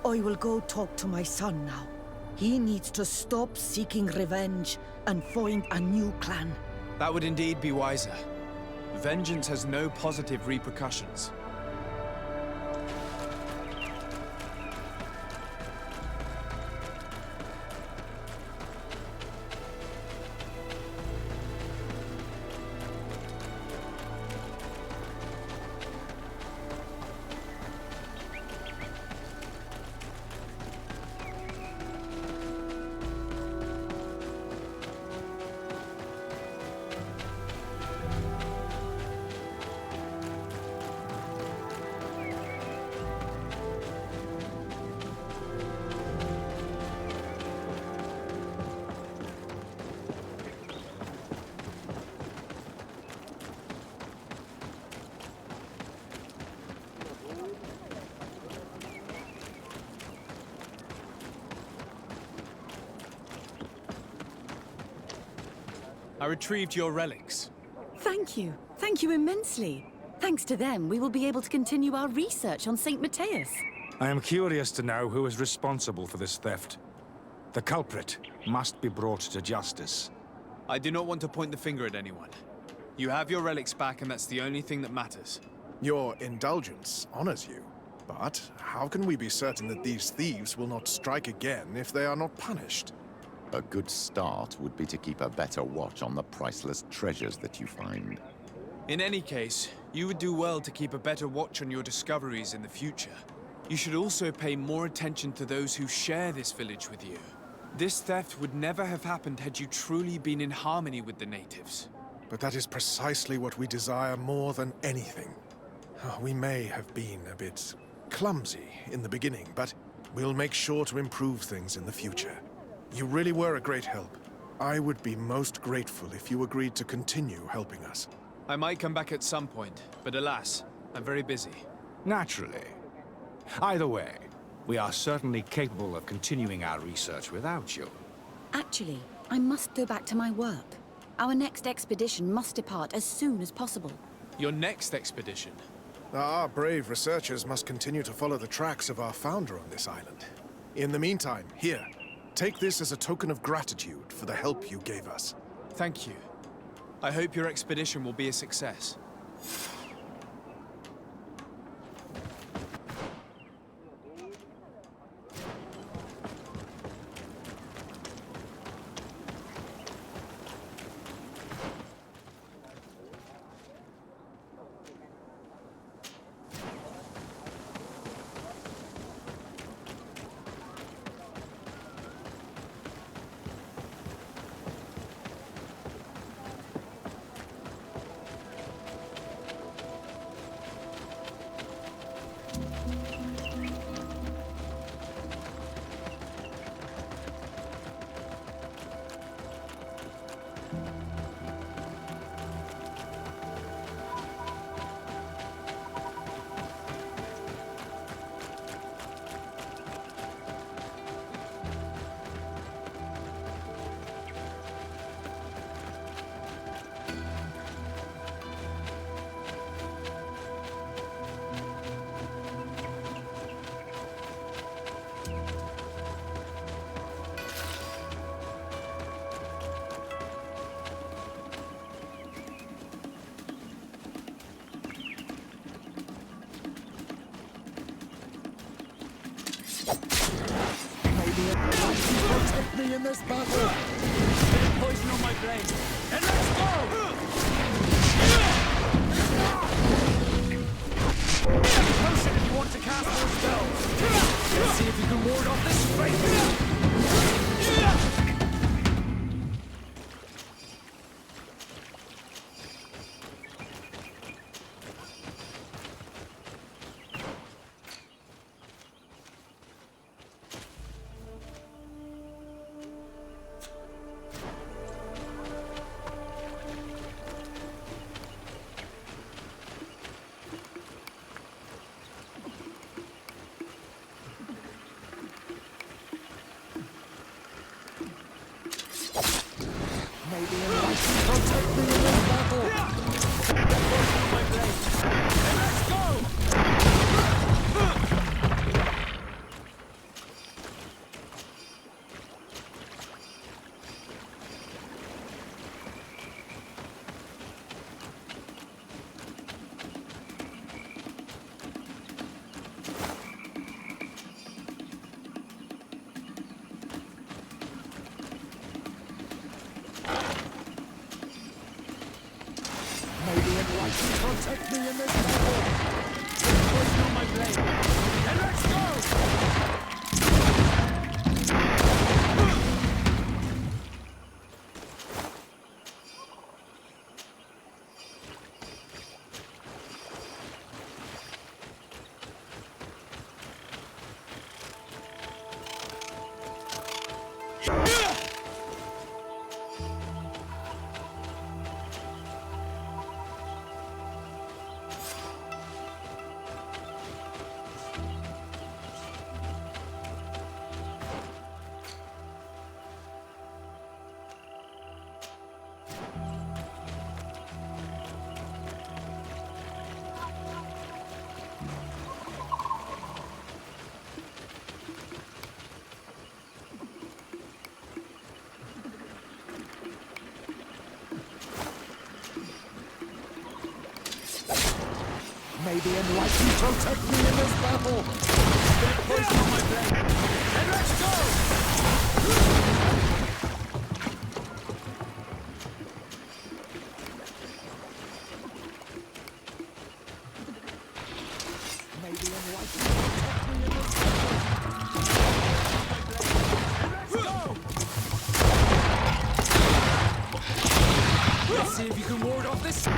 I will go talk to my son now. He needs to stop seeking revenge and find a new clan. That would indeed be wiser. Vengeance has no positive repercussions. I retrieved your relics. Thank you. Thank you immensely. Thanks to them, we will be able to continue our research on St. Matthias. I am curious to know who is responsible for this theft. The culprit must be brought to justice. I do not want to point the finger at anyone. You have your relics back, and that's the only thing that matters. Your indulgence honors you. But how can we be certain that these thieves will not strike again if they are not punished? A good start would be to keep a better watch on the priceless treasures that you find. In any case, you would do well to keep a better watch on your discoveries in the future. You should also pay more attention to those who share this village with you. This theft would never have happened had you truly been in harmony with the natives. But that is precisely what we desire more than anything. We may have been a bit clumsy in the beginning, but we'll make sure to improve things in the future. You really were a great help. I would be most grateful if you agreed to continue helping us. I might come back at some point, but alas, I'm very busy. Naturally. Either way, we are certainly capable of continuing our research without you. Actually, I must go back to my work. Our next expedition must depart as soon as possible. Your next expedition? Our brave researchers must continue to follow the tracks of our founder on this island. In the meantime, here, take this as a token of gratitude for the help you gave us. Thank you. I hope your expedition will be a success. Me in this battle! Bit of poison on my blade, and let's go! Potion if you want to cast more spells! Let's see if you can ward off this fate! the Enlightened protect me in this battle! Bit of poison on my blade! And let's go! May the Enlightened protect me in this battle! Let's see if you can ward off this.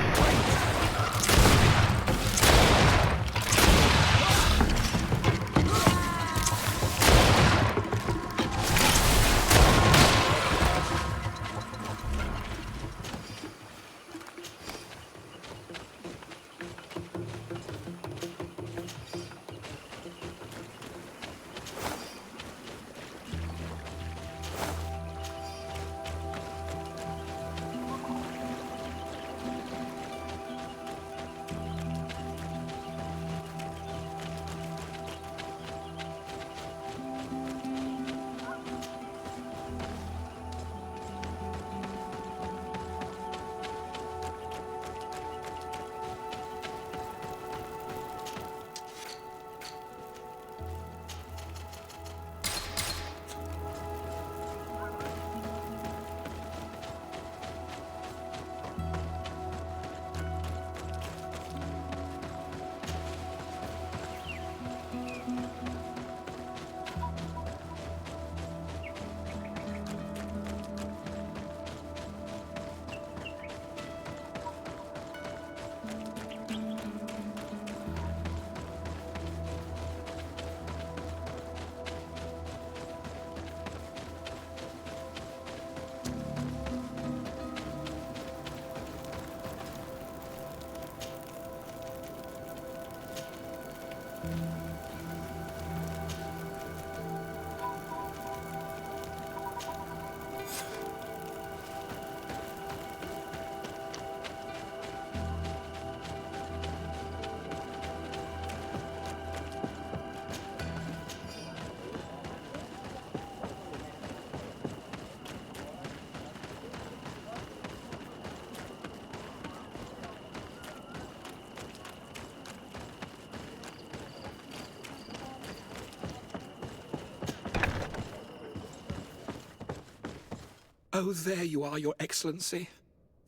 Oh, there you are, Your Excellency.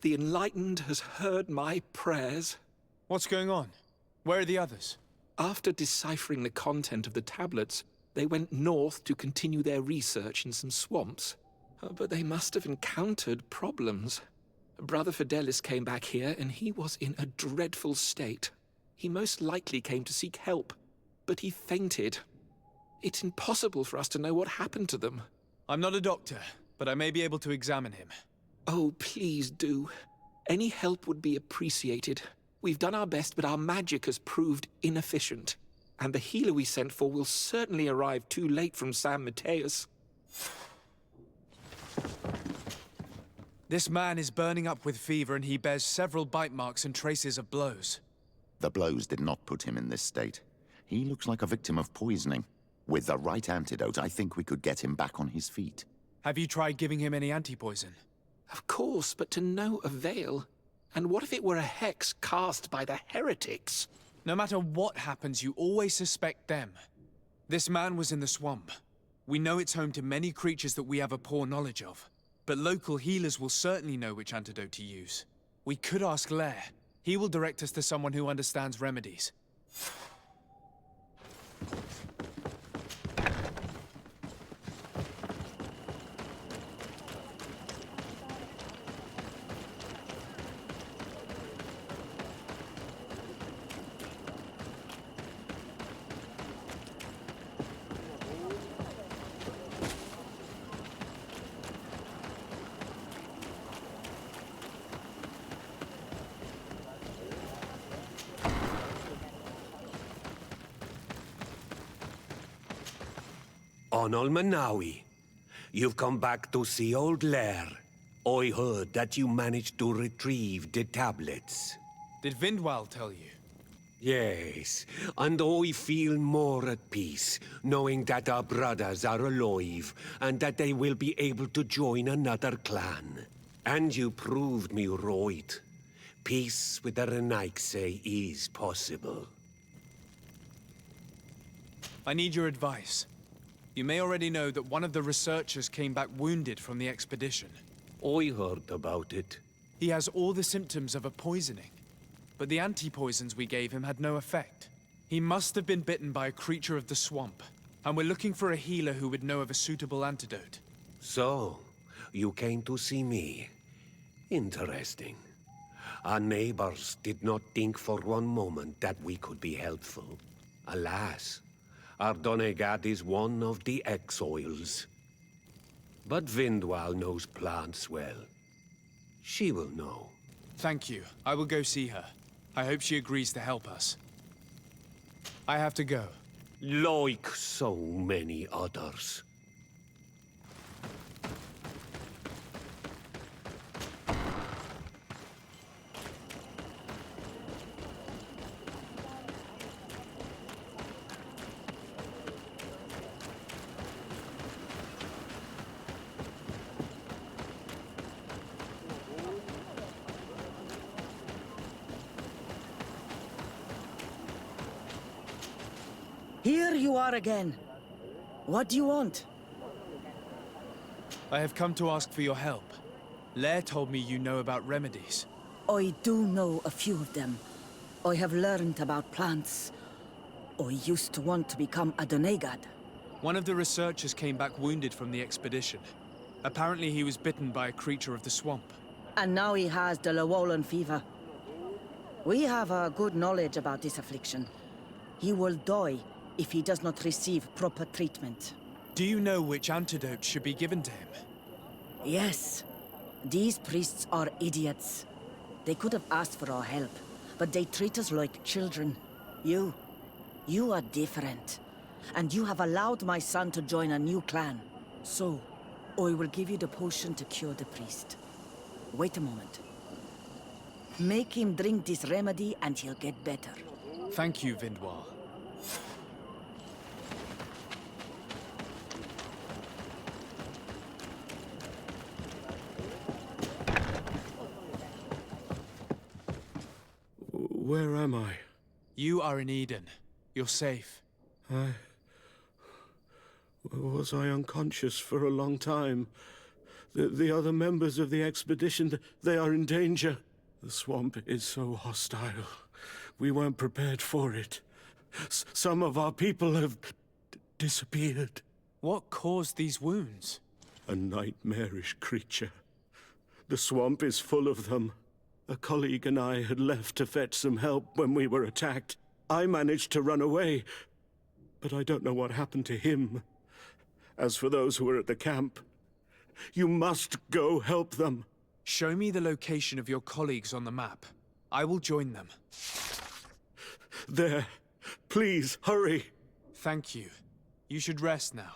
The Enlightened has heard my prayers. What's going on? Where are the others? After deciphering the content of the tablets, they went north to continue their research in some swamps. But they must have encountered problems. Brother Fidelis came back here, and he was in a dreadful state. He most likely came to seek help, but he fainted. It's impossible for us to know what happened to them. I'm not a doctor, but I may be able to examine him. Oh, please do. Any help would be appreciated. We've done our best, but our magic has proved inefficient. And the healer we sent for will certainly arrive too late from San Mateus. This man is burning up with fever, and he bears several bite marks and traces of blows. The blows did not put him in this state. He looks like a victim of poisoning. With the right antidote, I think we could get him back on his feet. Have you tried giving him any anti-poison? Of course, but to no avail. And what if it were a hex cast by the heretics? No matter what happens, you always suspect them. This man was in the swamp. We know it's home to many creatures that we have a poor knowledge of. But local healers will certainly know which antidote to use. We could ask Lair. He will direct us to someone who understands remedies. Onol Manawi, you've come back to see old Lair. I heard that you managed to retrieve the tablets. Did Vindwal tell you? Yes, and I feel more at peace, knowing that our brothers are alive, and that they will be able to join another clan. And you proved me right. Peace with the Renaigse is possible. I need your advice. You may already know that one of the researchers came back wounded from the expedition. I heard about it. He has all the symptoms of a poisoning, but the anti-poisons we gave him had no effect. He must have been bitten by a creature of the swamp, and we're looking for a healer who would know of a suitable antidote. So, you came to see me. Interesting. Our neighbors did not think for one moment that we could be helpful. Alas, our Donegat is one of the exiles. But Vindwal knows plants well. She will know. Thank you. I will go see her. I hope she agrees to help us. I have to go. Like so many others. Here you are again. What do you want? I have come to ask for your help. Lair told me you know about remedies. I do know a few of them. I have learned about plants. I used to want to become a Donegad. One of the researchers came back wounded from the expedition. Apparently he was bitten by a creature of the swamp. And now he has the Llewellyn fever. We have a good knowledge about this affliction. He will die if he does not receive proper treatment. Do you know which antidote should be given to him? Yes. These priests are idiots. They could have asked for our help, but they treat us like children. You are different. And you have allowed my son to join a new clan. So, I will give you the potion to cure the priest. Wait a moment. Make him drink this remedy and he'll get better. Thank you, Vindwal. Where am I? You are in Eden. You're safe. Was I unconscious for a long time? The other members of the expedition, they are in danger. The swamp is so hostile. We weren't prepared for it. Some of our people have disappeared. What caused these wounds? A nightmarish creature. The swamp is full of them. A colleague and I had left to fetch some help when we were attacked. I managed to run away, but I don't know what happened to him. As for those who are at the camp, you must go help them. Show me the location of your colleagues on the map. I will join them. There. Please, hurry. Thank you. You should rest now.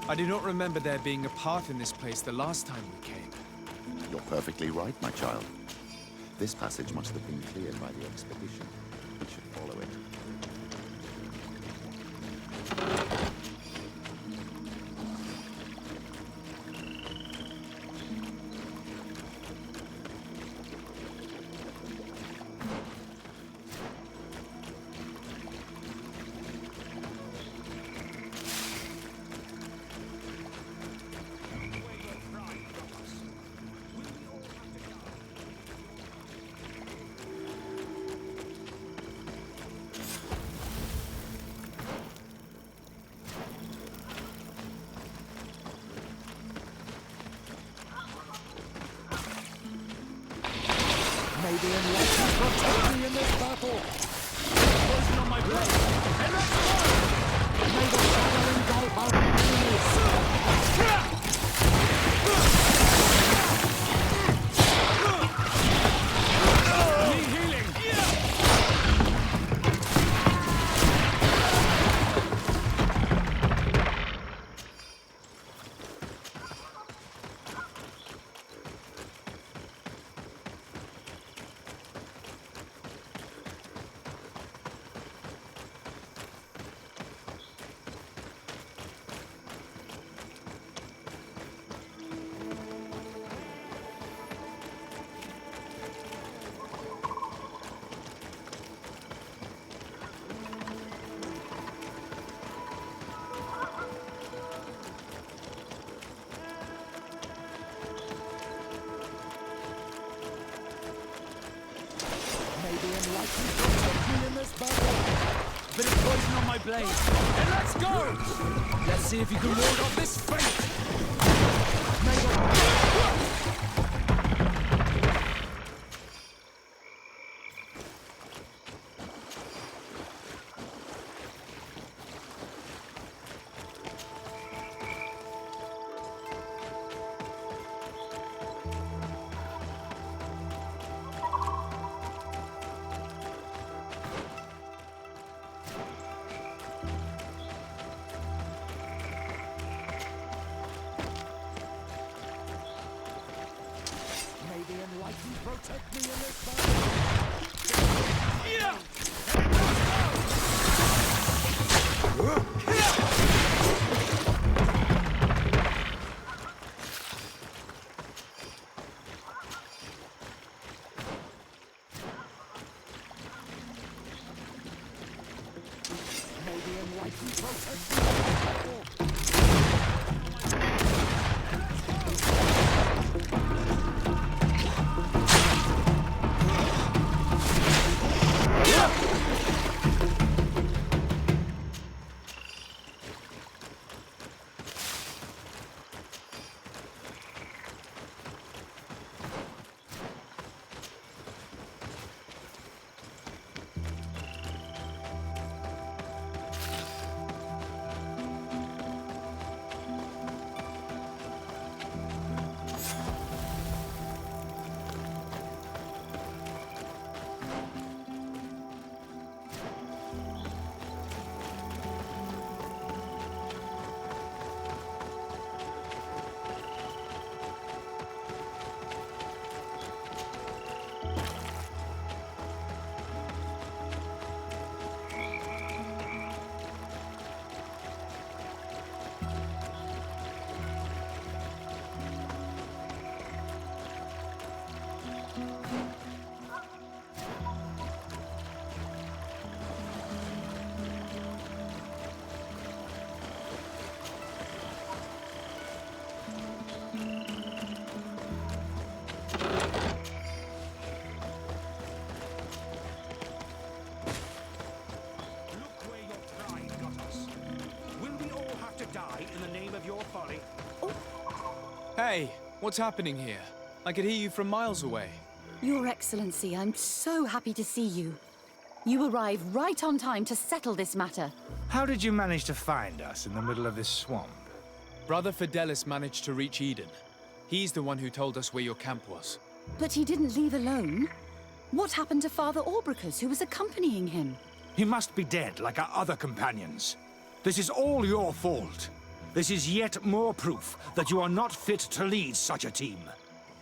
I do not remember there being a path in this place the last time we came. You're perfectly right, my child. This passage must have been cleared by the expedition. We should follow it. May the enlightened protect me in this battle. Poison on my blade. And let's go! May the shadow engulf our enemies. Need healing. Bit of poison on my blade. And let's go! Let's see if you can ward off this fate! Protect me in this battle. Yeah! May the enlightened protect me in this battle. Hey, what's happening here? I could hear you from miles away. Your Excellency, I'm so happy to see you. You arrived right on time to settle this matter. How did you manage to find us in the middle of this swamp? Brother Fidelis managed to reach Eden. He's the one who told us where your camp was. But he didn't leave alone. What happened to Father Orbricus, who was accompanying him? He must be dead, like our other companions. This is all your fault. This is yet more proof that you are not fit to lead such a team.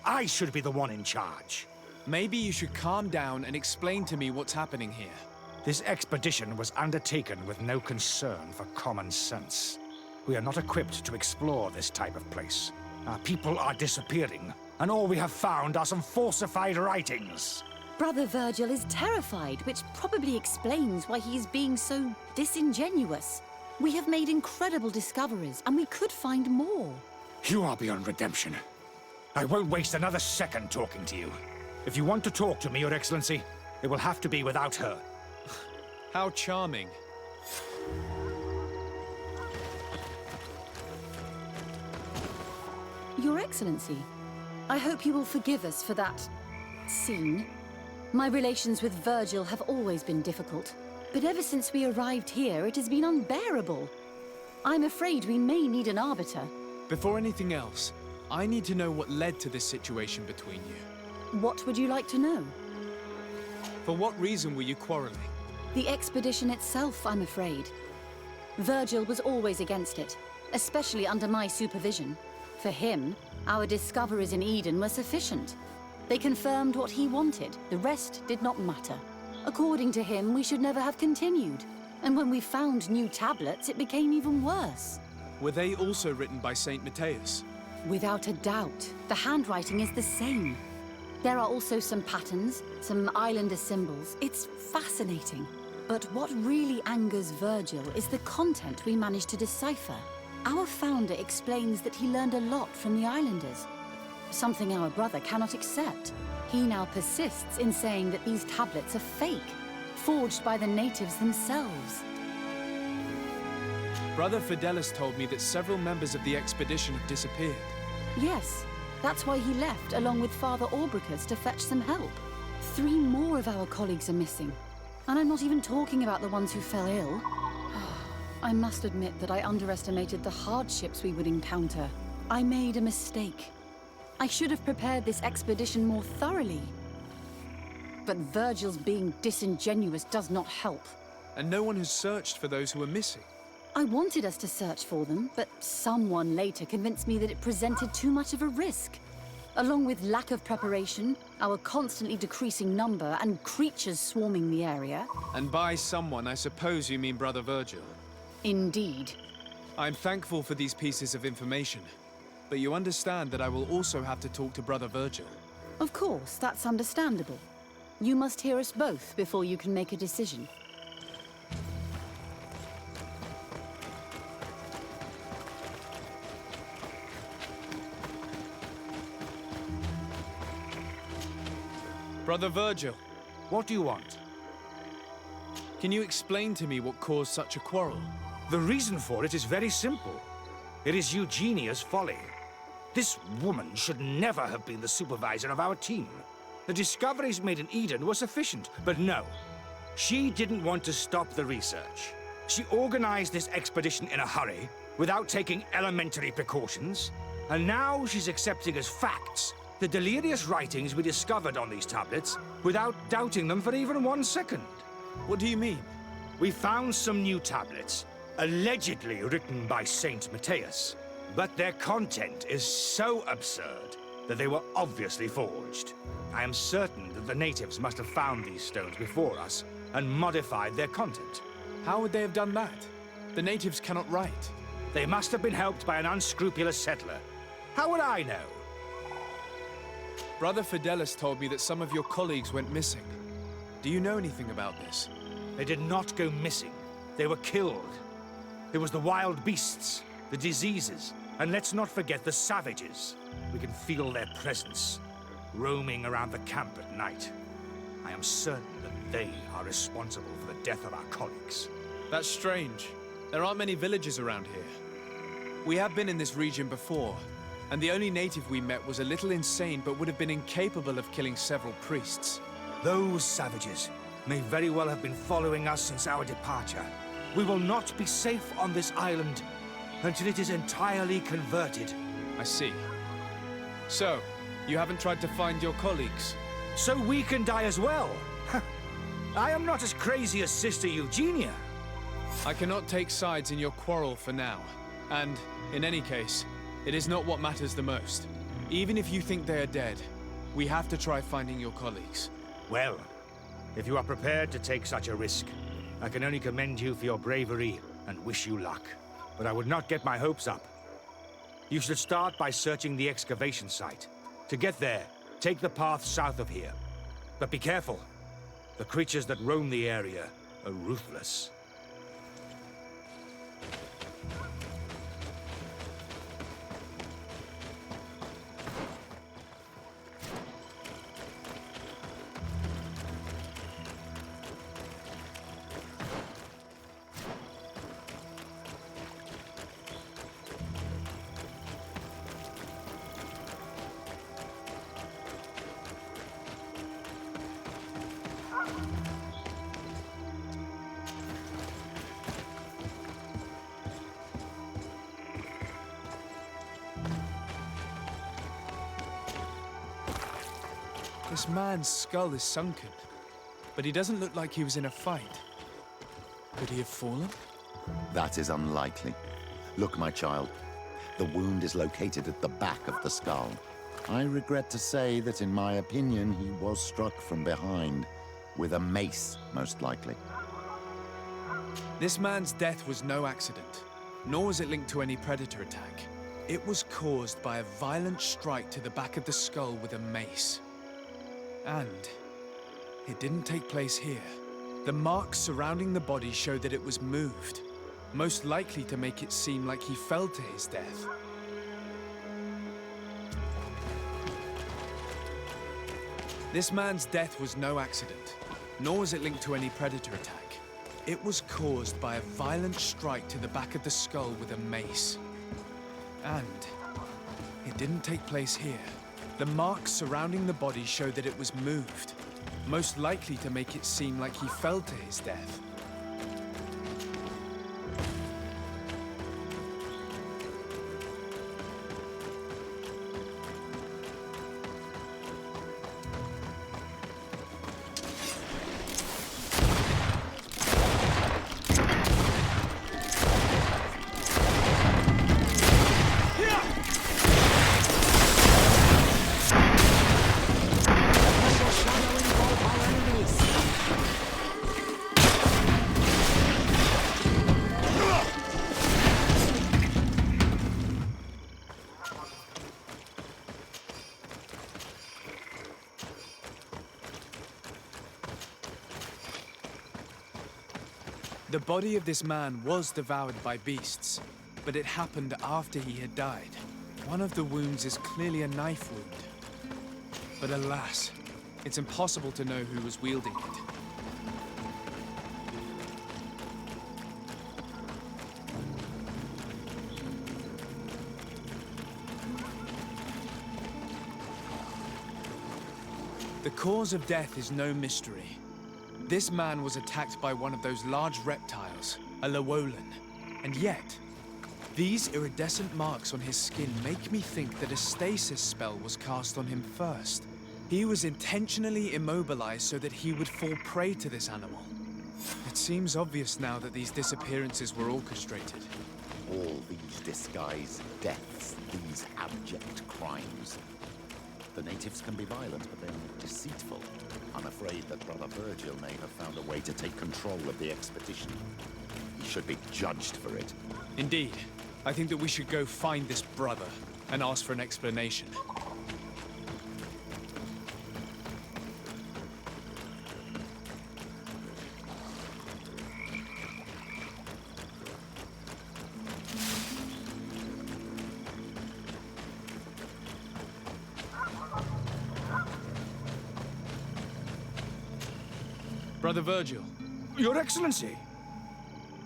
I should be the one in charge. Maybe you should calm down and explain to me what's happening here. This expedition was undertaken with no concern for common sense. We are not equipped to explore this type of place. Our people are disappearing, and all we have found are some falsified writings. Brother Virgil is terrified, which probably explains why he is being so disingenuous. We have made incredible discoveries, and we could find more. You are beyond redemption. I won't waste another second talking to you. If you want to talk to me, Your Excellency, it will have to be without her. How charming. Your Excellency, I hope you will forgive us for that scene. My relations with Virgil have always been difficult, but ever since we arrived here, it has been unbearable. I'm afraid we may need an arbiter. Before anything else, I need to know what led to this situation between you. What would you like to know? For what reason were you quarreling? The expedition itself, I'm afraid. Virgil was always against it, especially under my supervision. For him, our discoveries in Eden were sufficient. They confirmed what he wanted. The rest did not matter. According to him, we should never have continued. And when we found new tablets, it became even worse. Were they also written by Saint Matthias? Without a doubt. The handwriting is the same. There are also some patterns, some islander symbols. It's fascinating. But what really angers Virgil is the content we managed to decipher. Our founder explains that he learned a lot from the islanders, something our brother cannot accept. He now persists in saying that these tablets are fake, forged by the natives themselves. Brother Fidelis told me that several members of the expedition have disappeared. Yes, that's why he left along with Father Orbricus to fetch some help. 3 more of our colleagues are missing, and I'm not even talking about the ones who fell ill. I must admit that I underestimated the hardships we would encounter. I made a mistake. I should have prepared this expedition more thoroughly. But Virgil's being disingenuous does not help. And no one has searched for those who are missing. I wanted us to search for them, but someone later convinced me that it presented too much of a risk. Along with lack of preparation, our constantly decreasing number, and creatures swarming the area. And by someone, I suppose you mean Brother Virgil. Indeed. I'm thankful for these pieces of information, but you understand that I will also have to talk to Brother Virgil. Of course, that's understandable. You must hear us both before you can make a decision. Brother Virgil. What do you want? Can you explain to me what caused such a quarrel? The reason for it is very simple. It is Eugenia's folly. This woman should never have been the supervisor of our team. The discoveries made in Eden were sufficient, but no. She didn't want to stop the research. She organized this expedition in a hurry, without taking elementary precautions, and now she's accepting as facts the delirious writings we discovered on these tablets without doubting them for even 1 second. What do you mean? We found some new tablets, allegedly written by Saint Matthias, but their content is so absurd that they were obviously forged. I am certain that the natives must have found these stones before us and modified their content. How would they have done that? The natives cannot write. They must have been helped by an unscrupulous settler. How would I know? Brother Fidelis told me that some of your colleagues went missing. Do you know anything about this? They did not go missing. They were killed. There was the wild beasts, the diseases, and let's not forget the savages. We can feel their presence, roaming around the camp at night. I am certain that they are responsible for the death of our colleagues. That's strange. There aren't many villages around here. We have been in this region before, and the only native we met was a little insane but would have been incapable of killing several priests. Those savages may very well have been following us since our departure. We will not be safe on this island until it is entirely converted. I see. So, you haven't tried to find your colleagues? So we can die as well. I am not as crazy as Sister Eugenia. I cannot take sides in your quarrel for now. And, in any case, it is not what matters the most. Even if you think they are dead, we have to try finding your colleagues. Well, if you are prepared to take such a risk, I can only commend you for your bravery and wish you luck. But I would not get my hopes up. You should start by searching the excavation site. To get there, take the path south of here. But be careful. The creatures that roam the area are ruthless. This man's skull is sunken, but he doesn't look like he was in a fight. Could he have fallen? That is unlikely. Look, my child. The wound is located at the back of the skull. I regret to say that, in my opinion, he was struck from behind. With a mace, most likely. This man's death was no accident, nor was it linked to any predator attack. It was caused by a violent strike to the back of the skull with a mace. And it didn't take place here. The marks surrounding the body show that it was moved, most likely to make it seem like he fell to his death. This man's death was no accident, nor was it linked to any predator attack. It was caused by a violent strike to the back of the skull with a mace. And it didn't take place here. The marks surrounding the body show that it was moved, most likely to make it seem like he fell to his death. The body of this man was devoured by beasts, but it happened after he had died. One of the wounds is clearly a knife wound. But alas, it's impossible to know who was wielding it. The cause of death is no mystery. This man was attacked by one of those large reptiles, a Llewellyn. And yet, these iridescent marks on his skin make me think that a stasis spell was cast on him first. He was intentionally immobilized so that he would fall prey to this animal. It seems obvious now that these disappearances were orchestrated. All these disguised deaths, these abject crimes. The natives can be violent, but they're deceitful. I'm afraid that Brother Virgil may have found a way to take control of the expedition. He should be judged for it. Indeed. I think that we should go find this brother and ask for an explanation. Brother Virgil. Your Excellency!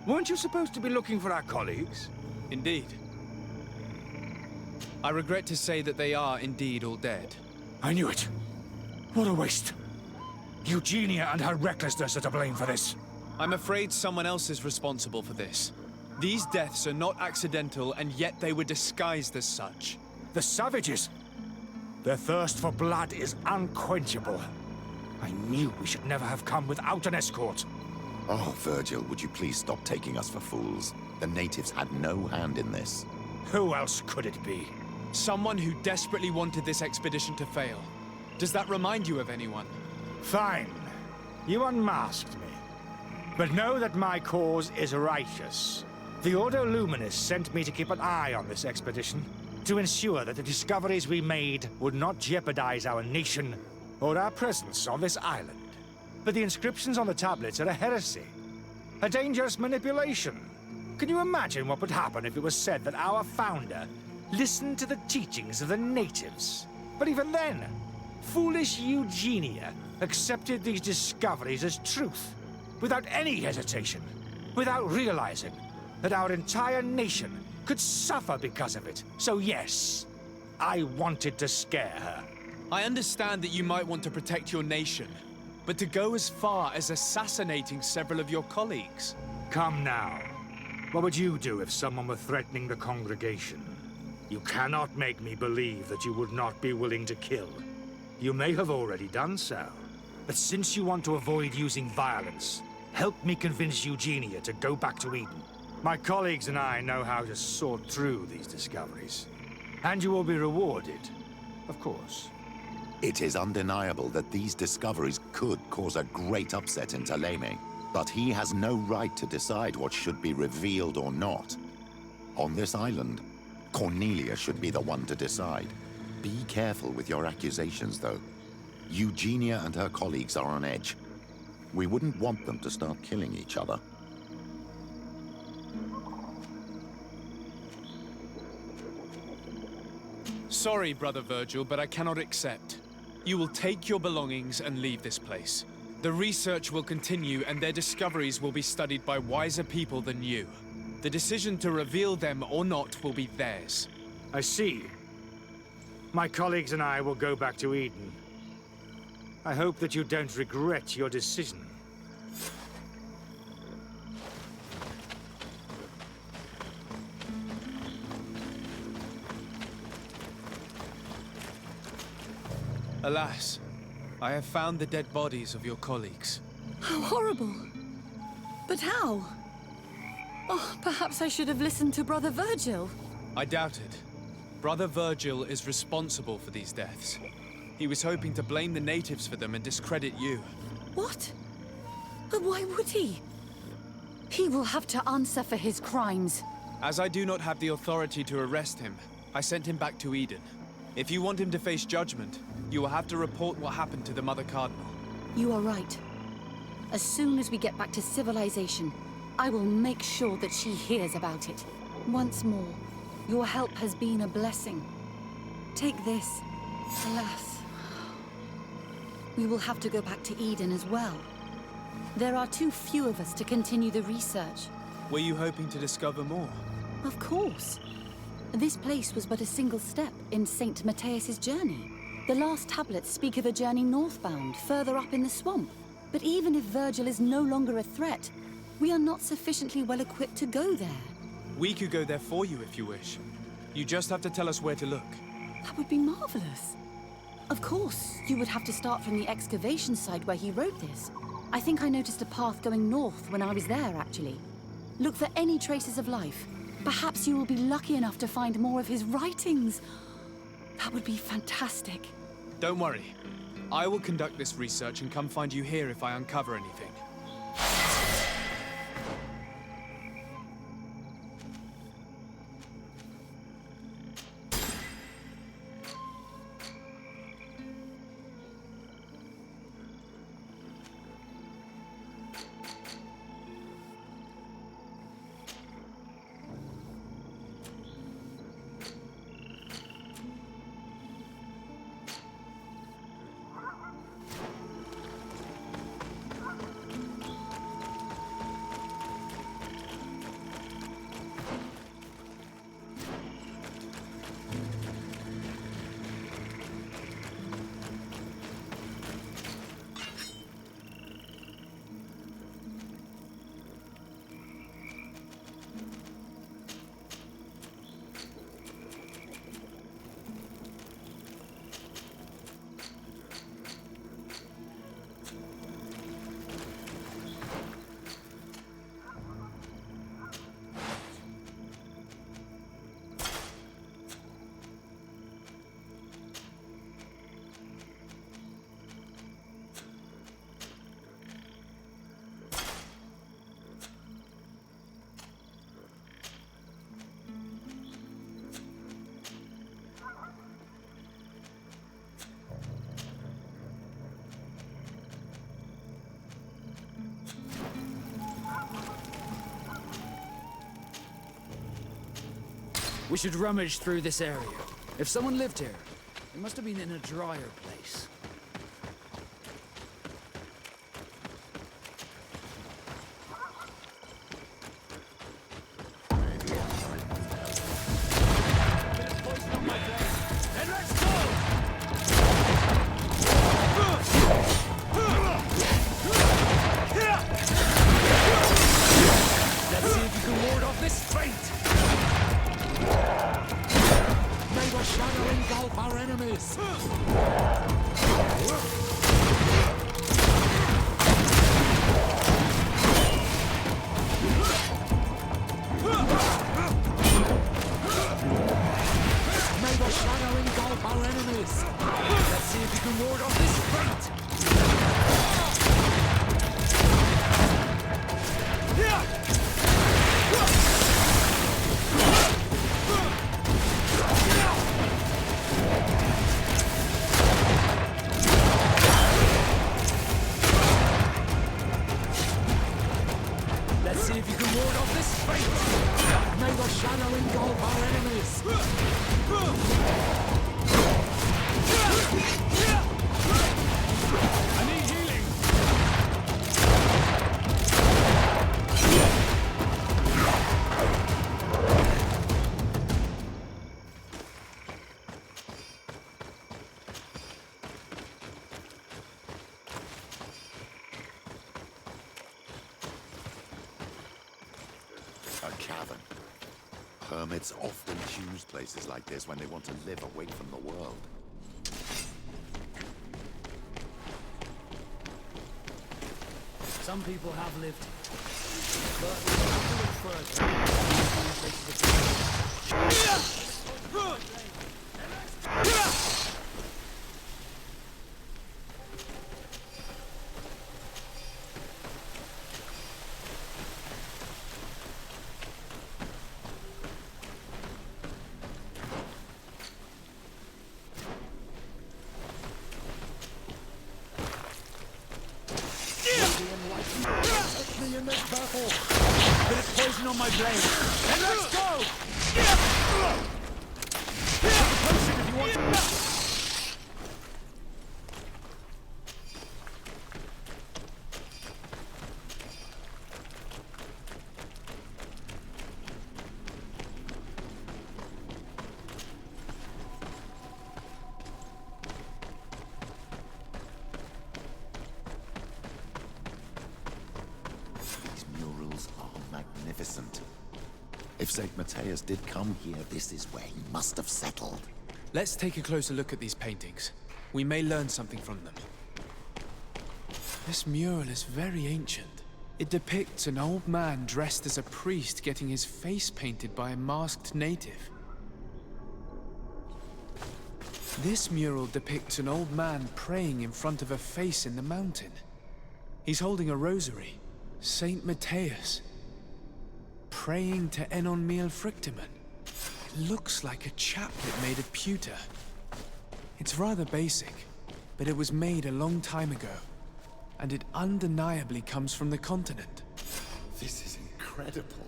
Weren't you supposed to be looking for our colleagues? Indeed. I regret to say that they are indeed all dead. I knew it. What a waste. Eugenia and her recklessness are to blame for this. I'm afraid someone else is responsible for this. These deaths are not accidental, and yet they were disguised as such. The savages! Their thirst for blood is unquenchable. I knew we should never have come without an escort. Oh, Virgil, would you please stop taking us for fools? The natives had no hand in this. Who else could it be? Someone who desperately wanted this expedition to fail. Does that remind you of anyone? Fine. You unmasked me. But know that my cause is righteous. The Ordo Luminis sent me to keep an eye on this expedition, to ensure that the discoveries we made would not jeopardize our nation or our presence on this island. But the inscriptions on the tablets are a heresy, a dangerous manipulation. Can you imagine what would happen if it was said that our founder listened to the teachings of the natives? But even then, foolish Eugenia accepted these discoveries as truth, without any hesitation, without realizing that our entire nation could suffer because of it. So yes, I wanted to scare her. I understand that you might want to protect your nation, but to go as far as assassinating several of your colleagues... Come now. What would you do if someone were threatening the congregation? You cannot make me believe that you would not be willing to kill. You may have already done so. But since you want to avoid using violence, help me convince Eugenia to go back to Eden. My colleagues and I know how to sort through these discoveries. And you will be rewarded, of course. It is undeniable that these discoveries could cause a great upset in Thélème, but he has no right to decide what should be revealed or not. On this island, Cornelia should be the one to decide. Be careful with your accusations, though. Eugenia and her colleagues are on edge. We wouldn't want them to start killing each other. Sorry, Brother Virgil, but I cannot accept. You will take your belongings and leave this place. The research will continue, and their discoveries will be studied by wiser people than you. The decision to reveal them or not will be theirs. I see. My colleagues and I will go back to Eden. I hope that you don't regret your decision. Alas, I have found the dead bodies of your colleagues. How horrible. But how? Oh, perhaps I should have listened to Brother Virgil. I doubt it. Brother Virgil is responsible for these deaths. He was hoping to blame the natives for them and discredit you. What? But why would he? He will have to answer for his crimes. As I do not have the authority to arrest him, I sent him back to Eden. If you want him to face judgment, you will have to report what happened to the Mother Cardinal. You are right. As soon as we get back to civilization, I will make sure that she hears about it. Once more, your help has been a blessing. Take this. Alas, we will have to go back to Eden as well. There are too few of us to continue the research. Were you hoping to discover more? Of course. This place was but a single step in St. Matthias's journey. The last tablets speak of a journey northbound, further up in the swamp. But even if Virgil is no longer a threat, we are not sufficiently well equipped to go there. We could go there for you if you wish. You just have to tell us where to look. That would be marvelous. Of course, you would have to start from the excavation site where he wrote this. I think I noticed a path going north when I was there, actually. Look for any traces of life. Perhaps you will be lucky enough to find more of his writings. That would be fantastic. Don't worry. I will conduct this research and come find you here if I uncover anything. We should rummage through this area. If someone lived here, it must have been in a drier place. Let's see if you can ward off this fate! May the shadow engulf our enemies! May the shadow engulf our enemies! Let's see if you can ward off this fate! Let's see if you can ward off this fate! May the shadow engulf our enemies! I need healing! A cavern. Hermits often choose places like this when they want to live away from the world. Some people have lived here, but we have to look further. Me in this battle! Bit of poison on my blade! And let's go! Take a potion if you want to... Magnificent. If St. Matthias did come here, this is where he must have settled. Let's take a closer look at these paintings. We may learn something from them. This mural is very ancient. It depicts an old man dressed as a priest getting his face painted by a masked native. This mural depicts an old man praying in front of a face in the mountain. He's holding a rosary. St. Matthias. Praying to Enon Miel Frictimen. It looks like a chaplet made of pewter. It's rather basic, but it was made a long time ago, and it undeniably comes from the continent. This is incredible.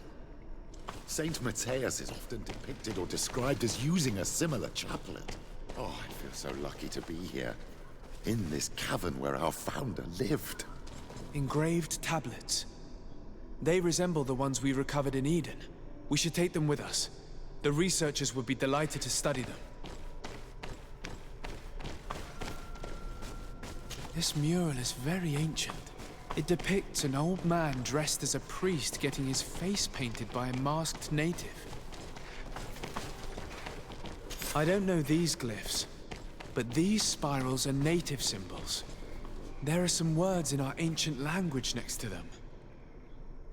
Saint Matthias is often depicted or described as using a similar chaplet. Oh, I feel so lucky to be here, in this cavern where our founder lived. Engraved tablets. They resemble the ones we recovered in Eden. We should take them with us. The researchers would be delighted to study them. This mural is very ancient. It depicts an old man dressed as a priest getting his face painted by a masked native. I don't know these glyphs, but these spirals are native symbols. There are some words in our ancient language next to them.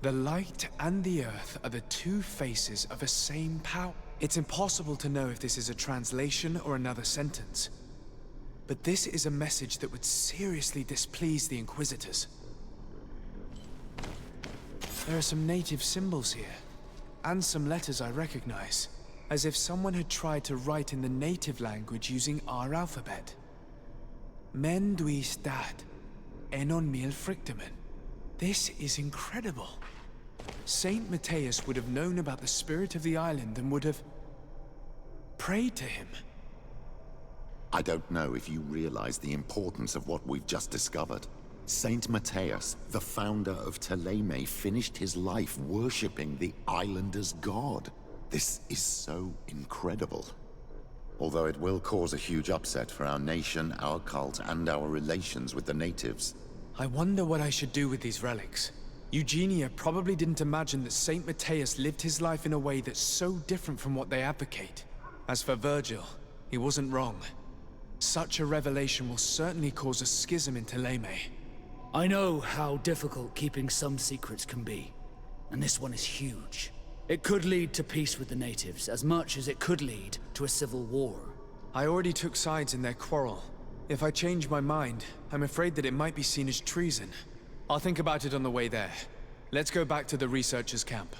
The light and the earth are the two faces of a same power. It's impossible to know if this is a translation or another sentence. But this is a message that would seriously displease the Inquisitors. There are some native symbols here, and some letters I recognize, as if someone had tried to write in the native language using our alphabet. Men duis dat, enon mil frictimen. This is incredible. Saint Matthias would have known about the spirit of the island and would have... prayed to him. I don't know if you realize the importance of what we've just discovered. Saint Matthias, the founder of Thélème, finished his life worshipping the islanders' god. This is so incredible. Although it will cause a huge upset for our nation, our cult, and our relations with the natives. I wonder what I should do with these relics. Eugenia probably didn't imagine that Saint Matthias lived his life in a way that's so different from what they advocate. As for Virgil, he wasn't wrong. Such a revelation will certainly cause a schism in Thélème. I know how difficult keeping some secrets can be, and this one is huge. It could lead to peace with the natives, as much as it could lead to a civil war. I already took sides in their quarrel. If I change my mind, I'm afraid that it might be seen as treason. I'll think about it on the way there. Let's go back to the researchers' camp.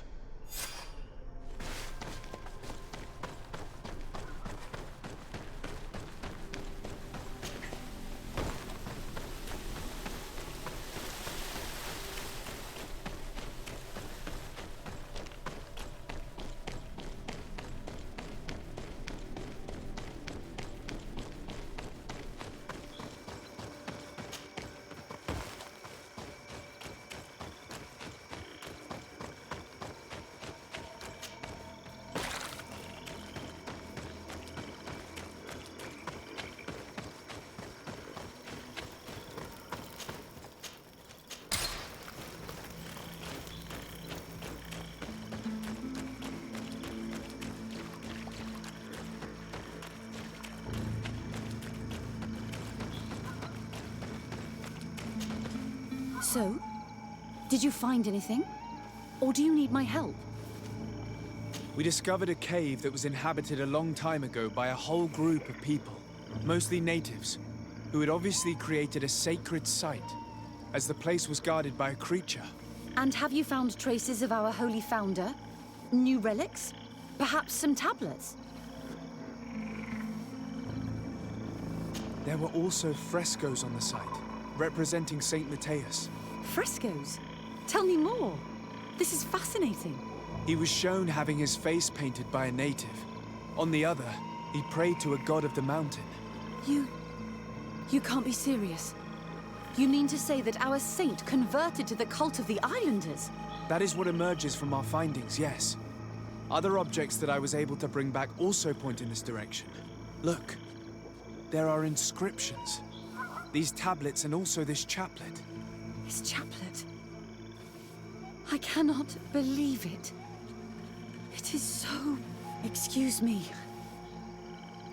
So, did you find anything? Or do you need my help? We discovered a cave that was inhabited a long time ago by a whole group of people, mostly natives, who had obviously created a sacred site, as the place was guarded by a creature. And have you found traces of our holy founder? New relics? Perhaps some tablets? There were also frescoes on the site, representing Saint Matthias. Frescoes? Tell me more. This is fascinating. He was shown having his face painted by a native. On the other, he prayed to a god of the mountain. You can't be serious. You mean to say that our saint converted to the cult of the Islanders? That is what emerges from our findings, yes. Other objects that I was able to bring back also point in this direction. Look, there are inscriptions. These tablets and also this chaplet. His chaplet? I cannot believe it. It is so... Excuse me.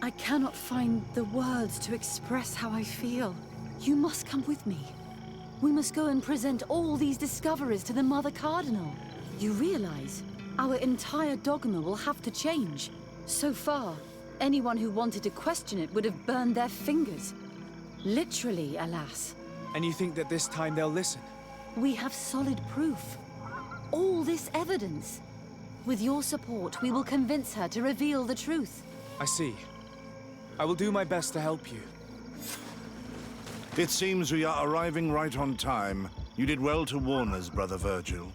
I cannot find the words to express how I feel. You must come with me. We must go and present all these discoveries to the Mother Cardinal. You realize our entire dogma will have to change. So far, anyone who wanted to question it would have burned their fingers. Literally, alas. And you think that this time they'll listen? We have solid proof. All this evidence. With your support, we will convince her to reveal the truth. I see. I will do my best to help you. It seems we are arriving right on time. You did well to warn us, Brother Virgil.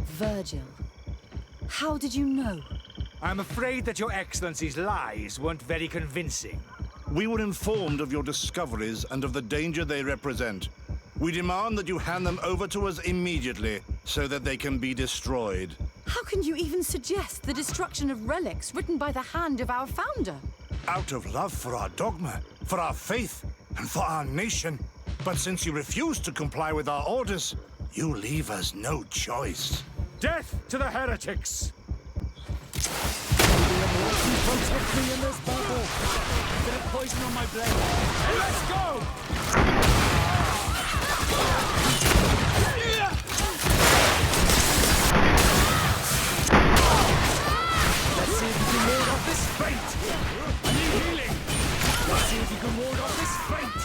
Virgil? How did you know? I'm afraid that your Excellency's lies weren't very convincing. We were informed of your discoveries and of the danger they represent. We demand that you hand them over to us immediately, so that they can be destroyed. How can you even suggest the destruction of relics written by the hand of our founder? Out of love for our dogma, for our faith, and for our nation. But since you refuse to comply with our orders, you leave us no choice. Death to the heretics! Protect me in this battle! There's poison on my blade. Hey, let's go! Let's see if you can ward off this fate! I need healing! Let's see if you can ward off this fate!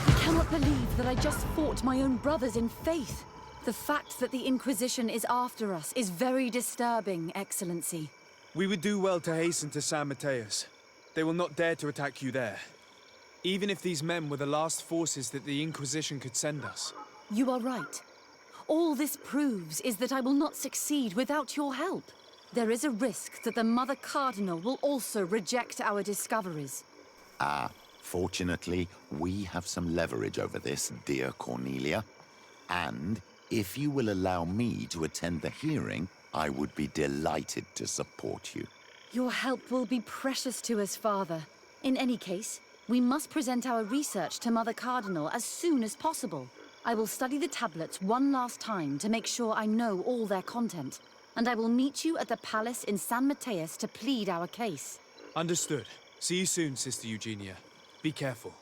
I cannot believe that I just fought my own brothers in faith. The fact that the Inquisition is after us is very disturbing, Excellency. We would do well to hasten to San Matthias. They will not dare to attack you there. Even if these men were the last forces that the Inquisition could send us. You are right. All this proves is that I will not succeed without your help. There is a risk that the Mother Cardinal will also reject our discoveries. Fortunately, we have some leverage over this, dear Cornelia. And if you will allow me to attend the hearing, I would be delighted to support you. Your help will be precious to us, Father. In any case, we must present our research to Mother Cardinal as soon as possible. I will study the tablets one last time to make sure I know all their content. And I will meet you at the palace in San Mateus to plead our case. Understood. See you soon, Sister Eugenia. Be careful.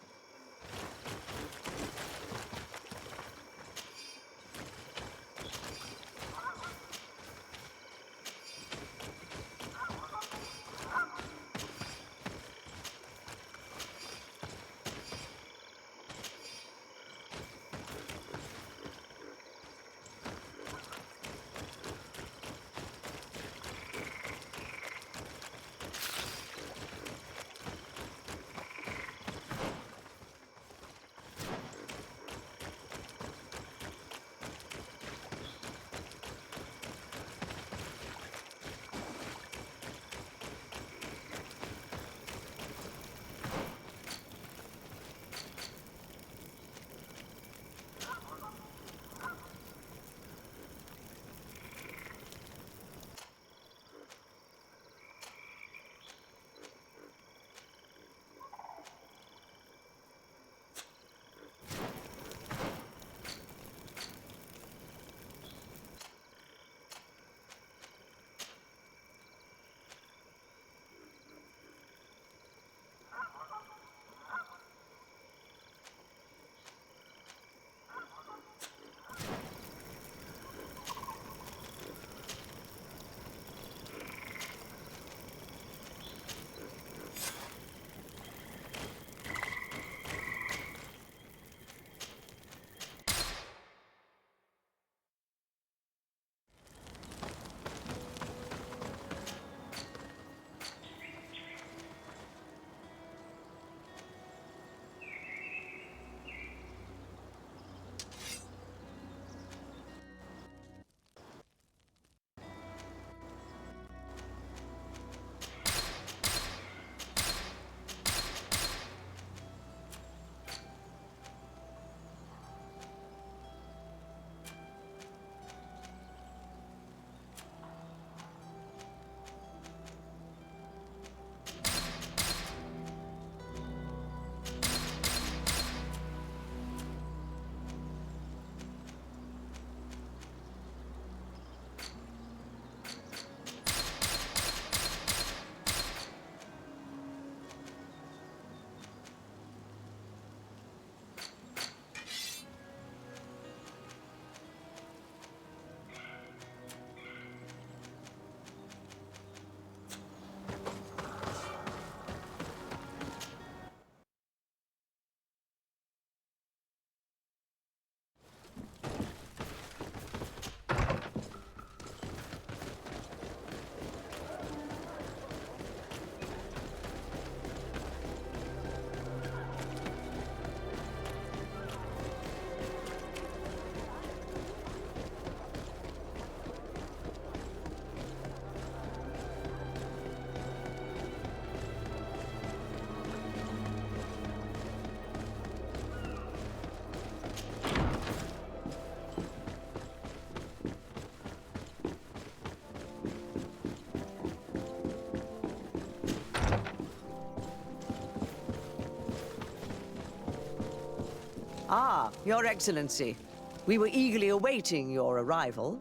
Ah, Your Excellency. We were eagerly awaiting your arrival.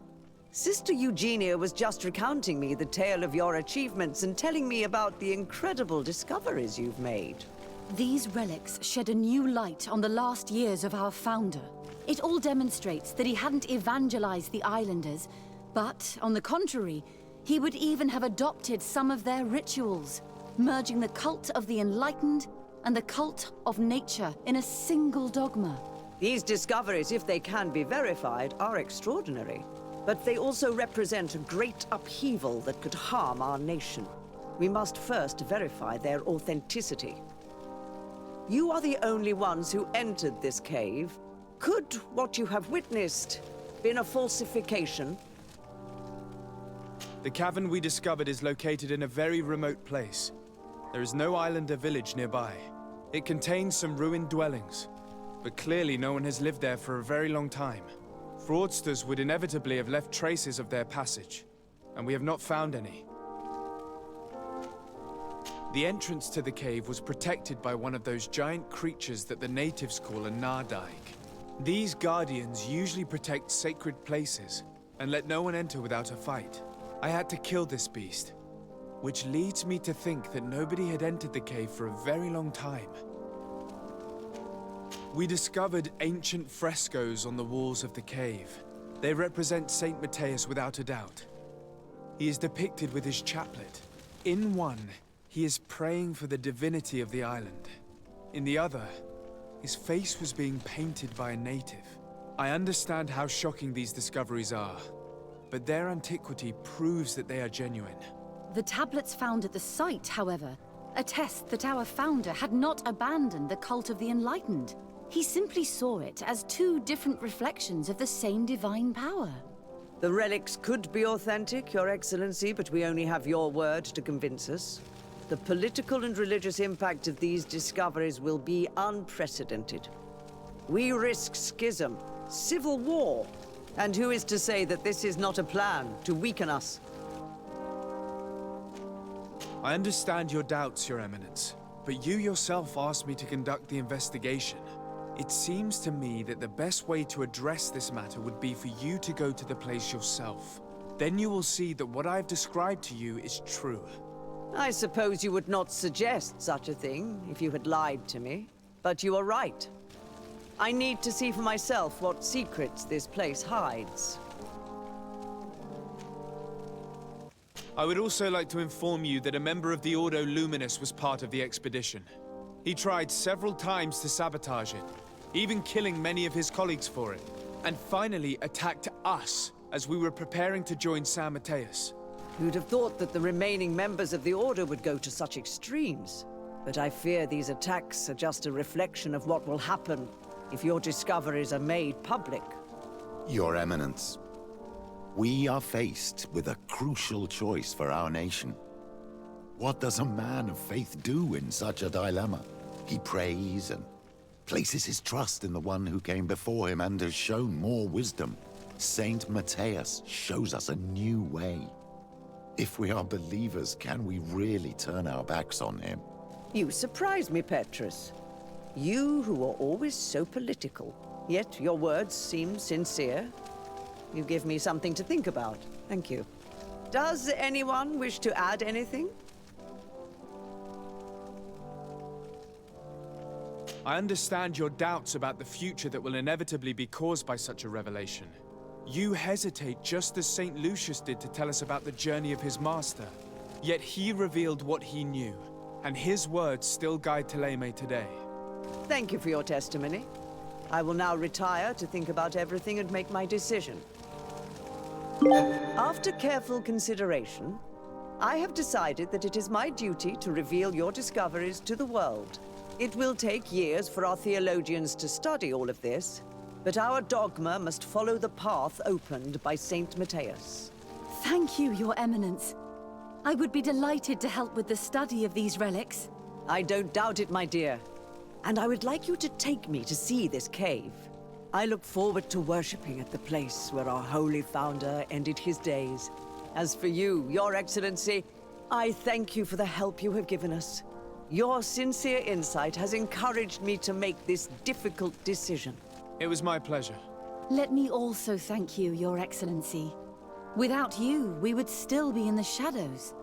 Sister Eugenia was just recounting me the tale of your achievements and telling me about the incredible discoveries you've made. These relics shed a new light on the last years of our founder. It all demonstrates that he hadn't evangelized the islanders, but, on the contrary, he would even have adopted some of their rituals, merging the cult of the enlightened and the cult of nature in a single dogma. These discoveries, if they can be verified, are extraordinary. But they also represent a great upheaval that could harm our nation. We must first verify their authenticity. You are the only ones who entered this cave. Could what you have witnessed been a falsification? The cavern we discovered is located in a very remote place. There is no island or village nearby. It contains some ruined dwellings, but clearly no one has lived there for a very long time. Fraudsters would inevitably have left traces of their passage, and we have not found any. The entrance to the cave was protected by one of those giant creatures that the natives call a Nardaig. These guardians usually protect sacred places and let no one enter without a fight. I had to kill this beast, which leads me to think that nobody had entered the cave for a very long time. We discovered ancient frescoes on the walls of the cave. They represent Saint Matthias without a doubt. He is depicted with his chaplet. In one, he is praying for the divinity of the island. In the other, his face was being painted by a native. I understand how shocking these discoveries are, but their antiquity proves that they are genuine. The tablets found at the site, however, attest that our founder had not abandoned the cult of the Enlightened. He simply saw it as two different reflections of the same divine power. The relics could be authentic, Your Excellency, but we only have your word to convince us. The political and religious impact of these discoveries will be unprecedented. We risk schism, civil war, and who is to say that this is not a plan to weaken us? I understand your doubts, Your Eminence, but you yourself asked me to conduct the investigation. It seems to me that the best way to address this matter would be for you to go to the place yourself. Then you will see that what I have described to you is true. I suppose you would not suggest such a thing if you had lied to me. But you are right. I need to see for myself what secrets this place hides. I would also like to inform you that a member of the Ordo Luminus was part of the expedition. He tried several times to sabotage it, even killing many of his colleagues for it, and finally attacked us as we were preparing to join San Matthias. Who'd have thought that the remaining members of the Order would go to such extremes? But I fear these attacks are just a reflection of what will happen if your discoveries are made public. Your Eminence, we are faced with a crucial choice for our nation. What does a man of faith do in such a dilemma? He prays and places his trust in the one who came before him and has shown more wisdom. Saint Matthias shows us a new way. If we are believers, can we really turn our backs on him? You surprise me, Petrus. You who are always so political, yet your words seem sincere. You give me something to think about. Thank you. Does anyone wish to add anything? I understand your doubts about the future that will inevitably be caused by such a revelation. You hesitate just as St. Lucius did to tell us about the journey of his master. Yet he revealed what he knew, and his words still guide Thélème today. Thank you for your testimony. I will now retire to think about everything and make my decision. After careful consideration, I have decided that it is my duty to reveal your discoveries to the world. It will take years for our theologians to study all of this, but our dogma must follow the path opened by Saint Matthias. Thank you, Your Eminence. I would be delighted to help with the study of these relics. I don't doubt it, my dear. And I would like you to take me to see this cave. I look forward to worshipping at the place where our holy founder ended his days. As for you, Your Excellency, I thank you for the help you have given us. Your sincere insight has encouraged me to make this difficult decision. It was my pleasure. Let me also thank you, Your Excellency. Without you, we would still be in the shadows.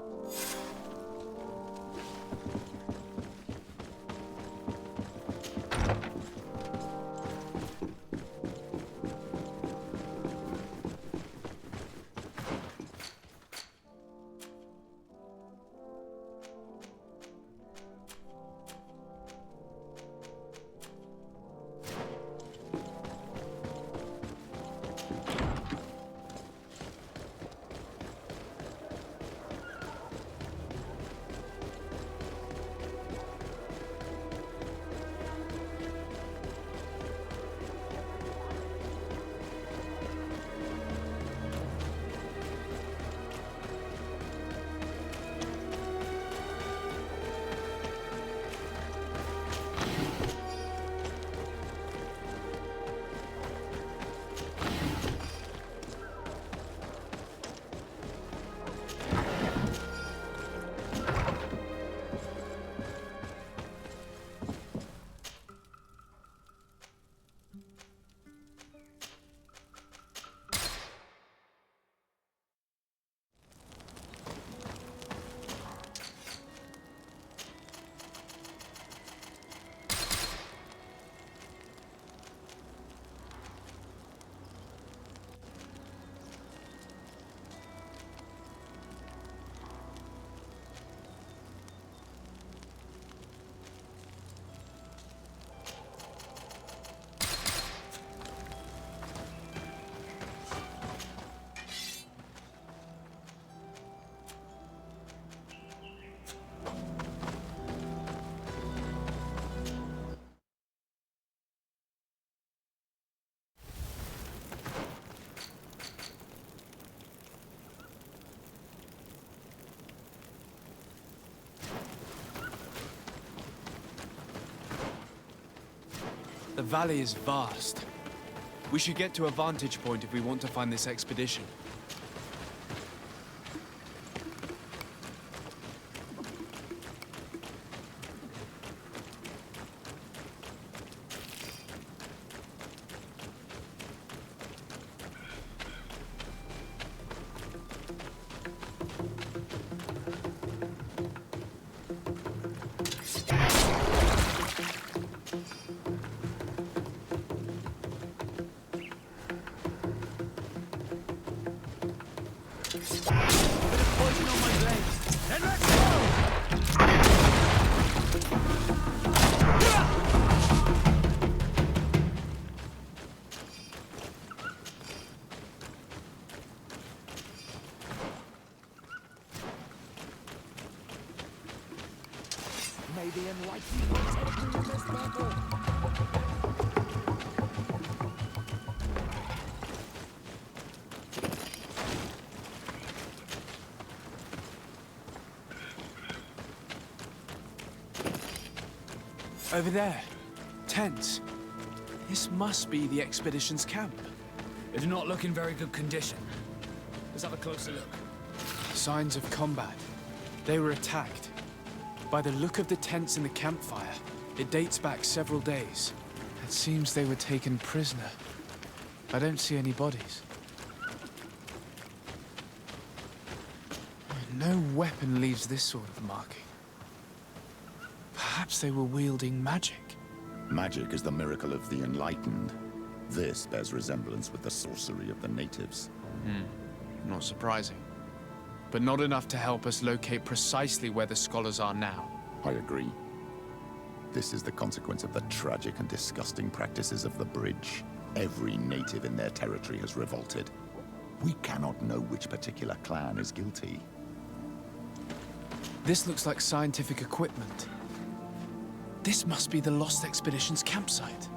valley is vast. We should get to a vantage point if we want to find this expedition. May the enlightenment take me in this battle. Over there. Tents. This must be the expedition's camp. It's not look in very good condition. Let's have a closer look. Signs of combat. They were attacked. By the look of the tents in the campfire, it dates back several days. It seems they were taken prisoner. I don't see any bodies. No weapon leaves this sort of marking. Perhaps they were wielding magic. Magic is the miracle of the enlightened. This bears resemblance with the sorcery of the natives. Not surprising. But not enough to help us locate precisely where the scholars are now. I agree. This is the consequence of the tragic and disgusting practices of the Bridge. Every native in their territory has revolted. We cannot know which particular clan is guilty. This looks like scientific equipment. This must be the Lost Expedition's campsite.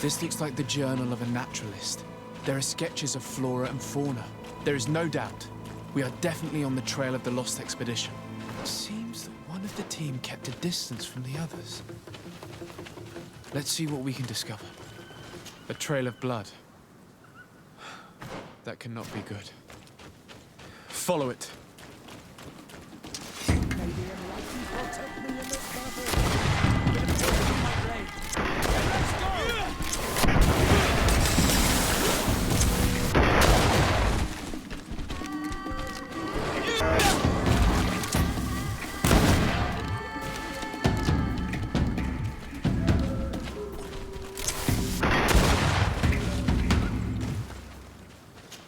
This looks like the journal of a naturalist. There are sketches of flora and fauna. There is no doubt. We are definitely on the trail of the Lost Expedition. It seems that one of the team kept a distance from the others. Let's see what we can discover. A trail of blood. That cannot be good. Follow it. May the enlightened protect me in this battle. Bit of poison in my blade. Let's go!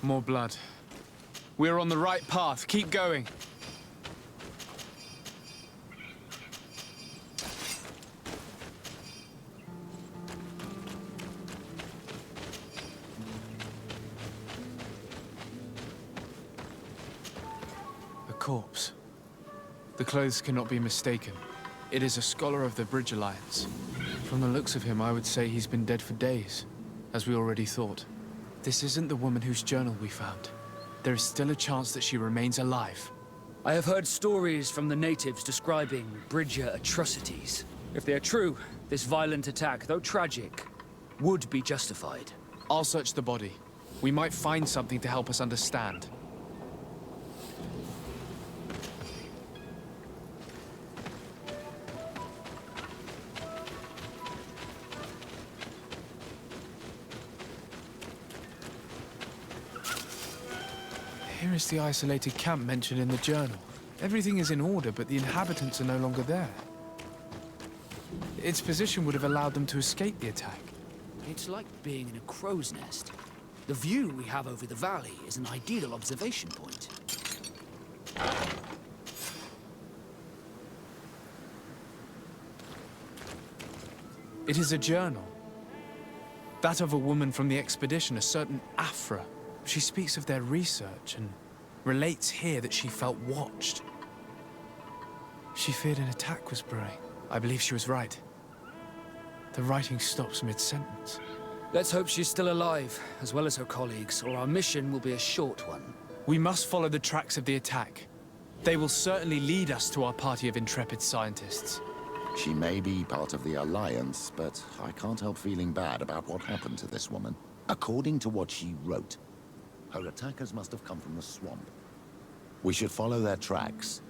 More blood. We're on the right path. Keep going. A corpse. The clothes cannot be mistaken. It is a scholar of the Bridge Alliance. From the looks of him, I would say he's been dead for days, as we already thought. This isn't the woman whose journal we found. There is still a chance that she remains alive. I have heard stories from the natives describing Bridger atrocities. If they are true, this violent attack, though tragic, would be justified. I'll search the body. We might find something to help us understand. Here is the isolated camp mentioned in the journal. Everything is in order, but the inhabitants are no longer there. Its position would have allowed them to escape the attack. It's like being in a crow's nest. The view we have over the valley is an ideal observation point. It is a journal. That of a woman from the expedition, a certain Afra. She speaks of their research and relates here that she felt watched. She feared an attack was brewing. I believe she was right. The writing stops mid-sentence. Let's hope she's still alive, as well as her colleagues, or our mission will be a short one. We must follow the tracks of the attack. They will certainly lead us to our party of intrepid scientists. She may be part of the Alliance, but I can't help feeling bad about what happened to this woman. According to what she wrote, her attackers must have come from the swamp. We should follow their tracks.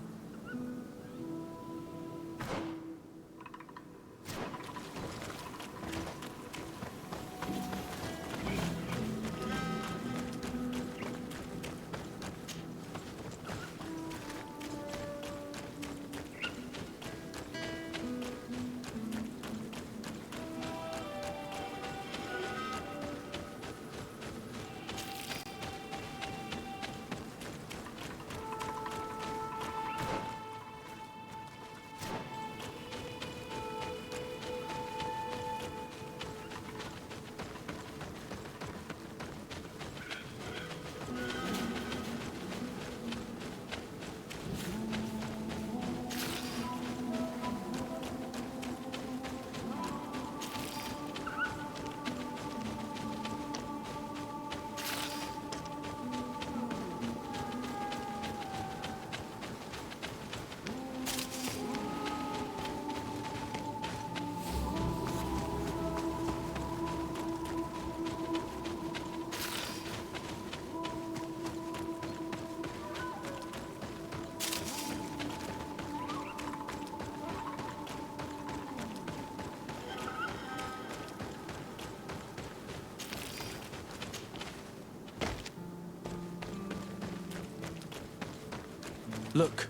Look,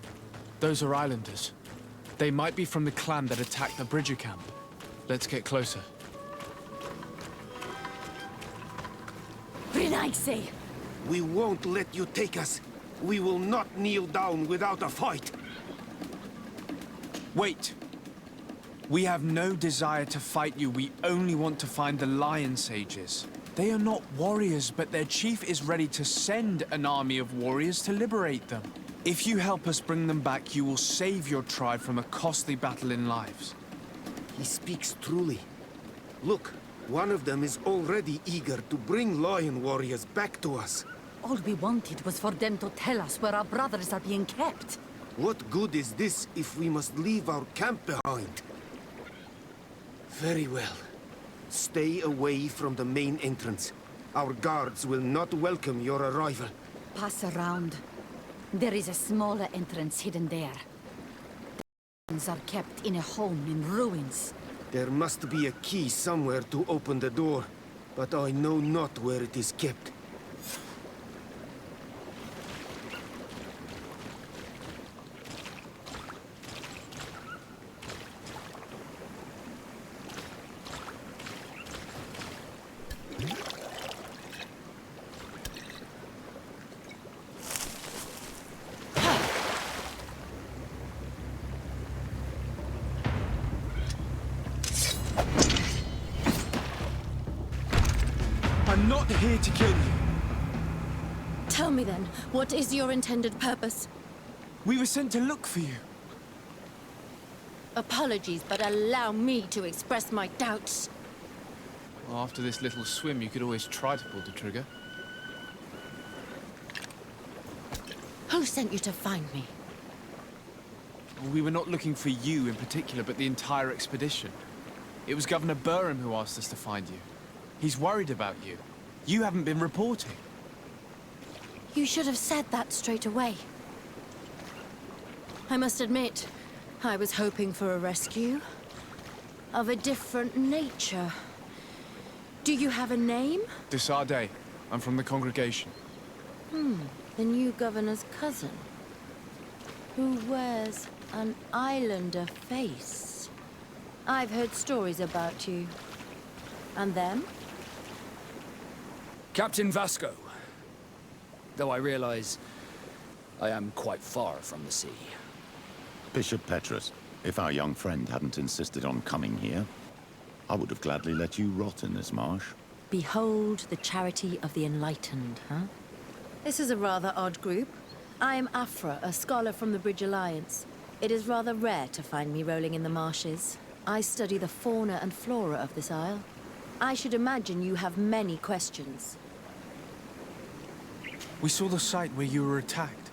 those are islanders. They might be from the clan that attacked the Bridger camp. Let's get closer. Renaise! We won't let you take us. We will not kneel down without a fight. Wait. We have no desire to fight you. We only want to find the Lion Sages. They are not warriors, but their chief is ready to send an army of warriors to liberate them. If you help us bring them back, you will save your tribe from a costly battle in lives. He speaks truly. Look, one of them is already eager to bring lion warriors back to us. All we wanted was for them to tell us where our brothers are being kept. What good is this if we must leave our camp behind? Very well. Stay away from the main entrance. Our guards will not welcome your arrival. Pass around. There is a smaller entrance hidden there. The are kept in a home in ruins. There must be a key somewhere to open the door, but I know not where it is kept. I'm not here to kill you. Tell me then, what is your intended purpose? We were sent to look for you. Apologies, but allow me to express my doubts. Well, after this little swim, you could always try to pull the trigger. Who sent you to find me? We were not looking for you in particular, but the entire expedition. It was Governor Burham who asked us to find you. He's worried about you. You haven't been reporting. You should have said that straight away. I must admit, I was hoping for a rescue. Of a different nature. Do you have a name? Desarde. I'm from the congregation. The new governor's cousin. Who wears an islander face. I've heard stories about you. And them? Captain Vasco. Though I realize I am quite far from the sea. Bishop Petrus, if our young friend hadn't insisted on coming here, I would have gladly let you rot in this marsh. Behold the charity of the enlightened, huh? This is a rather odd group. I am Afra, a scholar from the Bridge Alliance. It is rather rare to find me rolling in the marshes. I study the fauna and flora of this isle. I should imagine you have many questions. We saw the site where you were attacked.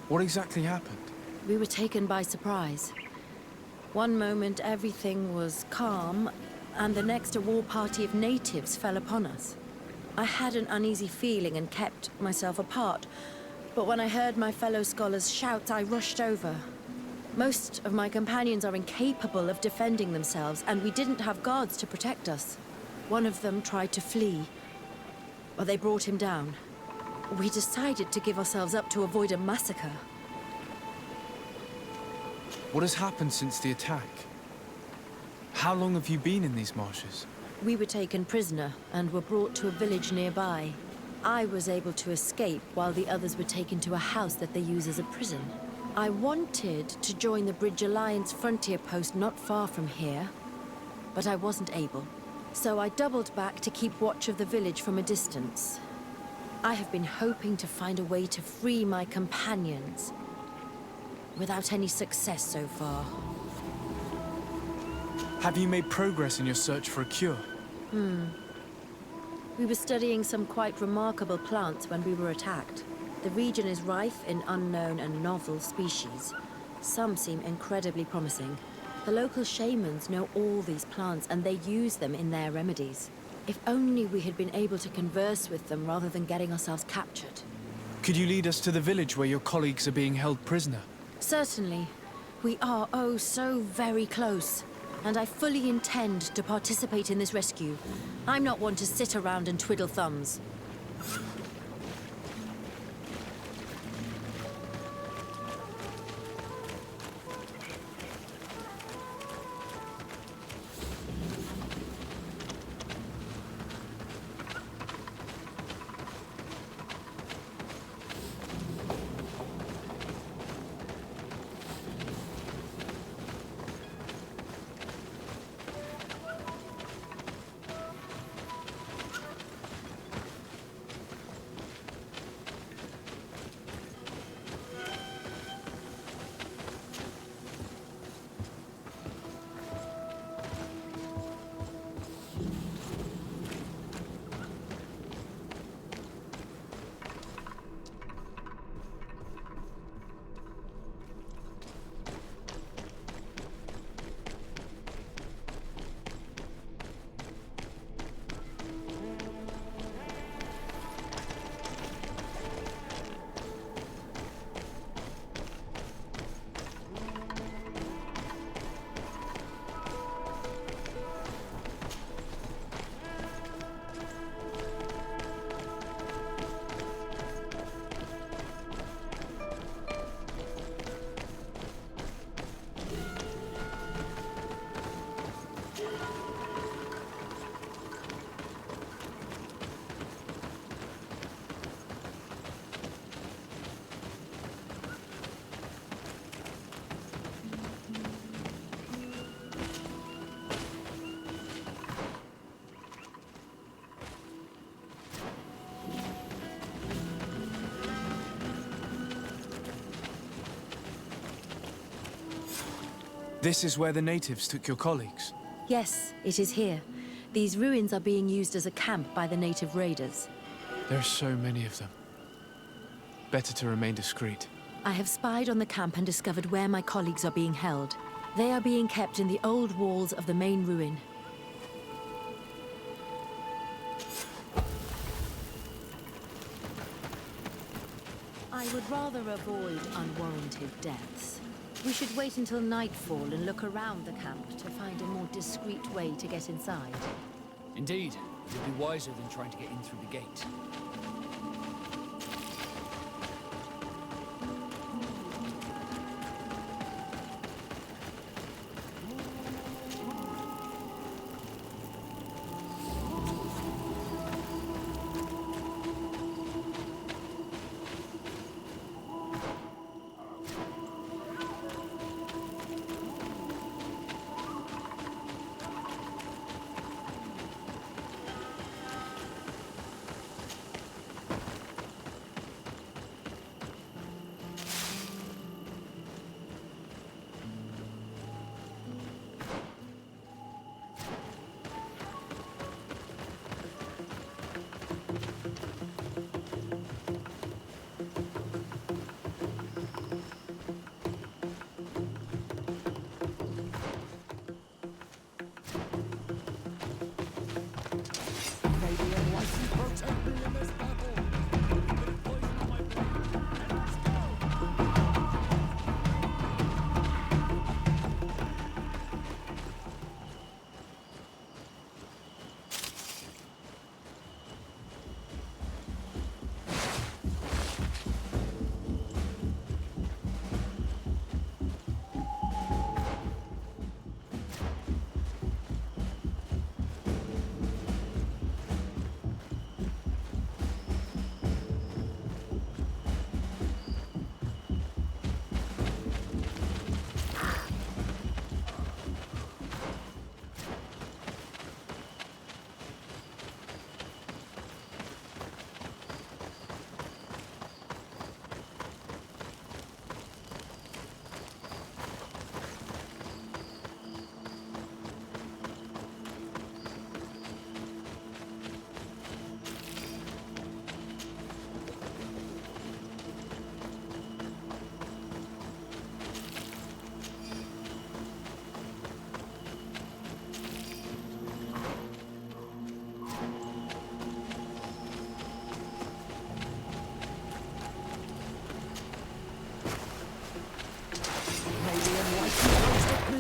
What exactly happened? We were taken by surprise. One moment everything was calm, and the next a war party of natives fell upon us. I had an uneasy feeling and kept myself apart, but when I heard my fellow scholars shout, I rushed over. Most of my companions are incapable of defending themselves, and we didn't have guards to protect us. One of them tried to flee, but they brought him down. We decided to give ourselves up to avoid a massacre. What has happened since the attack? How long have you been in these marshes? We were taken prisoner and were brought to a village nearby. I was able to escape while the others were taken to a house that they use as a prison. I wanted to join the Bridge Alliance frontier post not far from here, but I wasn't able. So I doubled back to keep watch of the village from a distance. I have been hoping to find a way to free my companions, without any success so far. Have you made progress in your search for a cure? We were studying some quite remarkable plants when we were attacked. The region is rife in unknown and novel species. Some seem incredibly promising. The local shamans know all these plants and they use them in their remedies. If only we had been able to converse with them rather than getting ourselves captured. Could you lead us to the village where your colleagues are being held prisoner? Certainly. We are, oh, so very close. And I fully intend to participate in this rescue. I'm not one to sit around and twiddle thumbs. This is where the natives took your colleagues? Yes, it is here. These ruins are being used as a camp by the native raiders. There are so many of them. Better to remain discreet. I have spied on the camp and discovered where my colleagues are being held. They are being kept in the old walls of the main ruin. I would rather avoid unwarranted deaths. We should wait until nightfall and look around the camp to find a more discreet way to get inside. Indeed. It would be wiser than trying to get in through the gate.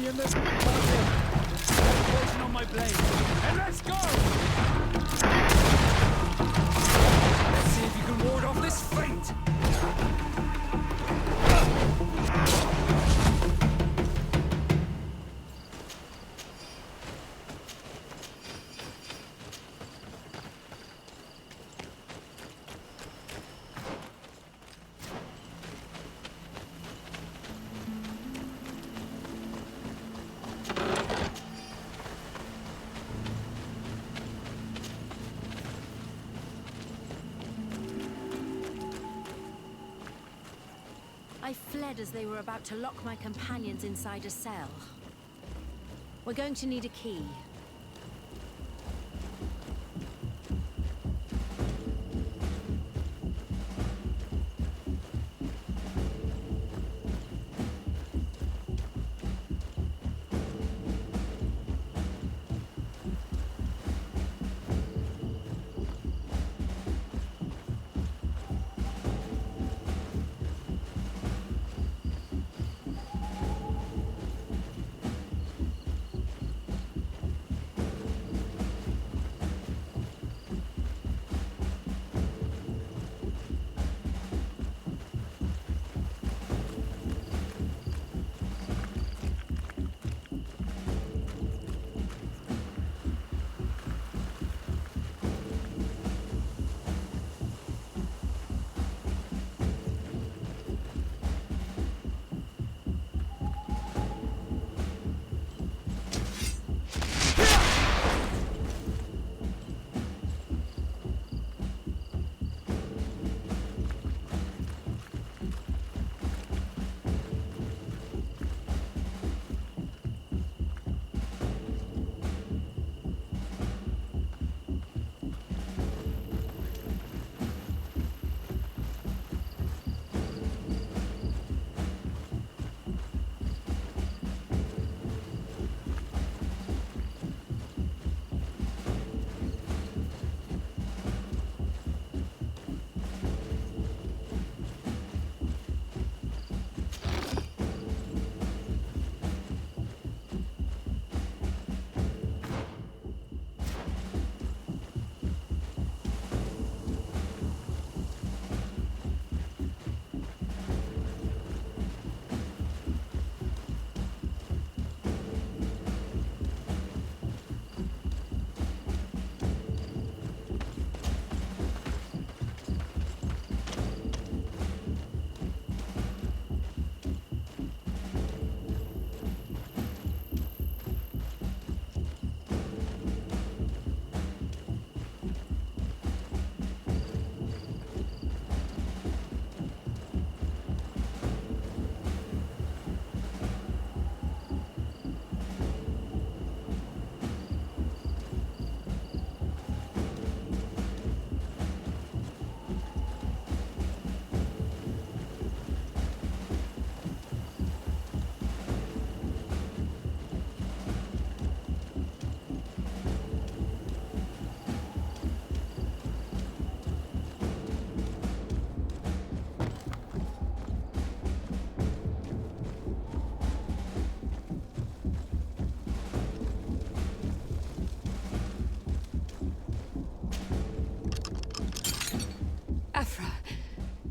me in this poison on my blade. And let's go! Let's see if you can ward off this fate. I fled as they were about to lock my companions inside a cell. We're going to need a key.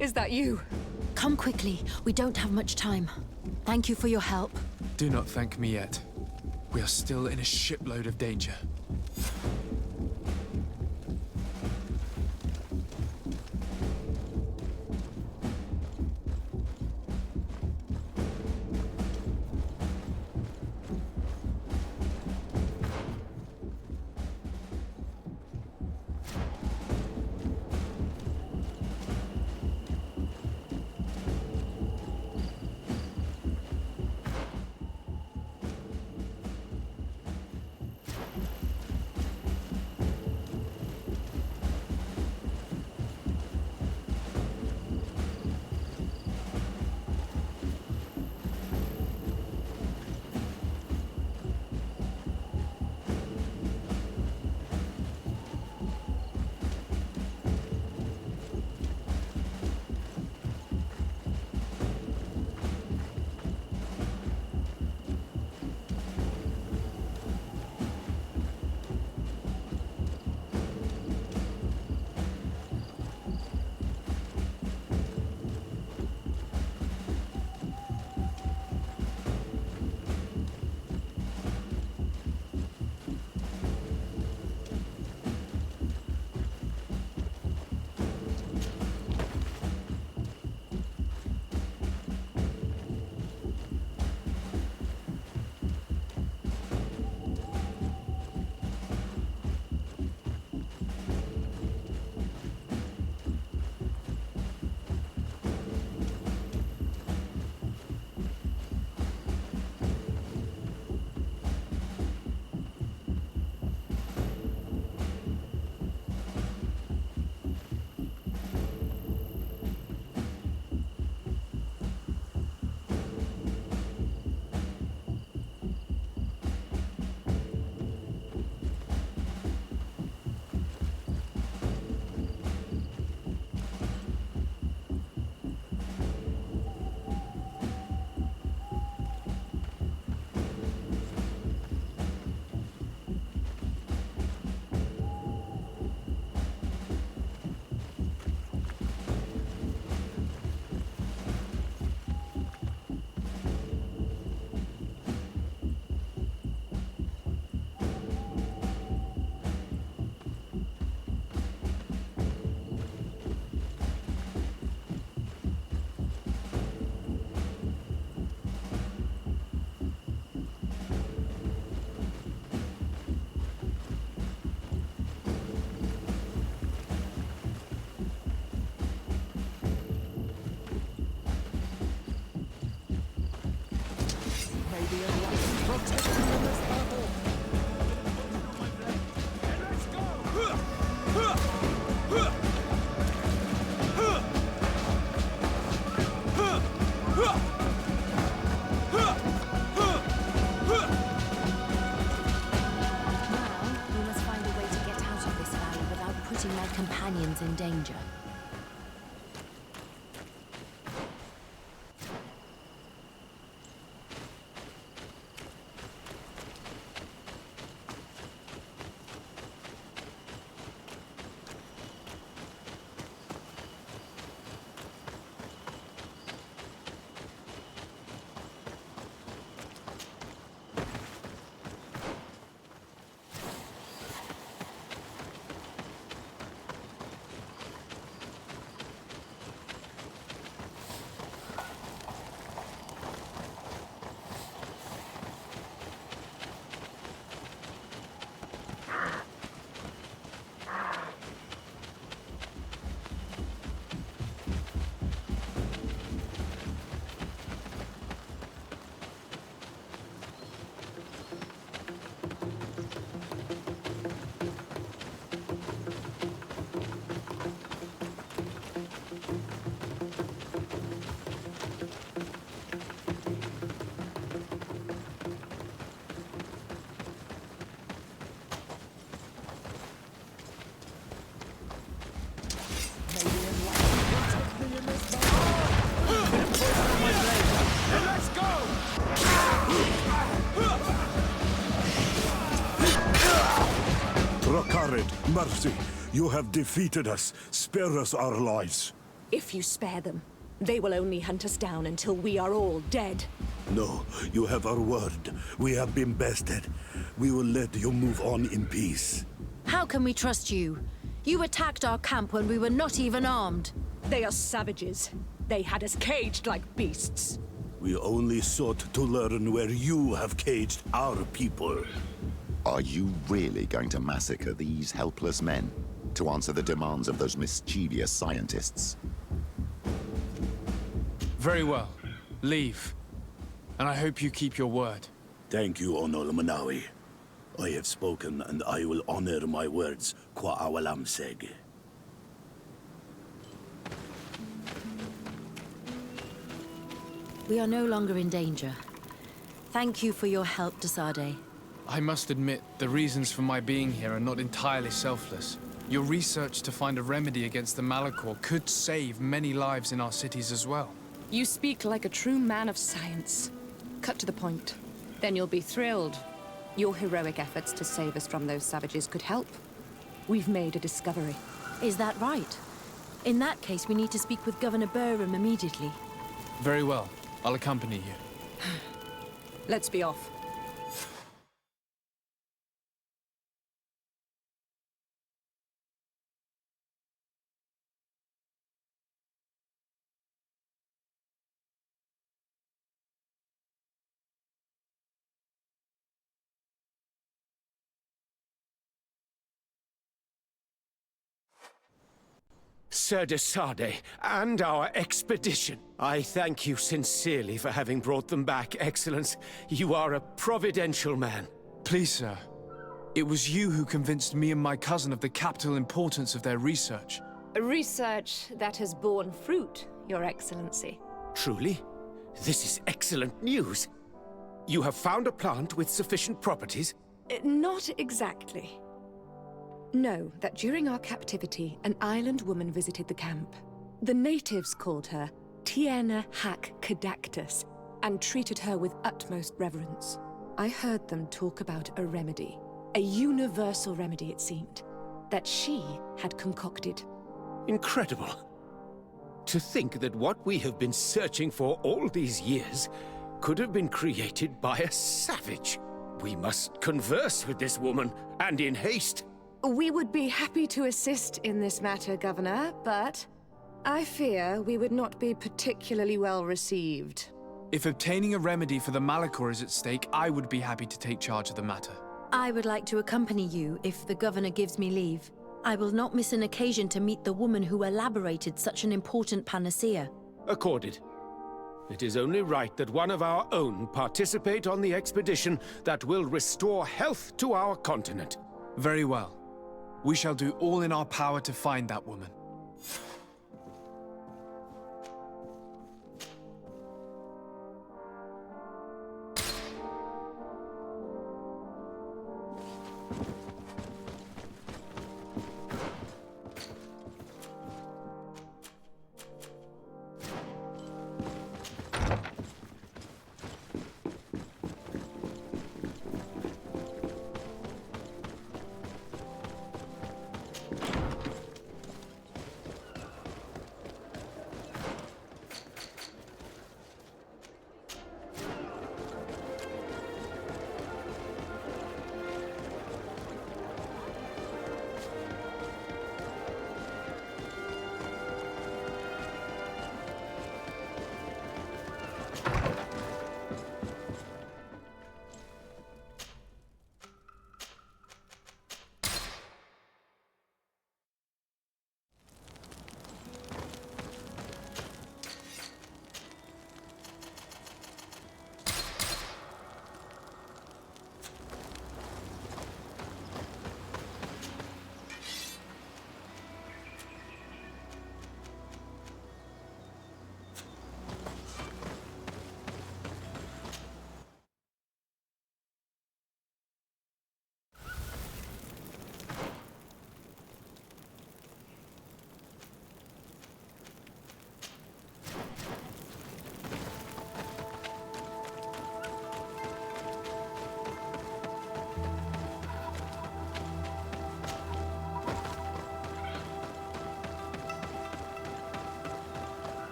Is that you? Come quickly. We don't have much time. Thank you for your help. Do not thank me yet. We are still in a shipload of danger. We must find a way to get out of this valley without putting my companions in danger. Mercy, you have defeated us. Spare us our lives. If you spare them, they will only hunt us down until we are all dead. No, you have our word. We have been bested. We will let you move on in peace. How can we trust you? You attacked our camp when we were not even armed. They are savages. They had us caged like beasts. We only sought to learn where you have caged our people. Are you really going to massacre these helpless men to answer the demands of those mischievous scientists? Very well. Leave. And I hope you keep your word. Thank you, Onol Manawi. I have spoken, and I will honor my words, Kwa awalam seg. We are no longer in danger. Thank you for your help, Desade. I must admit, the reasons for my being here are not entirely selfless. Your research to find a remedy against the Malachor could save many lives in our cities as well. You speak like a true man of science. Cut to the point. Then you'll be thrilled. Your heroic efforts to save us from those savages could help. We've made a discovery. Is that right? In that case, we need to speak with Governor Burham immediately. Very well. I'll accompany you. Let's be off. Sir Desade, and our expedition. I thank you sincerely for having brought them back, Excellence. You are a providential man. Please, sir. It was you who convinced me and my cousin of the capital importance of their research. A research that has borne fruit, Your Excellency. Truly? This is excellent news. You have found a plant with sufficient properties? Not exactly. Know that during our captivity, an island woman visited the camp. The natives called her Tiena Hac Cadactus and treated her with utmost reverence. I heard them talk about a remedy, a universal remedy it seemed, that she had concocted. Incredible. To think that what we have been searching for all these years could have been created by a savage. We must converse with this woman, and in haste. We would be happy to assist in this matter, Governor, but I fear we would not be particularly well received. If obtaining a remedy for the Malachor is at stake, I would be happy to take charge of the matter. I would like to accompany you if the Governor gives me leave. I will not miss an occasion to meet the woman who elaborated such an important panacea. Accorded. It is only right that one of our own participate on the expedition that will restore health to our continent. Very well. We shall do all in our power to find that woman.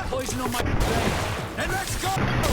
Poison on my blade. And let's go!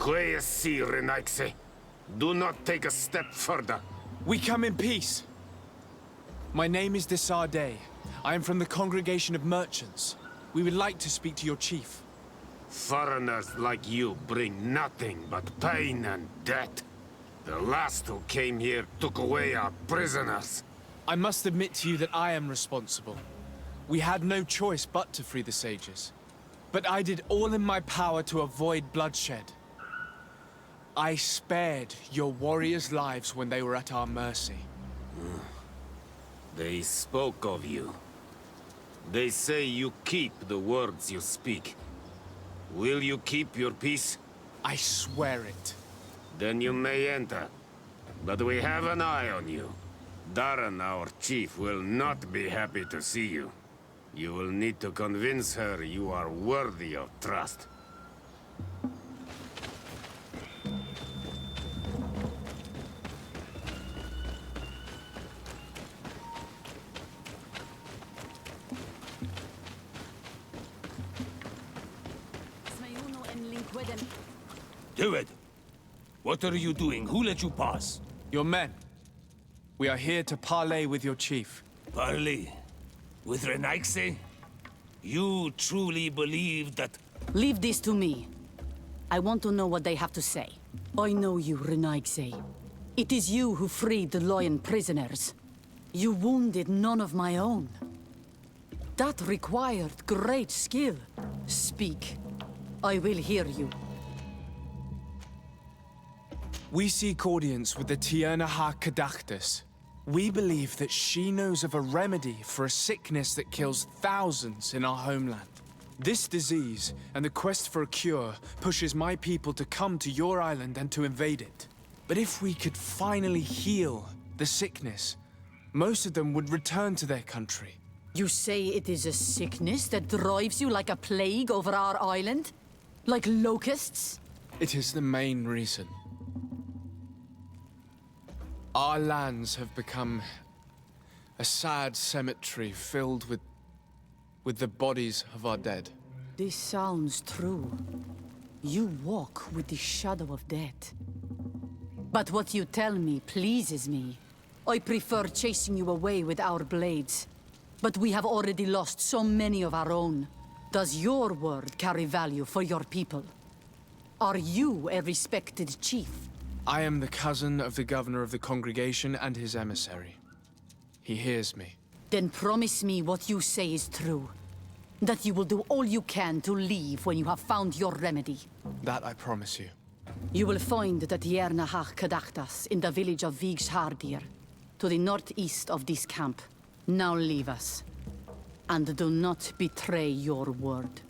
Quaesi, Renaxe. Do not take a step further. We come in peace. My name is Desardet. I am from the Congregation of Merchants. We would like to speak to your chief. Foreigners like you bring nothing but pain and death. The last who came here took away our prisoners. I must admit to you that I am responsible. We had no choice but to free the sages. But I did all in my power to avoid bloodshed. I spared your warriors' lives when they were at our mercy. They spoke of you. They say you keep the words you speak. Will you keep your peace? I swear it. Then you may enter. But we have an eye on you. Darren, our chief, will not be happy to see you. You will need to convince her you are worthy of trust. Do it! What are you doing? Who let you pass? Your men. We are here to parley with your chief. Parley? With Renaxe? You truly believe that... Leave this to me. I want to know what they have to say. I know you, Renaxe. It is you who freed the Loyan prisoners. You wounded none of my own. That required great skill. Speak. I will hear you. We seek audience with the Tiernaha Kadachtus. We believe that she knows of a remedy for a sickness that kills thousands in our homeland. This disease, and the quest for a cure, pushes my people to come to your island and to invade it. But if we could finally heal the sickness, most of them would return to their country. You say it is a sickness that drives you like a plague over our island? Like locusts? It is the main reason. Our lands have become a sad cemetery filled with the bodies of our dead. This sounds true. You walk with the shadow of death. But what you tell me pleases me. I prefer chasing you away with our blades. But we have already lost so many of our own. Does your word carry value for your people? Are you a respected chief? I am the cousin of the governor of the congregation and his emissary. He hears me. Then promise me what you say is true. That you will do all you can to leave when you have found your remedy. That I promise you. You will find the Tiernahach Kadachtas in the village of Vigshardir, to the northeast of this camp. Now leave us. And do not betray your word.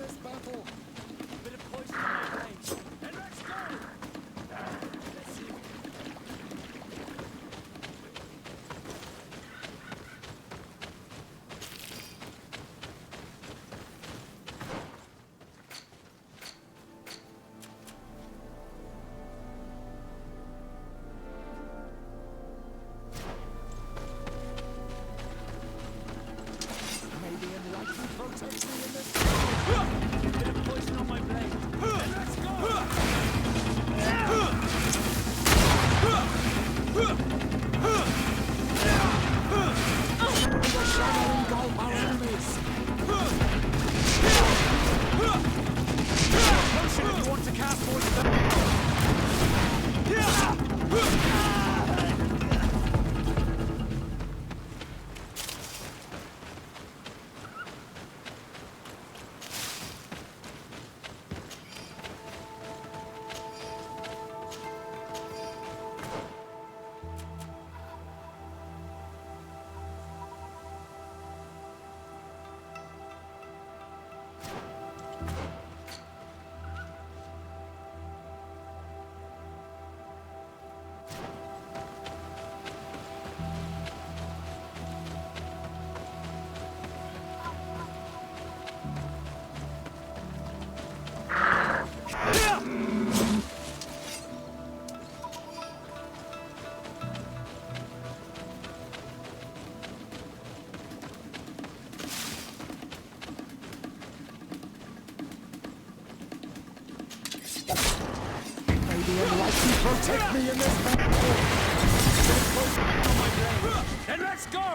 this battle. Bit of poison on my blade. And let's go! Let's see. Maybe enlightenment protects me in this. Bit of poison on my blade. And let's go! The shadow engulf our enemies. Potion if you want to cast more spells. Maybe enlightenment protect me in this battle. And let's go!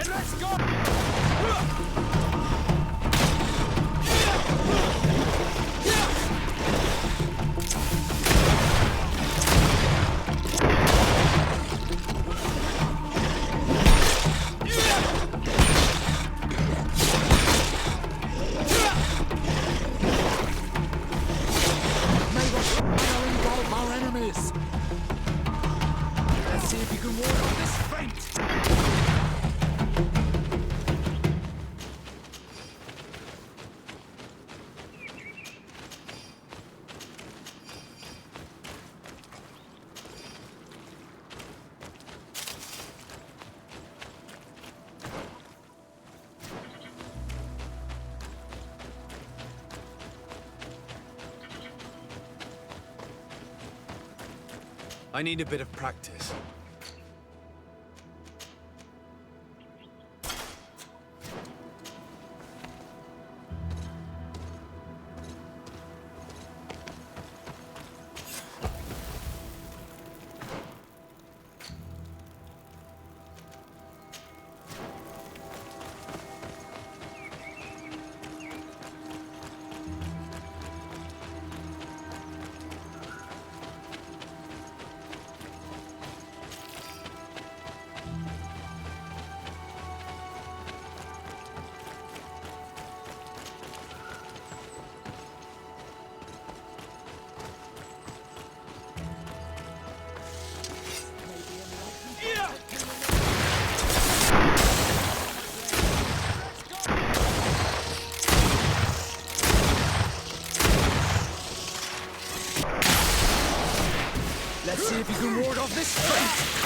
Then let's go! Let's see if you can ward off this feint! I need a bit of practice. Let's see if you can ward off this feint!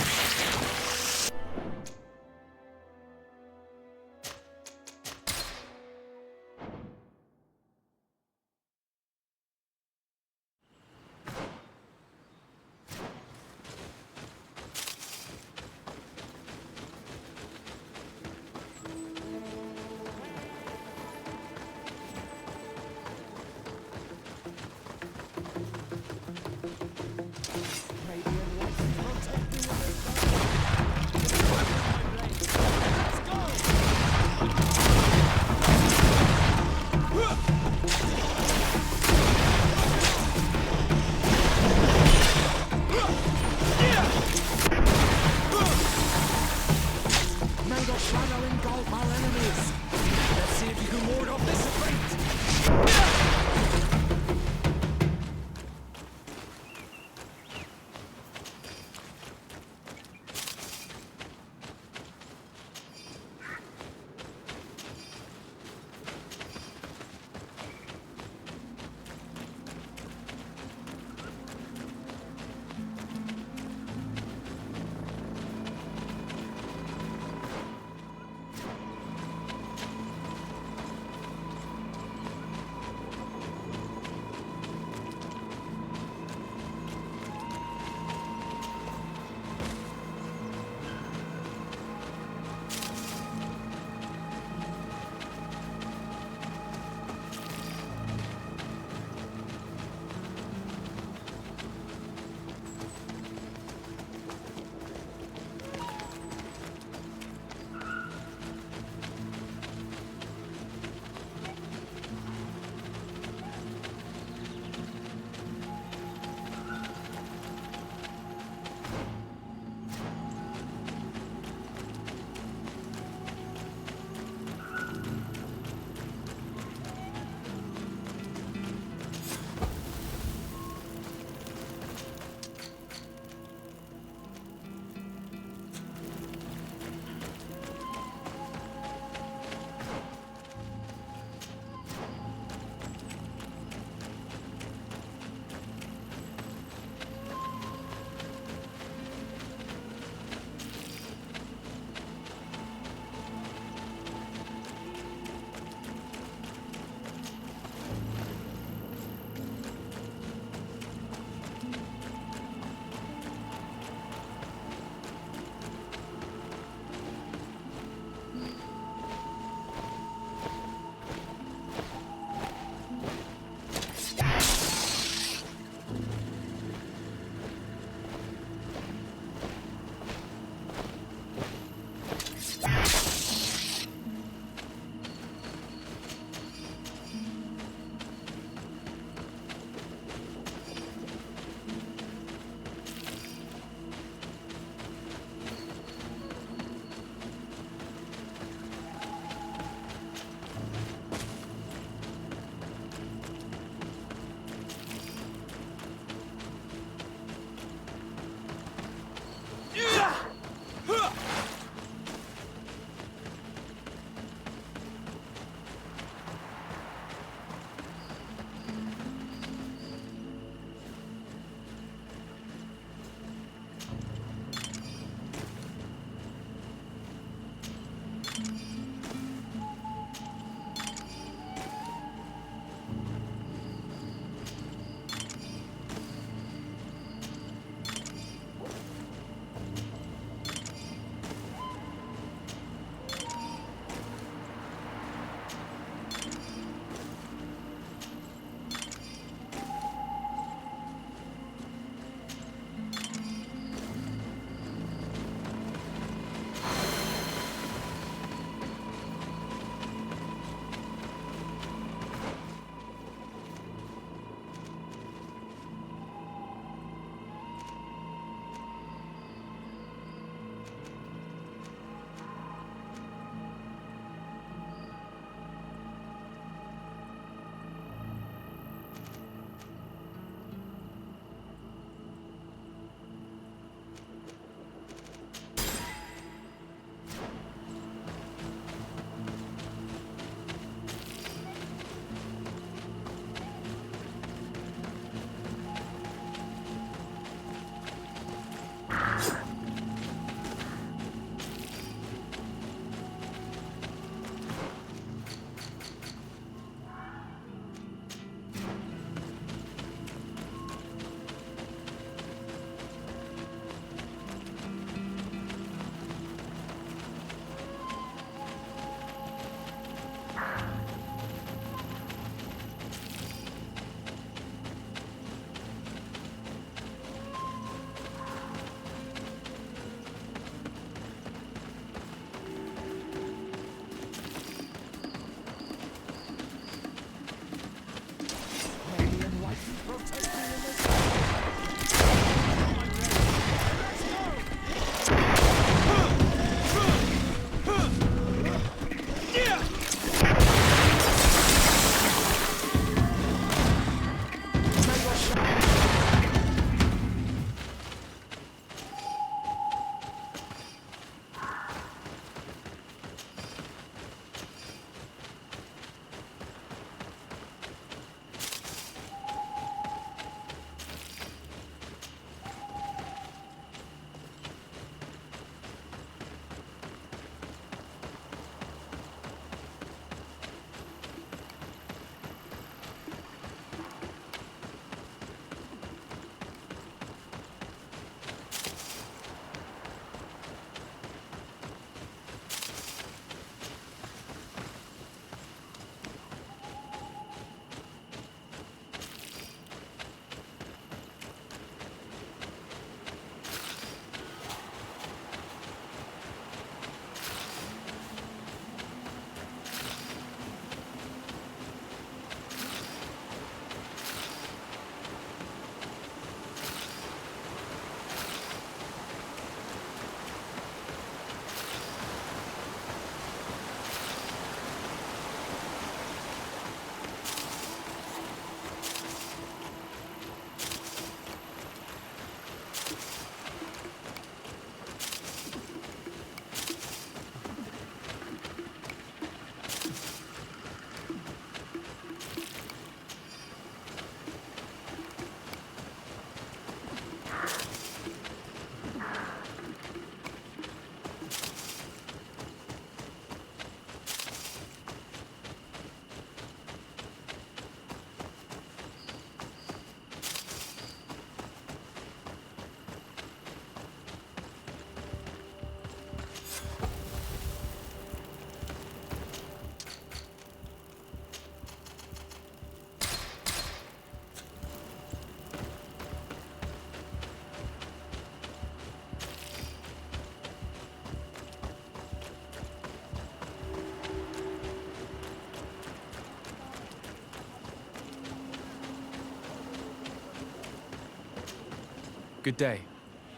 Good day.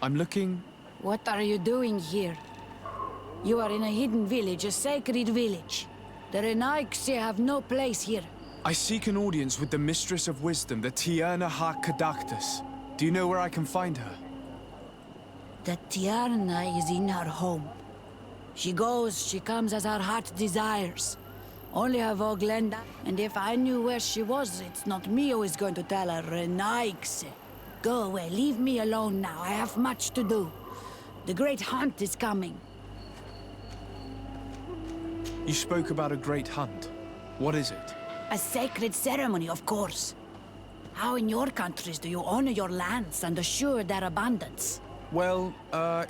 I'm looking... What are you doing here? You are in a hidden village, a sacred village. The Renaigse have no place here. I seek an audience with the Mistress of Wisdom, the Tierna Kadactus. Do you know where I can find her? The Tierna is in her home. She goes, she comes as her heart desires. Only her Voglenda, and if I knew where she was, it's not me who is going to tell her, Renaigse. Go away, leave me alone now, I have much to do. The great hunt is coming. You spoke about a great hunt. What is it? A sacred ceremony, of course. How in your countries do you honor your lands and assure their abundance? Well,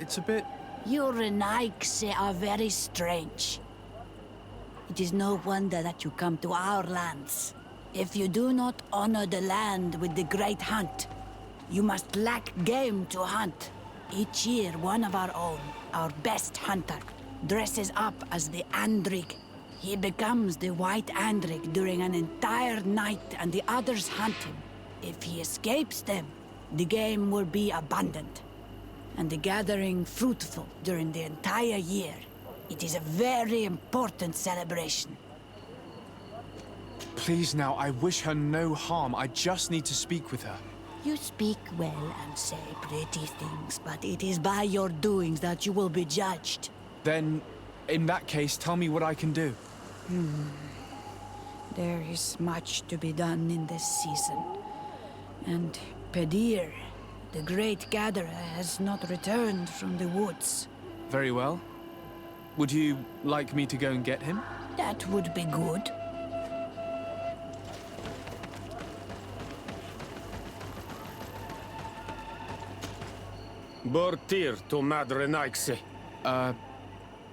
it's a bit... You Renaigse are very strange. It is no wonder that you come to our lands. If you do not honor the land with the great hunt, you must lack game to hunt. Each year, one of our own, our best hunter, dresses up as the Andrig. He becomes the White Andrig during an entire night and the others hunt him. If he escapes them, the game will be abundant and the gathering fruitful during the entire year. It is a very important celebration. Please now, I wish her no harm. I just need to speak with her. You speak well and say pretty things, but it is by your doings that you will be judged. Then, in that case, tell me what I can do. There is much to be done in this season. And Pedir, the great gatherer, has not returned from the woods. Very well. Would you like me to go and get him? That would be good. Bortir to Madre Naixi.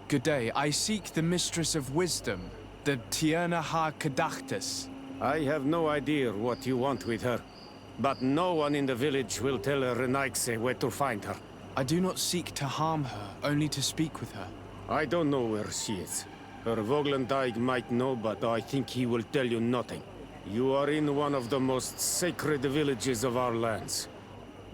Good day. I seek the Mistress of Wisdom, the Tierna Kadactus. I have no idea what you want with her, but no one in the village will tell Renaigse where to find her. I do not seek to harm her, only to speak with her. I don't know where she is. Her Voglendaig might know, but I think he will tell you nothing. You are in one of the most sacred villages of our lands.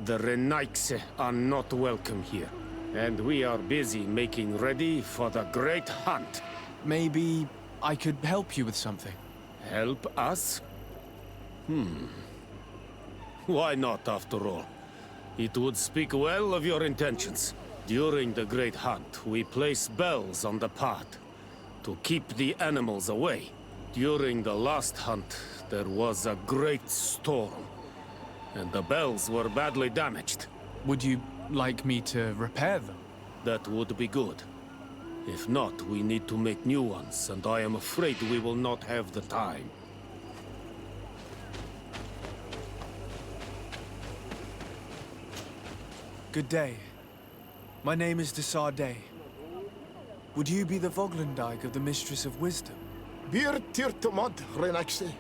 The Renaigse are not welcome here, and we are busy making ready for the great hunt. Maybe I could help you with something. Help us? Why not, after all? It would speak well of your intentions. During the great hunt, we place bells on the path to keep the animals away. During the last hunt, there was a great storm, and the bells were badly damaged. Would you like me to repair them? That would be good. If not, we need to make new ones, and I am afraid we will not have the time. Good day. My name is Desardet. Would you be the Voglendaig of the Mistress of Wisdom? Bir tirtumod, Renaigse.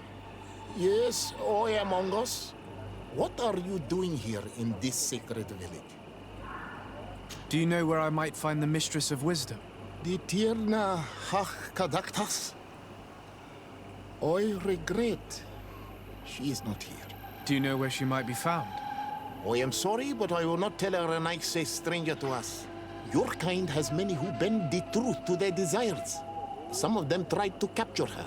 Yes, I am among us. What are you doing here in this sacred village? Do you know where I might find the Mistress of Wisdom? The Tierna Kadactus. I regret she is not here. Do you know where she might be found? I am sorry, but I will not tell her Renaigse a stranger to us. Your kind has many who bend the truth to their desires. Some of them tried to capture her.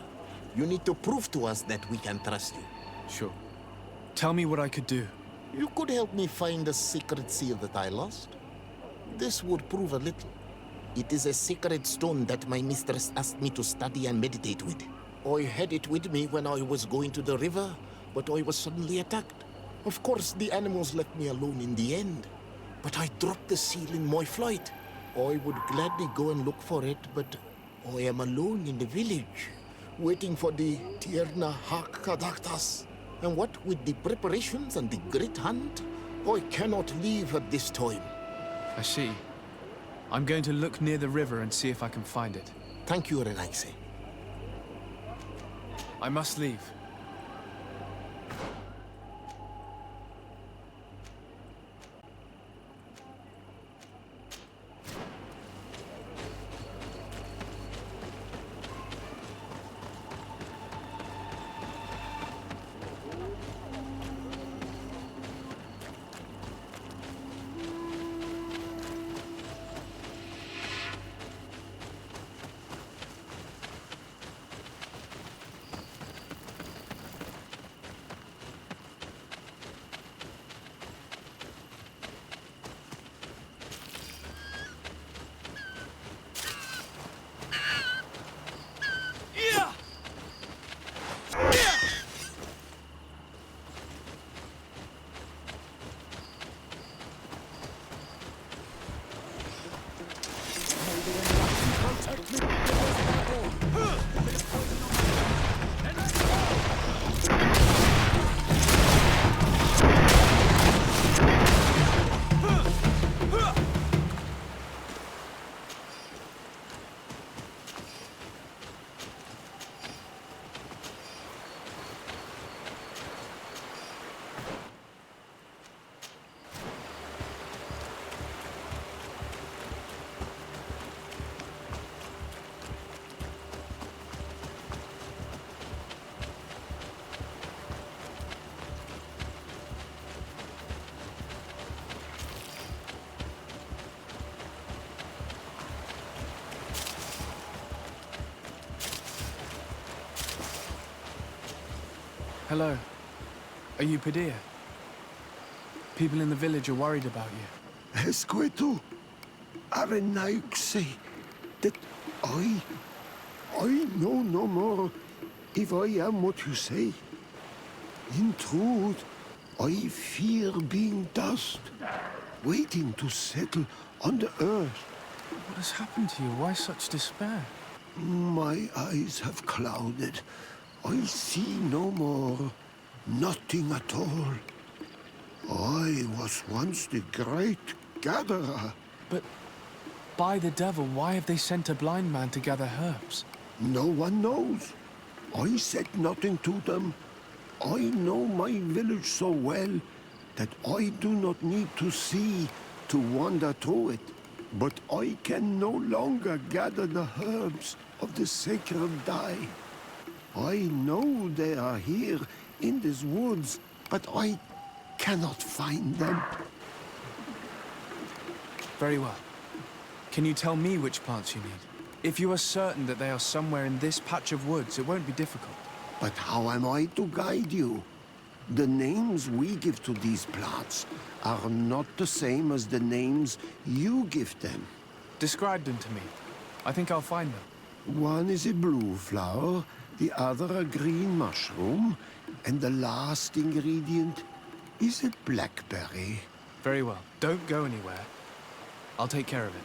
You need to prove to us that we can trust you. Sure. Tell me what I could do. You could help me find the secret seal that I lost. This would prove a little. It is a sacred stone that my mistress asked me to study and meditate with. I had it with me when I was going to the river, but I was suddenly attacked. Of course, the animals left me alone in the end. But I dropped the seal in my flight. I would gladly go and look for it, but I am alone in the village, waiting for the Tierna Kadactus. And what with the preparations and the great hunt, I cannot leave at this time. I see. I'm going to look near the river and see if I can find it. Thank you, Renaigse. I must leave. Hello. Are you Padilla? People in the village are worried about you. Esqueto, Arenaixi, that I know no more if I am what you say. In truth, I fear being dust, waiting to settle on the earth. What has happened to you? Why such despair? My eyes have clouded. I see no more. Nothing at all. I was once the great gatherer. But by the devil, why have they sent a blind man to gather herbs? No one knows. I said nothing to them. I know my village so well that I do not need to see to wander through it. But I can no longer gather the herbs of the sacred dye. I know they are here in these woods, but I cannot find them. Very well. Can you tell me which plants you need? If you are certain that they are somewhere in this patch of woods, it won't be difficult. But how am I to guide you? The names we give to these plants are not the same as the names you give them. Describe them to me. I think I'll find them. One is a blue flower, the other a green mushroom, and the last ingredient is a blackberry. Very well. Don't go anywhere. I'll take care of it.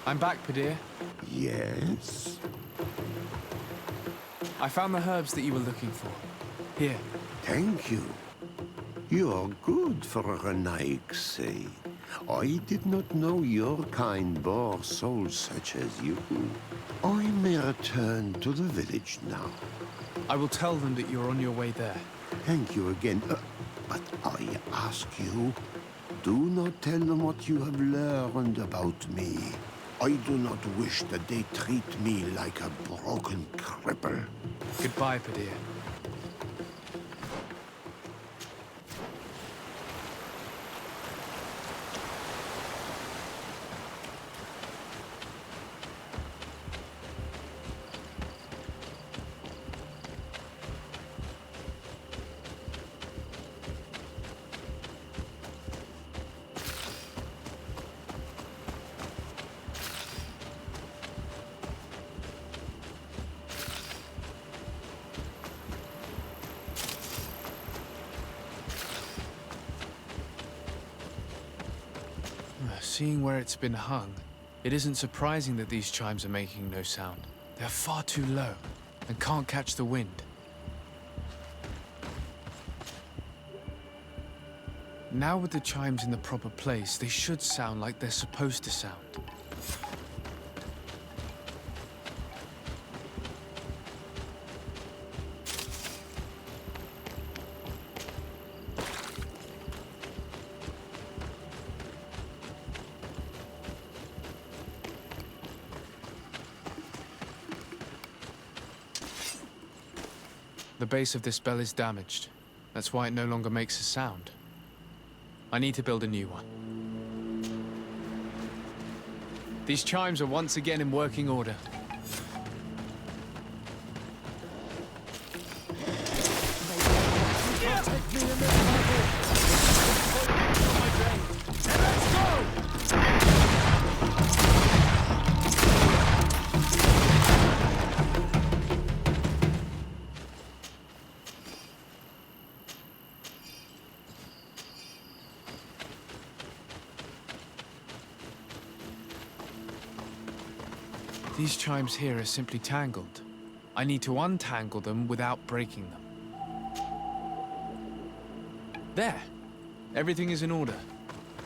I'm back, Padilla. Yes? I found the herbs that you were looking for. Here. Thank you. You are good for a Renaixi. I did not know your kind bore souls such as you. I may return to the village now. I will tell them that you're on your way there. Thank you again. But I ask you, do not tell them what you have learned about me. I do not wish that they treat me like a broken cripple. Goodbye, Padilla. Seeing where it's been hung, it isn't surprising that these chimes are making no sound. They're far too low and can't catch the wind. Now with the chimes in the proper place, they should sound like they're supposed to sound. The base of this bell is damaged. That's why it no longer makes a sound. I need to build a new one. These chimes are once again in working order. These chimes here are simply tangled. I need to untangle them without breaking them. There! Everything is in order.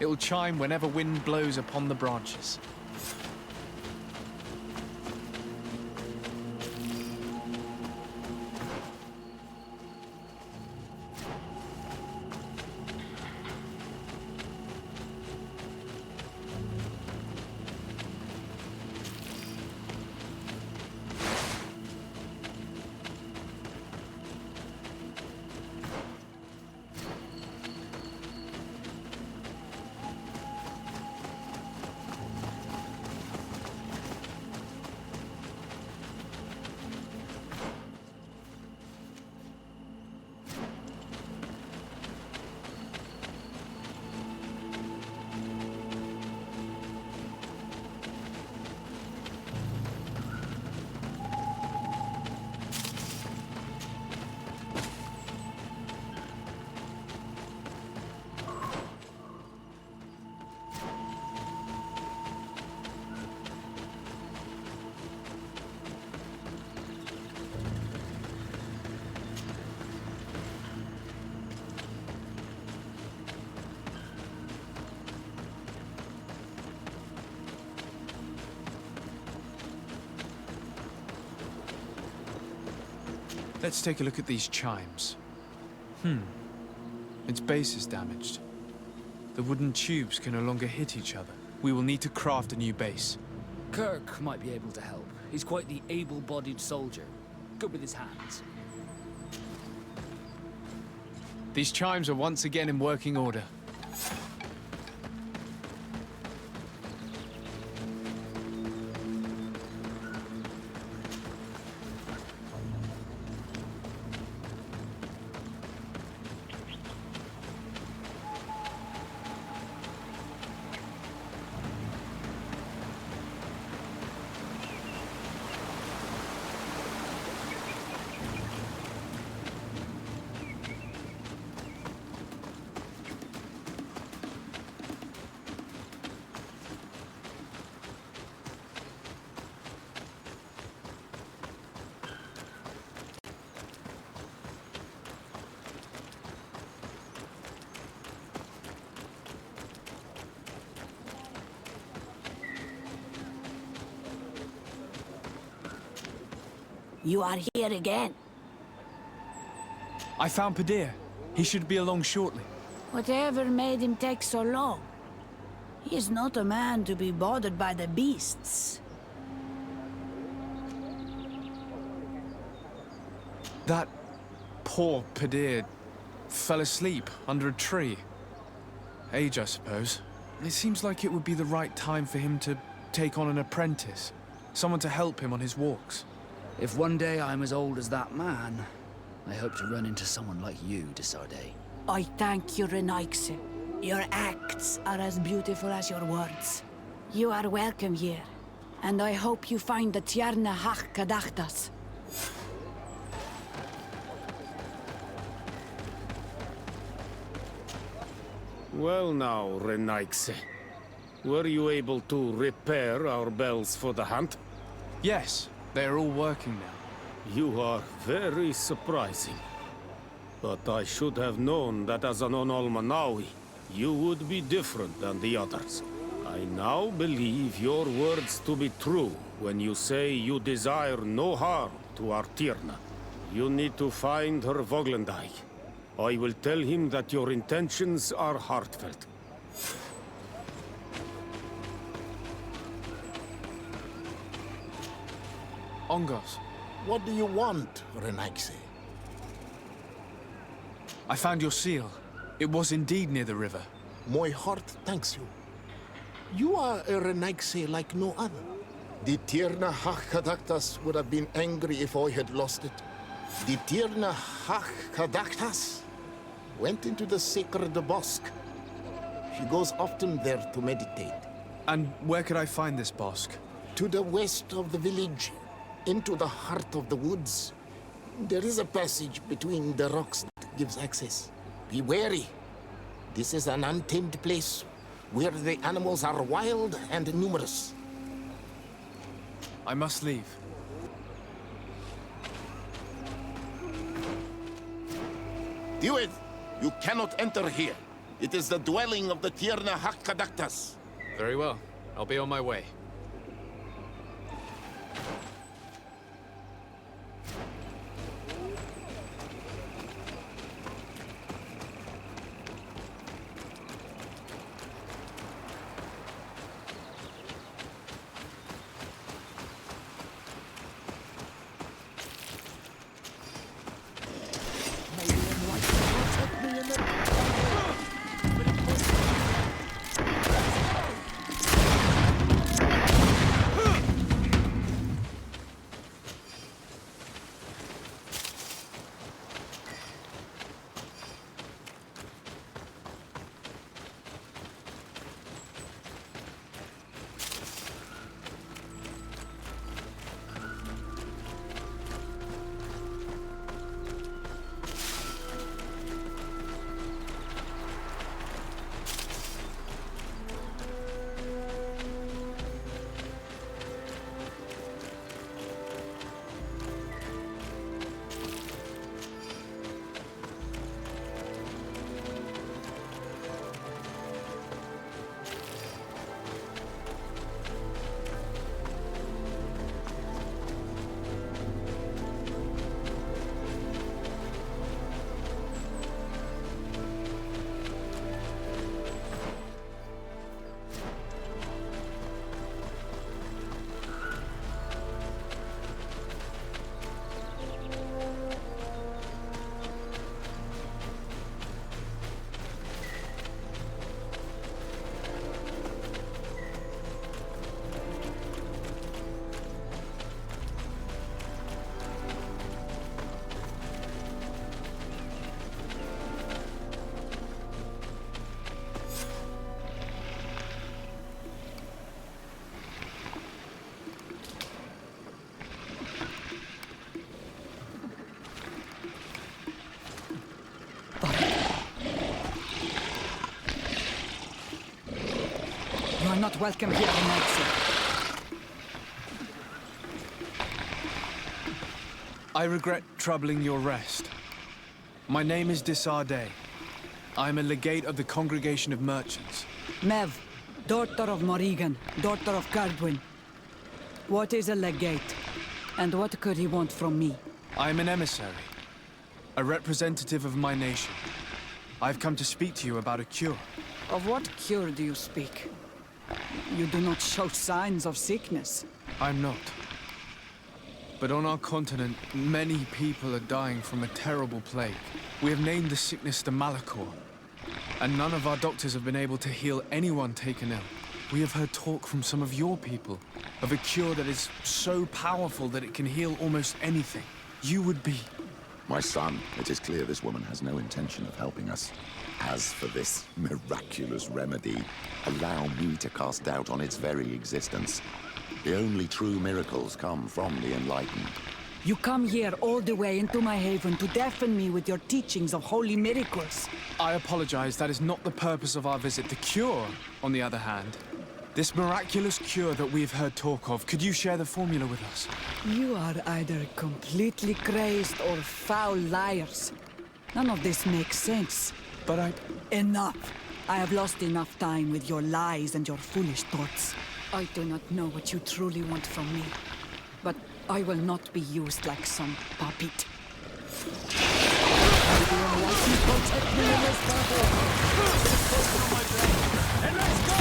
It will chime whenever wind blows upon the branches. Let's take a look at these chimes. Its base is damaged. The wooden tubes can no longer hit each other. We will need to craft a new base. Kirk might be able to help. He's quite the able-bodied soldier. Good with his hands. These chimes are once again in working order. You are here again. I found Padir. He should be along shortly. Whatever made him take so long? He is not a man to be bothered by the beasts. That poor Padir fell asleep under a tree. Age, I suppose. It seems like it would be the right time for him to take on an apprentice. Someone to help him on his walks. If one day I'm as old as that man, I hope to run into someone like you, de Sardet. I thank you, Renaigse. Your acts are as beautiful as your words. You are welcome here, and I hope you find the Tierna Hach Kadachtas. Well now, Renaigse. Were you able to repair our bells for the hunt? Yes, they are all working now. You are very surprising. But I should have known that as an Onolmanawi, you would be different than the others. I now believe your words to be true when you say you desire no harm to our Tierna. You need to find her Voglendai. I will tell him that your intentions are heartfelt. Ongos. What do you want, Renaigse? I found your seal. It was indeed near the river. My heart thanks you. You are a Renaigse like no other. The Tierna Hach-Kadaktas would have been angry if I had lost it. The Tierna Hach-Kadaktas went into the sacred bosque. She goes often there to meditate. And where could I find this bosque? To the west of the village, into the heart of the woods. There is a passage between the rocks that gives access. Be wary. This is an untamed place where the animals are wild and numerous. I must leave. Do it! You cannot enter here. It is the dwelling of the Tierna Hach-Kadaktas. Very well. I'll be on my way. are not welcome here tonight, sir. I regret troubling your rest. My name is Disarday. I am a legate of the Congregation of Merchants. Mev, daughter of Morrigan, daughter of Gardwin. What is a legate? And what could he want from me? I am an emissary, a representative of my nation. I've come to speak to you about a cure. Of what cure do you speak? You do not show signs of sickness. I'm not. But on our continent, many people are dying from a terrible plague. We have named the sickness the Malachor, and none of our doctors have been able to heal anyone taken ill. We have heard talk from some of your people of a cure that is so powerful that it can heal almost anything. You would be... My son, it is clear this woman has no intention of helping us. As for this miraculous remedy, allow me to cast doubt on its very existence. The only true miracles come from the enlightened. You come here all the way into my haven to deafen me with your teachings of holy miracles. I apologize, that is not the purpose of our visit. The cure, on the other hand, this miraculous cure that we've heard talk of, could you share the formula with us? You are either completely crazed or foul liars. None of this makes sense. But Enough! I have lost enough time with your lies and your foolish thoughts. I do not know what you truly want from me, but I will not be used like some puppet. Protect me in this battle! And let's go!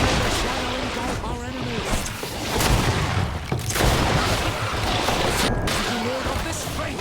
May the shadow engulf our enemies! The Lord of this fate!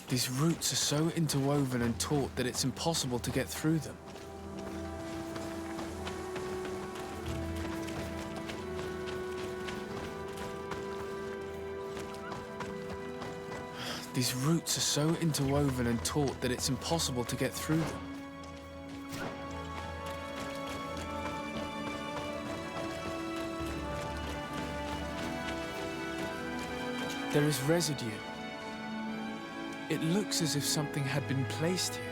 These roots are so interwoven and taut that it's impossible to get through them. These roots are so interwoven and taut that it's impossible to get through them. There is residue. It looks as if something had been placed here.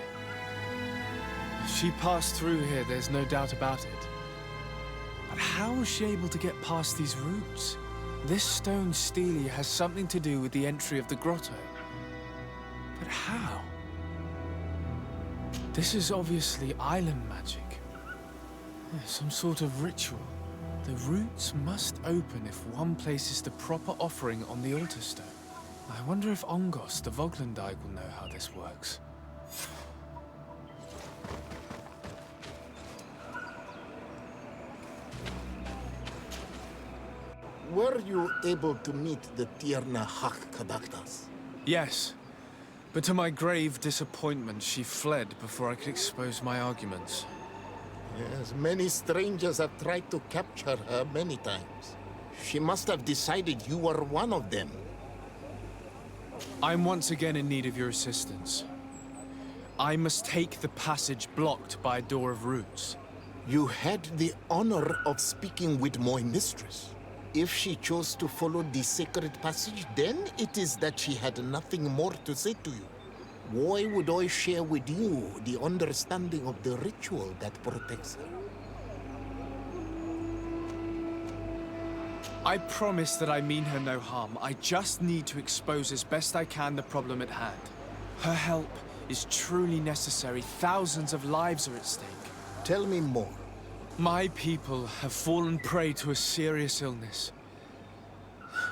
If she passed through here, there's no doubt about it. But how was she able to get past these roots? This stone stele has something to do with the entry of the grotto. But how? This is obviously island magic. Some sort of ritual. The roots must open if one places the proper offering on the altar stone. I wonder if Ongos, the Voglandike, will know how this works. Were you able to meet the Tierna Kadaktas? Yes, but to my grave disappointment, she fled before I could expose my arguments. Yes, many strangers have tried to capture her many times. She must have decided you were one of them. I'm once again in need of your assistance. I must take the passage blocked by a door of roots. You had the honor of speaking with my mistress. If she chose to follow the sacred passage, then it is that she had nothing more to say to you. Why would I share with you the understanding of the ritual that protects her? I promise that I mean her no harm. I just need to expose as best I can the problem at hand. Her help is truly necessary. Thousands of lives are at stake. Tell me more. My people have fallen prey to a serious illness,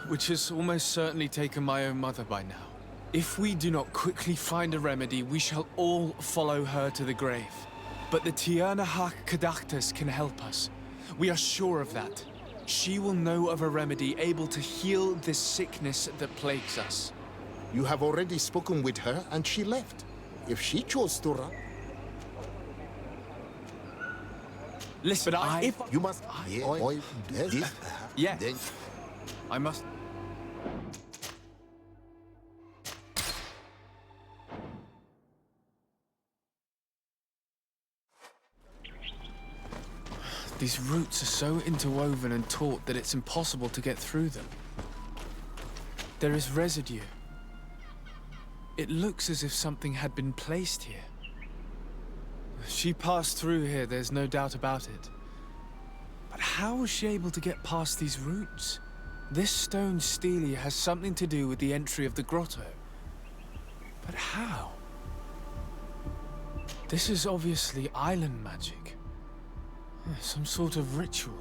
which has almost certainly taken my own mother by now. If we do not quickly find a remedy, we shall all follow her to the grave. But the Tierna Hak Kadaktas can help us. We are sure of that. She will know of a remedy able to heal this sickness that plagues us. You have already spoken with her and she left. If she chose to run... Listen, but you must... Yeah. I must... These roots are so interwoven and taut that it's impossible to get through them. There is residue. It looks as if something had been placed here. She passed through here, there's no doubt about it. But how was she able to get past these roots? This stone stele has something to do with the entry of the grotto. But how? This is obviously island magic. Some sort of ritual.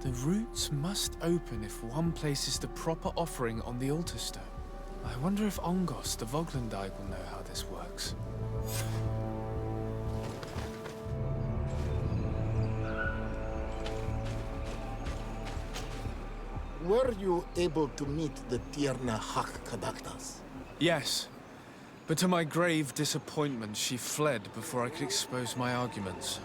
The roots must open if one places the proper offering on the altar stone. I wonder if Ongos, the Voglandike, will know how this works. Were you able to meet the Tierna Hak Kadaktas? Yes, but to my grave disappointment, she fled before I could expose my arguments.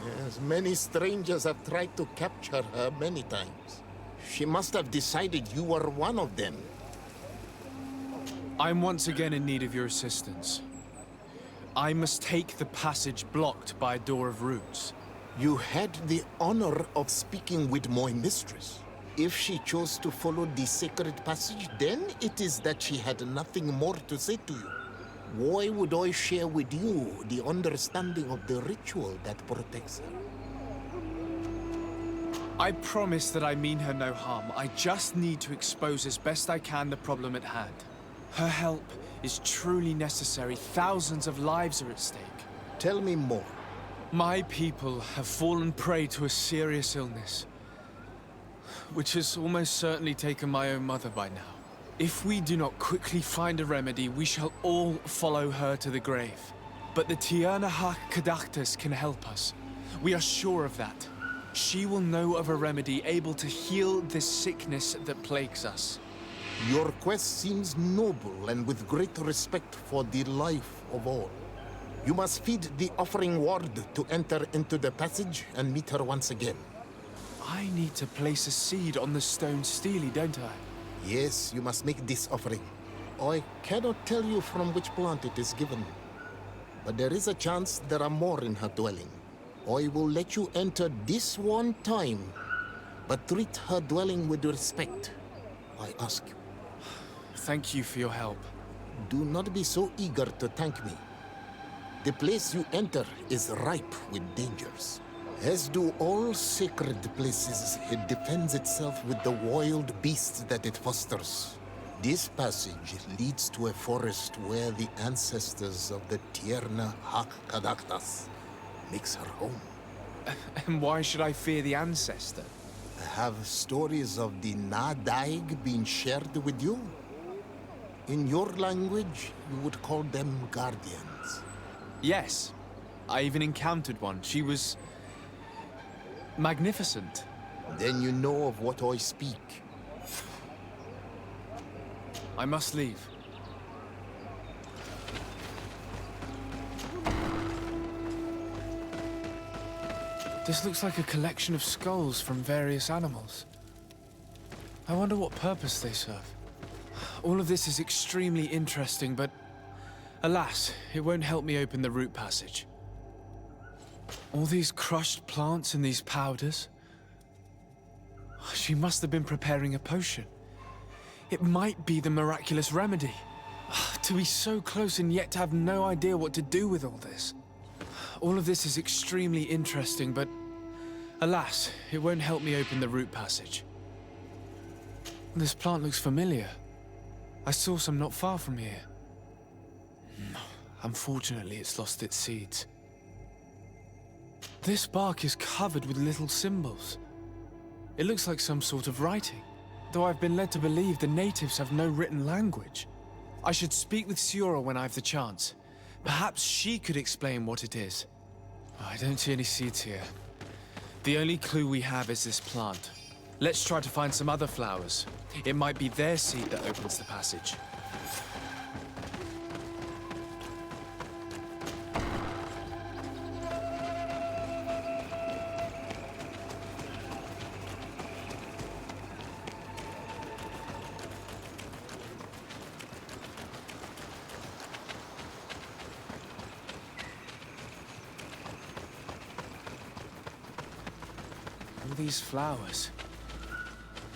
Yes, many strangers have tried to capture her many times. She must have decided you were one of them. I'm once again in need of your assistance. I must take the passage blocked by a door of roots. You had the honor of speaking with my mistress. If she chose to follow the sacred passage, then it is that she had nothing more to say to you. Why would I share with you the understanding of the ritual that protects her? I promise that I mean her no harm. I just need to expose as best I can the problem at hand. Her help is truly necessary. Thousands of lives are at stake. Tell me more. My people have fallen prey to a serious illness, which has almost certainly taken my own mother by now. If we do not quickly find a remedy, we shall all follow her to the grave. But the Tierna Hak Kadaktas can help us. We are sure of that. She will know of a remedy able to heal this sickness that plagues us. Your quest seems noble and with great respect for the life of all. You must feed the offering ward to enter into the passage and meet her once again. I need to place a seed on the stone stele, don't I? Yes, you must make this offering. I cannot tell you from which plant it is given, but there is a chance there are more in her dwelling. I will let you enter this one time, but treat her dwelling with respect, I ask you. Thank you for your help. Do not be so eager to thank me. The place you enter is ripe with dangers. As do all sacred places, it defends itself with the wild beasts that it fosters. This passage leads to a forest where the ancestors of the Tierna Hak Kadaktas makes her home. And why should I fear the ancestor? Have stories of the Nadaig been shared with you? In your language, you would call them guardians. Yes. I even encountered one. She was magnificent. Then you know of what I speak. I must leave. This looks like a collection of skulls from various animals. I wonder what purpose they serve. All of this is extremely interesting, but alas, it won't help me open the root passage. All these crushed plants and these powders. She must have been preparing a potion. It might be the miraculous remedy. To be so close and yet to have no idea what to do with all this. All of this is extremely interesting, but alas, it won't help me open the root passage. This plant looks familiar. I saw some not far from here. Unfortunately, it's lost its seeds. This bark is covered with little symbols. It looks like some sort of writing, though I've been led to believe the natives have no written language. I should speak with Siora when I have the chance. Perhaps she could explain what it is. I don't see any seeds here. The only clue we have is this plant. Let's try to find some other flowers. It might be their seed that opens the passage. These flowers.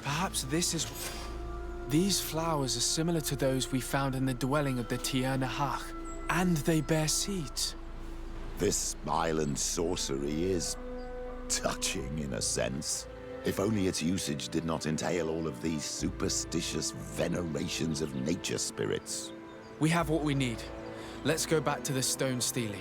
Perhaps this is... These flowers are similar to those we found in the dwelling of the Tierna Hach, and they bear seeds. This island sorcery is touching in a sense. If only its usage did not entail all of these superstitious venerations of nature spirits. We have what we need. Let's go back to the Stone Stele.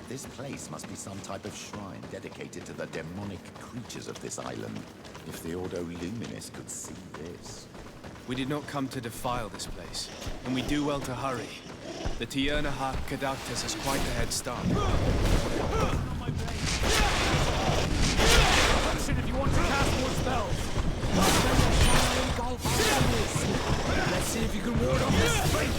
This place must be some type of shrine dedicated to the demonic creatures of this island. If the Ordo Luminis could see this. We did not come to defile this place, and we do well to hurry. The Tierna Cadactus has quite the head start. If you want to cast more spells. Let's see if you can ward off this fate.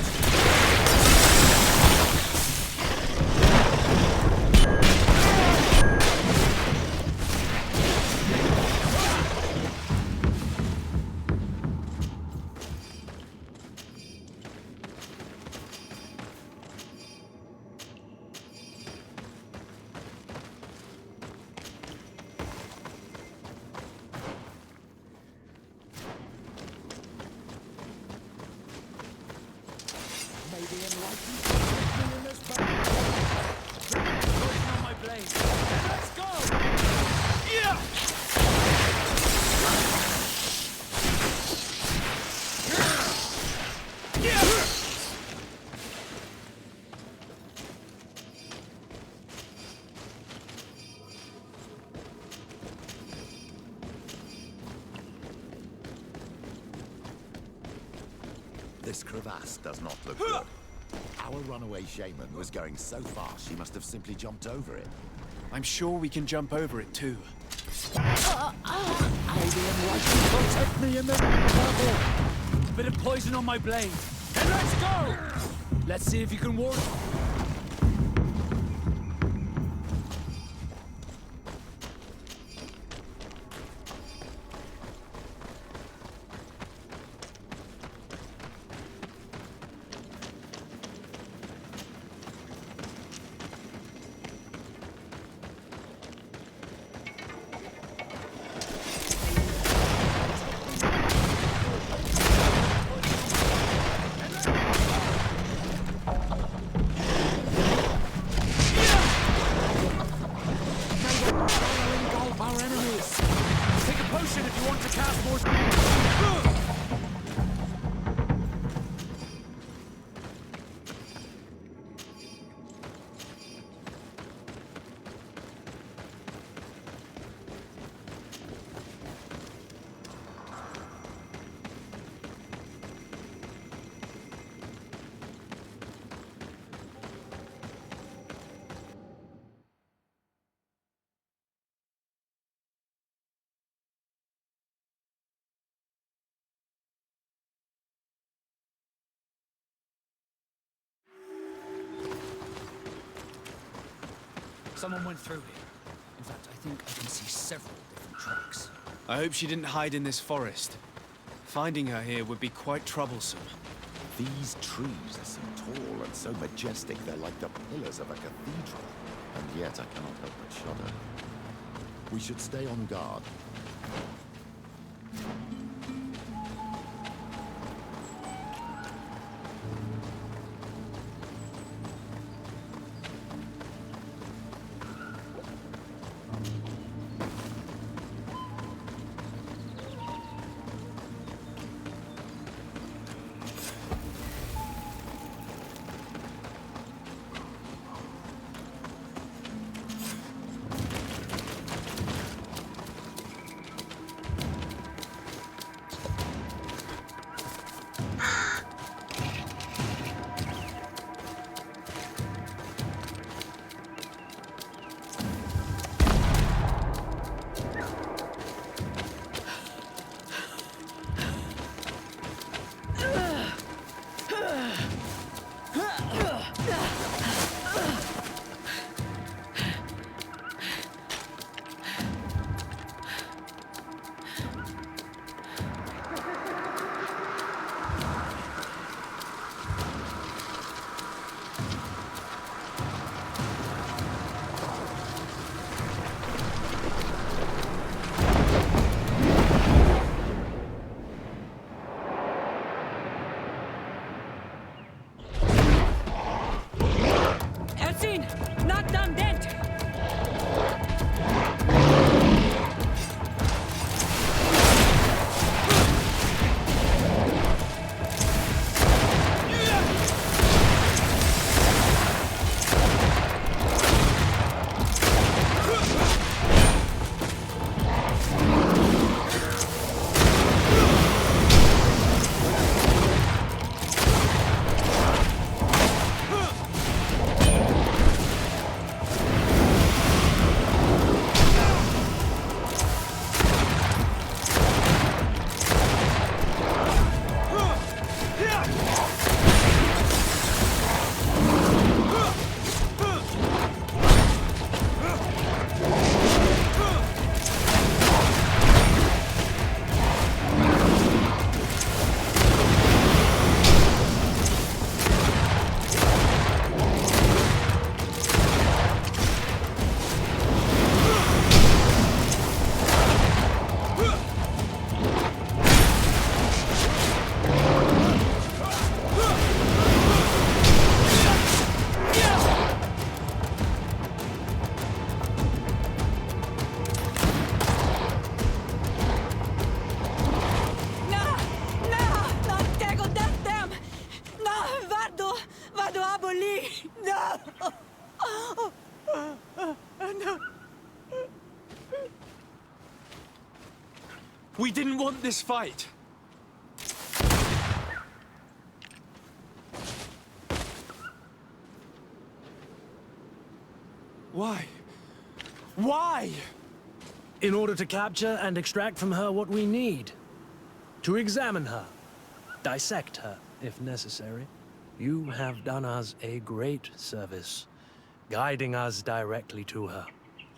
This crevasse does not look good. Our runaway shaman was going so fast she must have simply jumped over it. I'm sure we can jump over it too. Maybe enlighten protect me in the battle. Bit of poison on my blade. And let's go! Let's see if you can ward. Someone went through here. In fact, I think I can see several different tracks. I hope she didn't hide in this forest. Finding her here would be quite troublesome. These trees are so tall and so majestic, they're like the pillars of a cathedral. And yet I cannot help but shudder. We should stay on guard. No! No! We didn't want this fight. Why? Why? In order to capture and extract from her what we need. To examine her. Dissect her, if necessary. You have done us a great service, guiding us directly to her.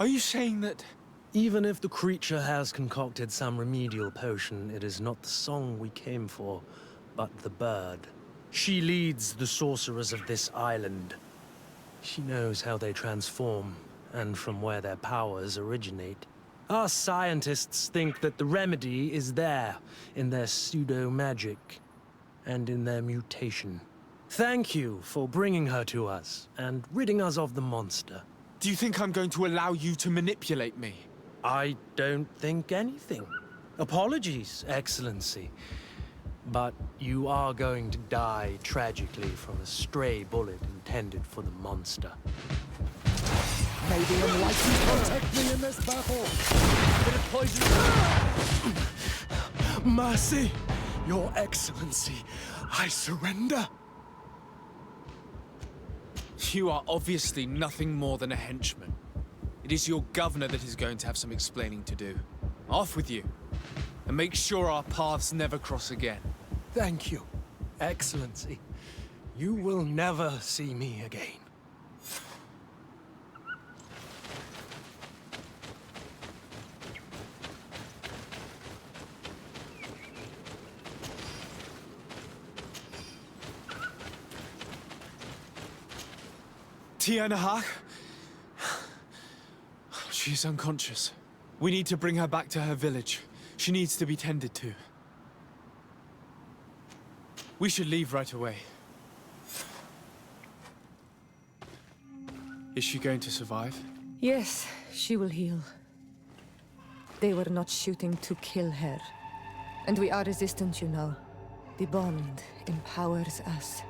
Are you saying that... Even if the creature has concocted some remedial potion, it is not the song we came for, but the bird. She leads the sorcerers of this island. She knows how they transform, and from where their powers originate. Our scientists think that the remedy is there, in their pseudo-magic, and in their mutation. Thank you for bringing her to us, and ridding us of the monster. Do you think I'm going to allow you to manipulate me? I don't think anything. Apologies, Excellency. But you are going to die tragically from a stray bullet intended for the monster. May the enlightened protect me in this battle! Bit of poison! Mercy! Your Excellency, I surrender! You are obviously nothing more than a henchman. It is your governor that is going to have some explaining to do. Off with you, and make sure our paths never cross again. Thank you, Excellency. You will never see me again. Tiana Hak? She is unconscious. We need to bring her back to her village. She needs to be tended to. We should leave right away. Is she going to survive? Yes, she will heal. They were not shooting to kill her. And we are resistant, you know. The bond empowers us.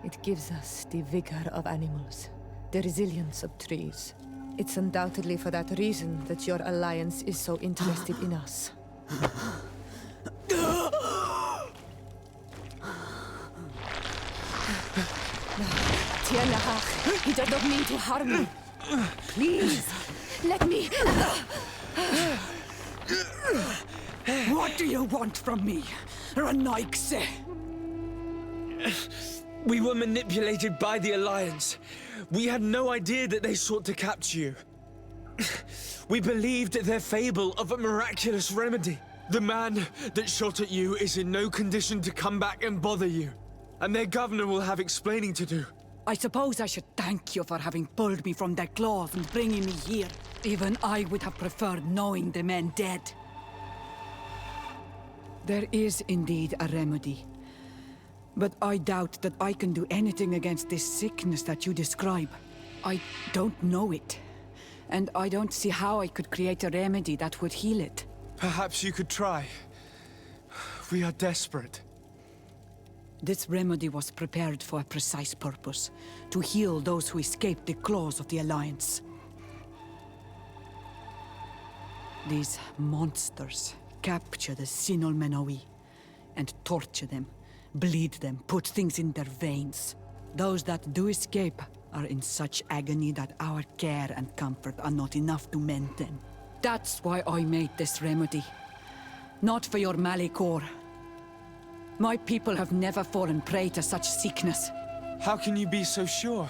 It gives us the vigor of animals, the resilience of trees. It's undoubtedly for that reason that your alliance is so interested in us. Tiana, he does not mean to harm you. Please, let me... What do you want from me, Renaigse? We were manipulated by the Alliance. We had no idea that they sought to capture you. We believed their fable of a miraculous remedy. The man that shot at you is in no condition to come back and bother you. And their governor will have explaining to do. I suppose I should thank you for having pulled me from their claws and bringing me here. Even I would have preferred knowing the men dead. There is indeed a remedy. But I doubt that I can do anything against this sickness that you describe. I don't know it. And I don't see how I could create a remedy that would heal it. Perhaps you could try. We are desperate. This remedy was prepared for a precise purpose. To heal those who escaped the claws of the Alliance. These monsters capture the Sinol Menawi and torture them. Bleed them, put things in their veins. Those that do escape are in such agony that our care and comfort are not enough to mend them. That's why I made this remedy. Not for your Malikor. My people have never fallen prey to such sickness. How can you be so sure?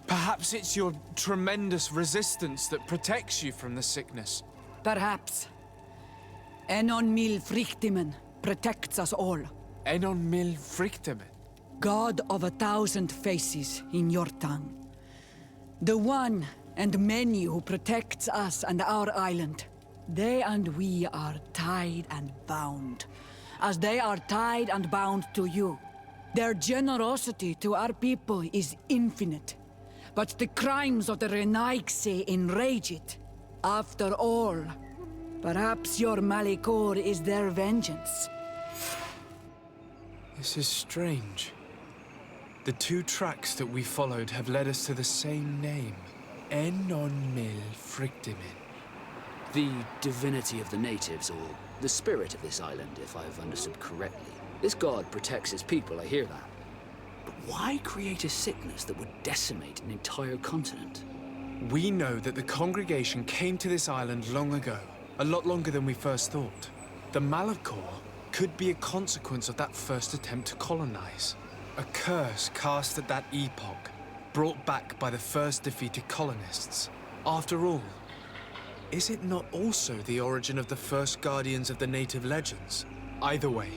Perhaps it's your tremendous resistance that protects you from the sickness. Perhaps. Enon mil frictimen protects us all. Enon mil frictimen? God of 1,000 faces in your tongue. The one and many who protects us and our island. They and we are tied and bound, as they are tied and bound to you. Their generosity to our people is infinite, but the crimes of the Renaigse enrage it. After all, perhaps your Malikor is their vengeance. This is strange. The two tracks that we followed have led us to the same name. Enon Mil Frictimin. The divinity of the natives, or the spirit of this island, if I've understood correctly. This god protects his people, I hear that. But why create a sickness that would decimate an entire continent? We know that the congregation came to this island long ago, a lot longer than we first thought. The Malachor could be a consequence of that first attempt to colonize. A curse cast at that epoch, brought back by the first defeated colonists. After all, is it not also the origin of the first guardians of the native legends? Either way,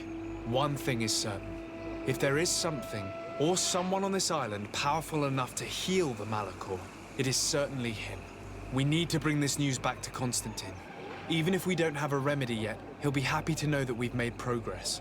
one thing is certain. If there is something, or someone on this island powerful enough to heal the Malachor, it is certainly him. We need to bring this news back to Constantine. Even if we don't have a remedy yet, he'll be happy to know that we've made progress.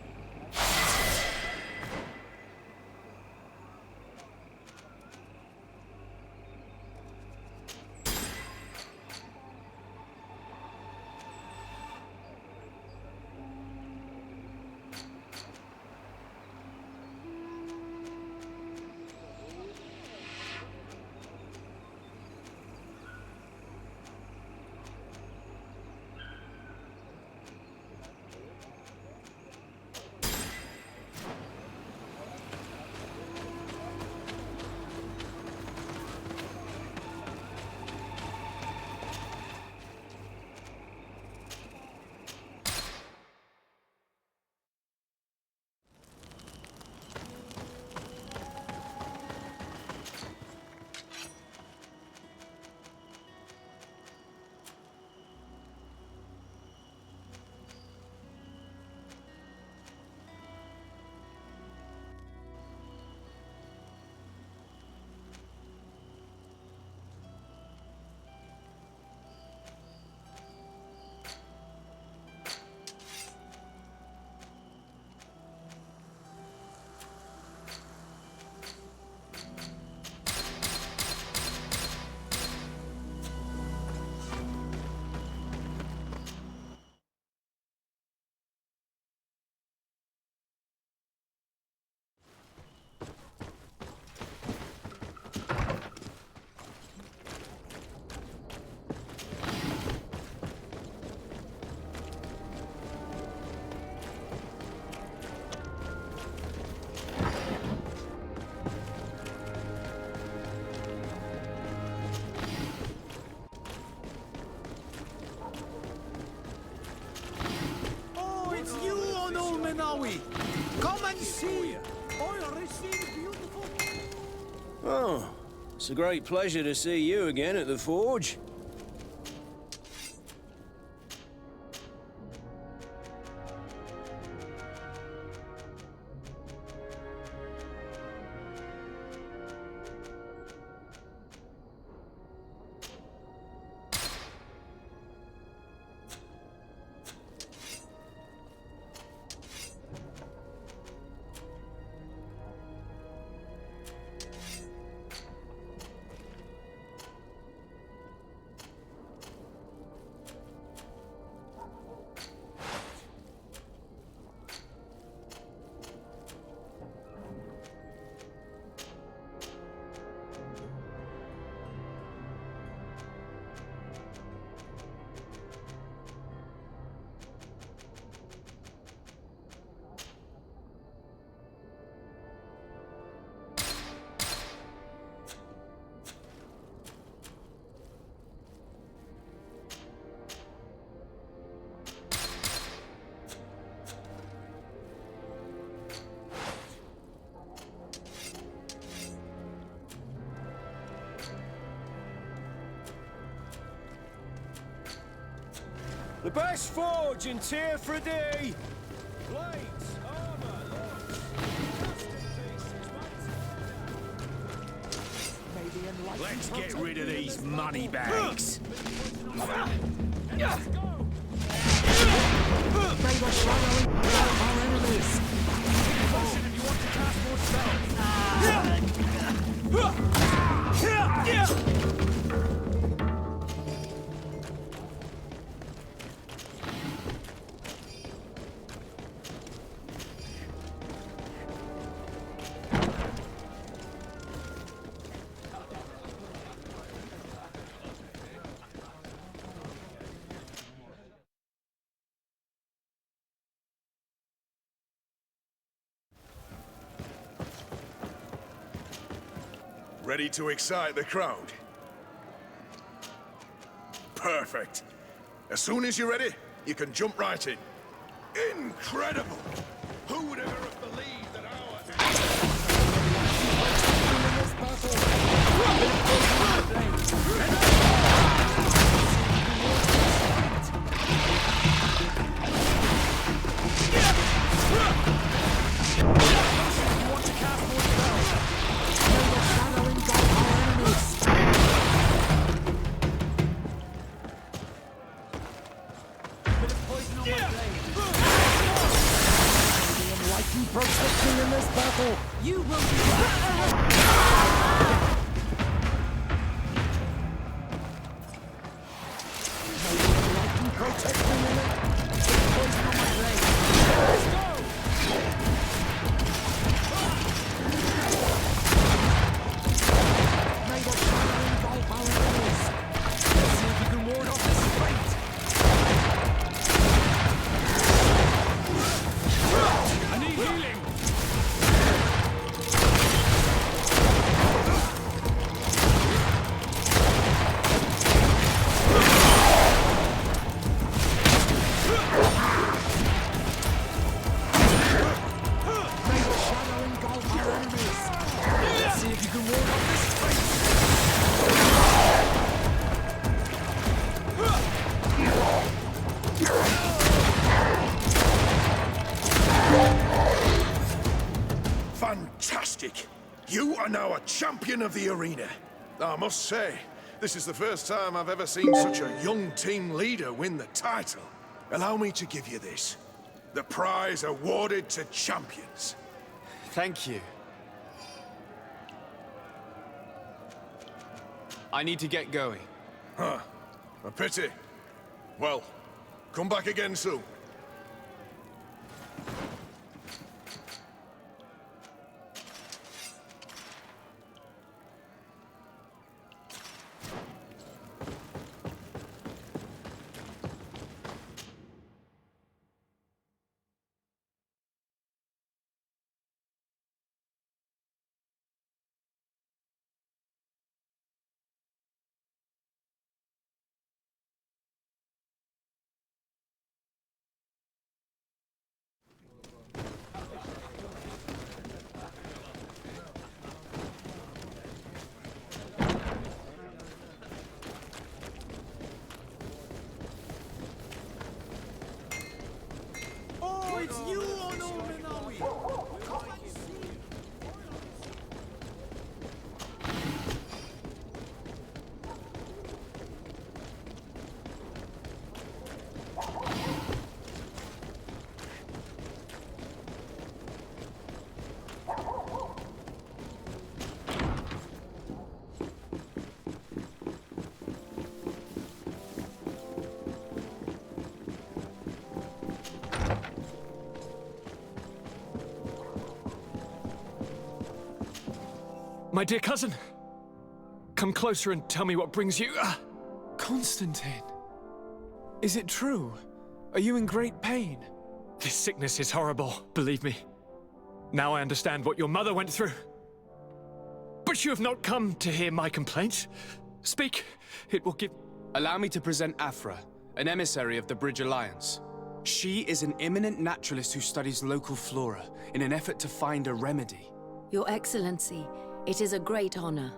Come and see! I received beautiful... Oh, it's a great pleasure to see you again at the Forge. The best forge in Tier 3D! Blades, armor, locks, Let's get rid of these money bags. They were swallowing our enemies. Caution if you want to cast more Ready to excite the crowd? Perfect. As soon as you're ready, you can jump right in. Incredible! Who would ever have believed that You will be fantastic! You are now a champion of the arena. I must say, this is the first time I've ever seen such a young team leader win the title. Allow me to give you this. The prize awarded to champions. Thank you. I need to get going. Huh. A pity. Well, come back again soon. Oh, it's you on Omenawi! My dear cousin, come closer and tell me what brings you. Constantine, is it true? Are you in great pain? This sickness is horrible, believe me. Now I understand what your mother went through. But you have not come to hear my complaint. Speak, it will give... Allow me to present Afra, an emissary of the Bridge Alliance. She is an eminent naturalist who studies local flora in an effort to find a remedy. Your Excellency, it is a great honor.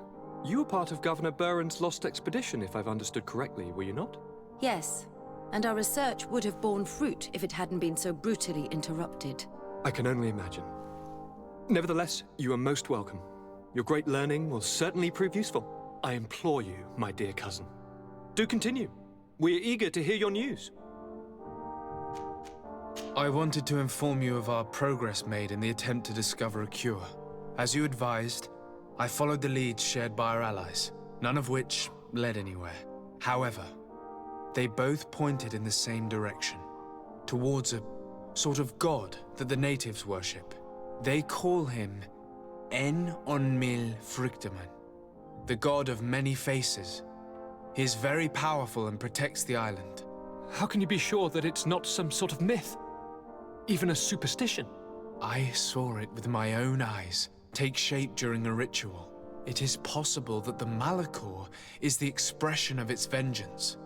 You were part of Governor Buren's lost expedition, if I've understood correctly, were you not? Yes, and our research would have borne fruit if it hadn't been so brutally interrupted. I can only imagine. Nevertheless, you are most welcome. Your great learning will certainly prove useful. I implore you, my dear cousin. Do continue. We're eager to hear your news. I wanted to inform you of our progress made in the attempt to discover a cure. As you advised, I followed the leads shared by our allies, none of which led anywhere. However, they both pointed in the same direction, towards a sort of god that the natives worship. They call him En Onmil Frictaman, the god of many faces. He is very powerful and protects the island. How can you be sure that it's not some sort of myth? Even a superstition? I saw it with my own eyes take shape during a ritual. It is possible that the Malachor is the expression of its vengeance.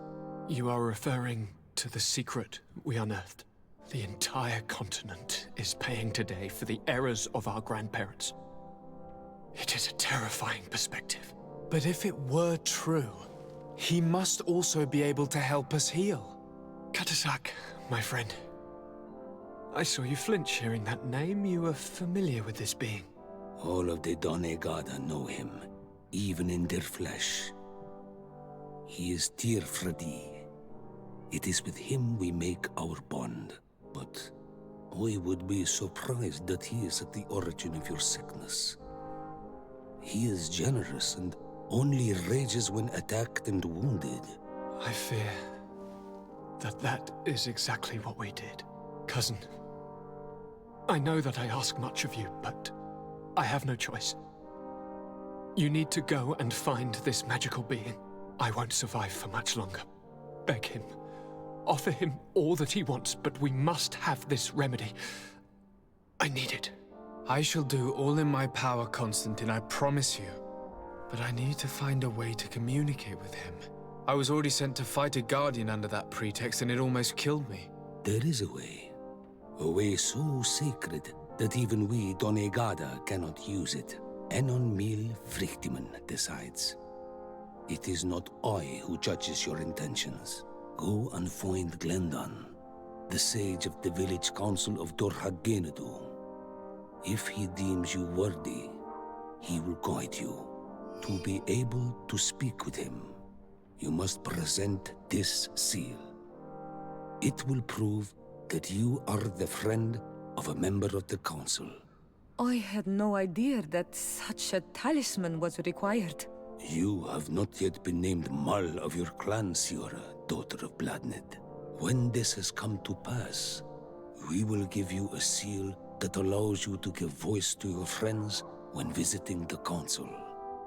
You are referring to the secret we unearthed. The entire continent is paying today for the errors of our grandparents. It is a terrifying perspective. But if it were true, he must also be able to help us heal. Katasak, my friend. I saw you flinch hearing that name. You are familiar with this being. All of the Donegada know him, even in their flesh. He is Tirfradi. It is with him we make our bond. But I would be surprised that he is at the origin of your sickness. He is generous and only rages when attacked and wounded. I fear that is exactly what we did. Cousin, I know that I ask much of you, but I have no choice. You need to go and find this magical being. I won't survive for much longer. Beg him. Offer him all that he wants, but we must have this remedy. I need it. I shall do all in my power, Constantine, I promise you. But I need to find a way to communicate with him. I was already sent to fight a guardian under that pretext, and it almost killed me. There is a way. A way so sacred that even we Donegada cannot use it. Enon Mil Frictimen decides. It is not I who judges your intentions. Go and find Glendan, the sage of the village council of Dorhagenedu. If he deems you worthy, he will guide you. To be able to speak with him, you must present this seal. It will prove that you are the friend of a member of the council. I had no idea that such a talisman was required. You have not yet been named Mal of your clan, Siora, daughter of Bladned. When this has come to pass, we will give you a seal that allows you to give voice to your friends when visiting the council.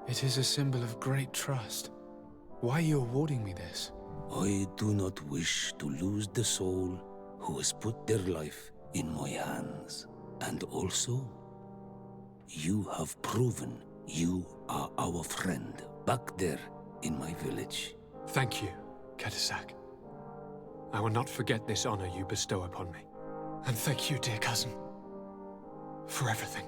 It is a symbol of great trust. Why are you awarding me this? I do not wish to lose the soul who has put their life in my hands. And also, you have proven you are our friend back there in my village. Thank you, Katasak. I will not forget this honor you bestow upon me. And thank you, dear cousin, for everything.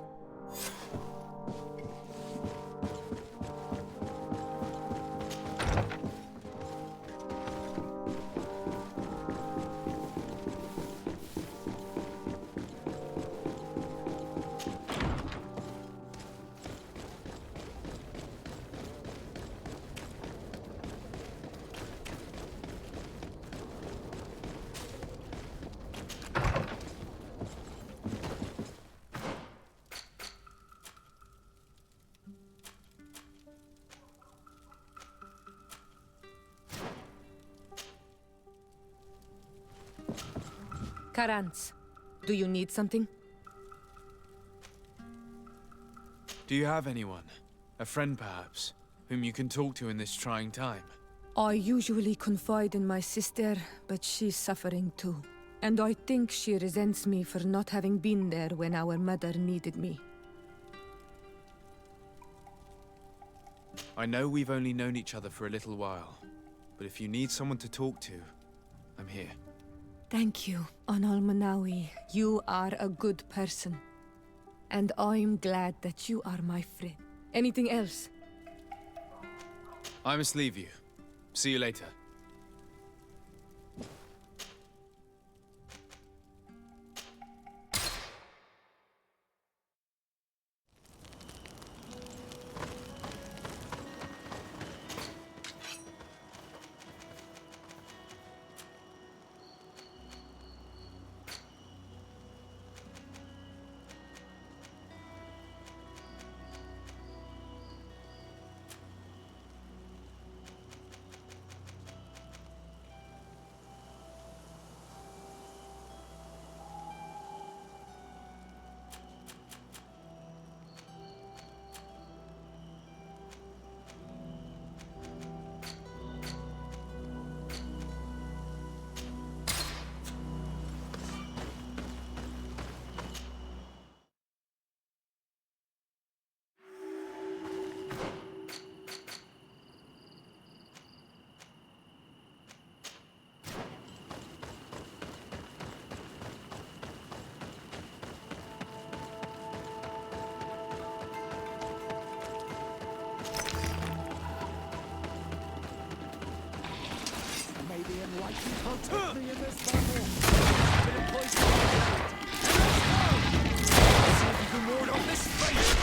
Karans, do you need something? Do you have anyone? A friend, perhaps, whom you can talk to in this trying time? I usually confide in my sister, but she's suffering too. And I think she resents me for not having been there when our mother needed me. I know we've only known each other for a little while, but if you need someone to talk to, I'm here. Thank you, Anal Manawi. You are a good person. And I'm glad that you are my friend. Anything else? I must leave you. See you later. Protect me in this battle. Been in place for a minute. Let's go! See if you can ward off this fate.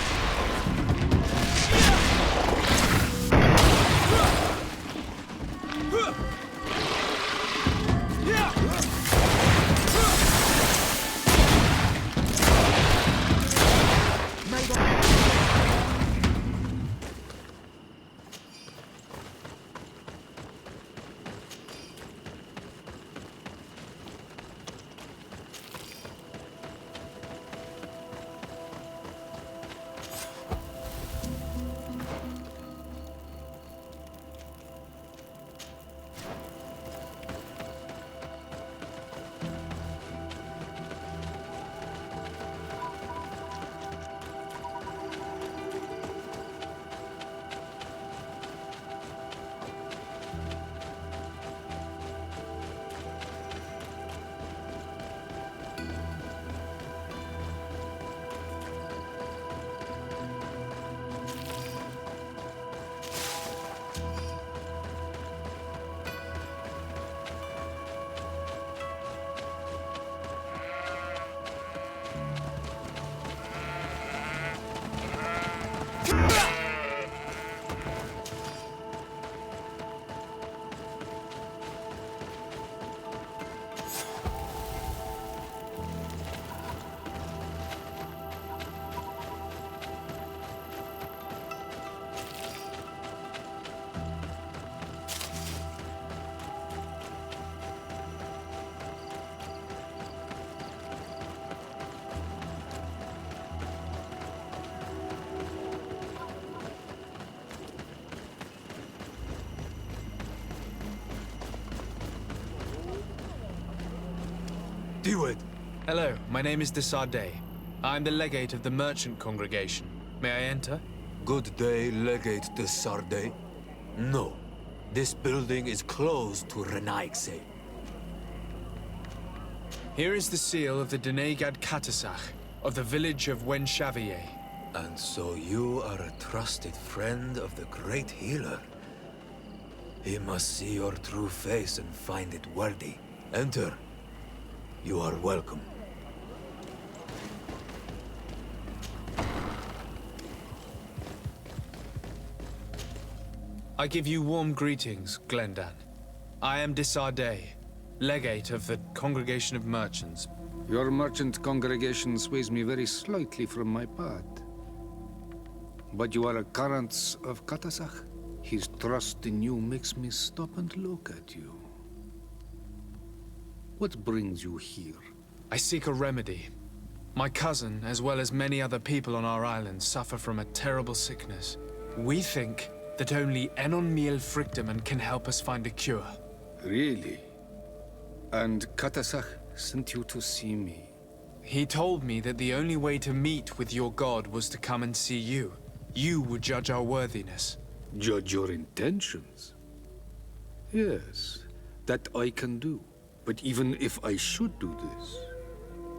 Do it! Hello, my name is Desardet. I'm the legate of the merchant congregation. May I enter? Good day, Legate Desardet. No. This building is closed to Renaigse. Here is the seal of the Denegad Katasach, of the village of Wenchavier. And so you are a trusted friend of the great healer. He must see your true face and find it worthy. Enter. You are welcome. I give you warm greetings, Glendan. I am Desardet, legate of the Congregation of Merchants. Your merchant congregation sways me very slightly from my path. But you are a current of Katasach. His trust in you makes me stop and look at you. What brings you here? I seek a remedy. My cousin, as well as many other people on our island, suffer from a terrible sickness. We think that only Enon Miel Frictiman can help us find a cure. Really? And Katasach sent you to see me? He told me that the only way to meet with your god was to come and see you. You would judge our worthiness. Judge your intentions? Yes, that I can do. But even if I should do this,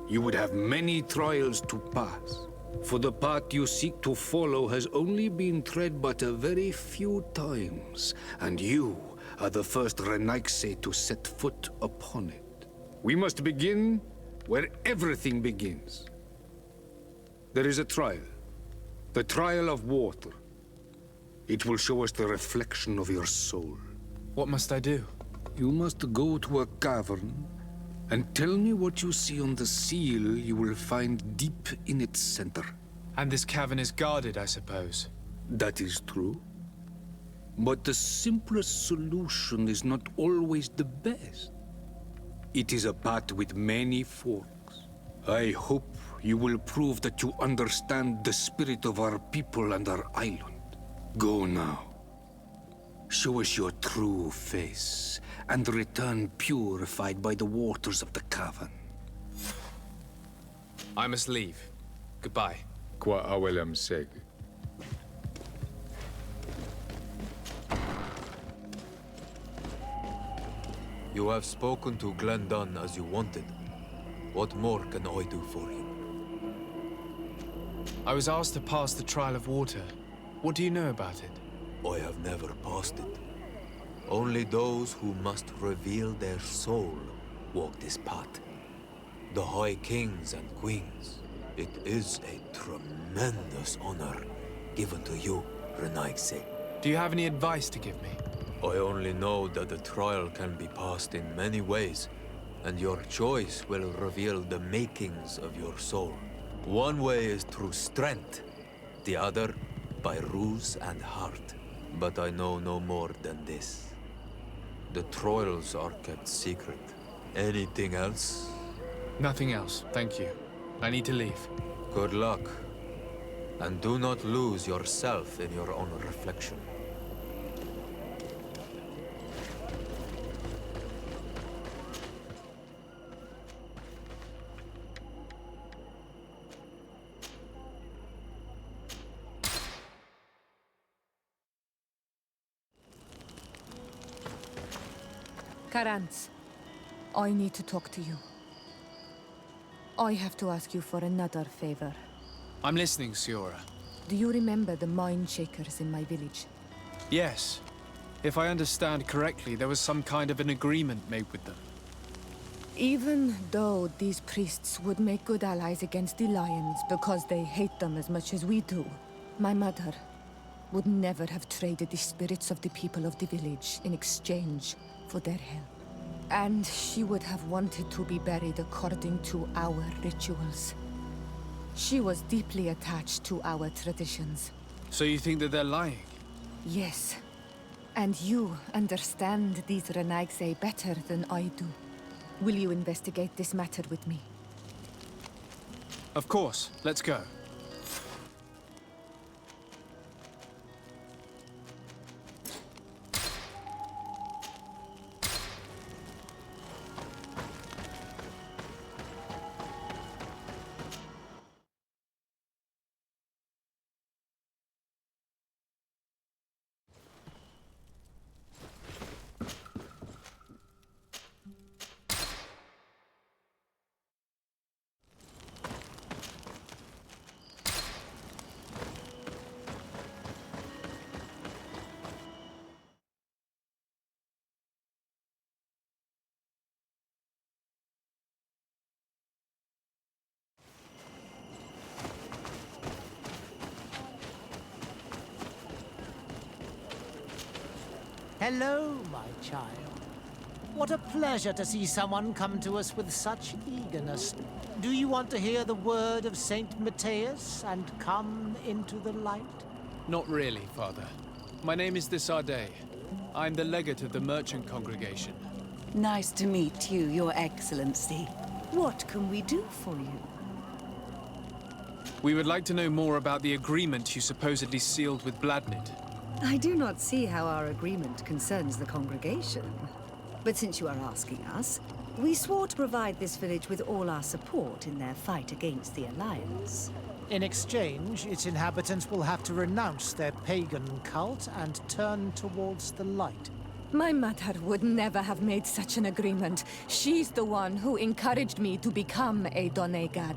you would have many trials to pass. For the path you seek to follow has only been tread but a very few times, and you are the first Renaigse to set foot upon it. We must begin where everything begins. There is a trial. The trial of water. It will show us the reflection of your soul. What must I do? You must go to a cavern and tell me what you see on the seal you will find deep in its center. And this cavern is guarded, I suppose? That is true. But the simplest solution is not always the best. It is a path with many forks. I hope you will prove that you understand the spirit of our people and our island. Go now. Show us your true face, and return purified by the waters of the cavern. I must leave. Goodbye. Qua awelam seg. You have spoken to Glendan as you wanted. What more can I do for you? I was asked to pass the trial of water. What do you know about it? I have never passed it. Only those who must reveal their soul walk this path. The High Kings and Queens. It is a tremendous honor given to you, Renaigse. Do you have any advice to give me? I only know that the trial can be passed in many ways, and your choice will reveal the makings of your soul. One way is through strength, the other by ruse and heart. But I know no more than this. The trials are kept secret. Anything else? Nothing else, thank you. I need to leave. Good luck. And do not lose yourself in your own reflection. Karantz, I need to talk to you. I have to ask you for another favor. I'm listening, Siora. Do you remember the mine shakers in my village? Yes. If I understand correctly, there was some kind of an agreement made with them. Even though these priests would make good allies against the Lions because they hate them as much as we do, my mother would never have traded the spirits of the people of the village in exchange for their help. And she would have wanted to be buried according to our rituals. She was deeply attached to our traditions. So you think that they're lying? Yes. And you understand these Renaigse better than I do. Will you investigate this matter with me? Of course. Let's go. Hello, my child. What a pleasure to see someone come to us with such eagerness. Do you want to hear the word of Saint Matthias and come into the light? Not really, Father. My name is Desardet. I'm the legate of the merchant congregation. Nice to meet you, Your Excellency. What can we do for you? We would like to know more about the agreement you supposedly sealed with Bladnid. I do not see how our agreement concerns the congregation. But since you are asking us, we swore to provide this village with all our support in their fight against the Alliance. In exchange, its inhabitants will have to renounce their pagan cult and turn towards the light. My mother would never have made such an agreement. She's the one who encouraged me to become a Donegad.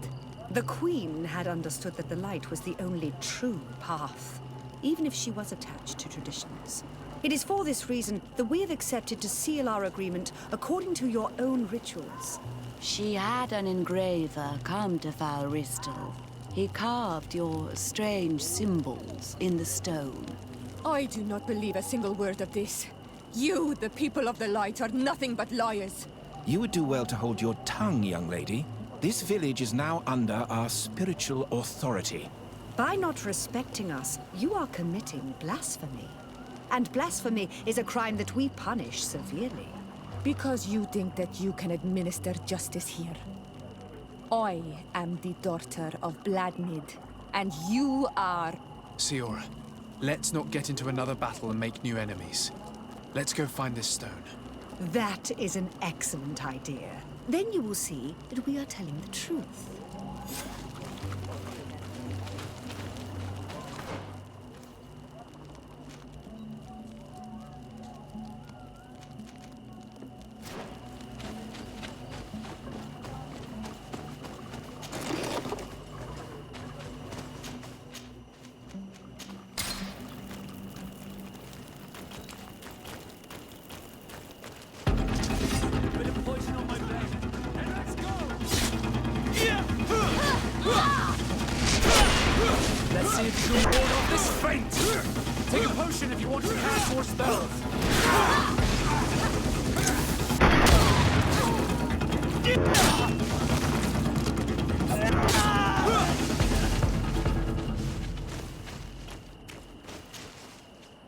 The Queen had understood that the light was the only true path, even if she was attached to traditions. It is for this reason that we have accepted to seal our agreement according to your own rituals. She had an engraver come to Falristal. He carved your strange symbols in the stone. I do not believe a single word of this. You, the people of the light, are nothing but liars. You would do well to hold your tongue, young lady. This village is now under our spiritual authority. By not respecting us, you are committing blasphemy. And blasphemy is a crime that we punish severely. Because you think that you can administer justice here. I am the daughter of Bladnid, and you are... Siora, let's not get into another battle and make new enemies. Let's go find this stone. That is an excellent idea. Then you will see that we are telling the truth. see if you can ward off this feint! Take a potion if you want to cast more spells!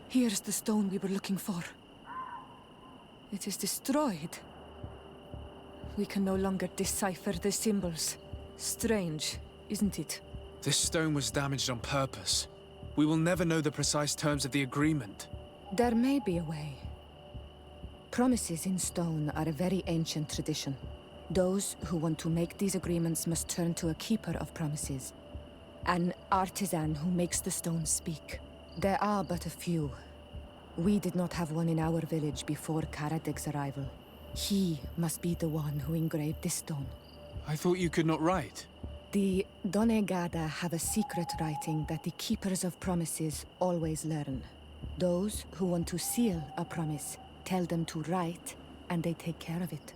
Here's the stone we were looking for. It is destroyed. We can no longer decipher the symbols. Strange, isn't it? This stone was damaged on purpose. We will never know the precise terms of the agreement. There may be a way. Promises in stone are a very ancient tradition. Those who want to make these agreements must turn to a keeper of promises. An artisan who makes the stones speak. There are but a few. We did not have one in our village before Karadeg's arrival. He must be the one who engraved this stone. I thought you could not write. The Donegada have a secret writing that the keepers of promises always learn. Those who want to seal a promise tell them to write, and they take care of it.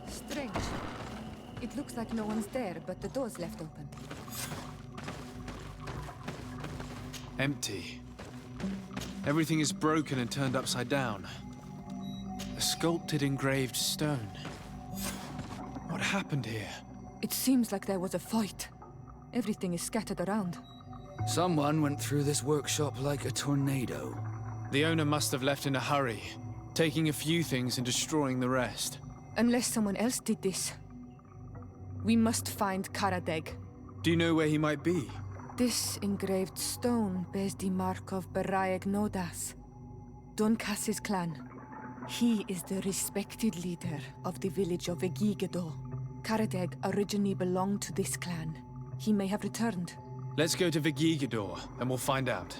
Strange. It looks like no one's there, but the door's left open. Empty. Everything is broken and turned upside down. A sculpted engraved stone. What happened here? It seems like there was a fight. Everything is scattered around. Someone went through this workshop like a tornado. The owner must have left in a hurry, taking a few things and destroying the rest. Unless someone else did this. We must find Karadeg. Do you know where he might be? This engraved stone bears the mark of Baraeg Nodas, Donkas's clan. He is the respected leader of the village of Vegigedo. Karadeg originally belonged to this clan. He may have returned. Let's go to Vegigador, and we'll find out.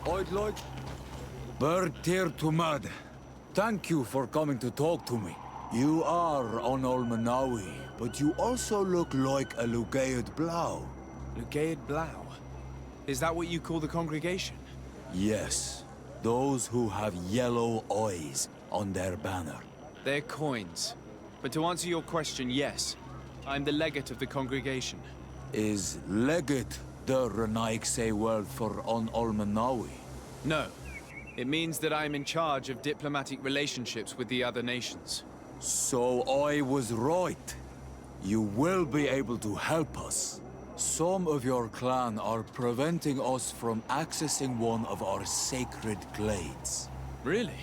I'd like... Bird tear to mud. Thank you for coming to talk to me. You are on Olmenawi, but you also look like a Lugaid Blau. Lugaid Blau? Is that what you call the congregation? Yes, those who have yellow eyes on their banner. They're coins. But to answer your question, yes. I'm the legate of the congregation. Is legate the Renaigse word for on Olmenawi? No. It means that I'm in charge of diplomatic relationships with the other nations. So I was right. You will be able to help us. Some of your clan are preventing us from accessing one of our sacred glades. Really?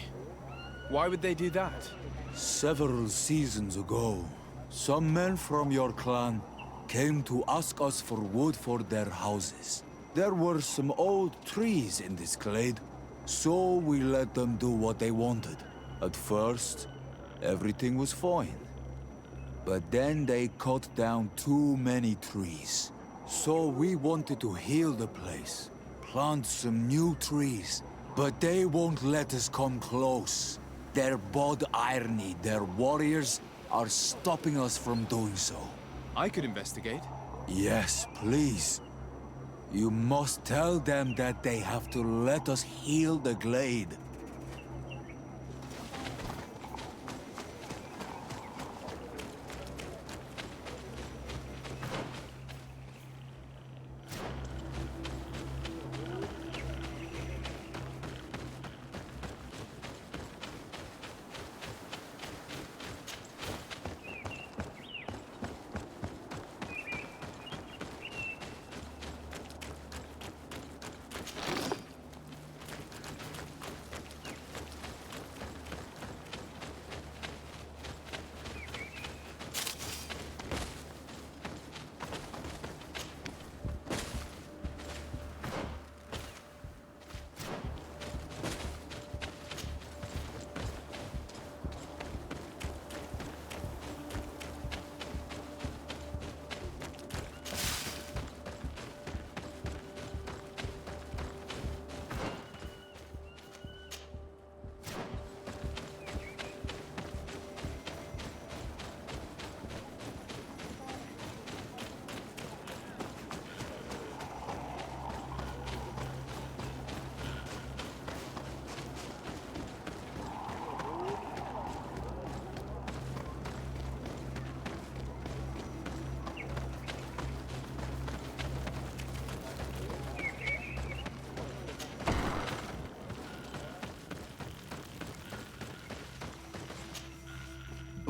Why would they do that? Several seasons ago, some men from your clan came to ask us for wood for their houses. There were some old trees in this glade, so we let them do what they wanted. At first, everything was fine. But then they cut down too many trees. So we wanted to heal the place, plant some new trees, but they won't let us come close. Their bod irony, their warriors, are stopping us from doing so. I could investigate. Yes, please. You must tell them that they have to let us heal the glade.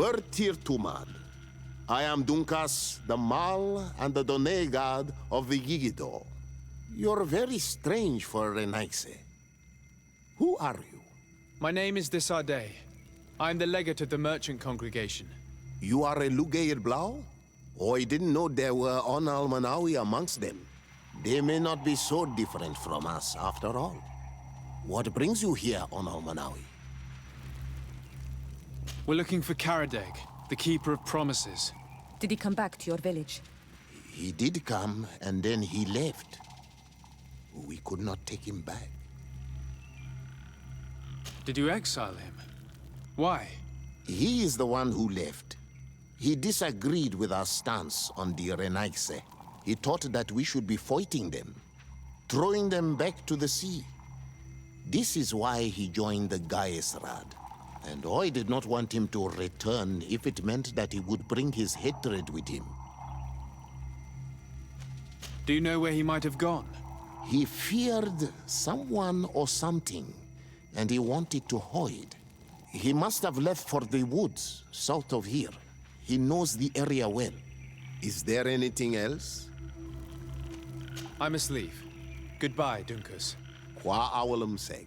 Bertir Tumad. I am Dunkas, the Mal and the Done god of the Yigido. You're very strange for Renaigse. Who are you? My name is Desade. I'm the legate of the merchant congregation. You are a Lugeir Blau? Oh, I didn't know there were on Almanawi amongst them. They may not be so different from us, after all. What brings you here on Almanawi? We're looking for Karadeg, the Keeper of Promises. Did he come back to your village? He did come, and then he left. We could not take him back. Did you exile him? Why? He is the one who left. He disagreed with our stance on the Renaigse. He thought that we should be fighting them, throwing them back to the sea. This is why he joined the Gaesrad. And I did not want him to return if it meant that he would bring his hatred with him. Do you know where he might have gone? He feared someone or something, and he wanted to hide. He must have left for the woods, south of here. He knows the area well. Is there anything else? I must leave. Goodbye, Dunkus. Qua awalum seg.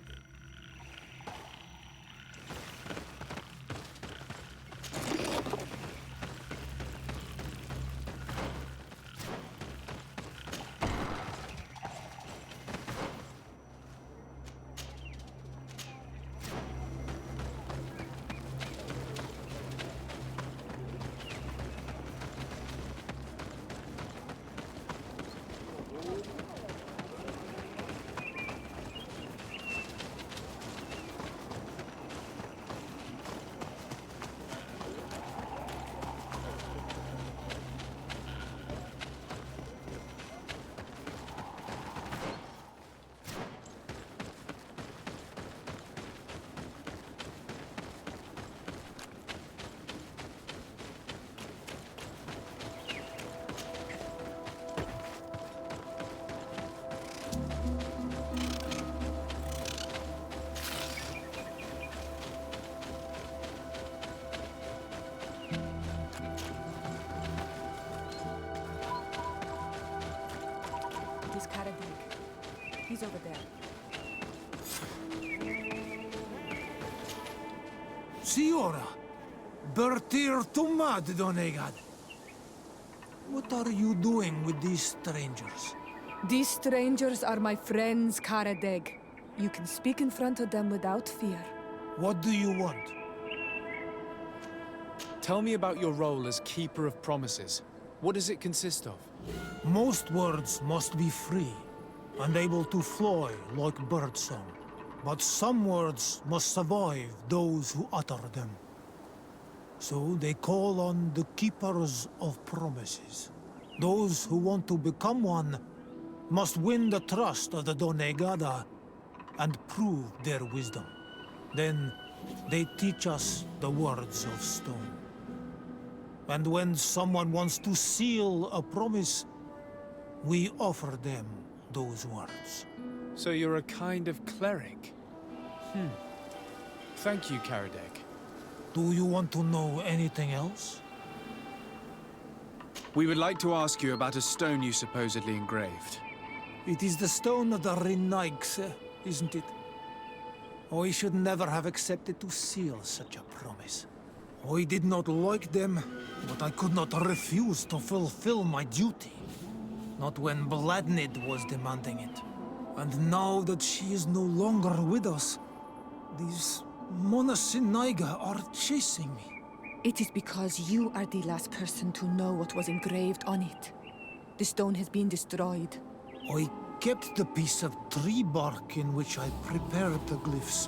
He's over there. Siora, Bertir Tumad Donegad. What are you doing with these strangers? These strangers are my friends, Karadeg. You can speak in front of them without fear. What do you want? Tell me about your role as Keeper of Promises. What does it consist of? Most words must be free and able to fly like birdsong. But some words must survive those who utter them. So they call on the Keepers of Promises. Those who want to become one must win the trust of the Donegada and prove their wisdom. Then they teach us the words of stone. And when someone wants to seal a promise, we offer them those words. So you're a kind of cleric? Thank you, Karadeg. Do you want to know anything else? We would like to ask you about a stone you supposedly engraved. It is the stone of the Renaigse, isn't it? I should never have accepted to seal such a promise. I did not like them, but I could not refuse to fulfill my duty. Not when Bladnid was demanding it. And now that she is no longer with us, these Monasinaiga are chasing me. It is because you are the last person to know what was engraved on it. The stone has been destroyed. I kept the piece of tree bark in which I prepared the glyphs.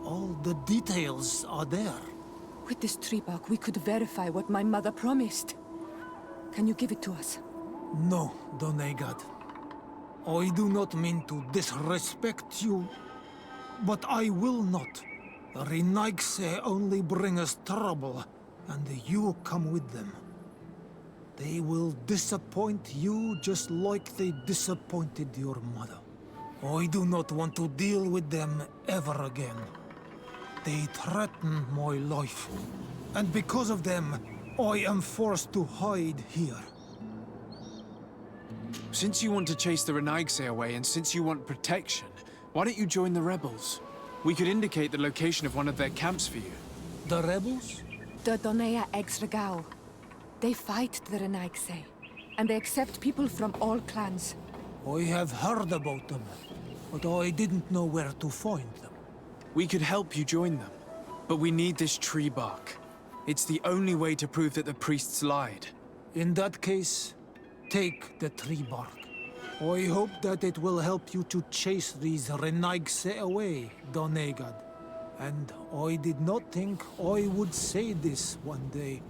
All the details are there. With this tree bark, we could verify what my mother promised. Can you give it to us? No, Donegad. I do not mean to disrespect you, but I will not. The Renaigse only bring us trouble, and you come with them. They will disappoint you just like they disappointed your mother. I do not want to deal with them ever again. They threaten my life, and because of them, I am forced to hide here. Since you want to chase the Renaigse away, and since you want protection, why don't you join the rebels? We could indicate the location of one of their camps for you. The rebels? The Donea Exregao. They fight the Renaigse, and they accept people from all clans. I have heard about them, but I didn't know where to find them. We could help you join them, but we need this tree bark. It's the only way to prove that the priests lied. In that case, take the tree bark. I hope that it will help you to chase these Renaigse away, Donegad. And I did not think I would say this one day.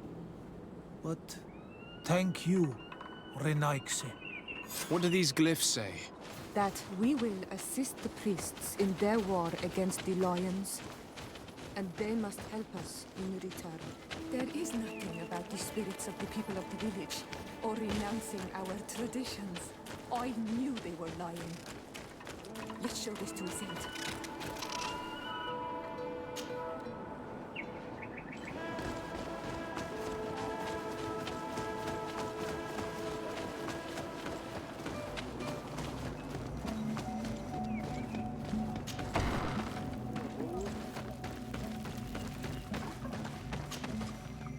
But thank you, Renaigse. What do these glyphs say? That we will assist the priests in their war against the lions, and they must help us in return. There is nothing about the spirits of the people of the village, or renouncing our traditions. I knew they were lying. Let's show this to a saint.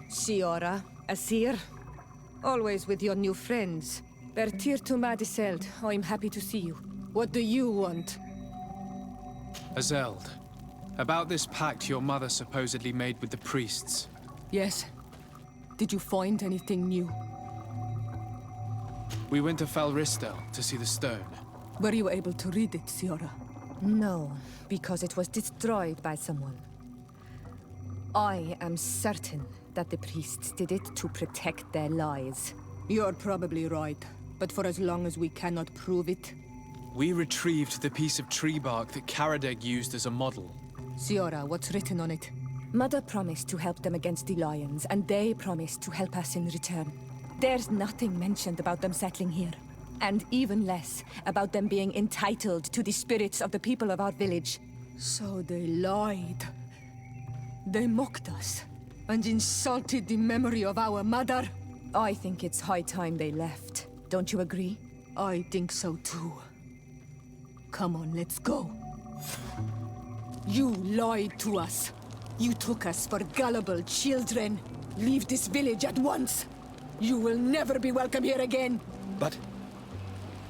Siora, Asir, always with your new friends. Bertir Tumadiseld, I'm happy to see you. What do you want? Azeld, about this pact your mother supposedly made with the priests. Yes. Did you find anything new? We went to Falristel to see the stone. Were you able to read it, Siora? No, because it was destroyed by someone. I am certain that the priests did it to protect their lies. You're probably right, but for as long as we cannot prove it... We retrieved the piece of tree bark that Karadeg used as a model. Siora, what's written on it? Mother promised to help them against the lions, and they promised to help us in return. There's nothing mentioned about them settling here. And even less about them being entitled to the spirits of the people of our village. So they lied. They mocked us and insulted the memory of our mother. I think it's high time they left. Don't you agree? I think so too. Come on, let's go. You lied to us. You took us for gullible children. Leave this village at once. You will never be welcome here again. But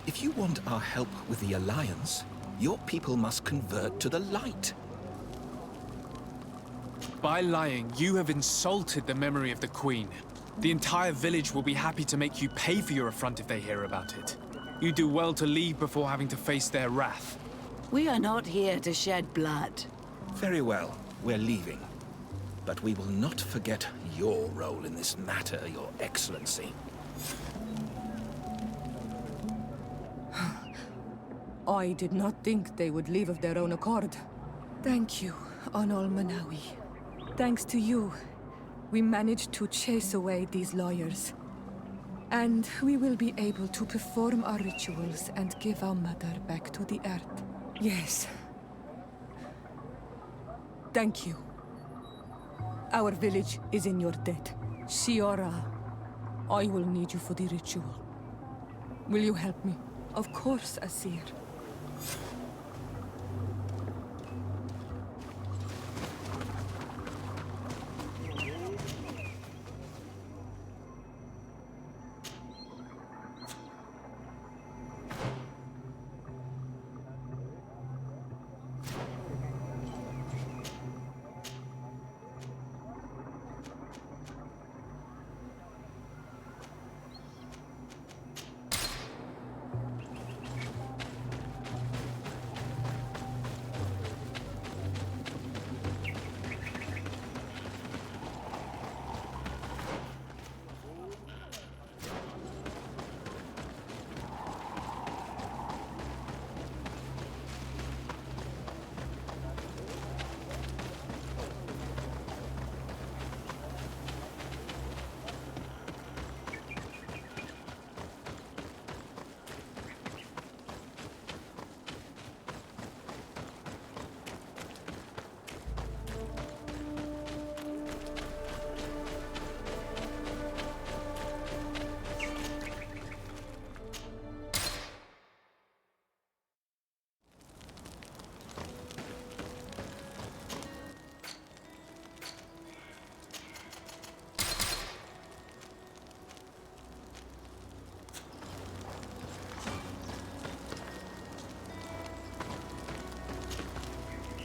if you want our help with the Alliance, your people must convert to the light. By lying, you have insulted the memory of the Queen. The entire village will be happy to make you pay for your affront if they hear about it. You do well to leave before having to face their wrath. We are not here to shed blood. Very well, we're leaving. But we will not forget your role in this matter, Your Excellency. I did not think they would leave of their own accord. Thank you, Anol Manawi. Thanks to you, we managed to chase away these lawyers. And we will be able to perform our rituals and give our mother back to the earth. Yes. Thank you. Our village is in your debt. Shiora, I will need you for the ritual. Will you help me? Of course, Asir.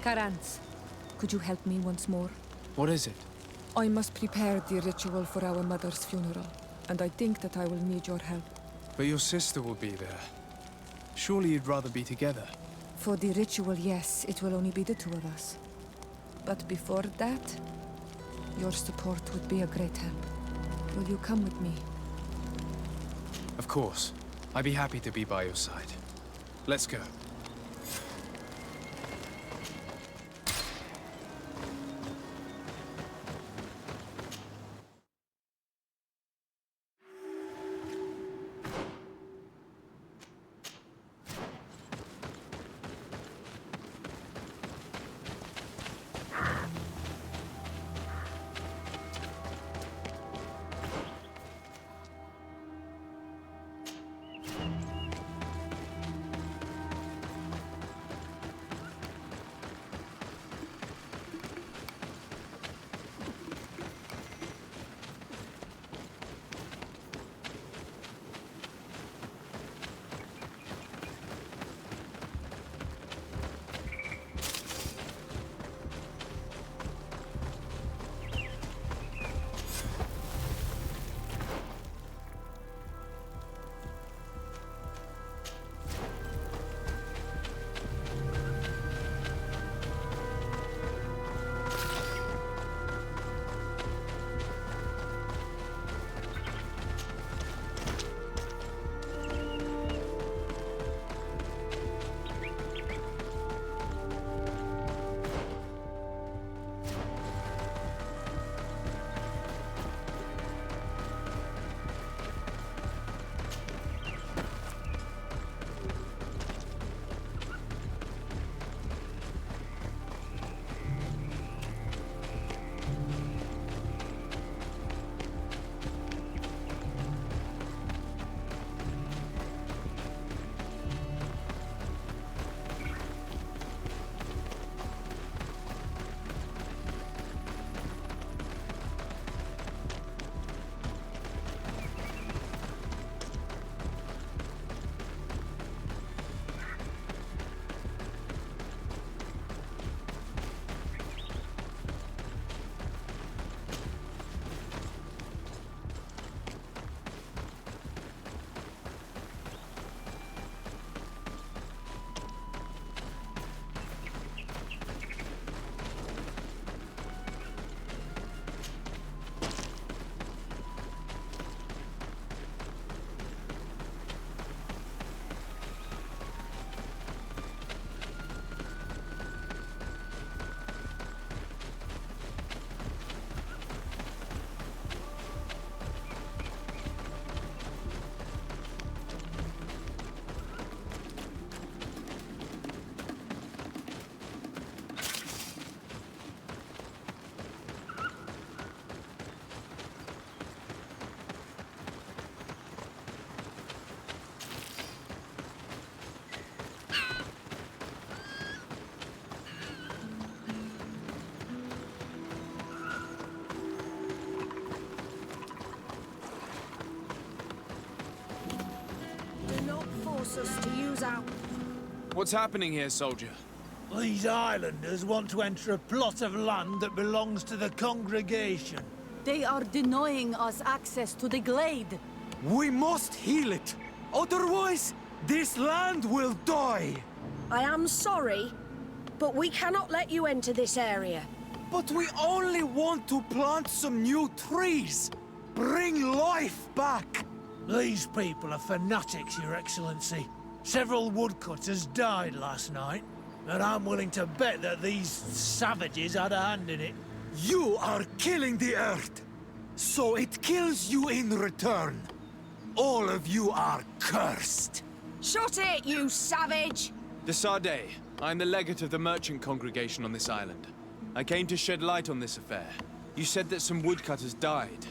Karans, could you help me once more? What is it? I must prepare the ritual for our mother's funeral, and I think that I will need your help. But your sister will be there. Surely you'd rather be together. For the ritual, yes, it will only be the two of us. But before that, your support would be a great help. Will you come with me? Of course. I'd be happy to be by your side. Let's go. goes out. What's happening here, soldier? These islanders want to enter a plot of land that belongs to the congregation. They are denying us access to the glade. We must heal it. Otherwise, this land will die. I am sorry, but we cannot let you enter this area. But we only want to plant some new trees. Bring life back. These people are fanatics, Your Excellency. Several woodcutters died last night, and I'm willing to bet that these savages had a hand in it. You are killing the earth, so it kills you in return. All of you are cursed. Shut it, you savage! De Sardet, I'm the legate of the merchant congregation on this island. I came to shed light on this affair. You said that some woodcutters died.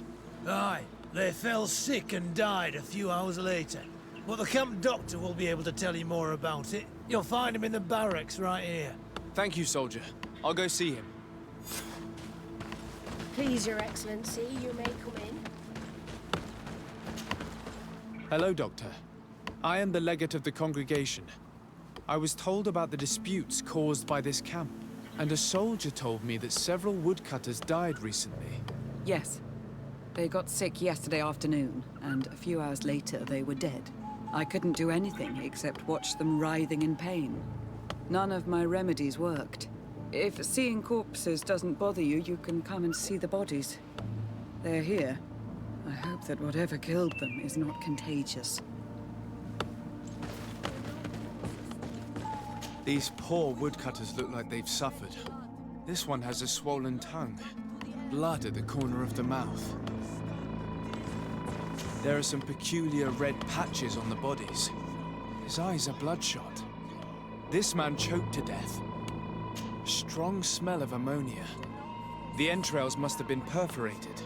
Aye, they fell sick and died a few hours later. But the camp doctor will be able to tell you more about it. You'll find him in the barracks right here. Thank you, soldier. I'll go see him. Please, Your Excellency, you may come in. Hello, Doctor. I am the legate of the congregation. I was told about the disputes caused by this camp, and a soldier told me that several woodcutters died recently. Yes. They got sick yesterday afternoon, and a few hours later they were dead. I couldn't do anything except watch them writhing in pain. None of my remedies worked. If seeing corpses doesn't bother you, you can come and see the bodies. They're here. I hope that whatever killed them is not contagious. These poor woodcutters look like they've suffered. This one has a swollen tongue. Blood at the corner of the mouth. There are some peculiar red patches on the bodies. His eyes are bloodshot. This man choked to death. Strong smell of ammonia. The entrails must have been perforated.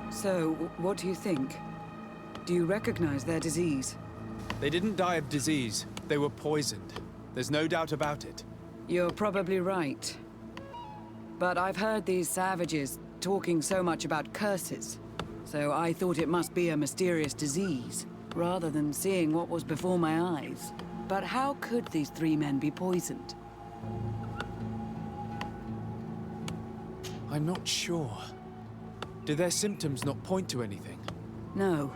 So, what do you think? Do you recognize their disease? They didn't die of disease. They were poisoned. There's no doubt about it. You're probably right. But I've heard these savages talking so much about curses, so I thought it must be a mysterious disease, rather than seeing what was before my eyes. But how could these three men be poisoned? I'm not sure. Do their symptoms not point to anything? No.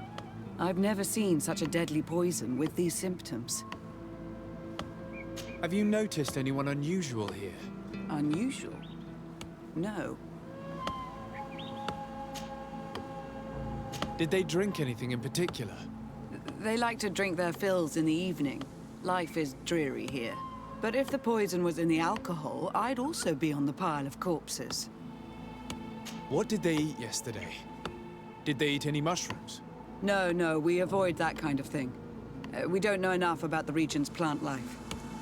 I've never seen such a deadly poison with these symptoms. Have you noticed anyone unusual here? Unusual? No. Did they drink anything in particular? They like to drink their fills in the evening. Life is dreary here. But if the poison was in the alcohol, I'd also be on the pile of corpses. What did they eat yesterday? Did they eat any mushrooms? No, we avoid that kind of thing. We don't know enough about the region's plant life.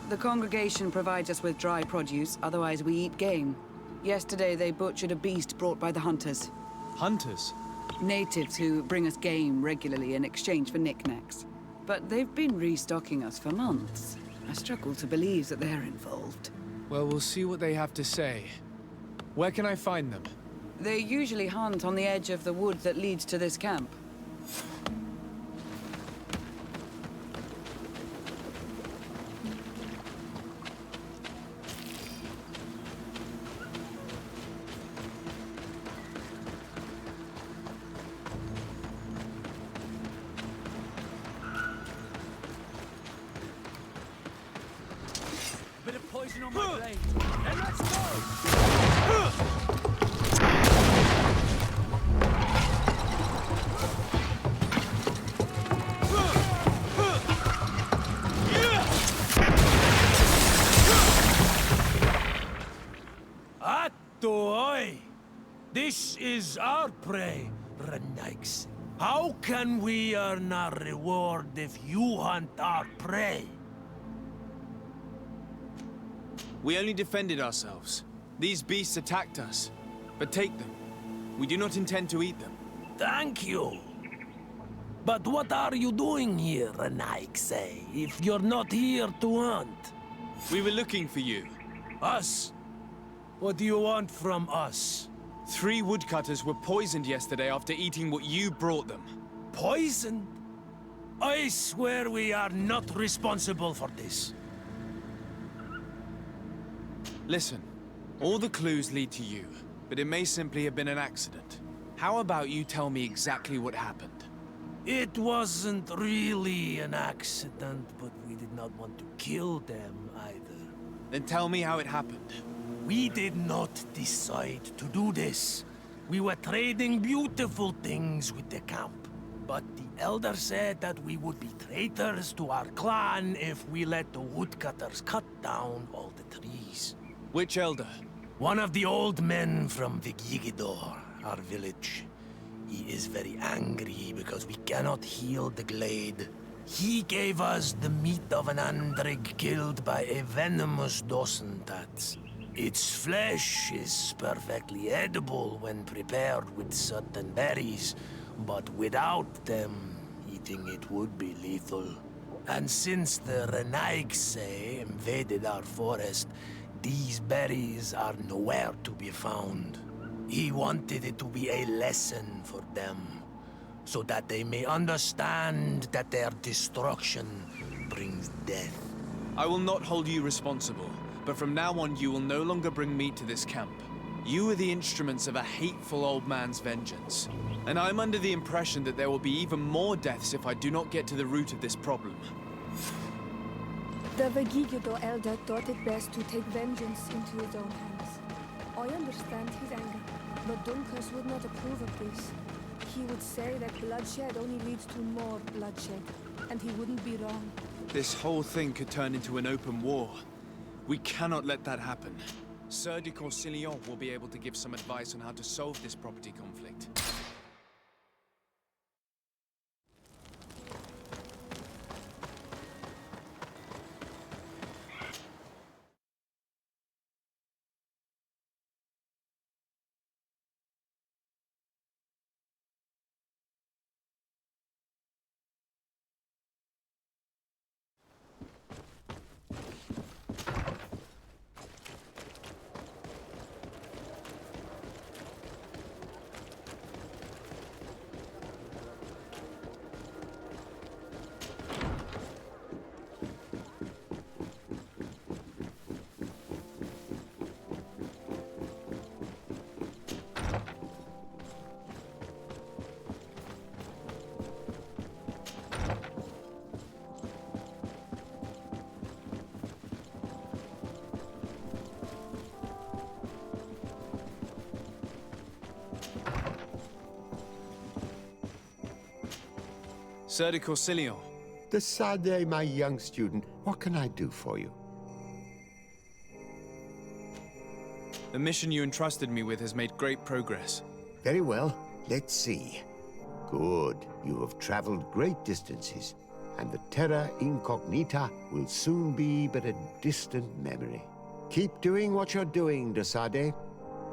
The congregation provides us with dry produce, otherwise we eat game. Yesterday they butchered a beast brought by the hunters. Hunters? Natives who bring us game regularly in exchange for knickknacks. But they've been restocking us for months. I struggle to believe that they're involved. Well, we'll see what they have to say. Where can I find them? They usually hunt on the edge of the wood that leads to this camp. Bit of poison on my blade. And let's go! Atoi! This is our prey, Renaix. How can we earn our reward if you hunt our prey? We only defended ourselves. These beasts attacked us. But take them. We do not intend to eat them. Thank you. But what are you doing here, Renaix, if you're not here to hunt? We were looking for you. Us? What do you want from us? 3 woodcutters were poisoned yesterday after eating what you brought them. poisoned. I swear we are not responsible for this. Listen, all the clues lead to you, but it may simply have been an accident. How about you tell me exactly what happened? It wasn't really an accident, but we did not want to kill them either. Then tell me how it happened. We did not decide to do this. We were trading beautiful things with the camp. But the elder said that we would be traitors to our clan if we let the woodcutters cut down all the trees. Which elder? One of the old men from Vigigidor, our village. He is very angry because we cannot heal the glade. He gave us the meat of an andrig killed by a venomous dosentat. Its flesh is perfectly edible when prepared with certain berries, but without them, eating it would be lethal. And since the Renaigse invaded our forest, these berries are nowhere to be found. He wanted it to be a lesson for them, so that they may understand that their destruction brings death. I will not hold you responsible, but from now on you will no longer bring meat to this camp. You are the instruments of a hateful old man's vengeance, and I'm under the impression that there will be even more deaths if I do not get to the root of this problem. The Vegigido elder thought it best to take vengeance into his own hands. I understand his anger, but Dunkus would not approve of this. He would say that bloodshed only leads to more bloodshed, and he wouldn't be wrong. This whole thing could turn into an open war. We cannot let that happen. Sir de Corsillon will be able to give some advice on how to solve this property conflict. Sir de Corsillon. Desade, my young student, what can I do for you? The mission you entrusted me with has made great progress. Very well. Let's see. Good. You have traveled great distances, and the Terra Incognita will soon be but a distant memory. Keep doing what you're doing, Desade.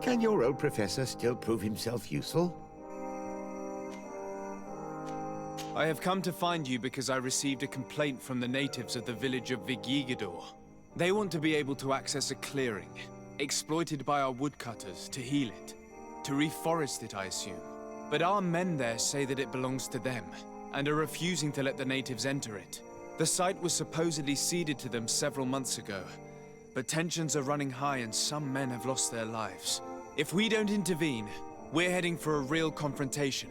Can your old professor still prove himself useful? I have come to find you because I received a complaint from the natives of the village of Vigigidor. They want to be able to access a clearing, exploited by our woodcutters, to heal it. To reforest it, I assume. But our men there say that it belongs to them, and are refusing to let the natives enter it. The site was supposedly ceded to them several months ago, but tensions are running high and some men have lost their lives. If we don't intervene, we're heading for a real confrontation.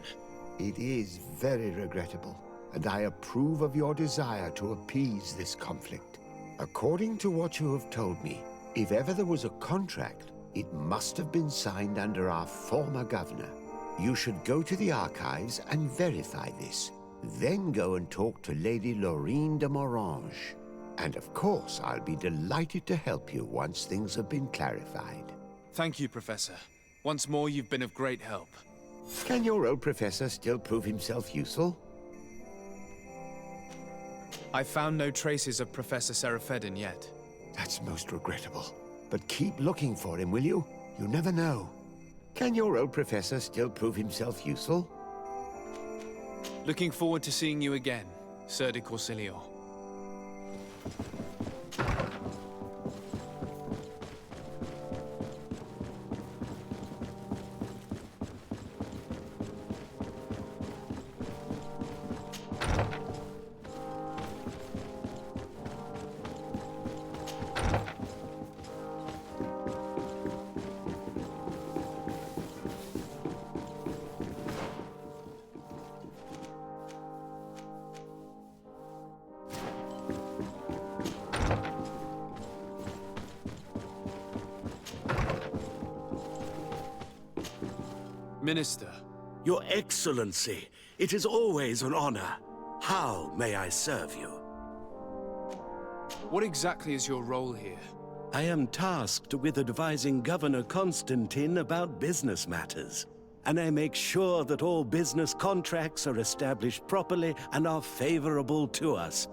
It is very regrettable, and I approve of your desire to appease this conflict. According to what you have told me, if ever there was a contract, it must have been signed under our former governor. You should go to the archives and verify this. Then go and talk to Lady Laurine de Morange. And of course, I'll be delighted to help you once things have been clarified. Thank you, Professor. Once more, you've been of great help. Can your old professor still prove himself useful? I found no traces of Professor Seraphedin yet. That's most regrettable. But keep looking for him, will you? You never know. Can your old professor still prove himself useful? Looking forward to seeing you again, Sir de Corsillon. Minister. Your Excellency, it is always an honor. How may I serve you? What exactly is your role here? I am tasked with advising Governor Constantine about business matters, and I make sure that all business contracts are established properly and are favorable to us.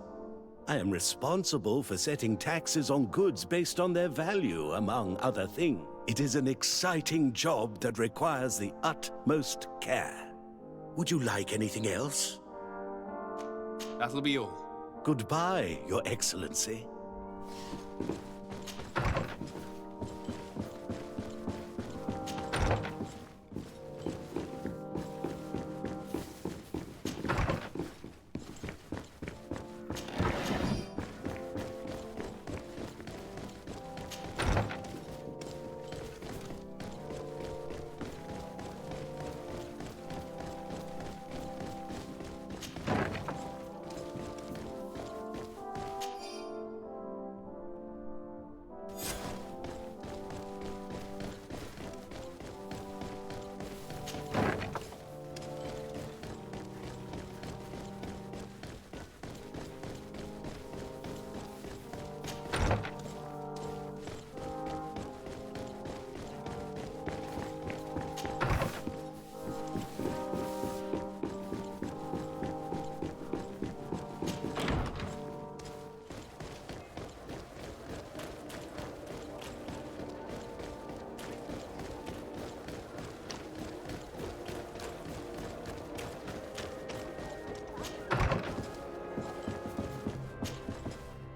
I am responsible for setting taxes on goods based on their value, among other things. It is an exciting job that requires the utmost care. Would you like anything else? That'll be all. Goodbye, Your Excellency.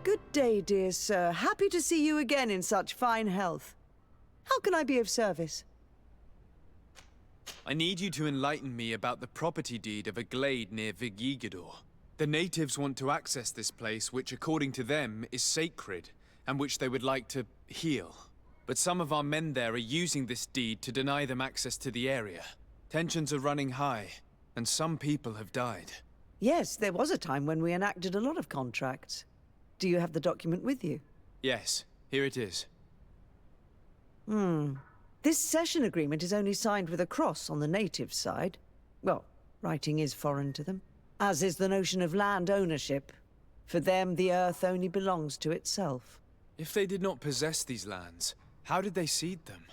Good day, dear sir. Happy to see you again in such fine health. How can I be of service? I need you to enlighten me about the property deed of a glade near Vigigador. The natives want to access this place, which according to them is sacred, and which they would like to heal. But some of our men there are using this deed to deny them access to the area. Tensions are running high, and some people have died. Yes, there was a time when we enacted a lot of contracts. Do you have the document with you? Yes, here it is. This cession agreement is only signed with a cross on the native side. Well, writing is foreign to them, as is the notion of land ownership. For them, the earth only belongs to itself. If they did not possess these lands, how did they cede them?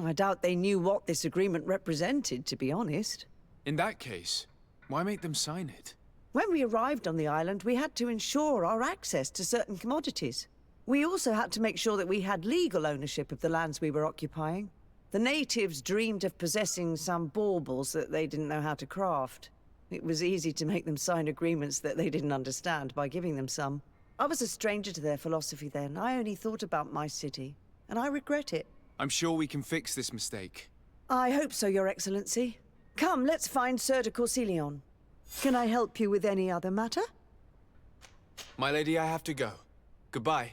I doubt they knew what this agreement represented, to be honest. In that case, why make them sign it? When we arrived on the island, we had to ensure our access to certain commodities. We also had to make sure that we had legal ownership of the lands we were occupying. The natives dreamed of possessing some baubles that they didn't know how to craft. It was easy to make them sign agreements that they didn't understand by giving them some. I was a stranger to their philosophy then. I only thought about my city, and I regret it. I'm sure we can fix this mistake. I hope so, Your Excellency. Come, let's find Sir de Corsilion. Can I help you with any other matter? My lady, I have to go. Goodbye.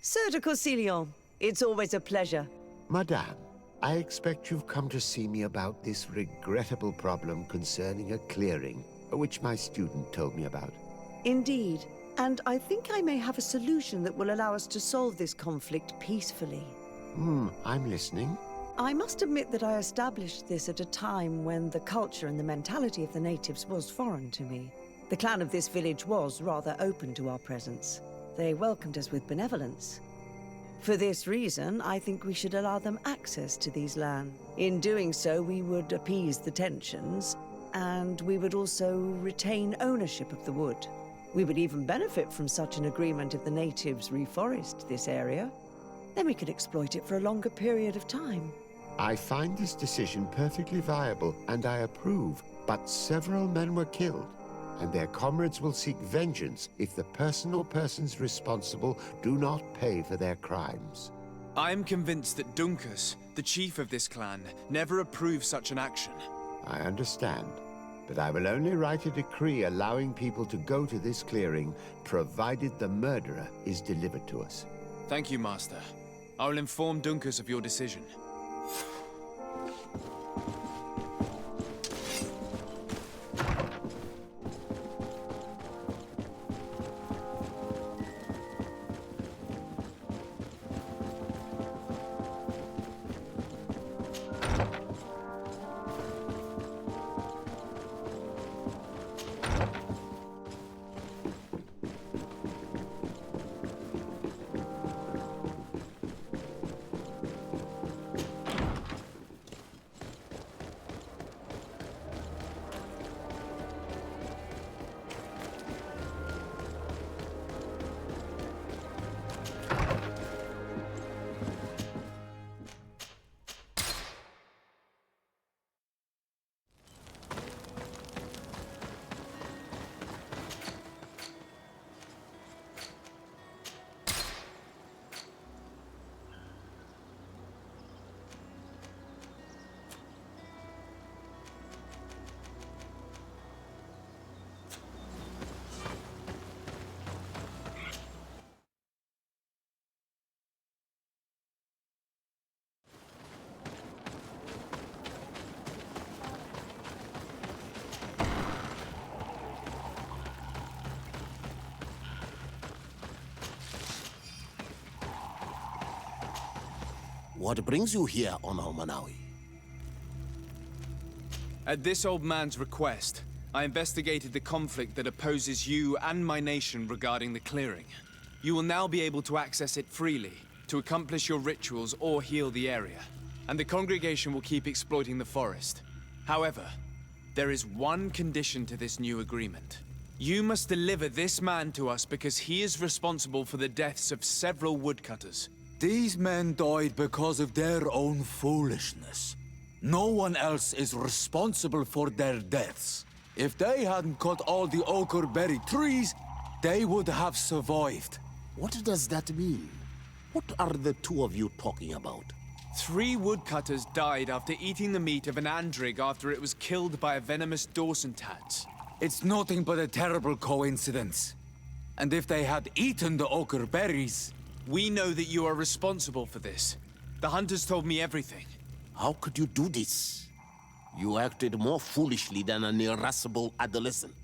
Sir de Corsilion, it's always a pleasure. Madame, I expect you've come to see me about this regrettable problem concerning a clearing, which my student told me about. Indeed, and I think I may have a solution that will allow us to solve this conflict peacefully. I'm listening. I must admit that I established this at a time when the culture and the mentality of the natives was foreign to me. The clan of this village was rather open to our presence. They welcomed us with benevolence. For this reason, I think we should allow them access to these lands. In doing so, we would appease the tensions, and we would also retain ownership of the wood. We would even benefit from such an agreement if the natives reforest this area. Then we could exploit it for a longer period of time. I find this decision perfectly viable, and I approve, but several men were killed, and their comrades will seek vengeance if the person or persons responsible do not pay for their crimes. I am convinced that Dunkus, the chief of this clan, never approved such an action. I understand, but I will only write a decree allowing people to go to this clearing, provided the murderer is delivered to us. Thank you, Master. I will inform Dunkus of your decision. What brings you here on Almanawi? At this old man's request, I investigated the conflict that opposes you and my nation regarding the clearing. You will now be able to access it freely, to accomplish your rituals or heal the area. And the congregation will keep exploiting the forest. However, there is one condition to this new agreement. You must deliver this man to us because he is responsible for the deaths of several woodcutters. These men died because of their own foolishness. No one else is responsible for their deaths. If they hadn't cut all the oakerberry trees, they would have survived. What does that mean? What are the two of you talking about? 3 woodcutters died after eating the meat of an andrig after it was killed by a venomous Dawson tat. It's nothing but a terrible coincidence. And if they had eaten the ochre berries... We know that you are responsible for this. The hunters told me everything. How could you do this? You acted more foolishly than an irascible adolescent.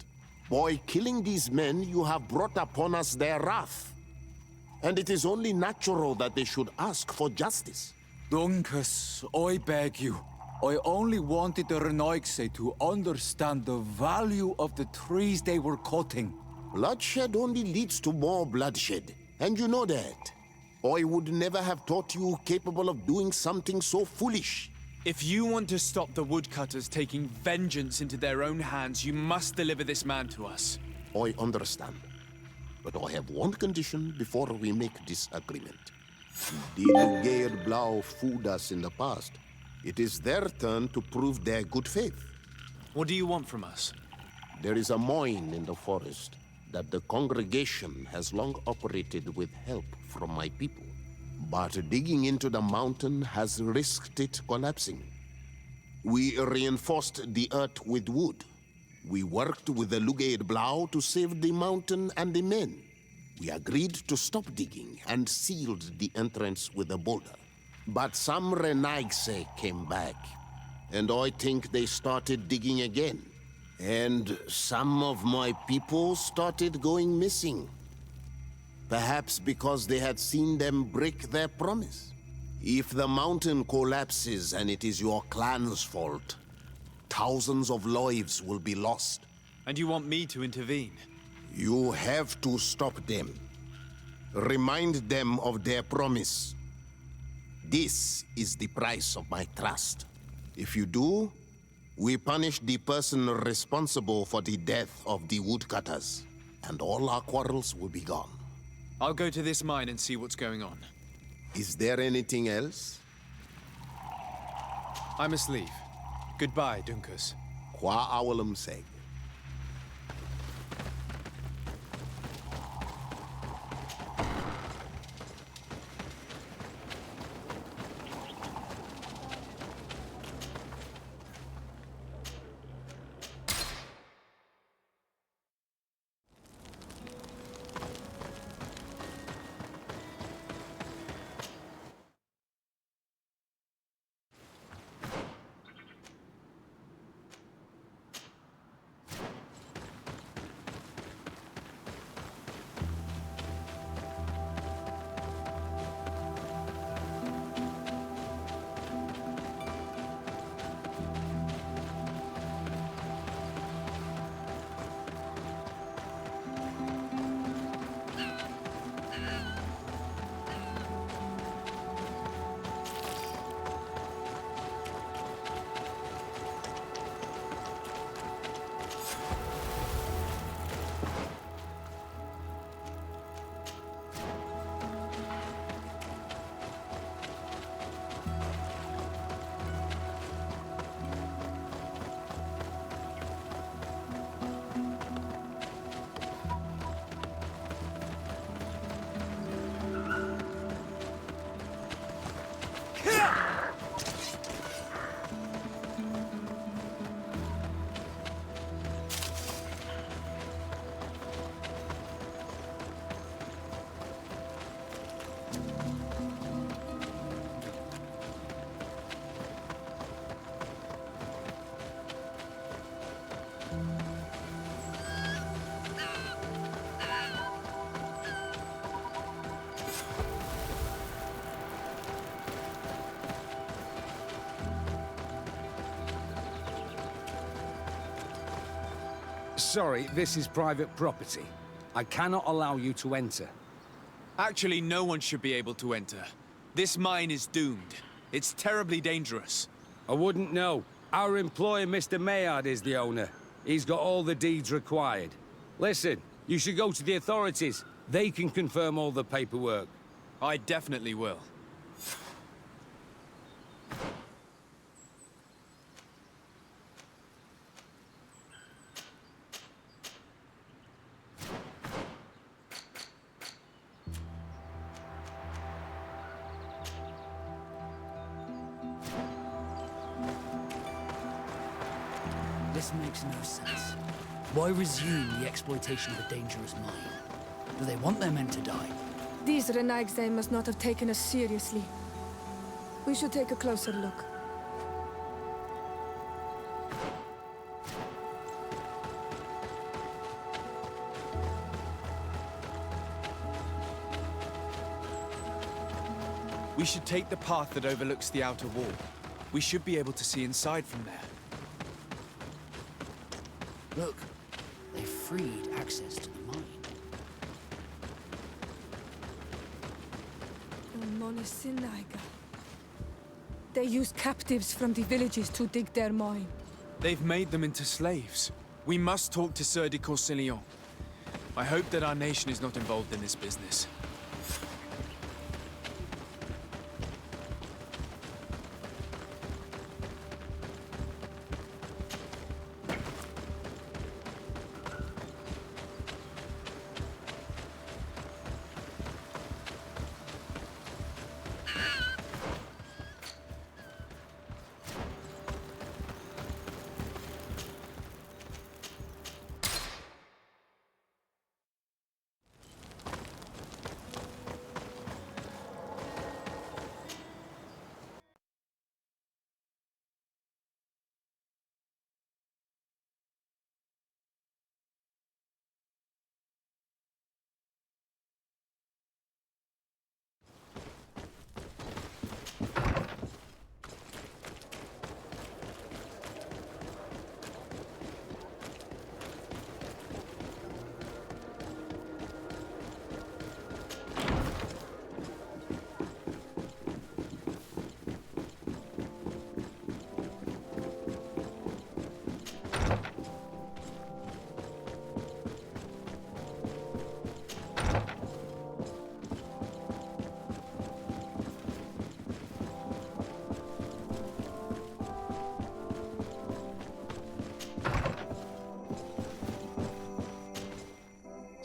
By killing these men, you have brought upon us their wrath. And it is only natural that they should ask for justice. Duncas, I beg you. I only wanted the Renoixe to understand the value of the trees they were cutting. Bloodshed only leads to more bloodshed, and you know that. I would never have thought you capable of doing something so foolish. If you want to stop the woodcutters taking vengeance into their own hands, you must deliver this man to us. I understand. But I have one condition before we make this agreement. The Lugaid Blau fooled us in the past. It is their turn to prove their good faith. What do you want from us? There is a mine in the forest that the congregation has long operated with help from my people. But digging into the mountain has risked it collapsing. We reinforced the earth with wood. We worked with the Lugaid Blau to save the mountain and the men. We agreed to stop digging and sealed the entrance with a boulder. But some Renaigse came back, and I think they started digging again. And some of my people started going missing. Perhaps because they had seen them break their promise. If the mountain collapses and it is your clan's fault, thousands of lives will be lost. And you want me to intervene? You have to stop them. Remind them of their promise. This is the price of my trust. If you do, we punish the person responsible for the death of the woodcutters, and all our quarrels will be gone. I'll go to this mine and see what's going on. Is there anything else? I must leave. Goodbye, Duncas. Qua awalum seg. sorry, this is private property. I cannot allow you to enter. Actually, no one should be able to enter. This mine is doomed. It's terribly dangerous. I wouldn't know. Our employer, Mr. Maillard, is the owner. He's got all the deeds required. Listen, you should go to the authorities. They can confirm all the paperwork. I definitely will. This makes no sense. Why resume the exploitation of a dangerous mine? Do they want their men to die? These Renaigse must not have taken us seriously. We should take a closer look. We should take the path that overlooks the outer wall. We should be able to see inside from there. Look, they freed access to the mine. They use captives from the villages to dig their mine. They've made them into slaves. We must talk to Sir de Corsillon. I hope that our nation is not involved in this business.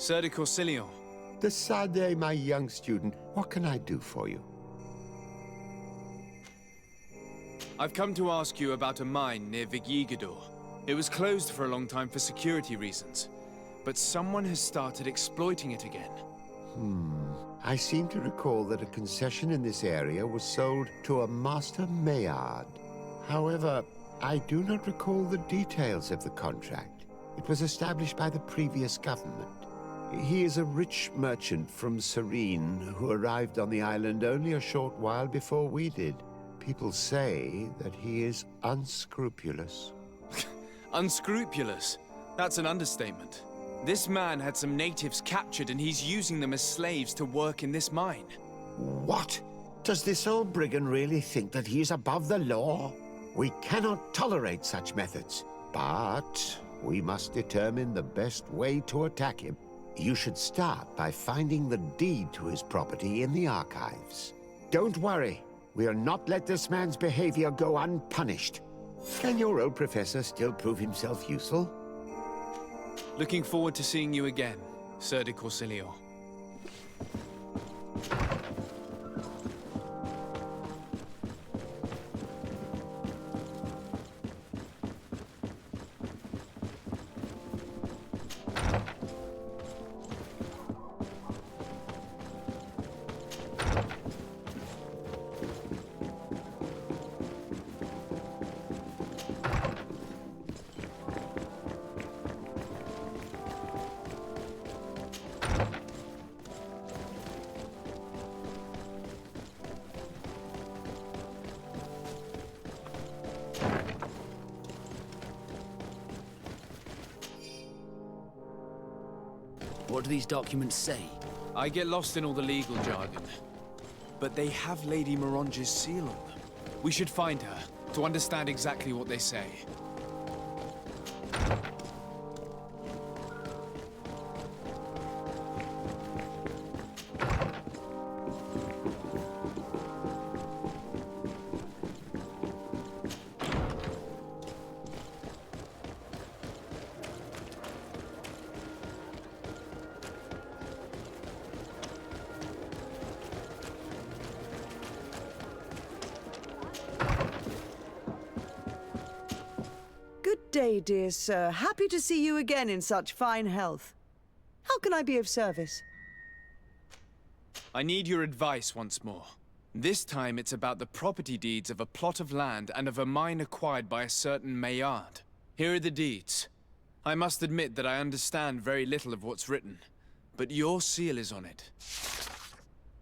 Sir de Corsillon. Decidez, my young student, what can I do for you? I've come to ask you about a mine near Vigigador. It was closed for a long time for security reasons, but someone has started exploiting it again. I seem to recall that a concession in this area was sold to a Master Maillard. However, I do not recall the details of the contract. It was established by the previous government. He is a rich merchant from Serene who arrived on the island only a short while before we did. People say that he is unscrupulous. Unscrupulous? That's an understatement. This man had some natives captured and he's using them as slaves to work in this mine. What? Does this old brigand really think that he is above the law? We cannot tolerate such methods, but we must determine the best way to attack him. You should start by finding the deed to his property in the archives. Don't worry. We'll not let this man's behavior go unpunished. Can your old professor still prove himself useful? Looking forward to seeing you again, Sir de Corsillon. What do these documents say? I get lost in all the legal jargon. But they have Lady Morange's seal on them. We should find her, to understand exactly what they say. Good day, dear sir. Happy to see you again in such fine health. How can I be of service? I need your advice once more. This time it's about the property deeds of a plot of land and of a mine acquired by a certain Maillard. Here are the deeds. I must admit that I understand very little of what's written, but your seal is on it.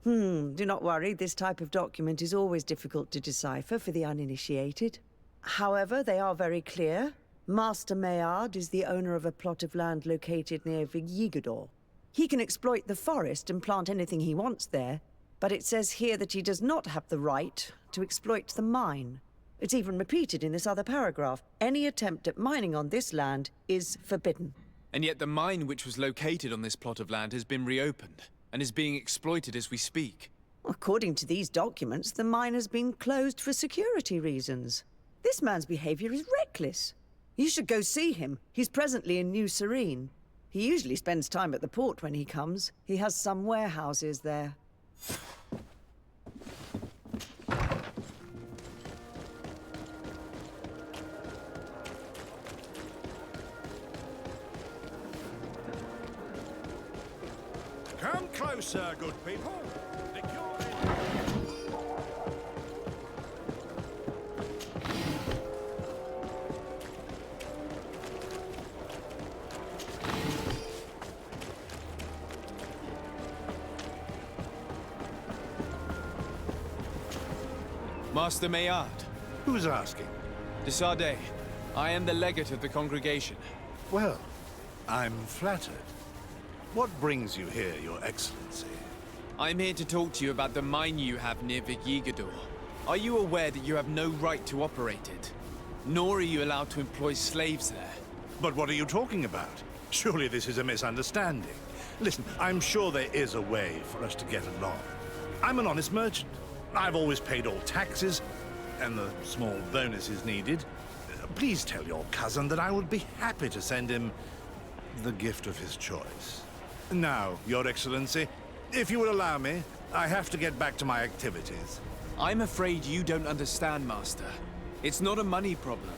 Do not worry. This type of document is always difficult to decipher for the uninitiated. However, they are very clear. Master Maillard is the owner of a plot of land located near Vigigador. He can exploit the forest and plant anything he wants there, but it says here that he does not have the right to exploit the mine. It's even repeated in this other paragraph. Any attempt at mining on this land is forbidden. And yet the mine which was located on this plot of land has been reopened, and is being exploited as we speak. According to these documents, the mine has been closed for security reasons. This man's behavior is reckless. You should go see him. He's presently in New Serene. He usually spends time at the port when he comes. He has some warehouses there. Come closer, good people. The cure Master Maillard. Who's asking? De Sardet. I am the legate of the congregation. Well, I'm flattered. What brings you here, Your Excellency? I'm here to talk to you about the mine you have near Vigigador. Are you aware that you have no right to operate it? Nor are you allowed to employ slaves there. But what are you talking about? Surely this is a misunderstanding. Listen, I'm sure there is a way for us to get along. I'm an honest merchant. I've always paid all taxes, and the small bonuses needed. Please tell your cousin that I would be happy to send him the gift of his choice. Now, Your Excellency, if you will allow me, I have to get back to my activities. I'm afraid you don't understand, Master. It's not a money problem.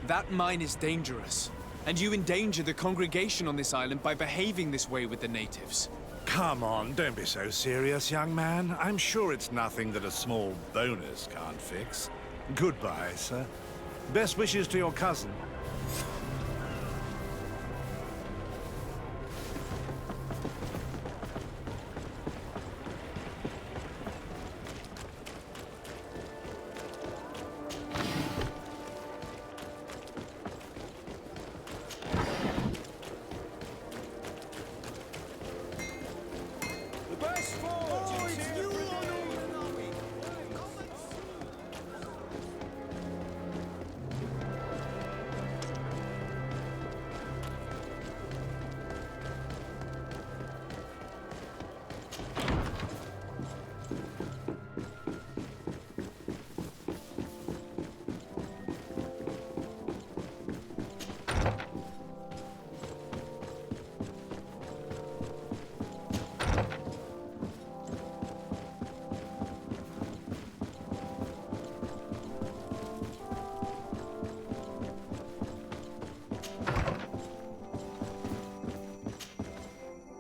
That mine is dangerous, and you endanger the congregation on this island by behaving this way with the natives. Come on, don't be so serious, young man. I'm sure it's nothing that a small bonus can't fix. Goodbye, sir. Best wishes to your cousin.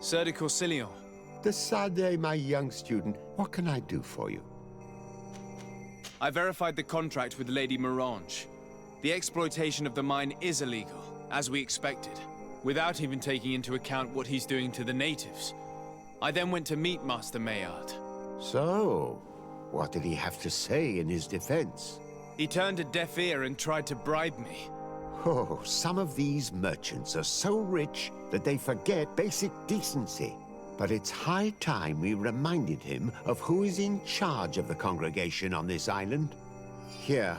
Sir de Corsilion. De Sardet, my young student, what can I do for you? I verified the contract with Lady Morange. The exploitation of the mine is illegal, as we expected, without even taking into account what he's doing to the natives. I then went to meet Master Maillard. So, what did he have to say in his defense? He turned a deaf ear and tried to bribe me. Oh, some of these merchants are so rich that they forget basic decency. But it's high time we reminded him of who is in charge of the congregation on this island. Here,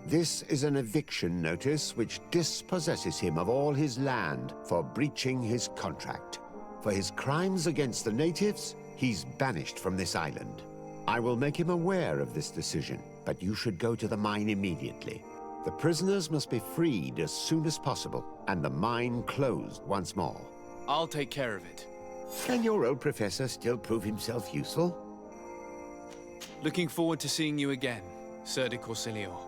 this is an eviction notice which dispossesses him of all his land for breaching his contract. For his crimes against the natives, he's banished from this island. I will make him aware of this decision, but you should go to the mine immediately. The prisoners must be freed as soon as possible, and the mine closed once more. I'll take care of it. Can your old professor still prove himself useful? Looking forward to seeing you again, Sir de Corsilio.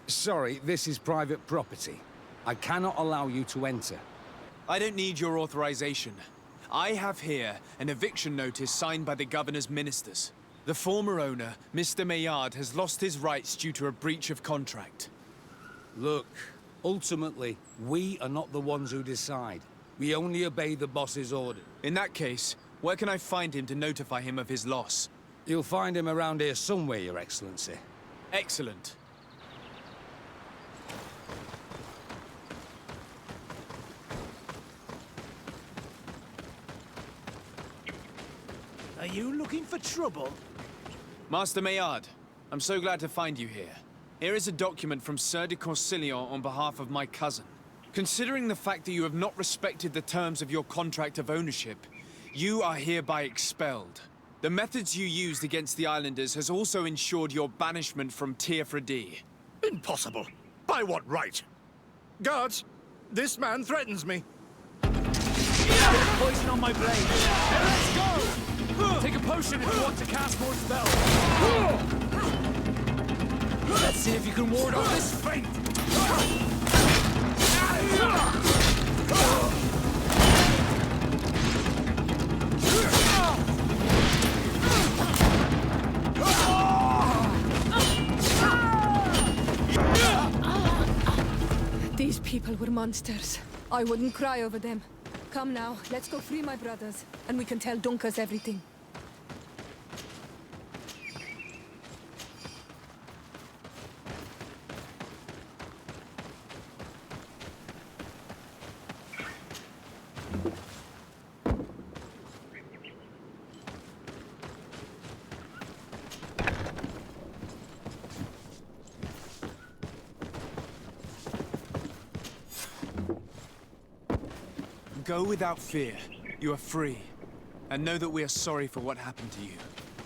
Sorry, this is private property. I cannot allow you to enter. I don't need your authorization. I have here an eviction notice signed by the governor's ministers. The former owner, Mr. Maillard, has lost his rights due to a breach of contract. Look, ultimately, we are not the ones who decide. We only obey the boss's order. In that case, where can I find him to notify him of his loss? You'll find him around here somewhere, Your Excellency. Excellent. Are you looking for trouble? Master Maillard, I'm so glad to find you here. Here is a document from Sir de Corsilio on behalf of my cousin. Considering the fact that you have not respected the terms of your contract of ownership, you are hereby expelled. The methods you used against the islanders has also ensured your banishment from Teofredi. Impossible. By what right? Guards, this man threatens me. Poison on my blade. Let's go! Take a potion if you want to cast more spells. Let's see if you can ward off this fate. These people were monsters. I wouldn't cry over them. Come now, let's go free my brothers, and we can tell Dunkas everything. Go without fear. You are free. And know that we are sorry for what happened to you.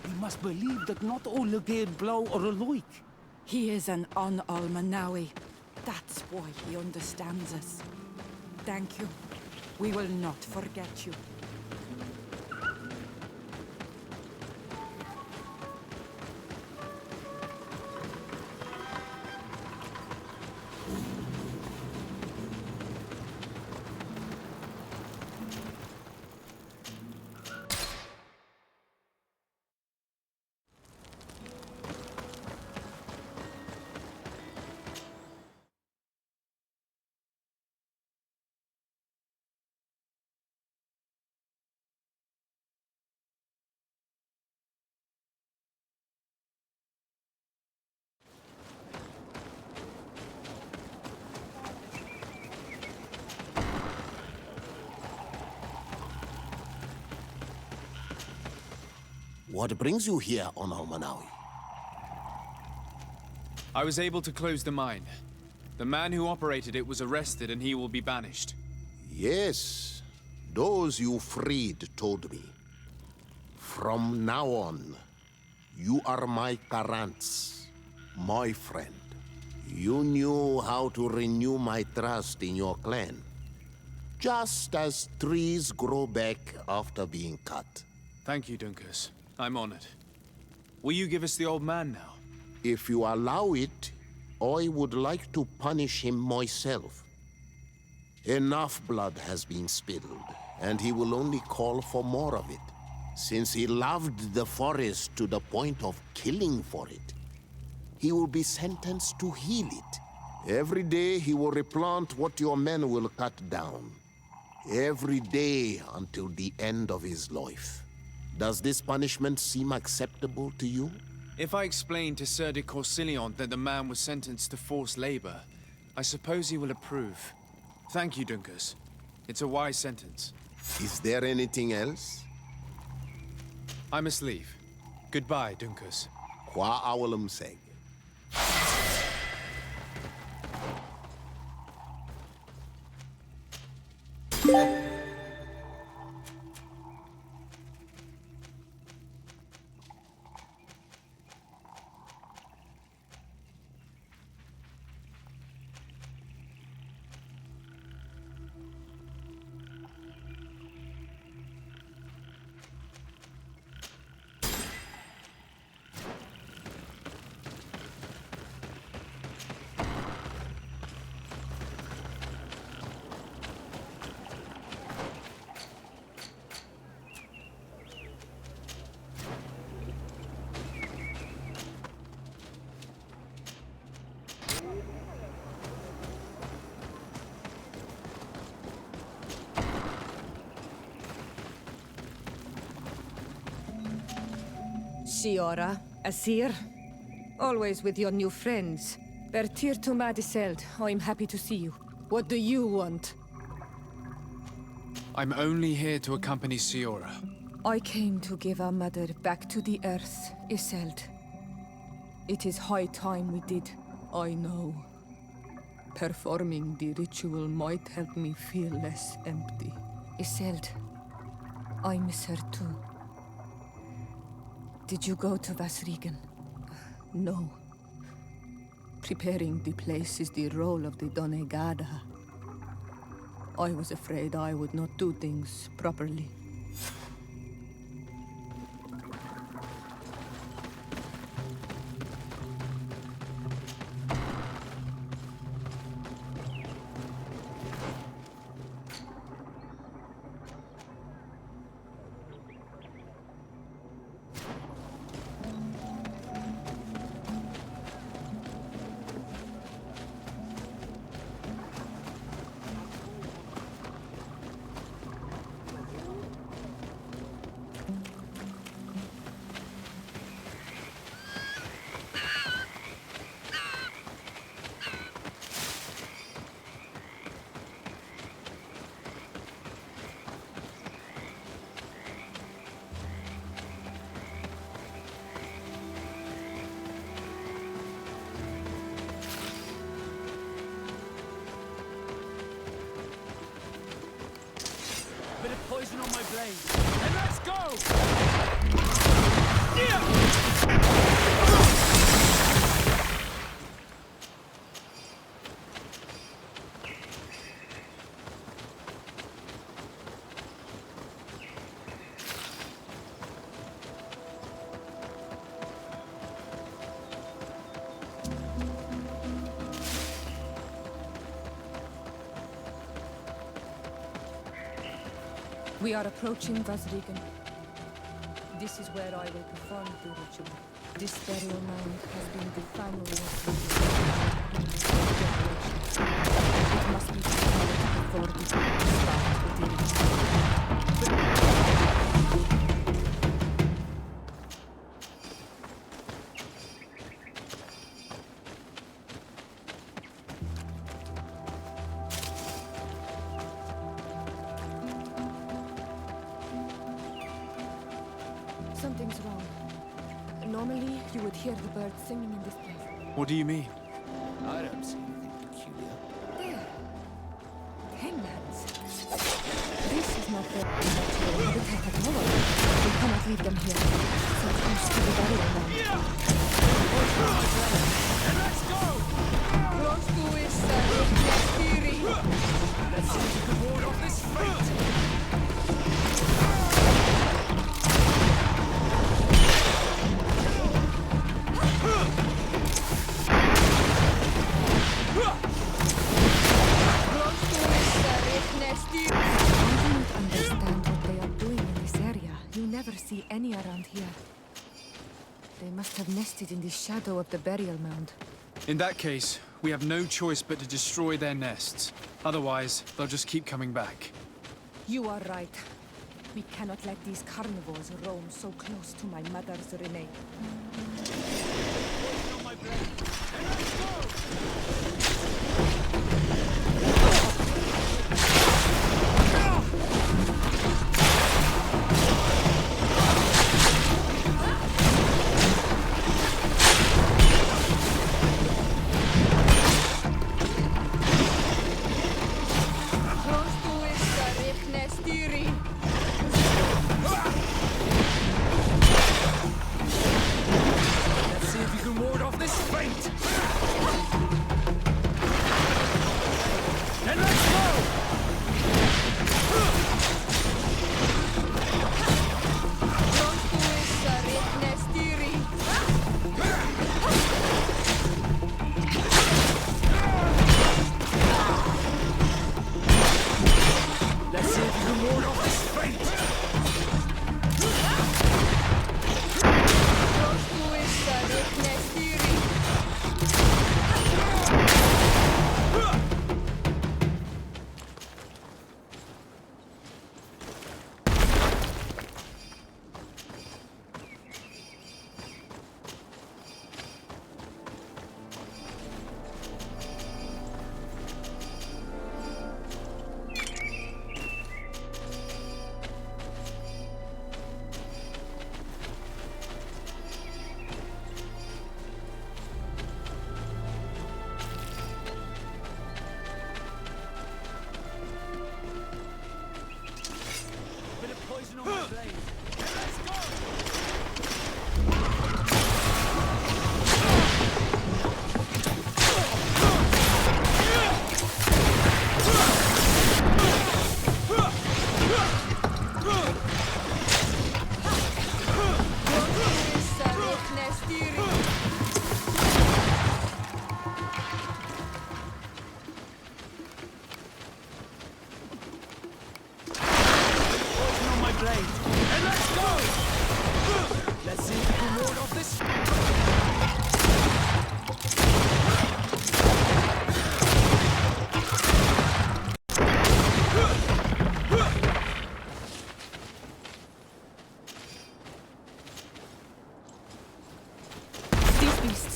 We must believe that not all Lugaid blow or alike. He is an Almanawi. That's why he understands us. Thank you. We will not forget you. What brings you here on Almanawi? I was able to close the mine. The man who operated it was arrested and he will be banished. Yes, those you freed told me. From now on, you are my Karants, my friend. You knew how to renew my trust in your clan. Just as trees grow back after being cut. Thank you, Dunkus. I'm honored. Will you give us the old man now? If you allow it, I would like to punish him myself. Enough blood has been spilled, and he will only call for more of it. Since he loved the forest to the point of killing for it, he will be sentenced to heal it. Every day he will replant what your men will cut down. Every day until the end of his life. Does this punishment seem acceptable to you? If I explain to Sir de Corsilion that the man was sentenced to forced labor, I suppose he will approve. Thank you, Dunkus. It's a wise sentence. Is there anything else? I must leave. Goodbye, Dunkus. Qua awalum seg. Siora, Asir, always with your new friends. Bertir to Madiseld, I'm happy to see you. What do you want? I'm only here to accompany Siora. I came to give our mother back to the earth, Iseld. It is high time we did, I know. Performing the ritual might help me feel less empty. Iseld, I miss her too. Did you go to Vasrigan? No. Preparing the place is the role of the Donegada. I was afraid I would not do things properly. Bit of poison on my blade. And let's go! We are approaching Vasrigan. This is where I will perform the ritual. This burial mound has been the final resting place. It must be prepared before we start the ritual. Something's wrong. Normally, you would hear the birds singing in this place. What do you mean? I don't see anything peculiar. There. Hanglands. This is not their natural habitat at all. We cannot leave them here. So close to the burial ground. And let's go! Close to is Let's see if you can ward off this fate! Never see any around here. They must have nested in the shadow of the burial mound. In that case, we have no choice but to destroy their nests. Otherwise, they'll just keep coming back. You are right. We cannot let these carnivores roam so close to my mother's remains.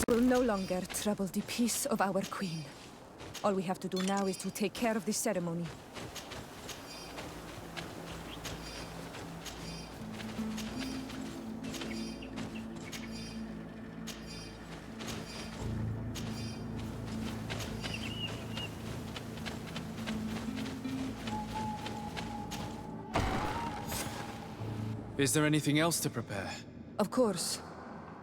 Will no longer trouble the peace of our queen. All we have to do now is to take care of the ceremony. Is there anything else to prepare? Of course.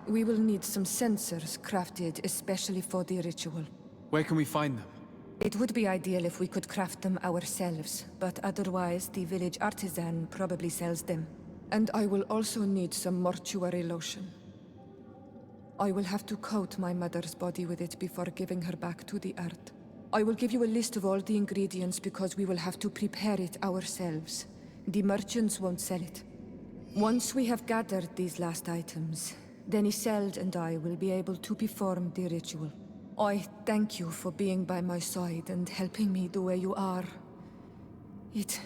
We will need some sensors crafted especially for the ritual. Where can we find them? It would be ideal if we could craft them ourselves, but otherwise the village artisan probably sells them. And I will also need some mortuary lotion. I will have to coat my mother's body with it before giving her back to the earth. I will give you a list of all the ingredients because we will have to prepare it ourselves. The merchants won't sell it. Once we have gathered these last items, then Iseld and I will be able to perform the ritual. I thank you for being by my side and helping me the way you are. It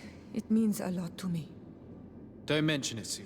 means a lot to me. Don't mention it, Sue.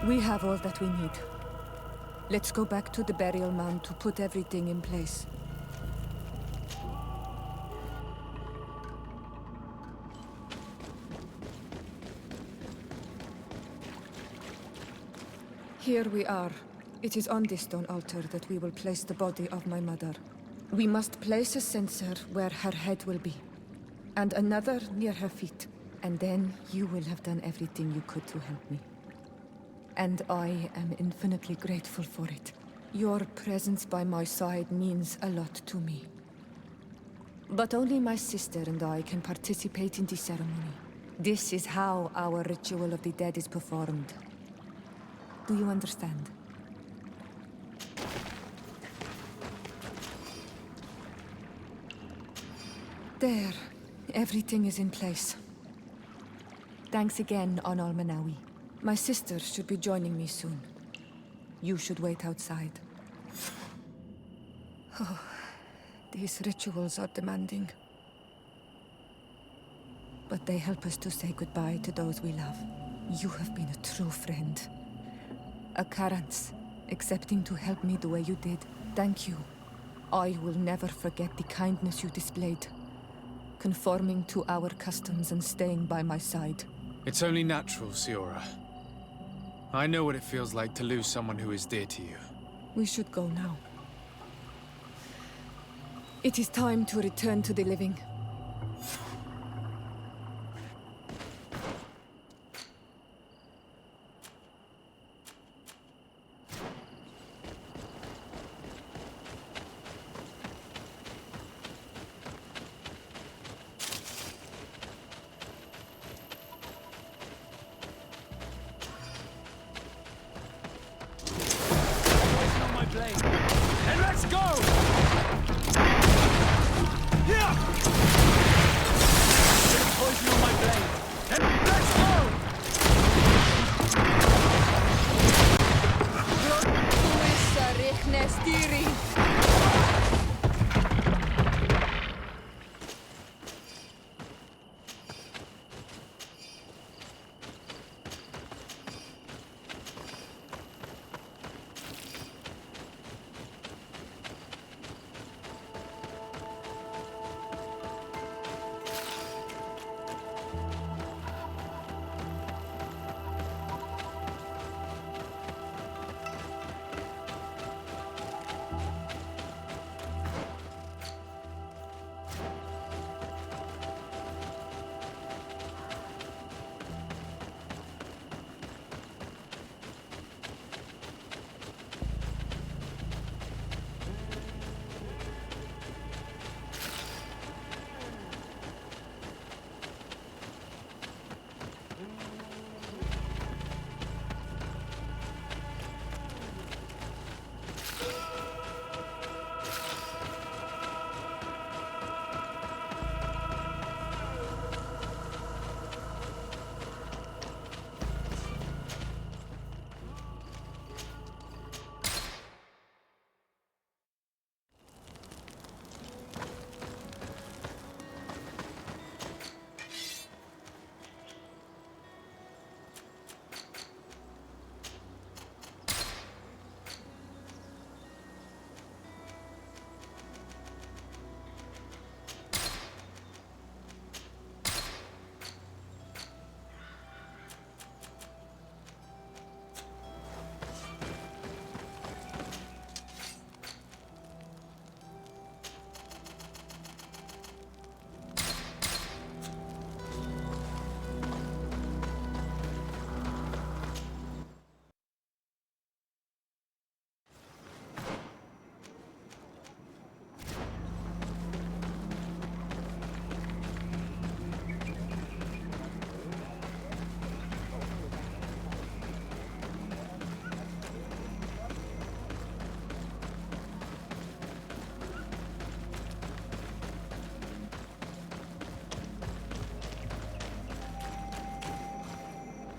We have all that we need. Let's go back to the burial mound to put everything in place. Here we are. It is on this stone altar that we will place the body of my mother. We must place a censer where her head will be, and another near her feet. And then you will have done everything you could to help me. And I am infinitely grateful for it. Your presence by my side means a lot to me. But only my sister and I can participate in the ceremony. This is how our ritual of the dead is performed. Do you understand? There. Everything is in place. Thanks again, Onol Manawi. My sister should be joining me soon. You should wait outside. Oh, these rituals are demanding. But they help us to say goodbye to those we love. You have been a true friend. A Karans, accepting to help me the way you did. Thank you. I will never forget the kindness you displayed. Conforming to our customs and staying by my side. It's only natural, Siora. I know what it feels like to lose someone who is dear to you. We should go now. It is time to return to the living. And let's go! Here! Poison on my blade. And let's go!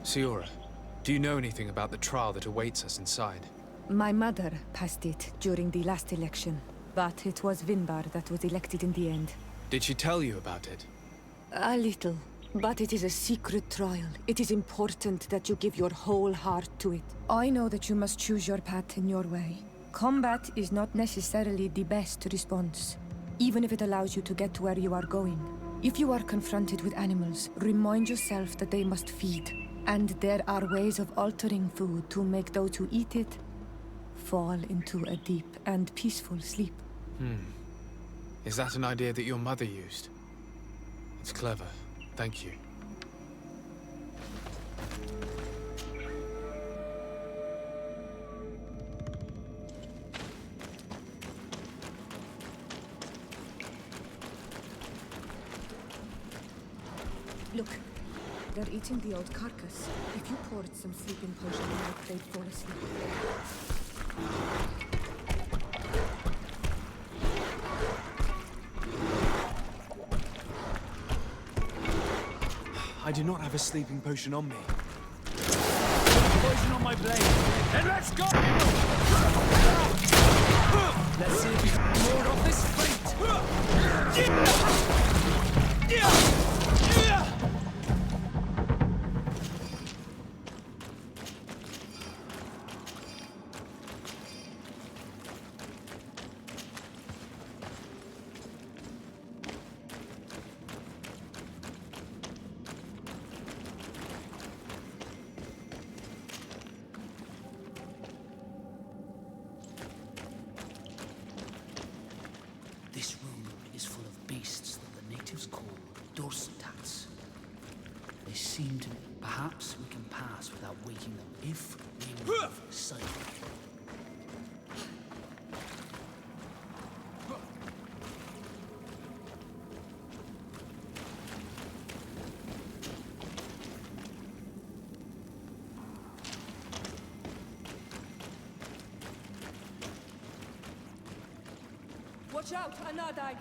Siora, do you know anything about the trial that awaits us inside? My mother passed it during the last election, but it was Vinbar that was elected in the end. Did she tell you about it? A little. But it is a secret trial. It is important that you give your whole heart to it. I know that you must choose your path in your way. Combat is not necessarily the best response, even if it allows you to get to where you are going. If you are confronted with animals, remind yourself that they must feed. And there are ways of altering food to make those who eat it fall into a deep and peaceful sleep. Is that an idea that your mother used? It's clever. Thank you. Look, they're eating the old carcass. If you poured some sleeping potion in it, they'd fall asleep. I do not have a sleeping potion on me. Poison on my blade. And let's go! Let's see if we can ward off this fate. This room is full of beasts that the natives call dorsitats. They seem to... Perhaps we can pass without waking them if we move silently. Watch out, Anadai!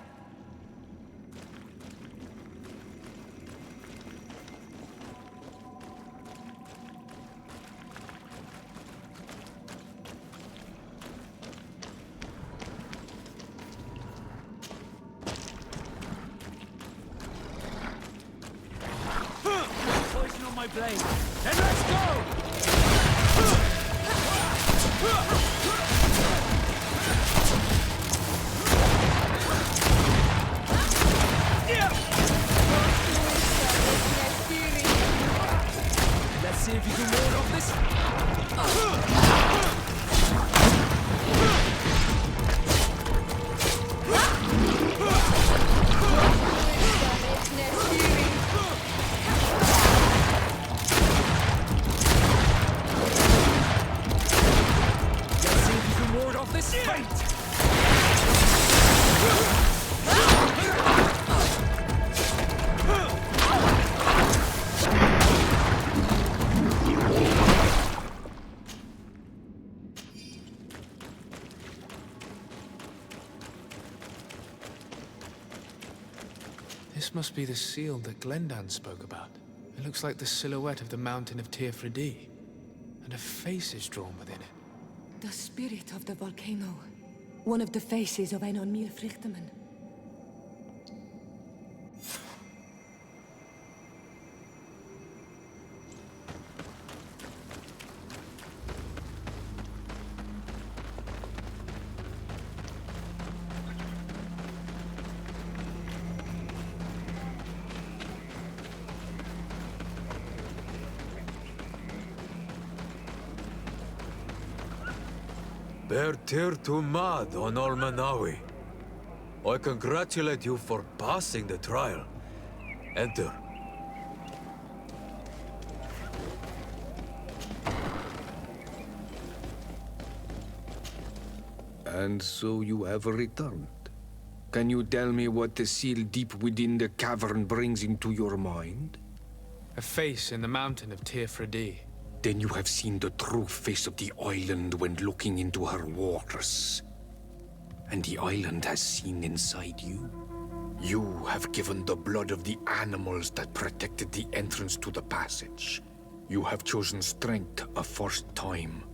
Poison on my blade. And let's go! Let's see if you can ward off this. Let's see if you can ward off this fate. This must be the seal that Glendan spoke about. It looks like the silhouette of the mountain of Tearfredi, and a face is drawn within it. The spirit of the volcano. One of the faces of Einon Mir Frichtemann. Bertir to Mad on Olmanawi. I congratulate you for passing the trial. Enter. And so you have returned. Can you tell me what the seal deep within the cavern brings into your mind? A face in the mountain of Tearfredi. Then you have seen the true face of the island when looking into her waters. And the island has seen inside you. You have given the blood of the animals that protected the entrance to the passage. You have chosen strength a first time.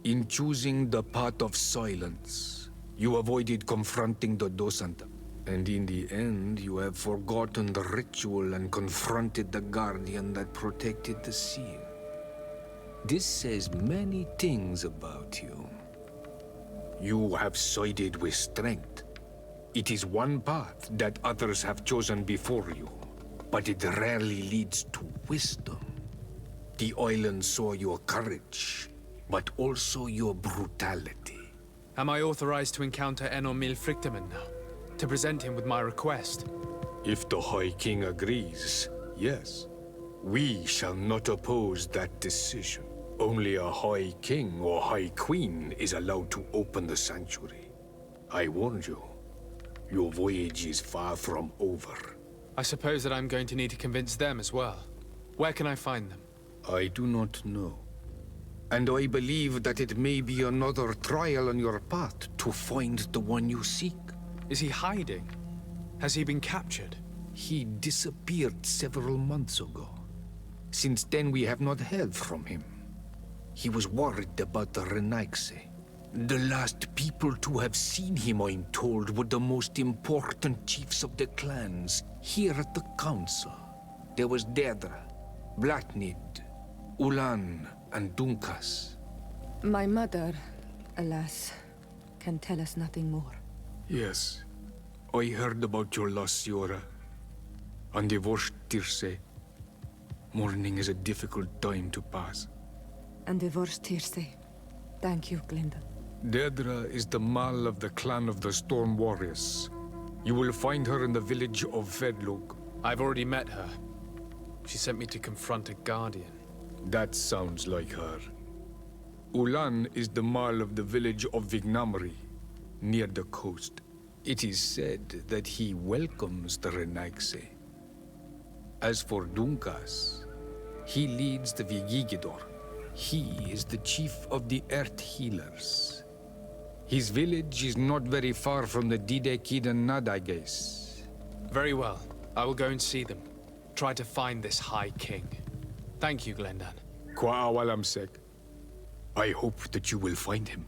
In choosing the path of silence, you avoided confronting the docent. And in the end, you have forgotten the ritual and confronted the guardian that protected the seal. This says many things about you. You have sided with strength. It is one path that others have chosen before you, but it rarely leads to wisdom. The island saw your courage, but also your brutality. Am I authorized to encounter Enormil Frichtemann now? To present him with my request? If the High King agrees, yes. We shall not oppose that decision. Only a High King or High Queen is allowed to open the sanctuary. I warned you. Your voyage is far from over. I suppose that I'm going to need to convince them as well. Where can I find them? I do not know. And I believe that it may be another trial on your path to find the one you seek. Is he hiding? Has he been captured? He disappeared several months ago. Since then, we have not heard from him. He was worried about the Renaigse. The last people to have seen him, I'm told, were the most important chiefs of the clans here at the council. There was Deirdre, Blatnid, Ulan, and Dunkas. My mother, alas, can tell us nothing more. Yes, I heard about your loss, Siora. And divorced Tirce. Mourning is a difficult time to pass. And divorced Tirce. Thank you, Glinda. Deirdre is the Mal of the clan of the Storm Warriors. You will find her in the village of Vedlug. I've already met her. She sent me to confront a guardian. That sounds like her. Ulan is the Mal of the village of Vignamri, near the coast. It is said that he welcomes the Renaigse. As for Dunkas, he leads the Vigigidor. He is the chief of the Earth Healers. His village is not very far from the Didekidan Nadages. Very well. I will go and see them. Try to find this High King. Thank you, Glendan. Kwa awalamsek. I hope that you will find him.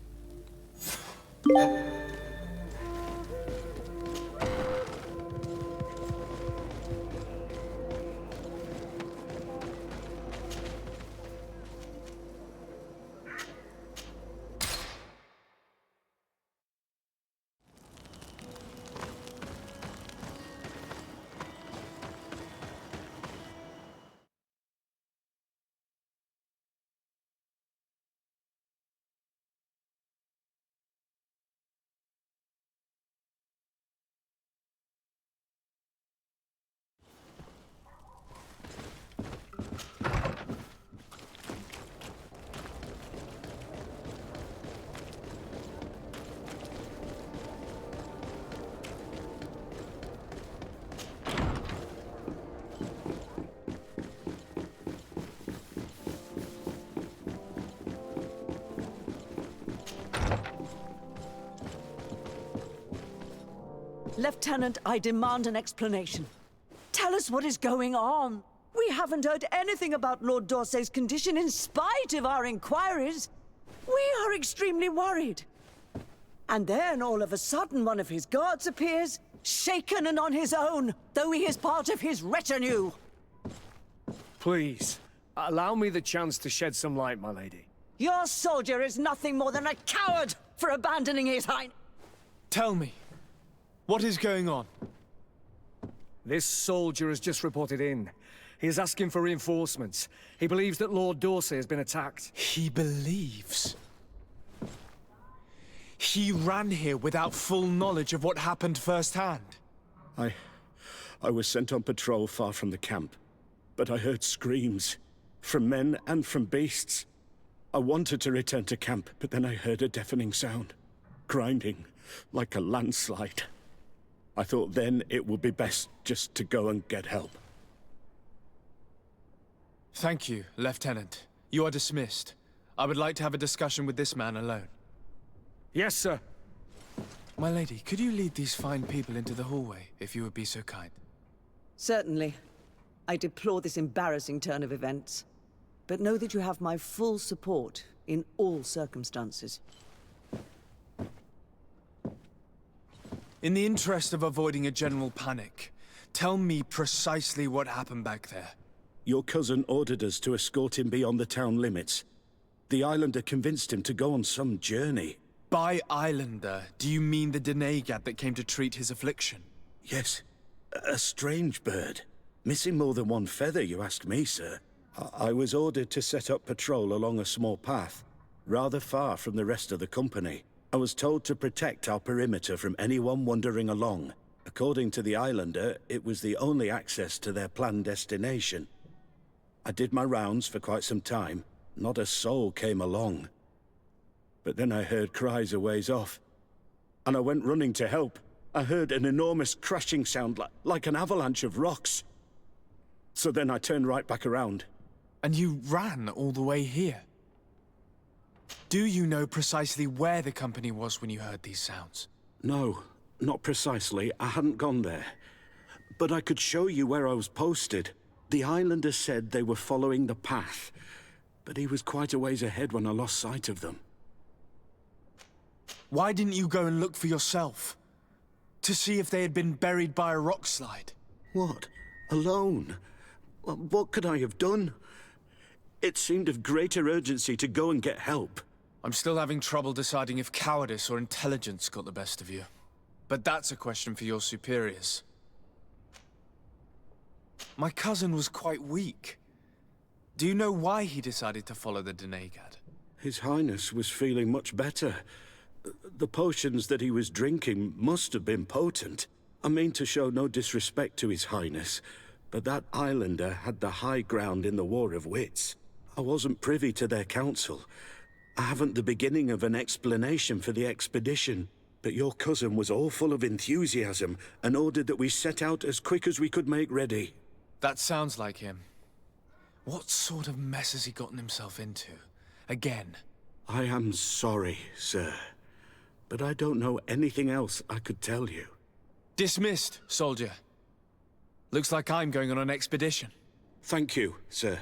Lieutenant, I demand an explanation. Tell us what is going on. We haven't heard anything about Lord Dorsey's condition in spite of our inquiries. We are extremely worried. And then, all of a sudden, one of his guards appears, shaken and on his own, though he is part of his retinue. Please, allow me the chance to shed some light, my lady. Your soldier is nothing more than a coward for abandoning his highness. Tell me, what is going on? This soldier has just reported in. He is asking for reinforcements. He believes that Lord Dorsey has been attacked. He believes? He ran here without full knowledge of what happened firsthand. I was sent on patrol far from the camp, but I heard screams, from men and from beasts. I wanted to return to camp, but then I heard a deafening sound, grinding, like a landslide. I thought then it would be best just to go and get help. Thank you, Lieutenant. You are dismissed. I would like to have a discussion with this man alone. Yes, sir. My lady, could you lead these fine people into the hallway, if you would be so kind? Certainly. I deplore this embarrassing turn of events. But know that you have my full support in all circumstances. In the interest of avoiding a general panic, tell me precisely what happened back there. Your cousin ordered us to escort him beyond the town limits. The Islander convinced him to go on some journey. By Islander, do you mean the Denegad that came to treat his affliction? Yes. A strange bird. Missing more than one feather, you ask me, sir. I was ordered to set up patrol along a small path, rather far from the rest of the company. I was told to protect our perimeter from anyone wandering along. According to the Islander, it was the only access to their planned destination. I did my rounds for quite some time. Not a soul came along. But then I heard cries a ways off, and I went running to help. I heard an enormous crashing sound like an avalanche of rocks. So then I turned right back around. And you ran all the way here? Do you know precisely where the company was when you heard these sounds? No, not precisely. I hadn't gone there. But I could show you where I was posted. The Islander said they were following the path, but he was quite a ways ahead when I lost sight of them. Why didn't you go and look for yourself? To see if they had been buried by a rock slide? What? Alone? What could I have done? It seemed of greater urgency to go and get help. I'm still having trouble deciding if cowardice or intelligence got the best of you. But that's a question for your superiors. My cousin was quite weak. Do you know why he decided to follow the Denegad? His Highness was feeling much better. The potions that he was drinking must have been potent. I mean to show no disrespect to His Highness, but that Islander had the high ground in the War of Wits. I wasn't privy to their counsel. I haven't the beginning of an explanation for the expedition, but your cousin was all full of enthusiasm and ordered that we set out as quick as we could make ready. That sounds like him. What sort of mess has he gotten himself into? Again? I am sorry, sir, but I don't know anything else I could tell you. Dismissed, soldier. Looks like I'm going on an expedition. Thank you, sir.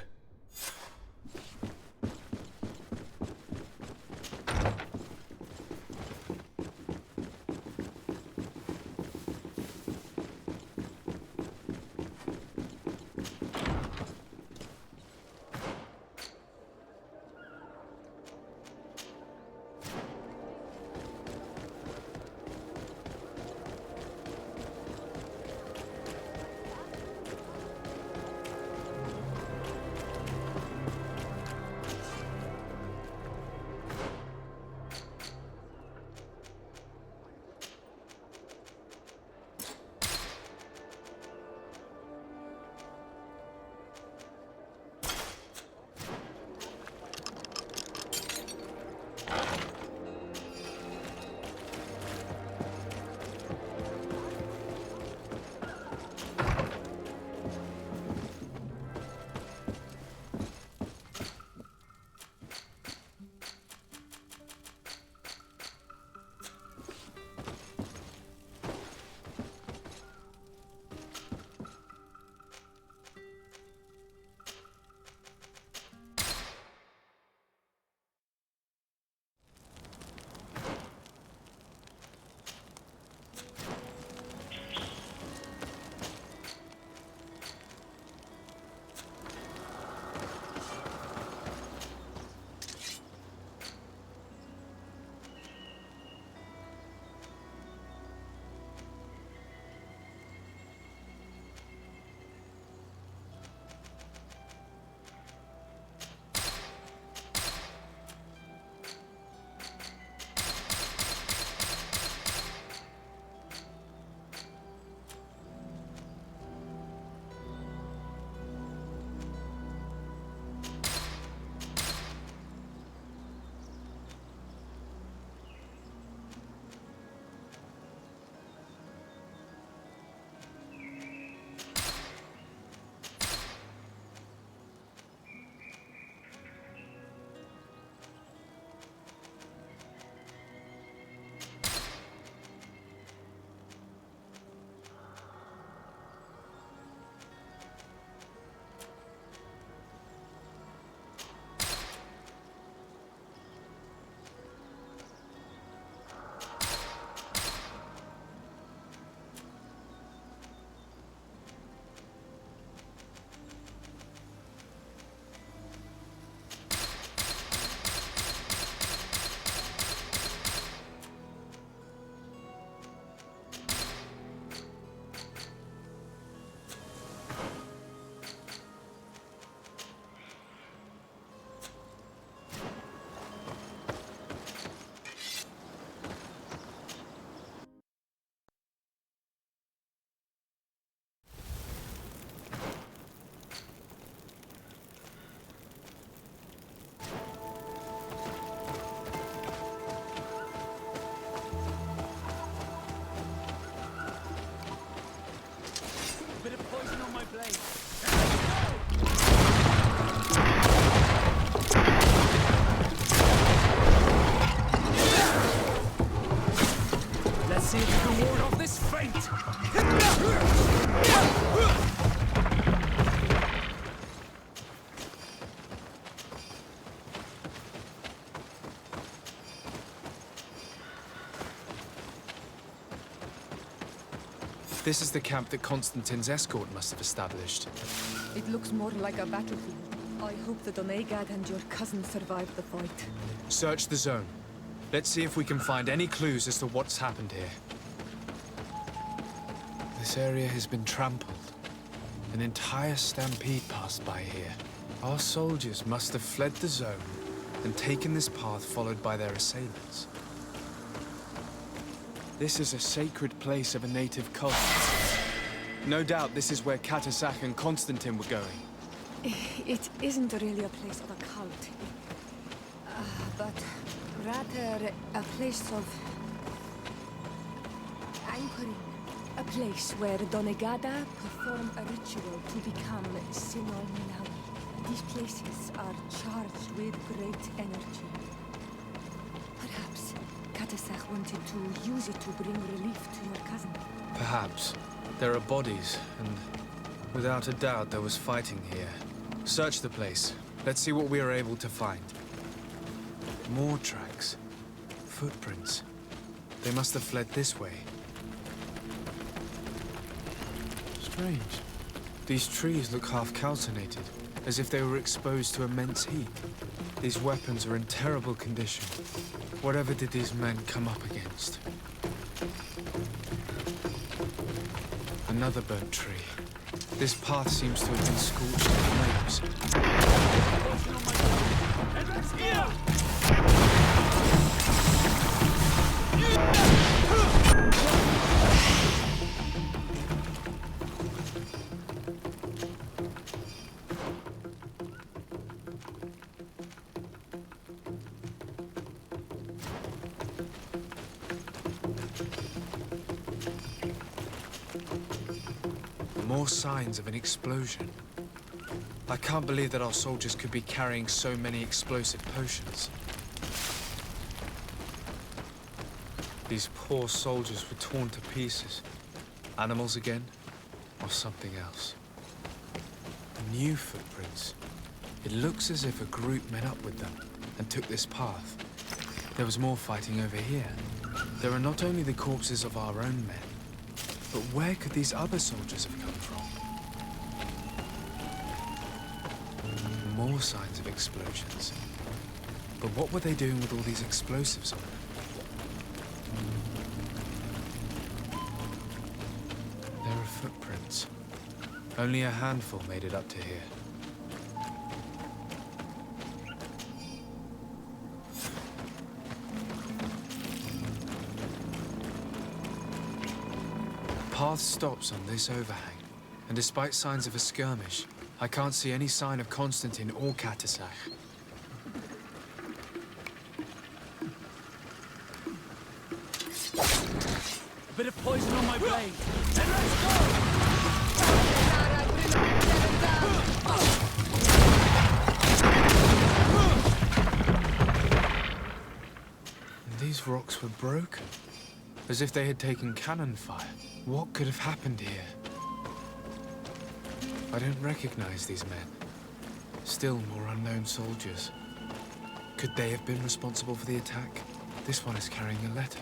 This is the camp that Constantine's escort must have established. It looks more like a battlefield. I hope that Onegad and your cousin survived the fight. Search the zone. Let's see if we can find any clues as to what's happened here. This area has been trampled. An entire stampede passed by here. Our soldiers must have fled the zone and taken this path followed by their assailants. This is a sacred place of a native cult. No doubt this is where Katasach and Constantine were going. It isn't really a place of a cult, but rather a place of anchoring. A place where Donegada perform a ritual to become Sinol Minawi. These places are charged with great energy. Perhaps Katasach wanted to use it to bring relief to your cousin. Perhaps. There are bodies, and without a doubt there was fighting here. Search the place. Let's see what we are able to find. More tracks. Footprints. They must have fled this way. Strange. These trees look half calcinated, as if they were exposed to immense heat. These weapons are in terrible condition. Whatever did these men come up against? Another burnt tree. This path seems to have been scorched in More signs of an explosion. I can't believe that our soldiers could be carrying so many explosive potions. These poor soldiers were torn to pieces. Animals again, or something else. New footprints. It looks as if a group met up with them and took this path. There was more fighting over here. There are not only the corpses of our own men, but where could these other soldiers have come from? More signs of explosions. But what were they doing with all these explosives on them? There are footprints. Only a handful made it up to here. The path stops on this overhang, and despite signs of a skirmish, I can't see any sign of Constantine or Katasach. A bit of poison on my blade. Then let's go! These rocks were broken, as if they had taken cannon fire. What could have happened here? I don't recognize these men. Still more unknown soldiers. Could they have been responsible for the attack? This one is carrying a letter.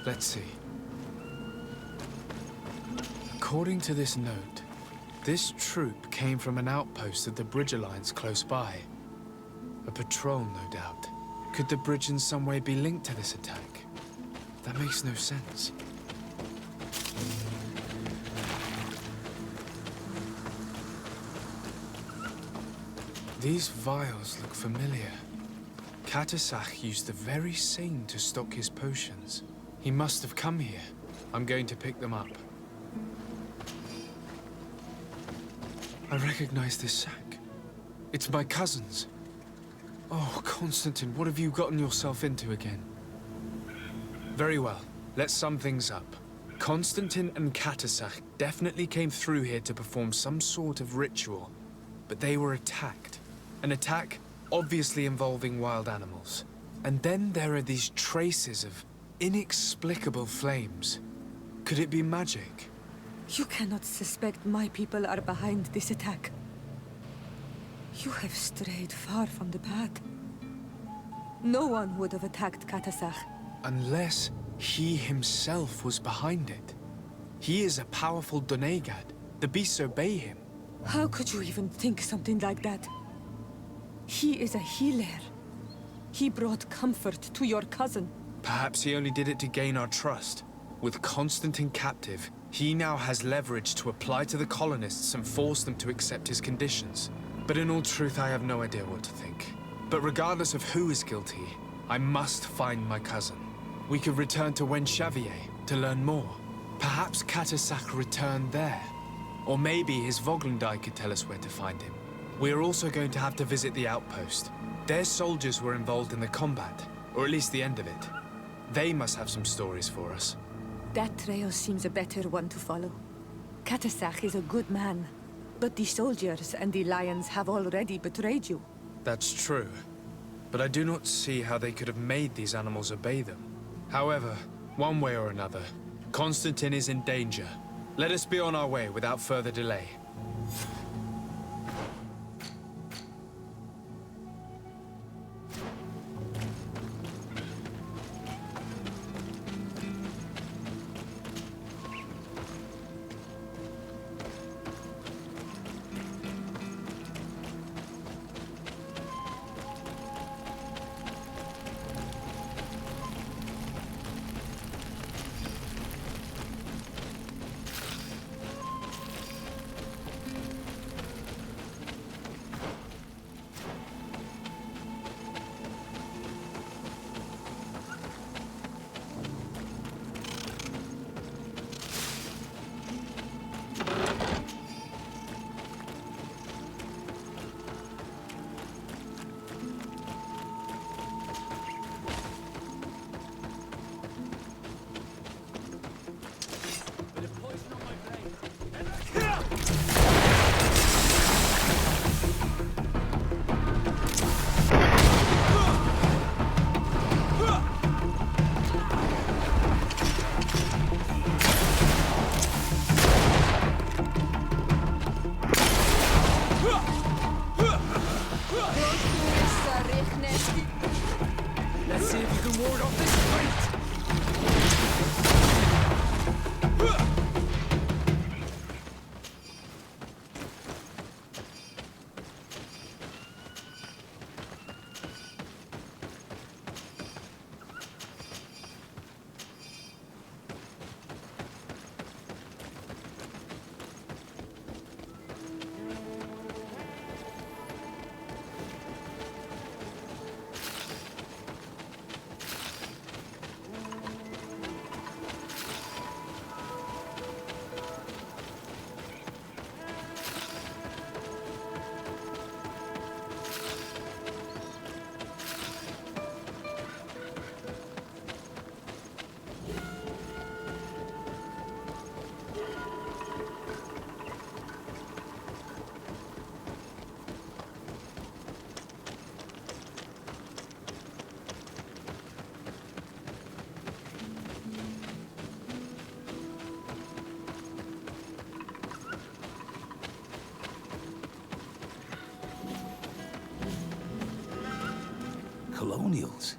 Let's see. According to this note, this troop came from an outpost of the Bridge Alliance close by. A patrol, no doubt. Could the bridge in some way be linked to this attack? That makes no sense. These vials look familiar. Katasach used the very same to stock his potions. He must have come here. I'm going to pick them up. I recognize this sack. It's my cousin's. Oh, Constantine, what have you gotten yourself into again? Very well. Let's sum things up. Constantine and Katasach definitely came through here to perform some sort of ritual, but they were attacked. An attack obviously involving wild animals. And then there are these traces of inexplicable flames. Could it be magic? You cannot suspect my people are behind this attack. You have strayed far from the path. No one would have attacked Katasach. Unless he himself was behind it. He is a powerful Donegad. The beasts obey him. How could you even think something like that? He is a healer. He brought comfort to your cousin. Perhaps he only did it to gain our trust. With Constantine captive, he now has leverage to apply to the colonists and force them to accept his conditions. But in all truth, I have no idea what to think. But regardless of who is guilty, I must find my cousin. We could return to Wen Xavier to learn more. Perhaps Katasak returned there. Or maybe his Voglundai could tell us where to find him. We are also going to have to visit the outpost. Their soldiers were involved in the combat, or at least the end of it. They must have some stories for us. That trail seems a better one to follow. Katasak is a good man, but the soldiers and the lions have already betrayed you. That's true. But I do not see how they could have made these animals obey them. However, one way or another, Constantine is in danger. Let us be on our way without further delay. Let's see if you can ward off this fight! Colonials?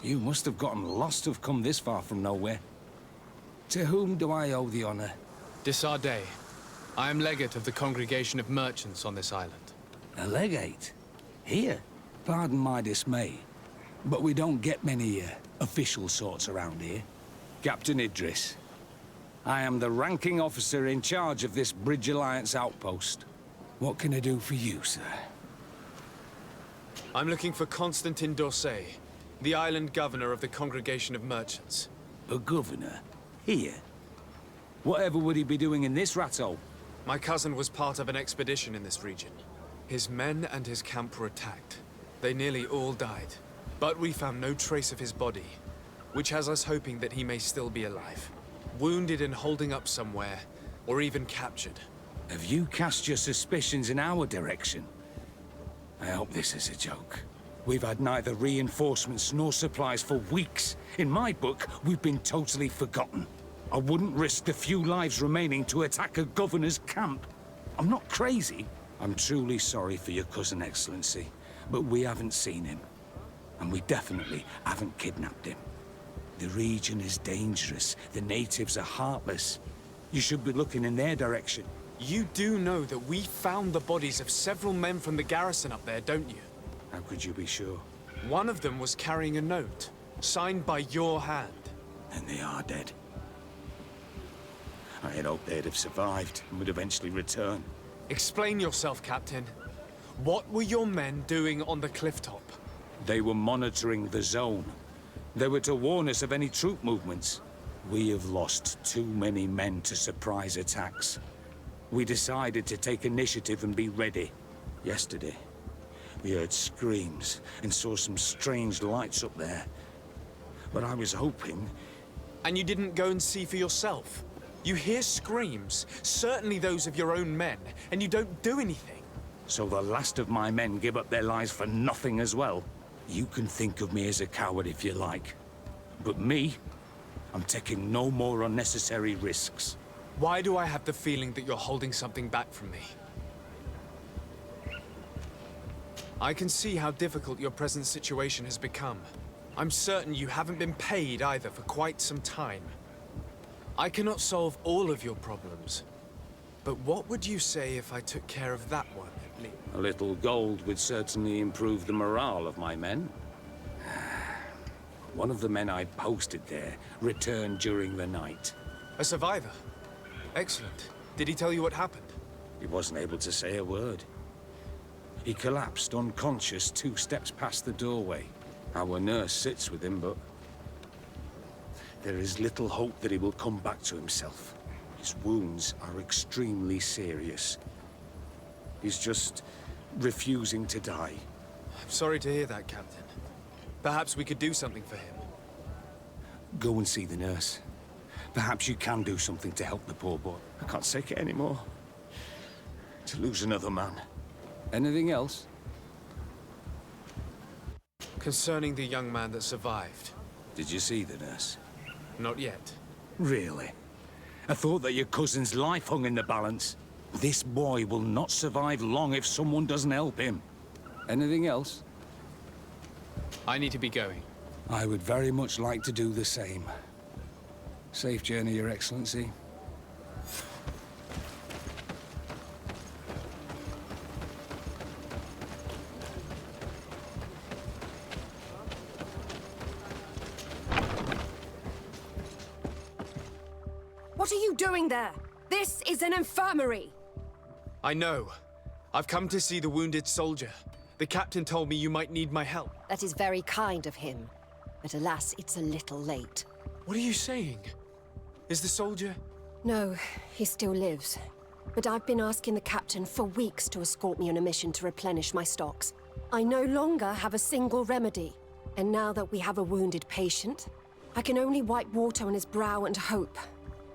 You must have gotten lost to have come this far from nowhere. To whom do I owe the honor? Desardet. I am legate of the Congregation of Merchants on this island. A legate? Here? Pardon my dismay, but we don't get many official sorts around here. Captain Idris. I am the ranking officer in charge of this Bridge Alliance outpost. What can I do for you, sir? I'm looking for Constantine d'Orsay, the island governor of the Congregation of Merchants. A governor? Here? Whatever would he be doing in this rat-hole? My cousin was part of an expedition in this region. His men and his camp were attacked. They nearly all died. But we found no trace of his body, which has us hoping that he may still be alive. Wounded and holding up somewhere, or even captured. Have you cast your suspicions in our direction? I hope this is a joke. We've had neither reinforcements nor supplies for weeks. In my book, we've been totally forgotten. I wouldn't risk the few lives remaining to attack a governor's camp. I'm not crazy. I'm truly sorry for your cousin, Excellency, but we haven't seen him. And we definitely haven't kidnapped him. The region is dangerous. The natives are heartless. You should be looking in their direction. You do know that we found the bodies of several men from the garrison up there, don't you? How could you be sure? One of them was carrying a note, signed by your hand. And they are dead. I had hoped they'd have survived and would eventually return. Explain yourself, Captain. What were your men doing on the clifftop? They were monitoring the zone. They were to warn us of any troop movements. We have lost too many men to surprise attacks. We decided to take initiative and be ready. Yesterday, we heard screams and saw some strange lights up there. But I was hoping... And you didn't go and see for yourself? You hear screams, certainly those of your own men, and you don't do anything. So the last of my men give up their lives for nothing as well? You can think of me as a coward if you like. But me, I'm taking no more unnecessary risks. Why do I have the feeling that you're holding something back from me? I can see how difficult your present situation has become. I'm certain you haven't been paid either for quite some time. I cannot solve all of your problems. But what would you say if I took care of that one, at least? A little gold would certainly improve the morale of my men. One of the men I posted there returned during the night. A survivor? Excellent. Did he tell you what happened? He wasn't able to say a word. He collapsed unconscious 2 steps past the doorway. Our nurse sits with him, but there is little hope that he will come back to himself. His wounds are extremely serious. He's just refusing to die. I'm sorry to hear that, Captain. Perhaps we could do something for him. Go and see the nurse. Perhaps you can do something to help the poor boy. I can't take it anymore. To lose another man. Anything else? Concerning the young man that survived. Did you see the nurse? Not yet. Really? I thought that your cousin's life hung in the balance. This boy will not survive long if someone doesn't help him. Anything else? I need to be going. I would very much like to do the same. Safe journey, Your Excellency. What are you doing there? This is an infirmary! I know. I've come to see the wounded soldier. The captain told me you might need my help. That is very kind of him. But alas, it's a little late. What are you saying? Is the soldier... No, he still lives. But I've been asking the captain for weeks to escort me on a mission to replenish my stocks. I no longer have a single remedy. And now that we have a wounded patient, I can only wipe water on his brow and hope.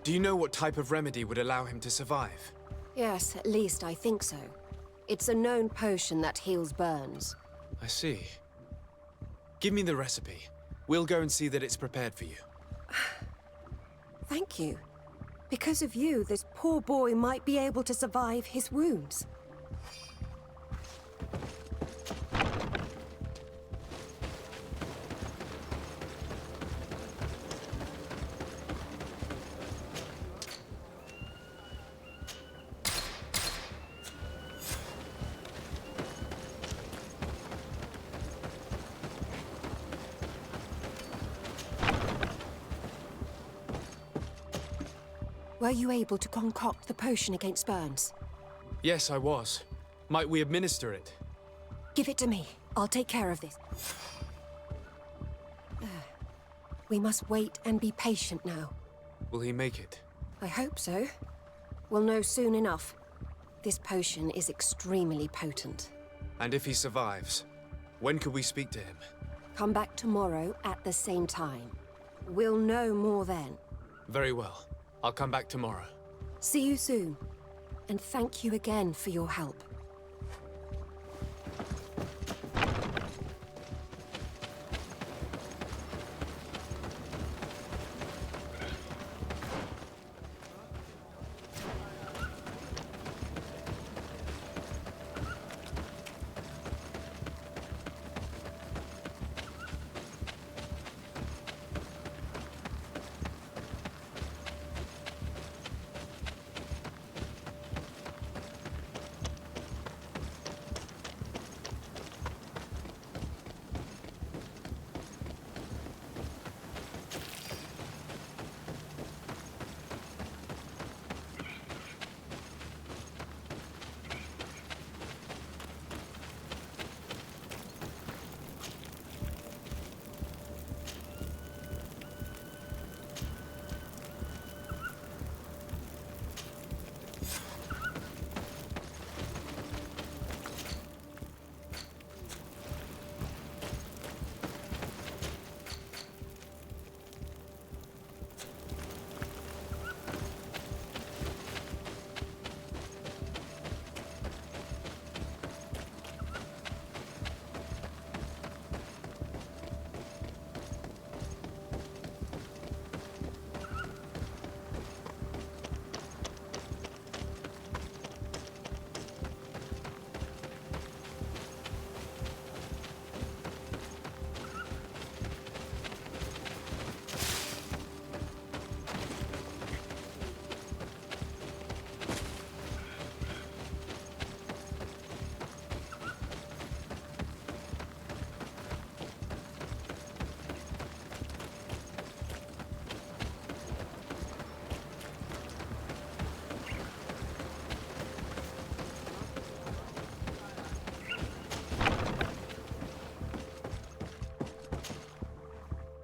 Do you know what type of remedy would allow him to survive? Yes, at least I think so. It's a known potion that heals burns. I see. Give me the recipe. We'll go and see that it's prepared for you. Thank you. Because of you, this poor boy might be able to survive his wounds. Were you able to concoct the potion against burns? Yes, I was. Might we administer it? Give it to me. I'll take care of this. We must wait and be patient now. Will he make it? I hope so. We'll know soon enough. This potion is extremely potent. And if he survives, when could we speak to him? Come back tomorrow at the same time. We'll know more then. Very well. I'll come back tomorrow. See you soon. And thank you again for your help.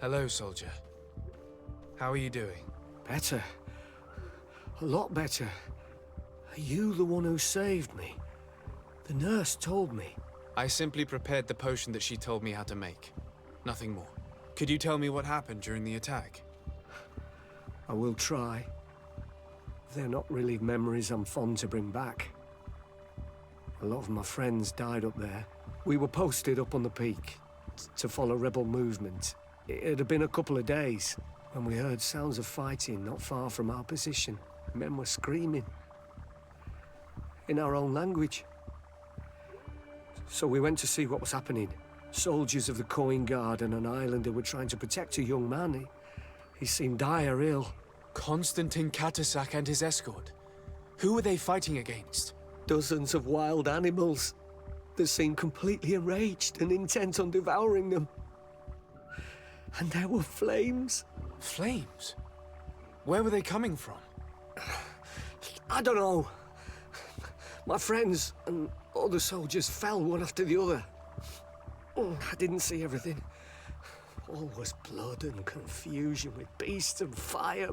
Hello, soldier. How are you doing? Better. A lot better. Are you the one who saved me? The nurse told me. I simply prepared the potion that she told me how to make. Nothing more. Could you tell me what happened during the attack? I will try. They're not really memories I'm fond to bring back. A lot of my friends died up there. We were posted up on the peak to follow rebel movement. It had been a couple of days when we heard sounds of fighting not far from our position. Men were screaming in our own language. So we went to see what was happening. Soldiers of the Coin Guard and an islander were trying to protect a young man. He seemed dire ill. Konstantin Katasak and his escort. Who were they fighting against? Dozens of wild animals. They seemed completely enraged and intent on devouring them. And there were flames. Flames? Where were they coming from? I don't know. My friends and other soldiers fell one after the other. I didn't see everything. All was blood and confusion with beasts and fire.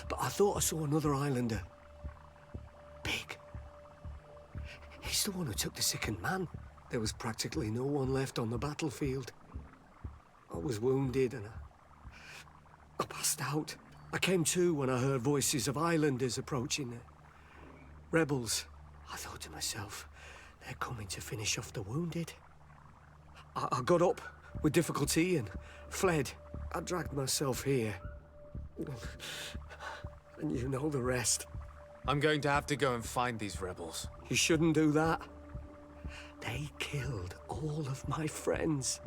But I thought I saw another islander. Big. He's the one who took the sickened man. There was practically no one left on the battlefield. I was wounded and I passed out. I came to when I heard voices of islanders approaching. Rebels. I thought to myself, they're coming to finish off the wounded. I got up with difficulty and fled. I dragged myself here. And you know the rest. I'm going to have to go and find these rebels. You shouldn't do that. They killed all of my friends.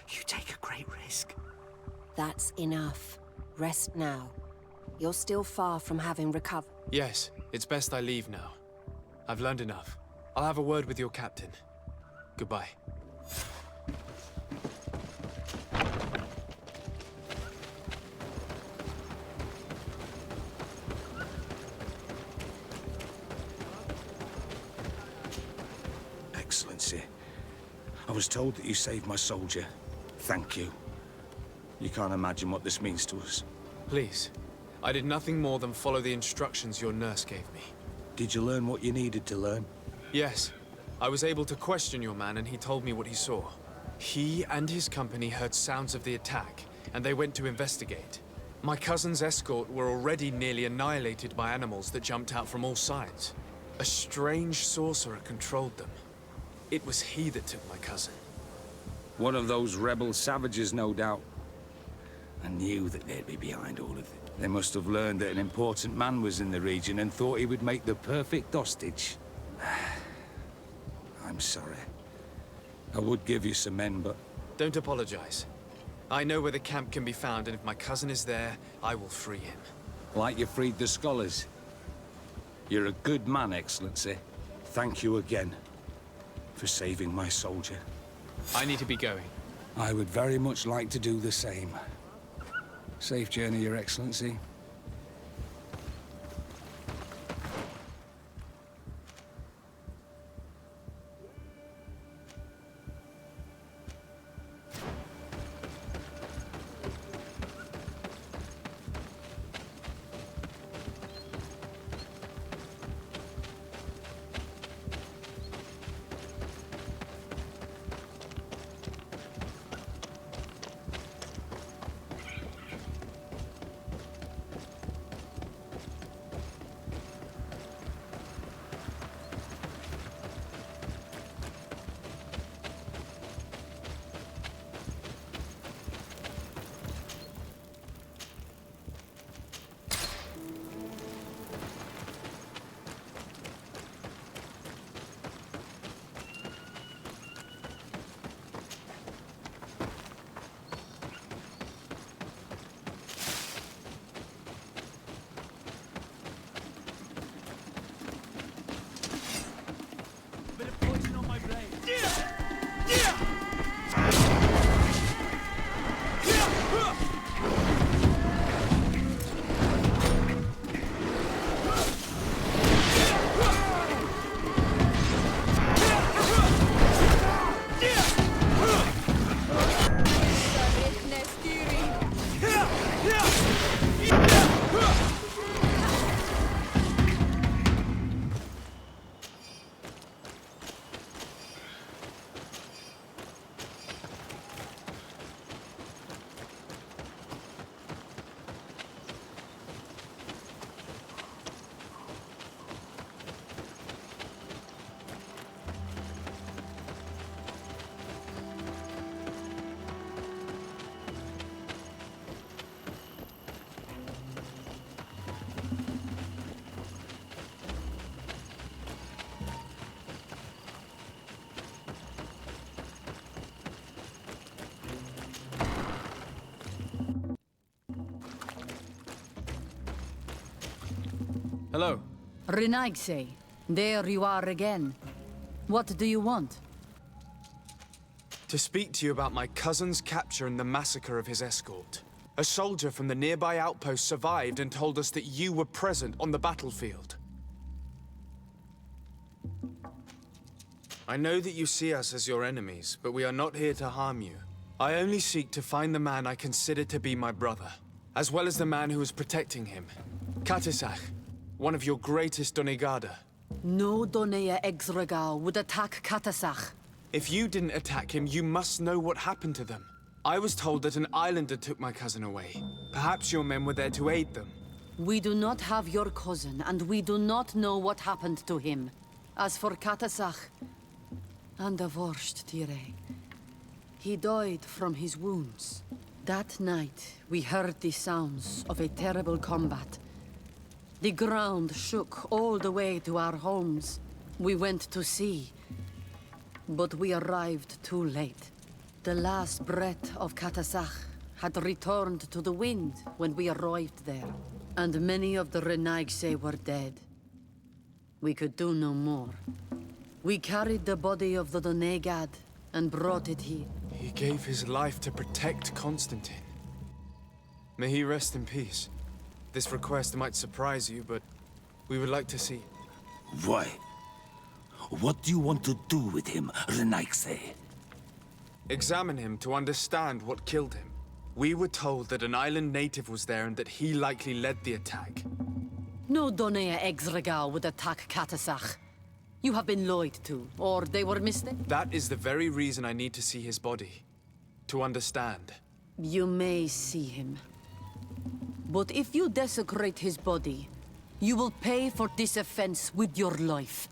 You take a great risk. That's enough. Rest now. You're still far from having recovered. Yes, it's best I leave now. I've learned enough. I'll have a word with your captain. Goodbye. Excellency, I was told that you saved my soldier. Thank you. You can't imagine what this means to us. Please. I did nothing more than follow the instructions your nurse gave me. Did you learn what you needed to learn? Yes. I was able to question your man and he told me what he saw. He and his company heard sounds of the attack, and they went to investigate. My cousin's escort were already nearly annihilated by animals that jumped out from all sides. A strange sorcerer controlled them. It was he that took my cousin. One of those rebel savages, no doubt. I knew that they'd be behind all of it. They must have learned that an important man was in the region and thought he would make the perfect hostage. I'm sorry. I would give you some men, but... Don't apologize. I know where the camp can be found, and if my cousin is there, I will free him. Like you freed the scholars. You're a good man, Excellency. Thank you again for saving my soldier. I need to be going. I would very much like to do the same. Safe journey, Your Excellency. Hello. Renaigse, there you are again. What do you want? To speak to you about my cousin's capture and the massacre of his escort. A soldier from the nearby outpost survived and told us that you were present on the battlefield. I know that you see us as your enemies, but we are not here to harm you. I only seek to find the man I consider to be my brother, as well as the man who is protecting him. Katisach, one of your greatest Donegada. No Donea Exregal would attack Katasach. If you didn't attack him, you must know what happened to them. I was told that an islander took my cousin away. Perhaps your men were there to aid them. We do not have your cousin, and we do not know what happened to him. As for Katasach, and the worst, Tire, he died from his wounds. That night, we heard the sounds of a terrible combat. The ground shook all the way to our homes. We went to see, but we arrived too late. The last breath of Katasach had returned to the wind when we arrived there, and many of the Renaigse were dead. We could do no more. We carried the body of the Donegad and brought it here. He gave his life to protect Constantine. May he rest in peace. This request might surprise you, but we would like to see. Why? What do you want to do with him, Renaigse? Examine him to understand what killed him. We were told that an island native was there and that he likely led the attack. No Donea Exregal would attack Katasach. You have been lied to, or they were mistaken. That is the very reason I need to see his body. To understand. You may see him. But if you desecrate his body, you will pay for this offense with your life.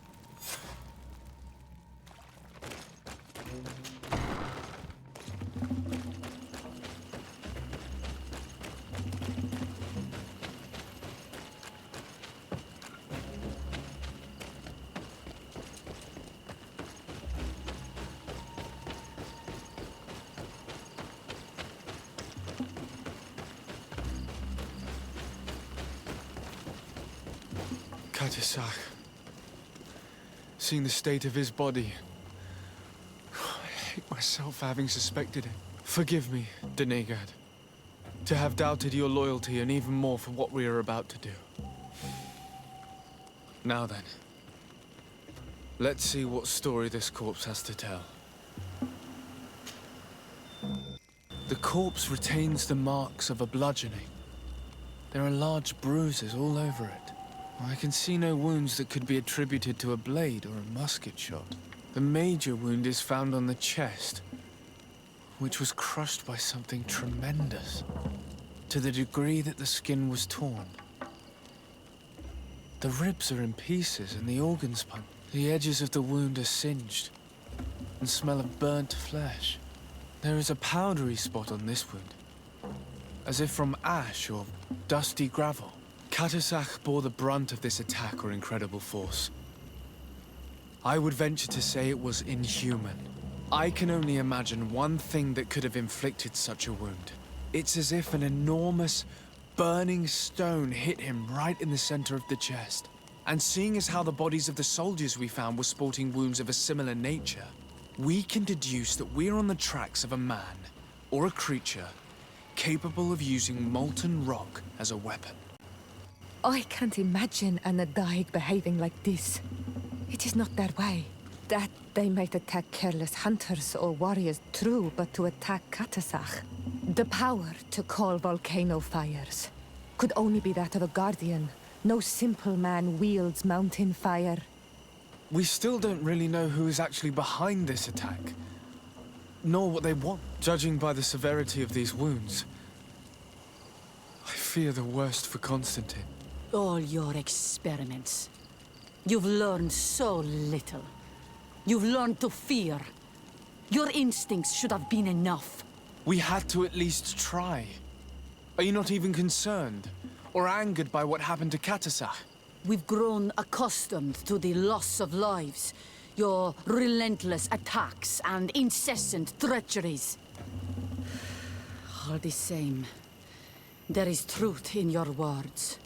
Katisach. Seeing the state of his body, I hate myself for having suspected him. Forgive me, Donegad, to have doubted your loyalty and even more for what we are about to do. Now then, let's see what story this corpse has to tell. The corpse retains the marks of a bludgeoning. There are large bruises all over it. I can see no wounds that could be attributed to a blade or a musket shot. The major wound is found on the chest, which was crushed by something tremendous, to the degree that the skin was torn. The ribs are in pieces and the organs punctured. The edges of the wound are singed and smell of burnt flesh. There is a powdery spot on this wound, as if from ash or dusty gravel. Katasach bore the brunt of this attack or incredible force. I would venture to say it was inhuman. I can only imagine one thing that could have inflicted such a wound. It's as if an enormous, burning stone hit him right in the center of the chest. And seeing as how the bodies of the soldiers we found were sporting wounds of a similar nature, we can deduce that we're on the tracks of a man, or a creature, capable of using molten rock as a weapon. I can't imagine an Adaig behaving like this. It is not their way. That they might attack careless hunters or warriors, true, but to attack Katasach, the power to call volcano fires, could only be that of a guardian. No simple man wields mountain fire. We still don't really know who is actually behind this attack, nor what they want. Judging by the severity of these wounds, I fear the worst for Constantine. All your experiments. You've learned so little. You've learned to fear. Your instincts should have been enough. We had to at least try. Are you not even concerned or angered by what happened to Katasach? We've grown accustomed to the loss of lives, your relentless attacks and incessant treacheries. All the same, there is truth in your words.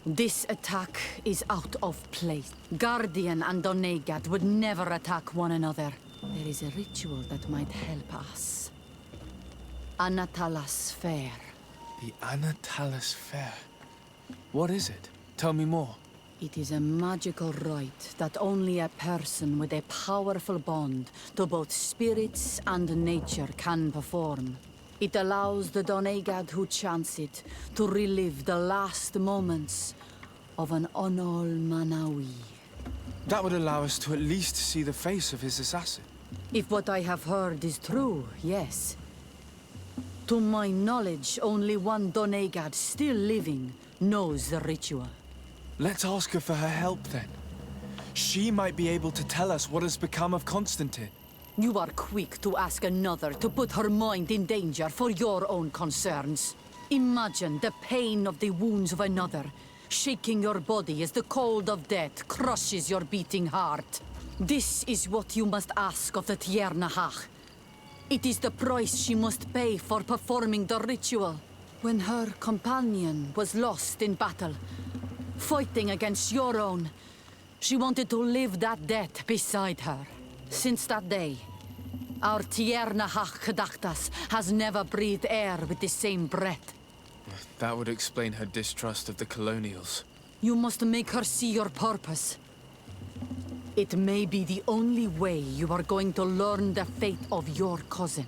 This attack is out of place. Guardian and Donegad would never attack one another. There is a ritual that might help us. Anatalas Fair. The Anatalas Fair. What is it? Tell me more. It is a magical rite that only a person with a powerful bond to both spirits and nature can perform. It allows the Donegad who chants it to relive the last moments of an Onol Manawi. That would allow us to at least see the face of his assassin. If what I have heard is true, yes. To my knowledge, only one Donegad still living knows the ritual. Let's ask her for her help then. She might be able to tell us what has become of Constantine. You are quick to ask another to put her mind in danger for your own concerns. Imagine the pain of the wounds of another, shaking your body as the cold of death crushes your beating heart. This is what you must ask of the Tiernahach. It is the price she must pay for performing the ritual. When her companion was lost in battle, fighting against your own, she wanted to live that death beside her. Since that day, our Tiernahach Kadachtas has never breathed air with the same breath. That would explain her distrust of the colonials. You must make her see your purpose. It may be the only way you are going to learn the fate of your cousin.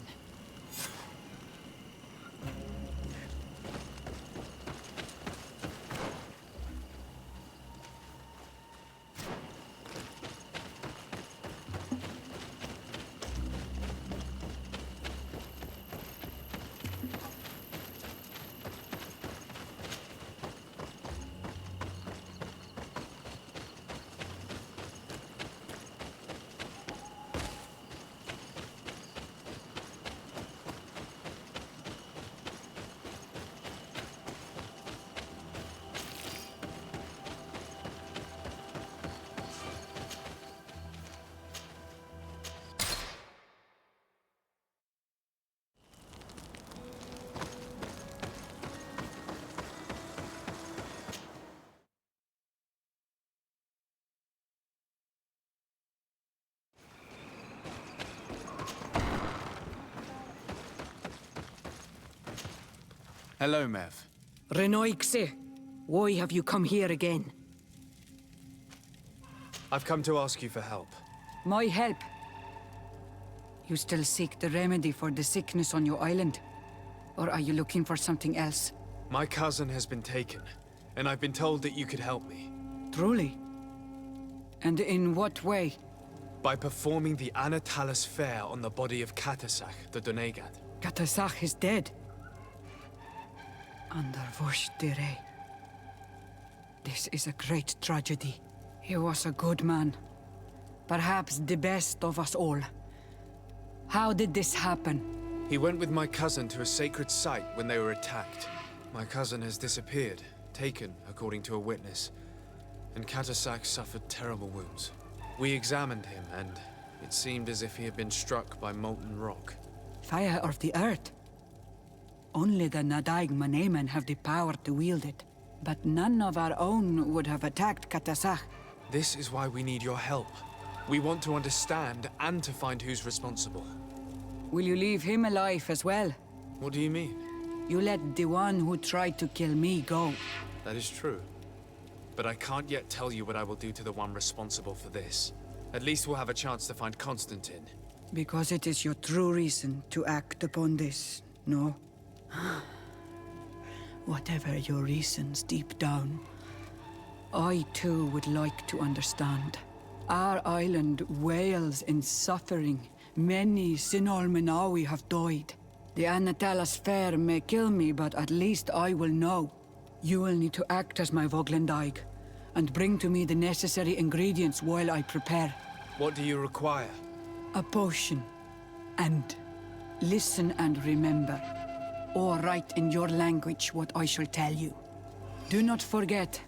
Hello, Mev. Renoixe, why have you come here again? I've come to ask you for help. My help? You still seek the remedy for the sickness on your island? Or are you looking for something else? My cousin has been taken, and I've been told that you could help me. Truly? And in what way? By performing the Anatalas Fair on the body of Katasach, the Donegad. Katasach is dead. Under Voshtire. This is a great tragedy. He was a good man. Perhaps the best of us all. How did this happen? He went with my cousin to a sacred site when they were attacked. My cousin has disappeared, taken, according to a witness. And Katasach suffered terrible wounds. We examined him, and it seemed as if he had been struck by molten rock. Fire of the earth? Only the Nadaig Manemen have the power to wield it. But none of our own would have attacked Katasach. This is why we need your help. We want to understand and to find who's responsible. Will you leave him alive as well? What do you mean? You let the one who tried to kill me go. That is true. But I can't yet tell you what I will do to the one responsible for this. At least we'll have a chance to find Constantine. Because it is your true reason to act upon this, no? Whatever your reasons deep down, I too would like to understand. Our island wails in suffering. Many Sinol Menawi have died. The Anatalas Fair may kill me, but at least I will know. You will need to act as my Voglendaig, and bring to me the necessary ingredients while I prepare. What do you require? A potion. And listen and remember. Or write in your language what I shall tell you. Do not forget,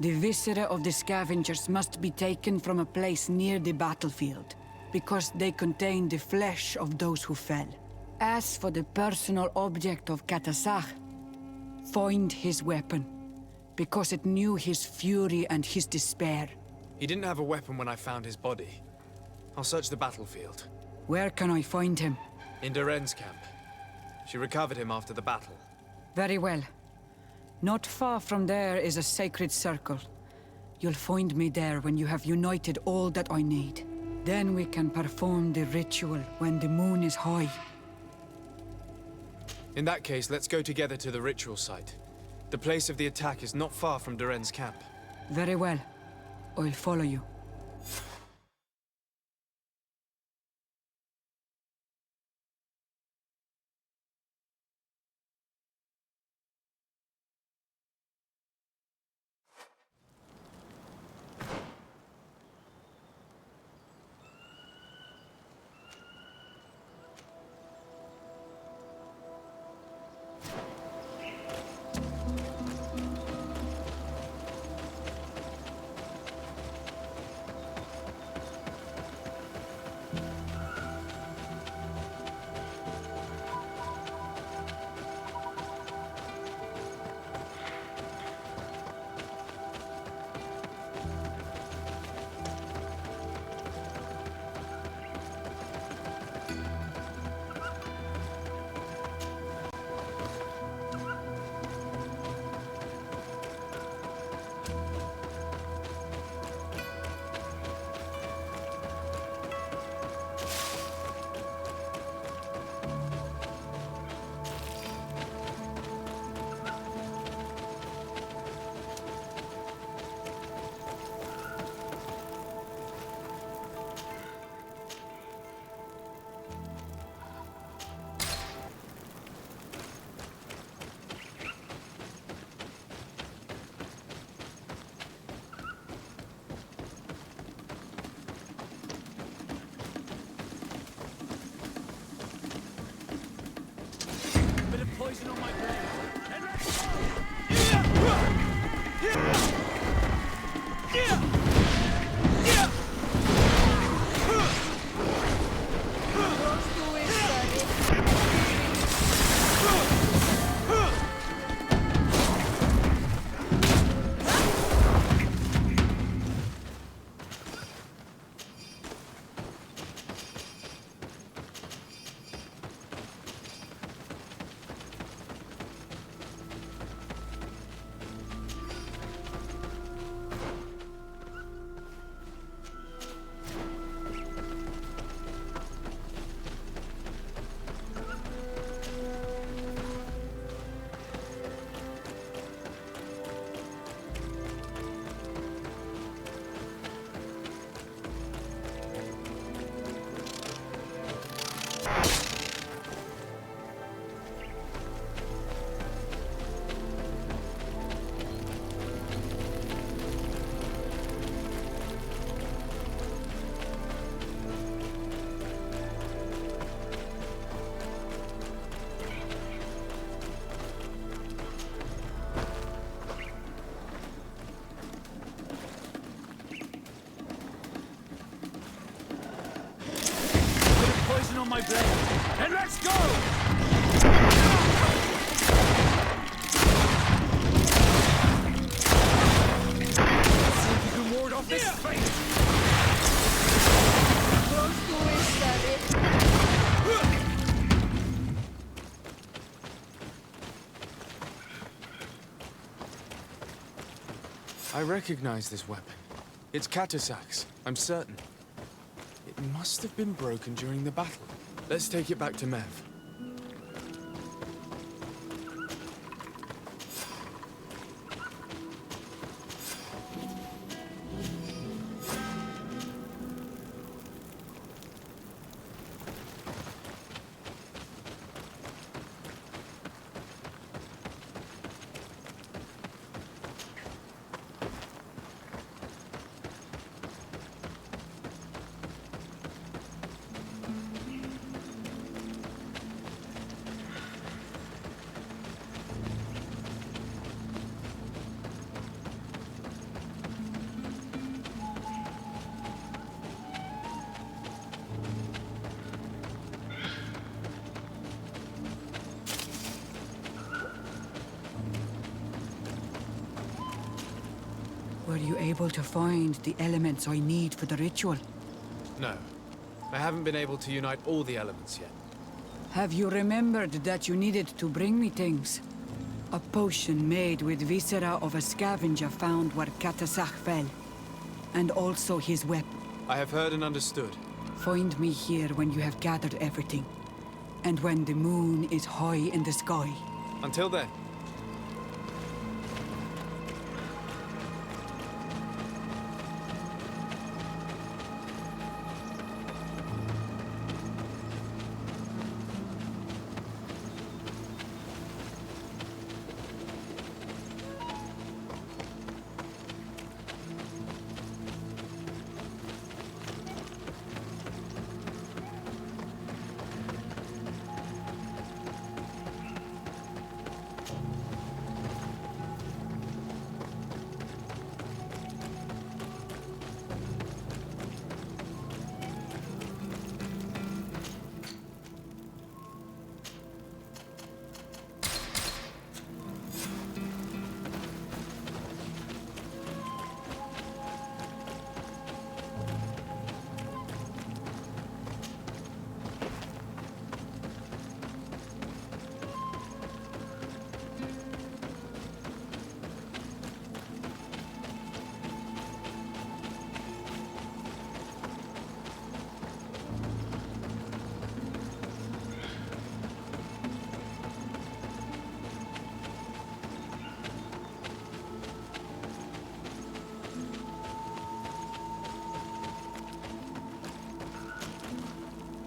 the viscera of the scavengers must be taken from a place near the battlefield, because they contain the flesh of those who fell. As for the personal object of Katasach, find his weapon. because it knew his fury and his despair. He didn't have a weapon when I found his body. I'll search the battlefield. Where can I find him? In Duren's camp. She recovered him after the battle. Very well. Not far from there is a sacred circle. You'll find me there when you have united all that I need. Then we can perform the ritual when the moon is high. In that case, let's go together to the ritual site. The place of the attack is not far from Duren's camp. Very well. I'll follow you. Poison on my blade. On my blade. And let's go! See if you can ward off this fate! I recognize this weapon. It's Katasak's, I'm certain. It must have been broken during the battle. Let's take it back to Mev. Were you able to find the elements I need for the ritual? No. I haven't been able to unite all the elements yet. Have you remembered that you needed to bring me things? A potion made with viscera of a scavenger found where Katasach fell. And also his weapon. I have heard and understood. Find me here when you have gathered everything. And when the moon is high in the sky. Until then.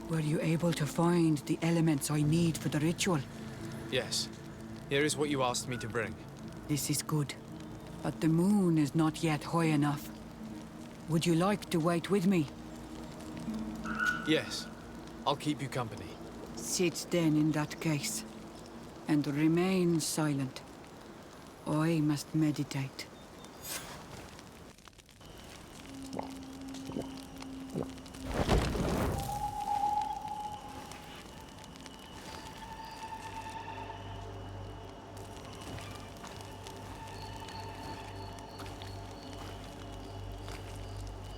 Were you able to find the elements I need for the ritual? Yes. Here is what you asked me to bring. This is good. But the moon is not yet high enough. Would you like to wait with me? Yes. I'll keep you company. Sit then in that case. And remain silent. I must meditate.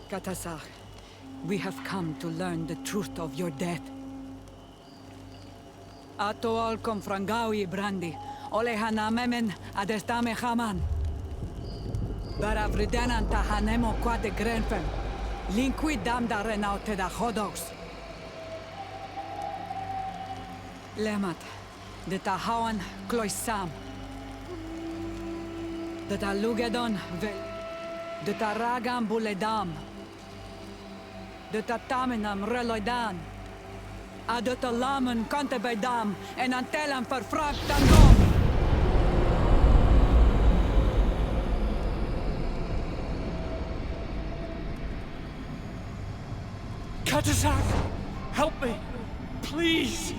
Katasach, we have come to learn the truth of your death. Ato al confrangawi brandi, ole hanamemen adestame haman. Baravridenan tahanemo quade grenfem, linqui damda renaute da hodos. Lemat, de tahawan kloisam. De talugedon ve, de taragam buledam. De tatamenam reloidan. Adet alamen kante bedam en antelam verfragt dangom. Katasach! Help me! Please!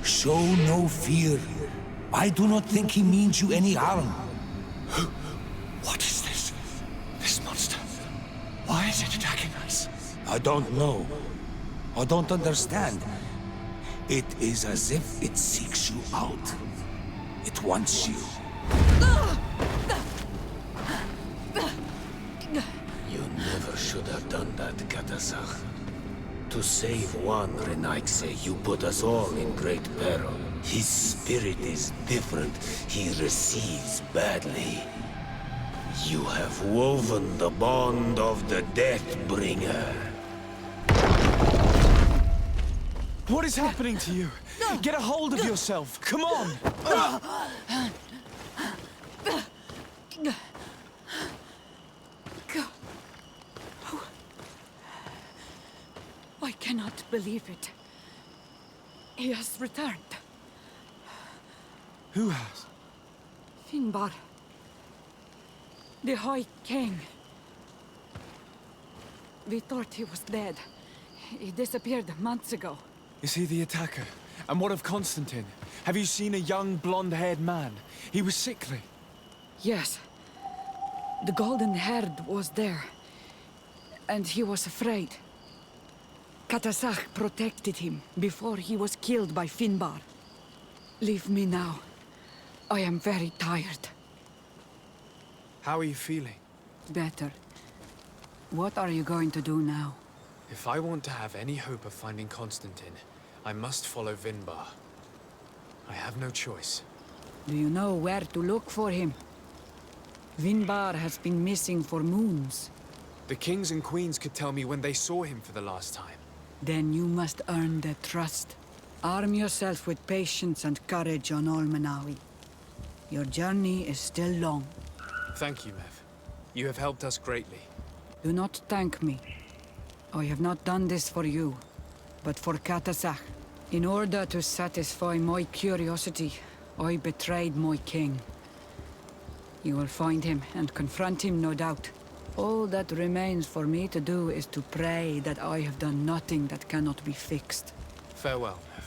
Show no fear. I do not think he means you any harm. What is this? This monster? Why is it attacking us? I don't know. I don't understand. It is as if it seeks you out. It wants you. You never should have done that, Katasach. To save one Renaigse, you put us all in great peril. His spirit is different. He receives badly. You have woven the bond of the Deathbringer. What is happening to you? Get a hold of yourself. Come on! I cannot believe it. He has returned. Who has? Finbar. The High King. We thought he was dead. He disappeared months ago. Is he the attacker? And what of Constantine? Have you seen a young, blonde-haired man? He was sickly. Yes. The golden-haired was there. And he was afraid. Katasach protected him before he was killed by Finbar. Leave me now. I am very tired. How are you feeling? Better. What are you going to do now? If I want to have any hope of finding Constantine, I must follow Vinbar. I have no choice. Do you know where to look for him? Vinbar has been missing for moons. The kings and queens could tell me when they saw him for the last time. Then you must earn their trust. Arm yourself with patience and courage on Olmenawi. Your journey is still long. Thank you, Mev. You have helped us greatly. Do not thank me. I have not done this for you, but for Katasach. In order to satisfy my curiosity, I betrayed my king. You will find him and confront him, no doubt. All that remains for me to do is to pray that I have done nothing that cannot be fixed. Farewell, Mev.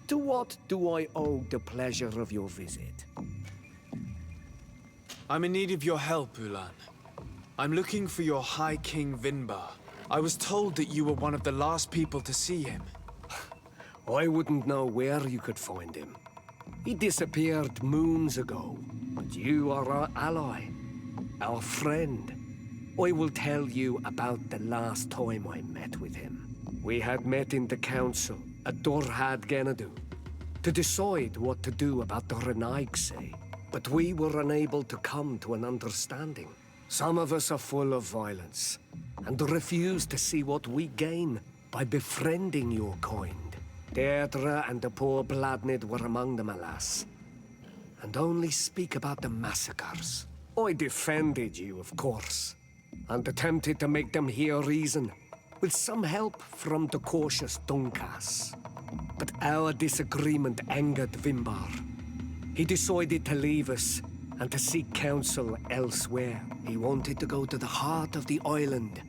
To what do I owe the pleasure of your visit? I'm in need of your help, Ulan. I'm looking for your High King Vinbar. I was told that you were one of the last people to see him. I wouldn't know where you could find him. He disappeared moons ago, but you are our ally, our friend. I will tell you about the last time I met with him. We had met in the council at Dorhad Genadu to decide what to do about the Renaigse, but we were unable to come to an understanding. Some of us are full of violence and refuse to see what we gain by befriending your kind. Deirdre and the poor Bladnid were among them, alas, and only speak about the massacres. I defended you, of course, and attempted to make them hear reason, with some help from the cautious Dunkas. But our disagreement angered Vinbar. He decided to leave us and to seek counsel elsewhere. He wanted to go to the heart of the island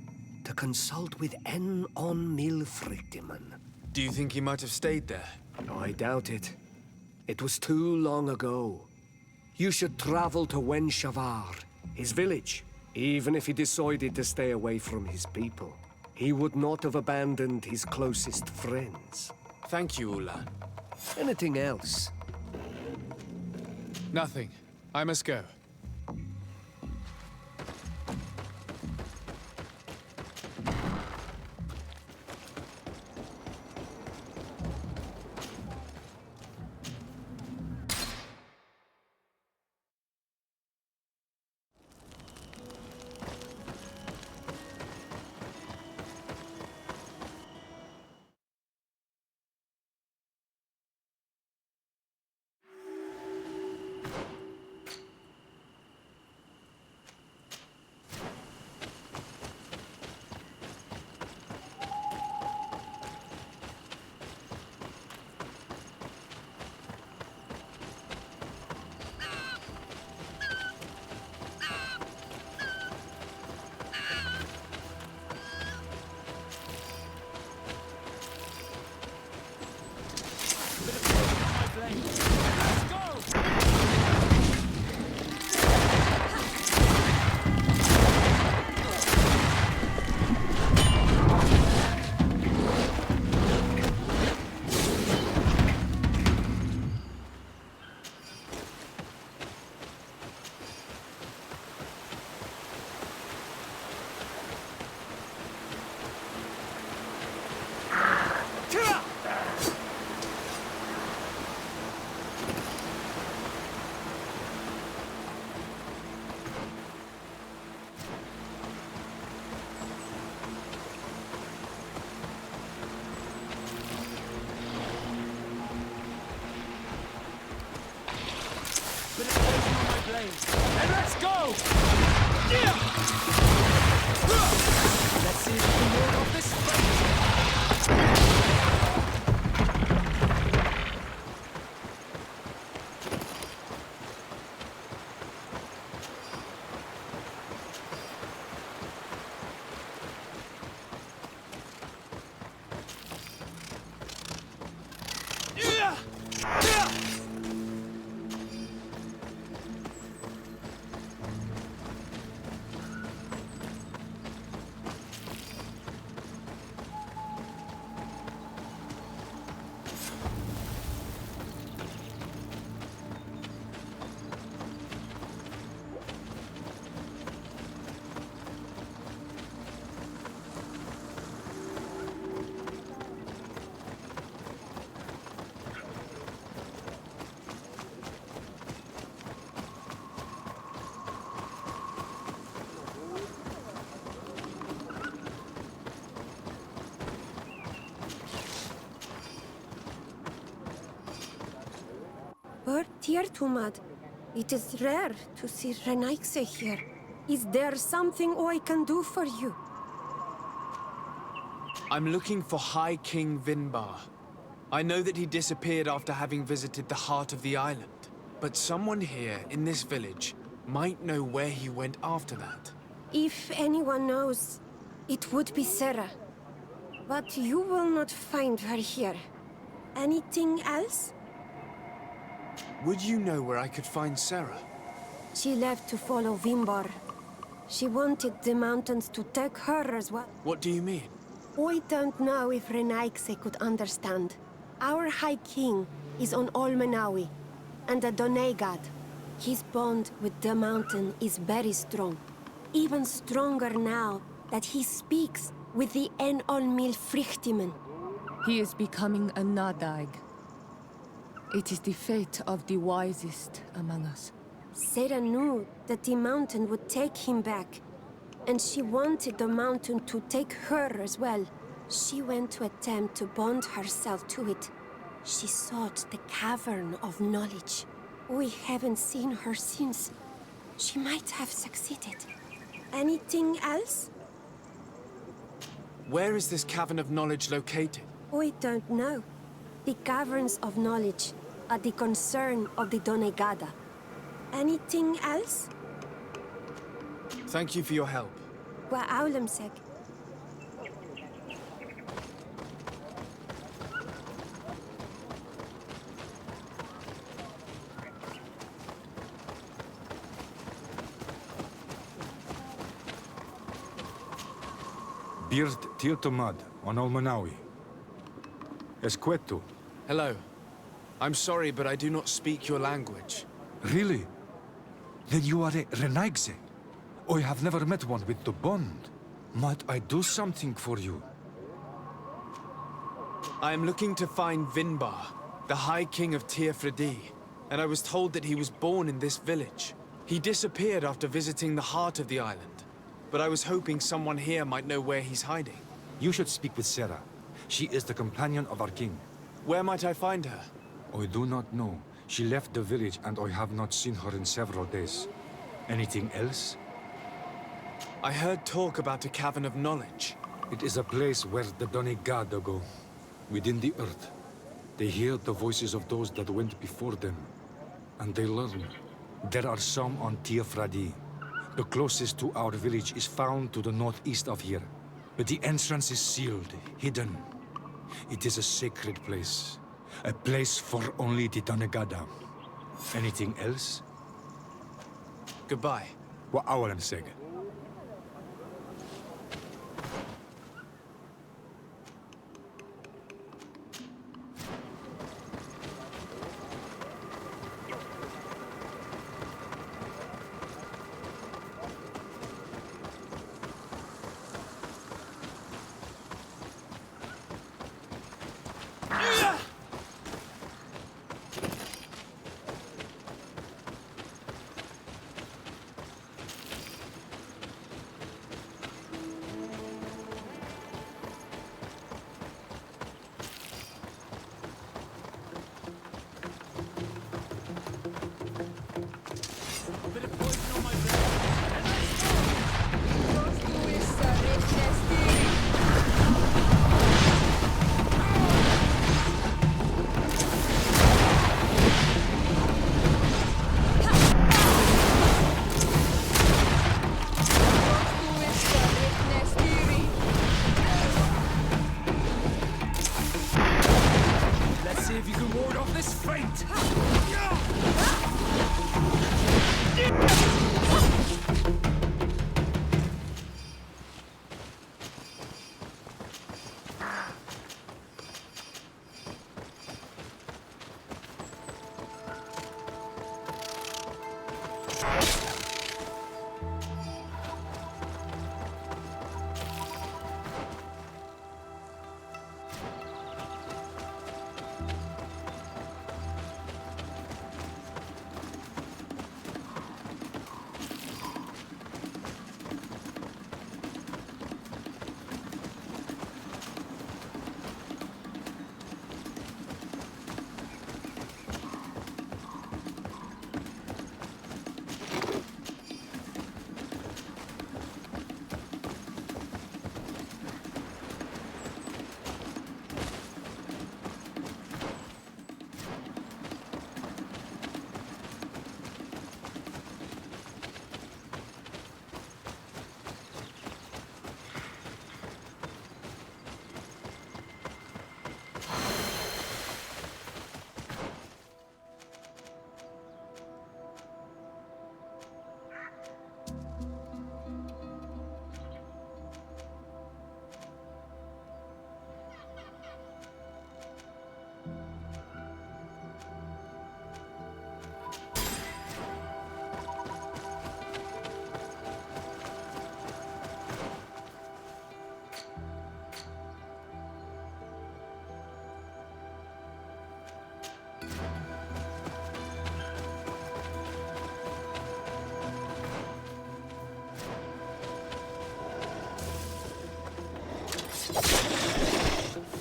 to consult with En on Milfrictiman. Do you think he might have stayed there? I doubt it. It was too long ago. You should travel to Wenshavar, his village. Even if he decided to stay away from his people, he would not have abandoned his closest friends. Thank you, Ulan. Anything else? Nothing. I must go. And let's go! Let's see if we can ward off this fight. Dear Tumad, it is rare to see Renaikse here. Is there something I can do for you? I'm looking for High King Vinbar. I know that he disappeared after having visited the heart of the island. But someone here in this village might know where he went after that. If anyone knows, it would be Sarah. But you will not find her here. Anything else? Would you know where I could find Sarah? She left to follow Vinbar. She wanted the mountains to take her as well. What do you mean? I don't know if Renaikse could understand. Our High King is on Olmenawi, and a Donegad. His bond with the mountain is very strong. Even stronger now that he speaks with the En-Olmil Frichtimen. He is becoming a Nadaig. It is the fate of the wisest among us. Sarah knew that the mountain would take him back, and she wanted the mountain to take her as well. She went to attempt to bond herself to it. She sought the Cavern of Knowledge. We haven't seen her since. She might have succeeded. Anything else? Where is this Cavern of Knowledge located? I don't know. The Caverns of Knowledge are the concern of the Donegada. Anything else? Thank you for your help. Wa aulemsek. Bird Tirtomad on Olmenawi. Esquetu. Hello. I'm sorry, but I do not speak your language. Really? Then you are a Renaigse? I have never met one with the bond. Might I do something for you? I am looking to find Vinbar, the High King of Tearfredi, and I was told that he was born in this village. He disappeared after visiting the heart of the island, but I was hoping someone here might know where he's hiding. You should speak with Sarah. She is the companion of our king. Where might I find her? I do not know. She left the village and I have not seen her in several days. Anything else? I heard talk about a Cavern of Knowledge. It is a place where the Donegada go, within the earth. They hear the voices of those that went before them, and they learn. There are some on Tearfredi. The closest to our village is found to the northeast of here, but the entrance is sealed, hidden. It is a sacred place, a place for only the Donegada. Anything else? Goodbye. Wa awalan sega.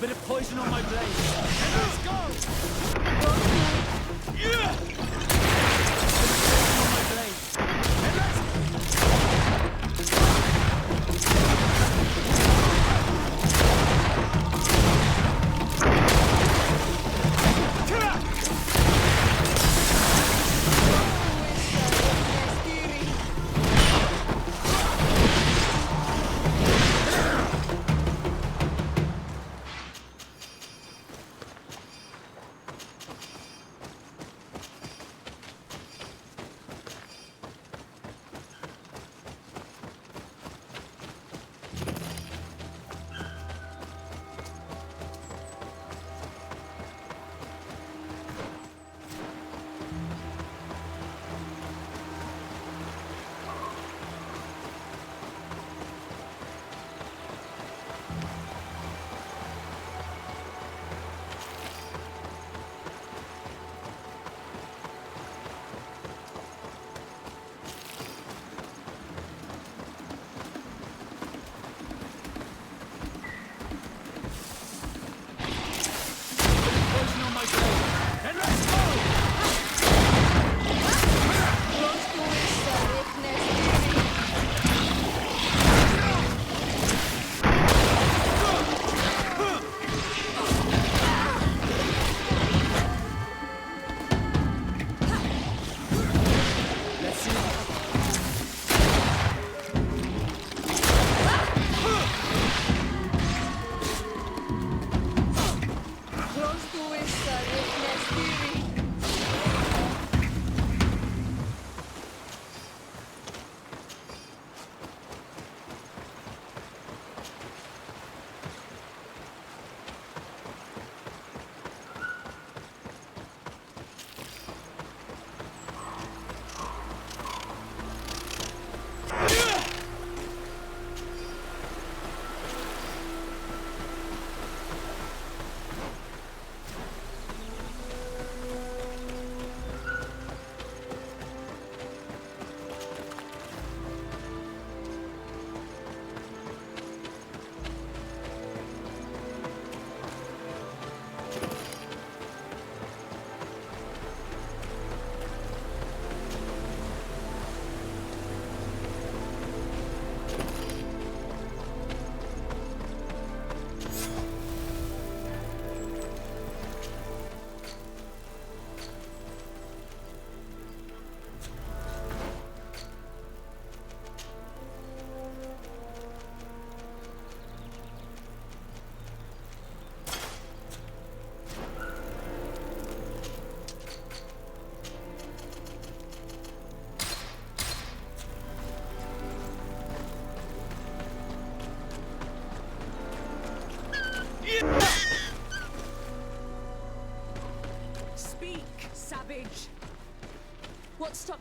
Bit of poison on my blade. Let's go! Yeah! On my blade. And let's...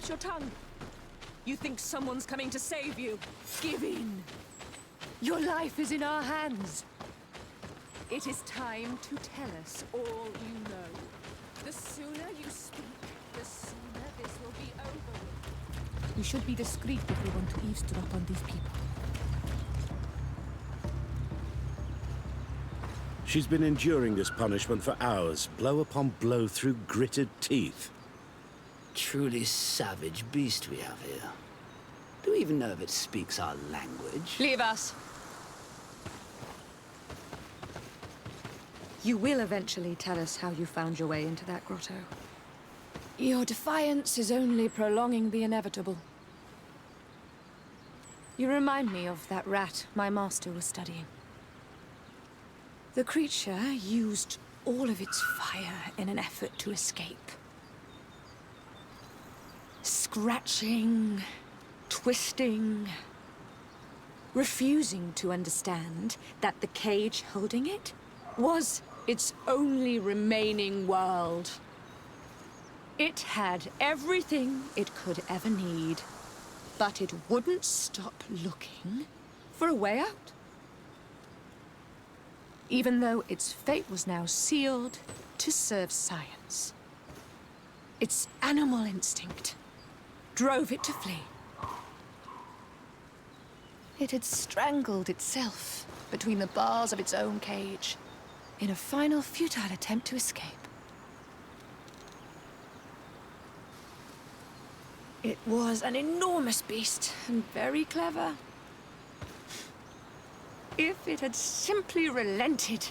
Watch your tongue. You think someone's coming to save you? Give in. Your life is in our hands. It is time to tell us all you know. The sooner you speak, the sooner this will be over. We should be discreet if we want to eavesdrop on these people. She's been enduring this punishment for hours, blow upon blow through gritted teeth. Truly savage beast we have here. Do we even know if it speaks our language? Leave us. You will eventually tell us how you found your way into that grotto. Your defiance is only prolonging the inevitable. You remind me of that rat my master was studying. The creature used all of its fire in an effort to escape. Scratching, twisting, refusing to understand that the cage holding it was its only remaining world. It had everything it could ever need, but it wouldn't stop looking for a way out. Even though its fate was now sealed to serve science. Its animal instinct drove it to flee. It had strangled itself between the bars of its own cage in a final futile attempt to escape. It was an enormous beast and very clever. If it had simply relented,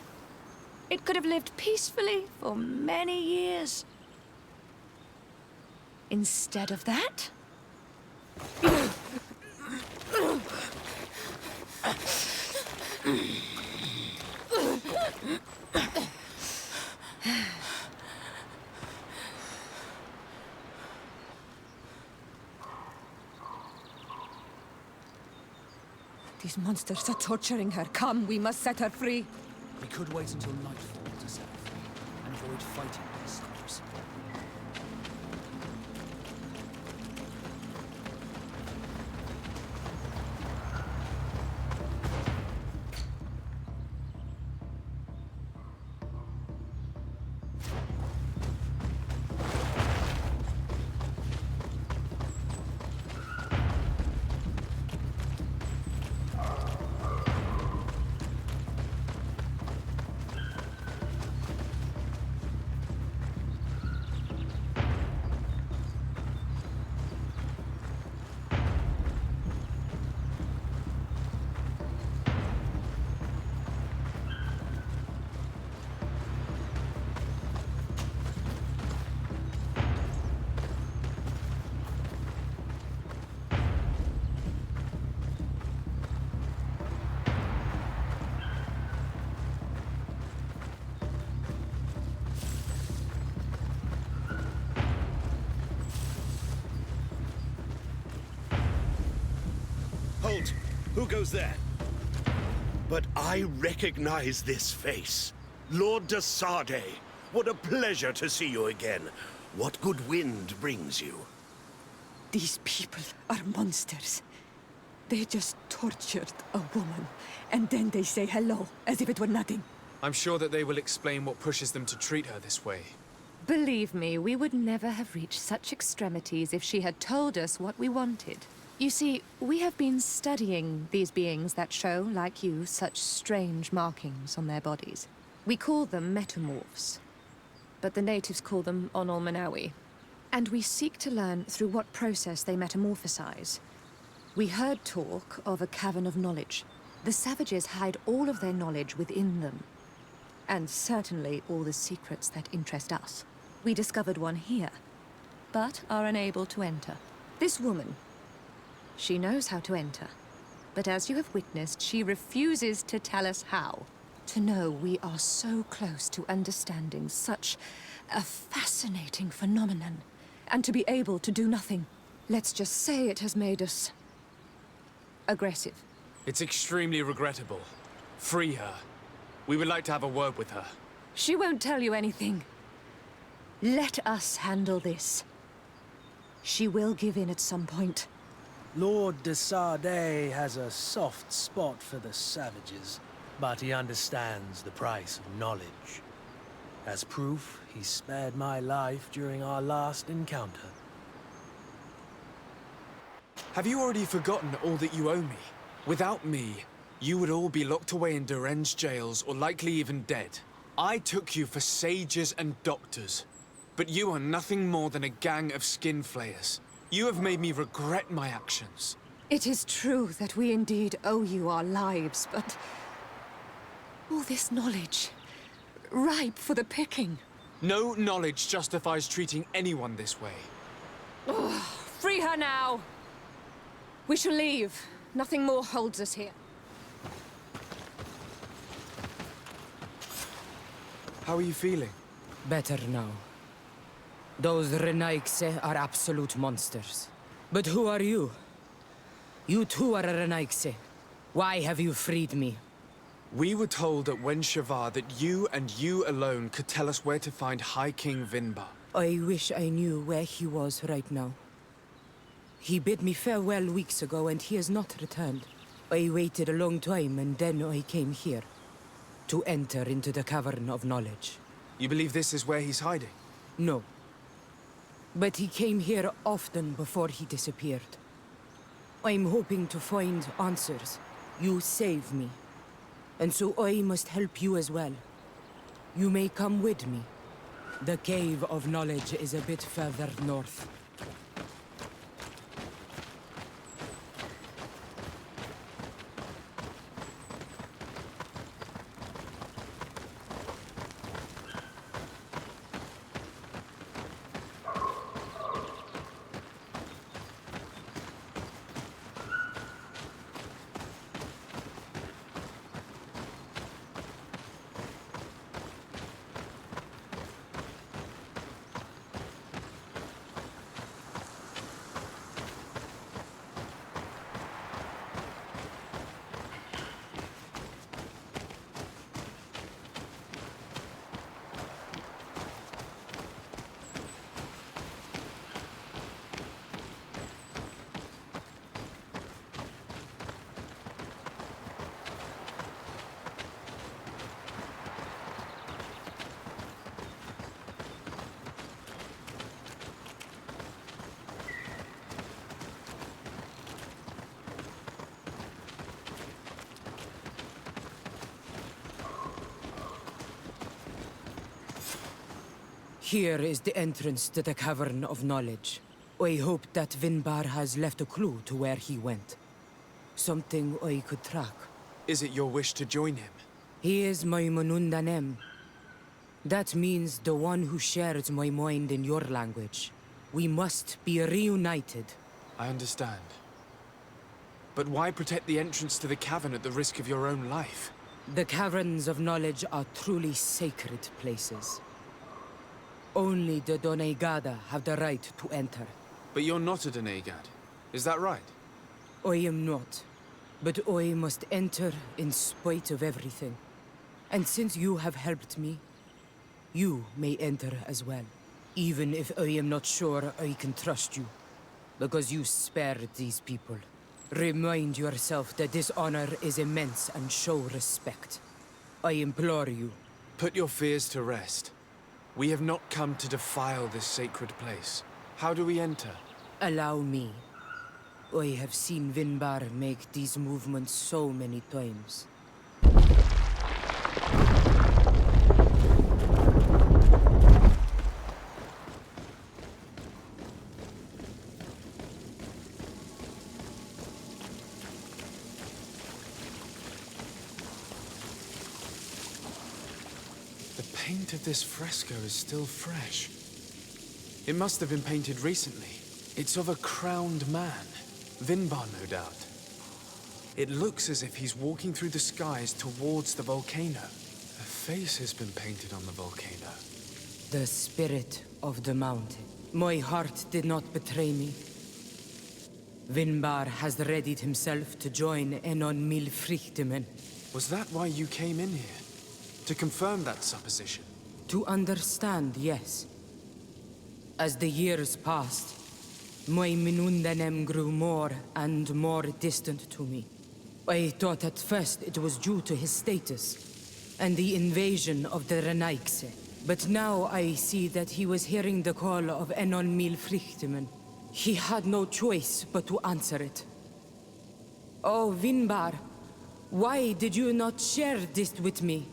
it could have lived peacefully for many years. Instead of that, these monsters are torturing her. Come, we must set her free. We could wait until nightfall to set her free, and avoid fighting these slaves. Halt! Who goes there? But I recognize this face. Lord de Sardet. What a pleasure to see you again. What good wind brings you? These people are monsters. They just tortured a woman, and then they say hello, as if it were nothing. I'm sure that they will explain what pushes them to treat her this way. believe me, we would never have reached such extremities if she had told us what we wanted. You see, we have been studying these beings that show, like you, such strange markings on their bodies. We call them metamorphs, but the natives call them Onol Manawi. And we seek to learn through what process they metamorphosize. We heard talk of a cavern of knowledge. The savages hide all of their knowledge within them. And certainly all the secrets that interest us. We discovered one here, but are unable to enter. This woman, she knows how to enter. But as you have witnessed, she refuses to tell us how. To know we are so close to understanding such a fascinating phenomenon, and to be able to do nothing. Let's just say it has made us aggressive. It's extremely regrettable. Free her. We would like to have a word with her. She won't tell you anything. Let us handle this. She will give in at some point. Lord de Sardet has a soft spot for the savages, but he understands the price of knowledge. As proof, he spared my life during our last encounter. Have you already forgotten all that you owe me? Without me, you would all be locked away in deranged jails or likely even dead. I took you for sages and doctors, but you are nothing more than a gang of skin flayers. You have made me regret my actions. It is true that we indeed owe you our lives, but... all this knowledge, ripe for the picking. No knowledge justifies treating anyone this way. Ugh, free her now! We shall leave. Nothing more holds us here. How are you feeling? Better now. Those Renaigse are absolute monsters. But who are you? You too are a Renaigse. Why have you freed me? We were told at Wen Shavar that you and you alone could tell us where to find High King Vinbar. I wish I knew where he was right now. He bid me farewell weeks ago and he has not returned. I waited a long time and then I came here. To enter into the Cavern of Knowledge. You believe this is where he's hiding? No. But he came here often before he disappeared. I'm hoping to find answers. You saved me. And so I must help you as well. You may come with me. The Cave of Knowledge is a bit further north. Here is the entrance to the Cavern of Knowledge. I hope that Vinbar has left a clue to where he went. Something I could track. Is it your wish to join him? He is my Manundanem. That means the one who shares my mind in your language. We must be reunited. I understand. But why protect the entrance to the cavern at the risk of your own life? The Caverns of Knowledge are truly sacred places. Only the Doneigada have the right to enter. But you're not a Doneigad, is that right? I am not. But I must enter in spite of everything. And since you have helped me, you may enter as well. Even if I am not sure I can trust you. Because you spared these people. Remind yourself that this honor is immense and show respect. I implore you. Put your fears to rest. We have not come to defile this sacred place. How do we enter? Allow me. I have seen Vinbar make these movements so many times. The paint of this fresco is still fresh. It must have been painted recently. It's of a crowned man. Vinbar, no doubt. It looks as if he's walking through the skies towards the volcano. A face has been painted on the volcano. The spirit of the mountain. My heart did not betray me. Vinbar has readied himself to join Enon Milfrichtemen. Was that why you came in here? To confirm that supposition? To understand, yes. As the years passed, My Minundanem grew more and more distant to me. I thought at first it was due to his status and the invasion of the Renaigse. But now I see that he was hearing the call of Enon Mil Frichtimen. He had no choice but to answer it. Oh, Vinbar, why did you not share this with me?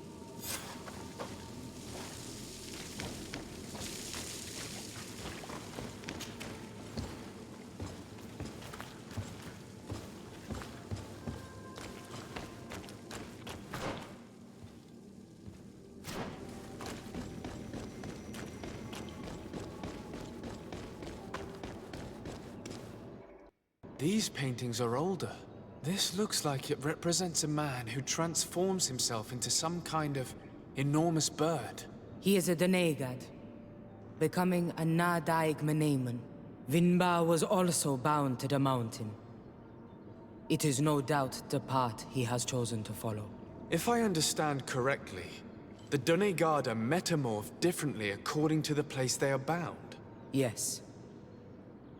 These paintings are older. This looks like it represents a man who transforms himself into some kind of enormous bird. He is a Donegad, becoming a Nadaig Meneman. Vinbar was also bound to the mountain. It is no doubt the path he has chosen to follow. If I understand correctly, the Donegad are metamorphed differently according to the place they are bound. Yes.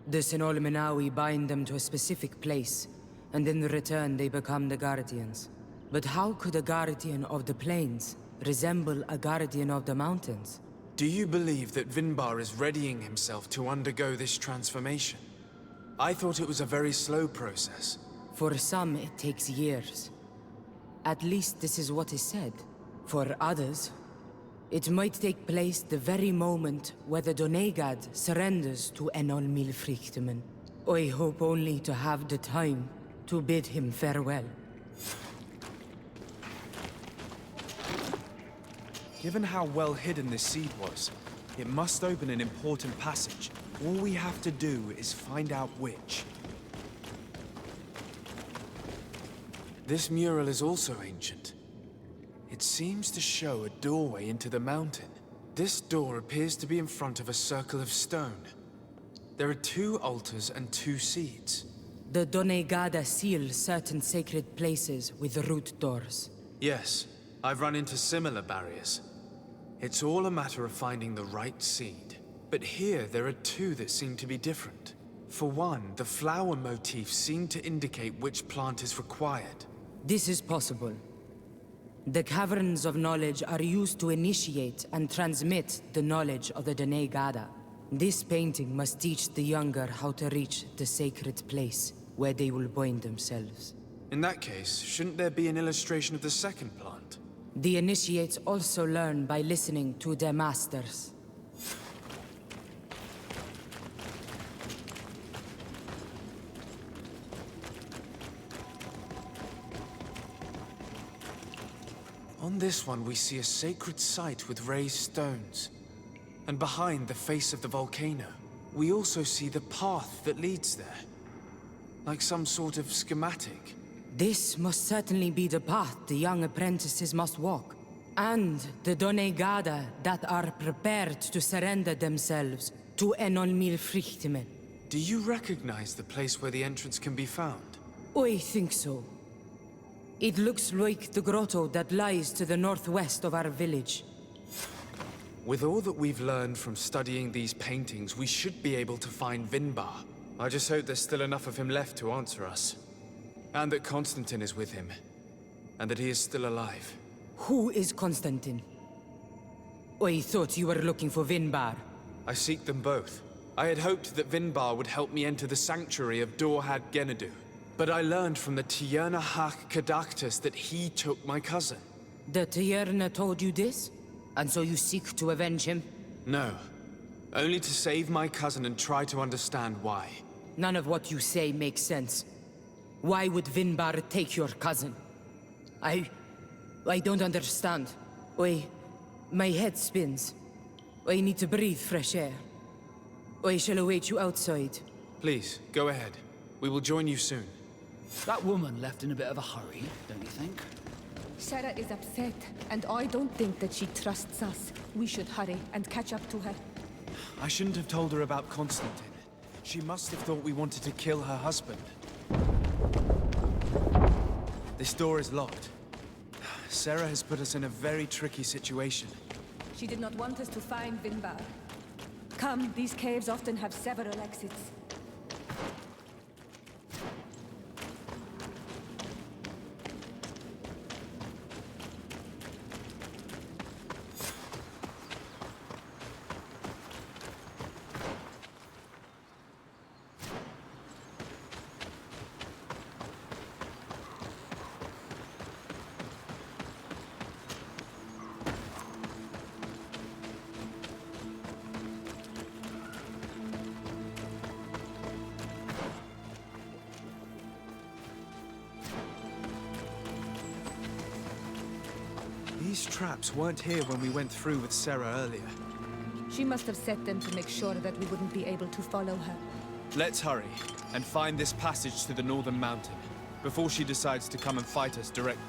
The Sinolmenawi bind them to a specific place, and in return they become the Guardians. But how could a Guardian of the Plains resemble a Guardian of the Mountains? Do you believe that Vinbar is readying himself to undergo this transformation? I thought it was a very slow process. For some, it takes years. At least this is what is said. For others, it might take place the very moment where the Donegad surrenders to Enol Milfrichtemen. I hope only to have the time to bid him farewell. Given how well hidden this seed was, it must open an important passage. All we have to do is find out which. This mural is also ancient. It seems to show a doorway into the mountain. This door appears to be in front of a circle of stone. There are 2 altars and 2 seeds. The Donegada seal certain sacred places with root doors. Yes, I've run into similar barriers. It's all a matter of finding the right seed. But here there are 2 that seem to be different. For one, the flower motifs seem to indicate which plant is required. This is possible. The caverns of knowledge are used to initiate and transmit the knowledge of the Donegada. This painting must teach the younger how to reach the sacred place where they will bind themselves. In that case, shouldn't there be an illustration of the second plant? The initiates also learn by listening to their masters. On this one, we see a sacred site with raised stones. And behind the face of the volcano, we also see the path that leads there. Like some sort of schematic. This must certainly be the path the young apprentices must walk. And the Donegada that are prepared to surrender themselves to Enol Milfrichtemen. Do you recognize the place where the entrance can be found? I think so. It looks like the grotto that lies to the northwest of our village. With all that we've learned from studying these paintings, we should be able to find Vinbar. I just hope there's still enough of him left to answer us. And that Constantine is with him. And that he is still alive. Who is Constantine? I thought you were looking for Vinbar. I seek them both. I had hoped that Vinbar would help me enter the sanctuary of Dorhad Genadu. But I learned from the Tierna Hak Kadaktus that he took my cousin. The Tierna told you this? And so you seek to avenge him? No. Only to save my cousin and try to understand why. None of what you say makes sense. Why would Vinbar take your cousin? I don't understand. My head spins. I need to breathe fresh air. I shall await you outside. Please, go ahead. We will join you soon. That woman left in a bit of a hurry, don't you think? Sarah is upset, and I don't think that she trusts us. We should hurry and catch up to her. I shouldn't have told her about Constantine. She must have thought we wanted to kill her husband. This door is locked. Sarah has put us in a very tricky situation. She did not want us to find Vinbar. Come, these caves often have several exits. These traps weren't here when we went through with Sarah earlier. She must have set them to make sure that we wouldn't be able to follow her. Let's hurry and find this passage to the northern mountain before she decides to come and fight us directly.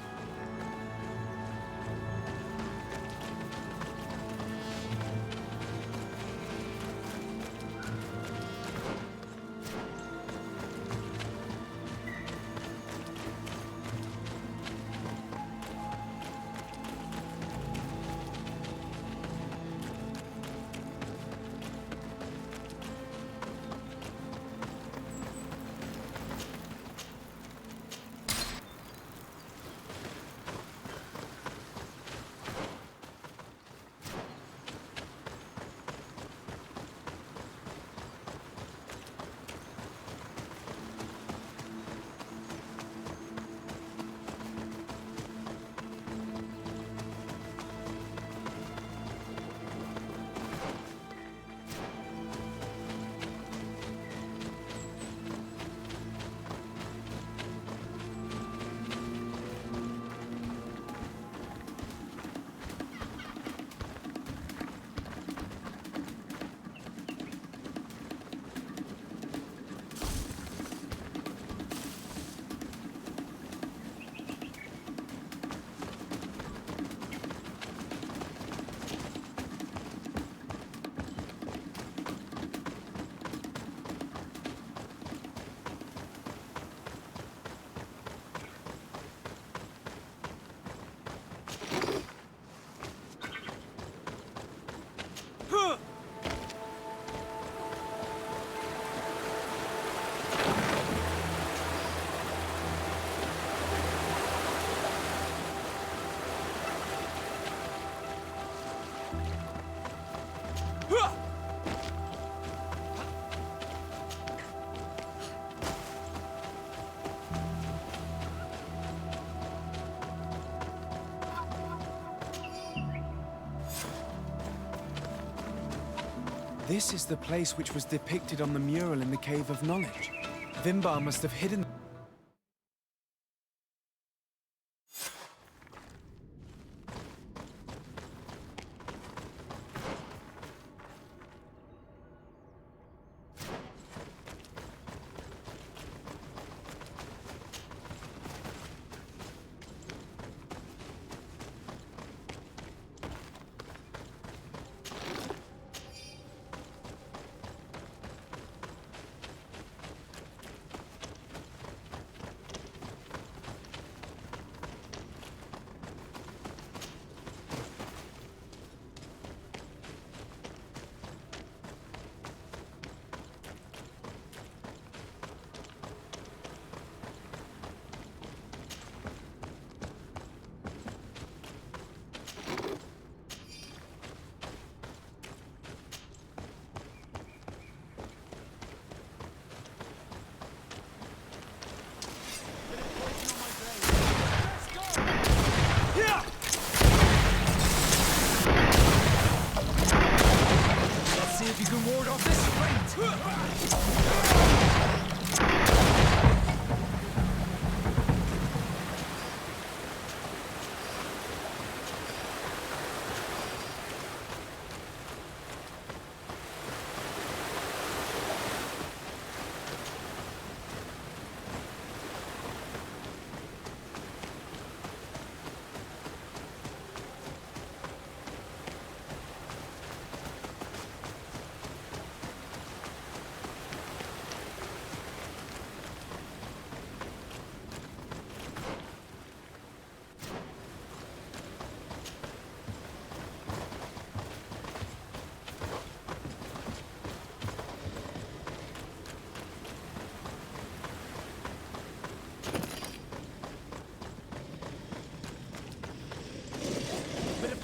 This is the place which was depicted on the mural in the Cave of Knowledge. Vimbar must have hidden...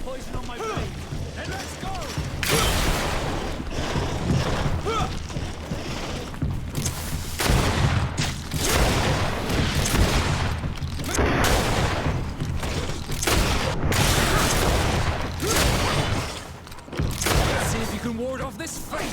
Poison on my blade. Then let's go! Let's see if you can ward off this fate!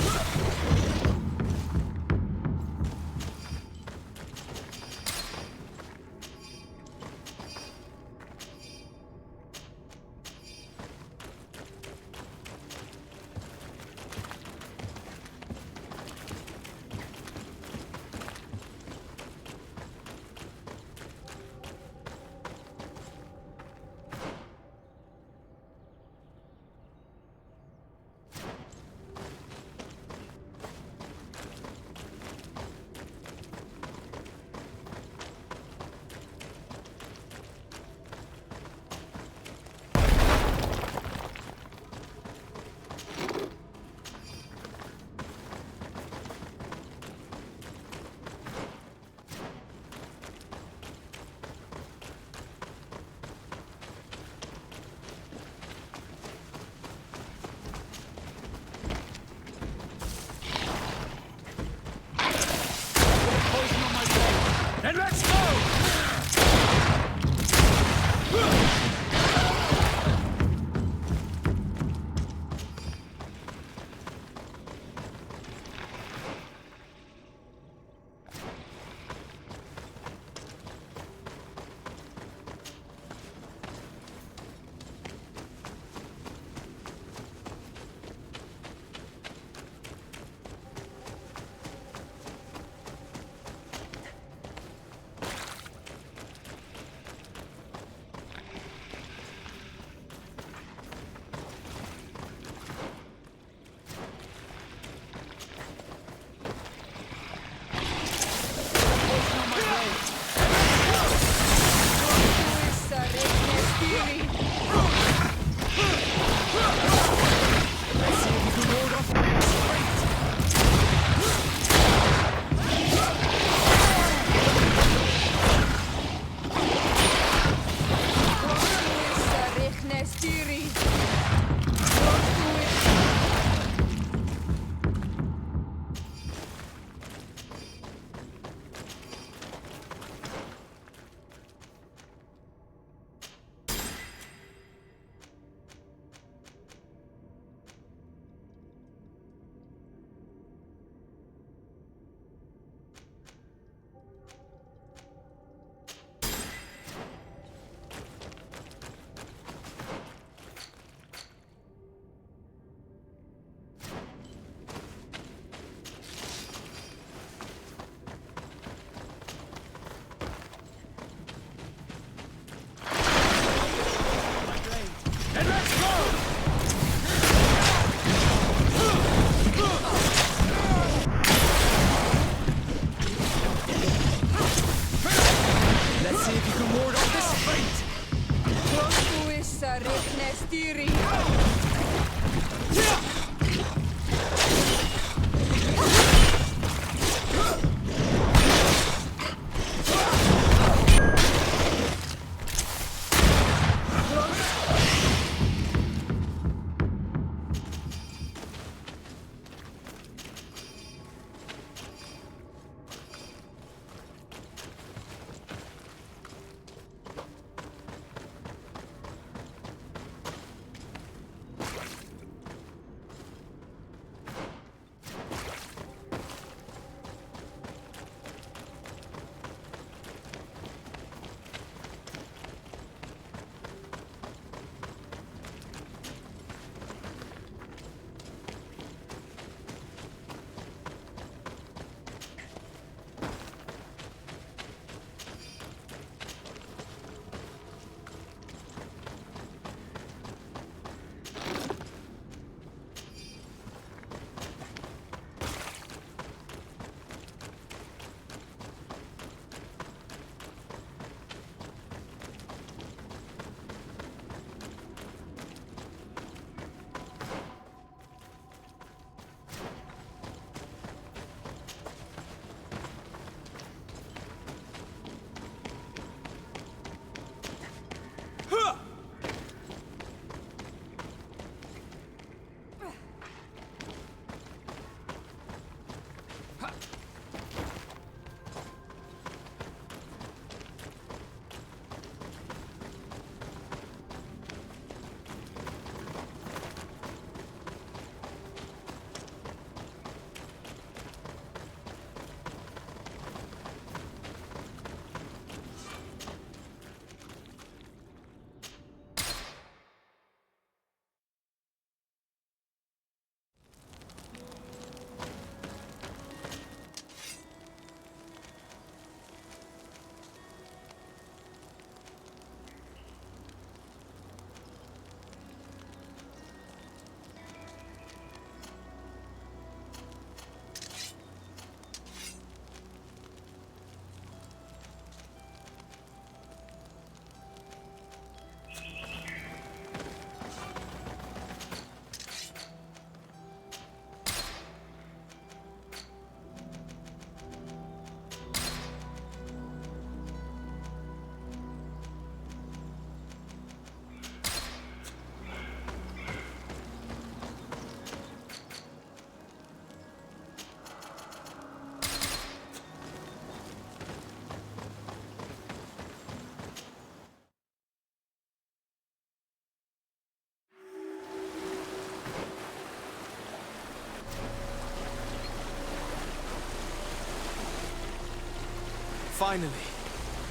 Finally,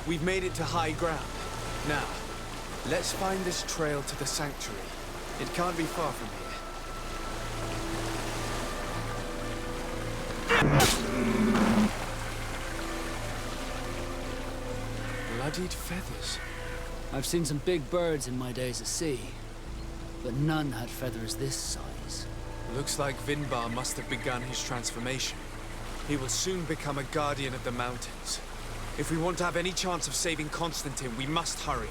we've made it to high ground. Now, let's find this trail to the sanctuary. It can't be far from here. Bloodied feathers. I've seen some big birds in my days at sea, but none had feathers this size. Looks like Vinbar must have begun his transformation. He will soon become a guardian of the mountains. If we want to have any chance of saving Constantine, we must hurry.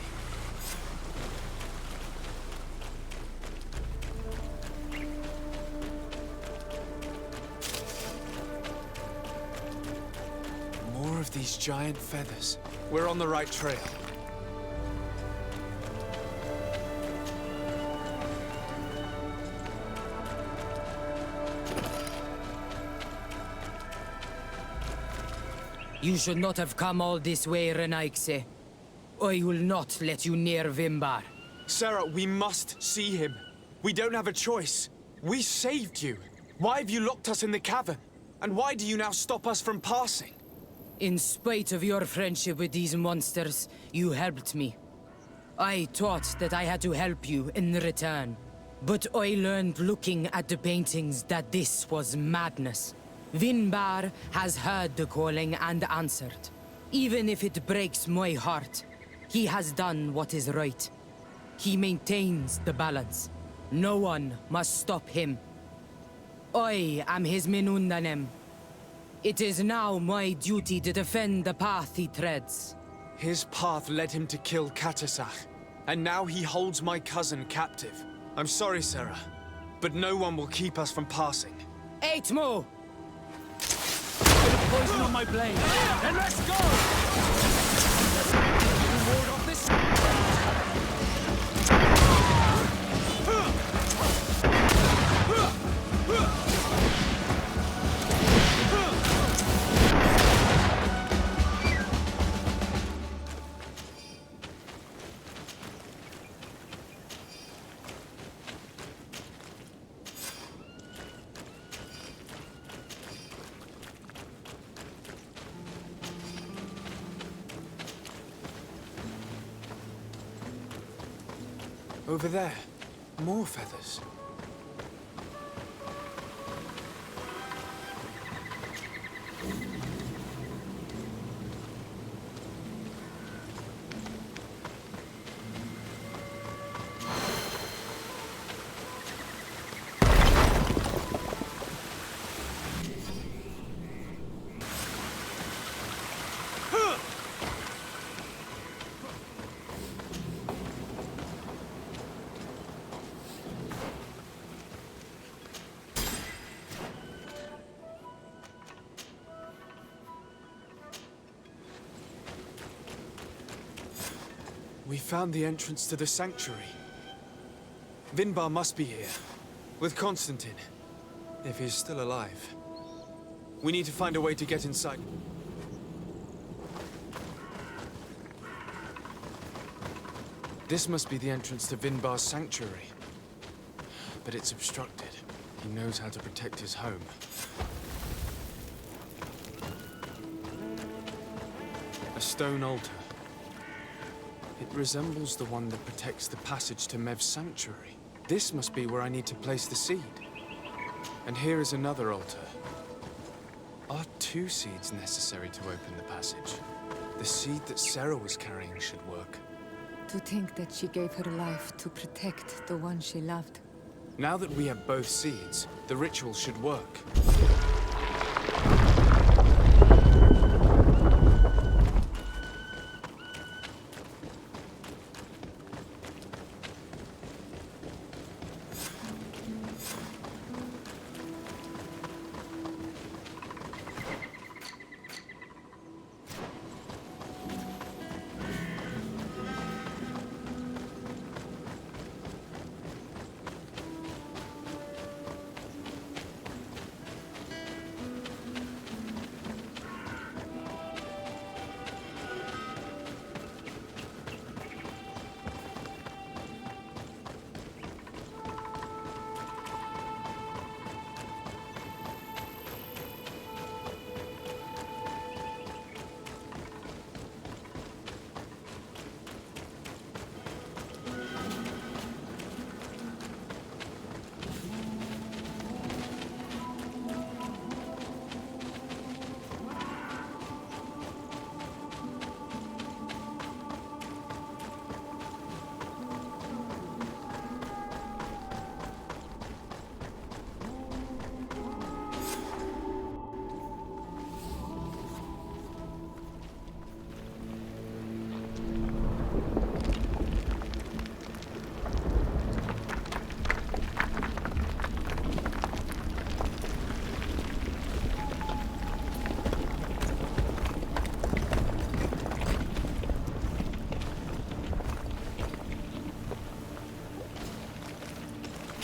More of these giant feathers. We're on the right trail. You should not have come all this way, Renaigse. I will not let you near Vimbar. Sarah, we must see him. We don't have a choice. We saved you. Why have you locked us in the cavern? And why do you now stop us from passing? In spite of your friendship with these monsters, you helped me. I thought that I had to help you in return. But I learned looking at the paintings that this was madness. Vinbar has heard the calling and answered. Even if it breaks my heart, he has done what is right. He maintains the balance. No one must stop him. I am his Minundanem. It is now my duty to defend the path he treads. His path led him to kill Katasach, and now he holds my cousin captive. I'm sorry, Sarah, but no one will keep us from passing. Aitmo! Poison on my blade. Then let's go! Ward off this. Over there. More feathers. We found the entrance to the sanctuary. Vinbar must be here, with Constantine, if he's still alive. We need to find a way to get inside. This must be the entrance to Vinbar's sanctuary. But it's obstructed. He knows how to protect his home. A stone altar. It resembles the one that protects the passage to Mev's sanctuary. This must be where I need to place the seed. And here is another altar. Are 2 seeds necessary to open the passage? The seed that Sarah was carrying should work. To think that she gave her life to protect the one she loved. Now that we have both seeds, the ritual should work.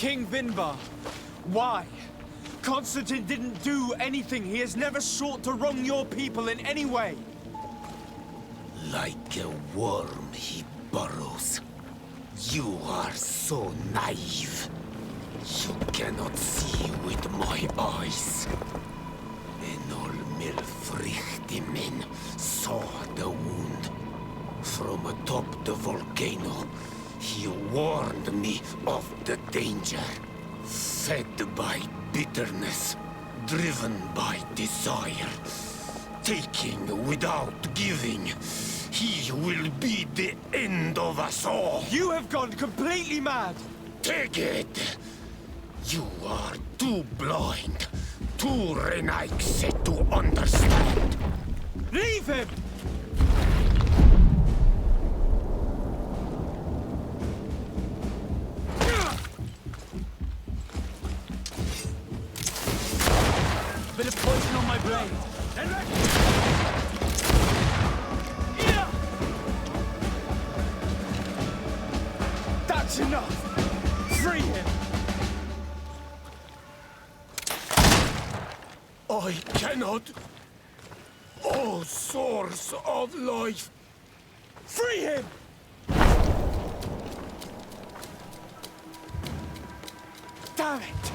King Vinbar. Why? Constantine didn't do anything. He has never sought to wrong your people in any way. Like a worm he burrows. You are so naive. You cannot see with my eyes. Enol Milfrichtimin saw the wound. From atop the volcano, he warned me of the danger. Fed by bitterness, driven by desire, taking without giving, he will be the end of us all. You have gone completely mad! Take it! You are too blind, too Renaigse to understand. Leave him! Bit of poison on my blade. That's enough! Free him! I cannot. O source of life! Free him! Damn it!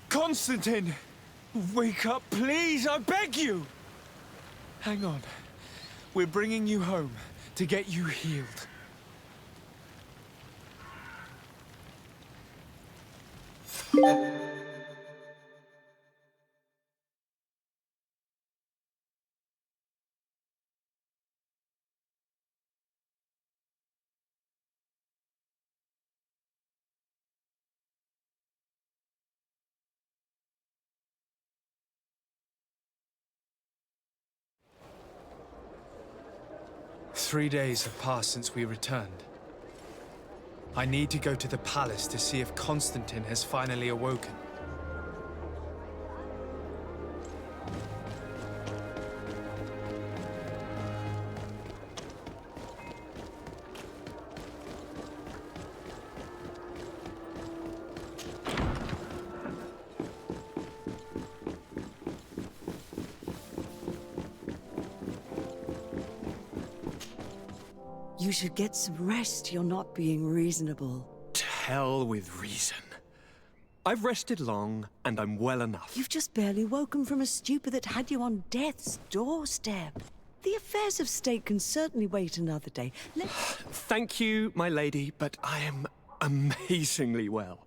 Constantine! Wake up, please! I beg you! Hang on. We're bringing you home to get you healed. Three days have passed since we returned. I need to go to the palace to see if Constantine has finally awoken. You should get some rest. You're not being reasonable. To hell with reason. I've rested long, and I'm well enough. You've just barely woken from a stupor that had you on death's doorstep. The affairs of state can certainly wait another day. Thank you, my lady, but I am amazingly well.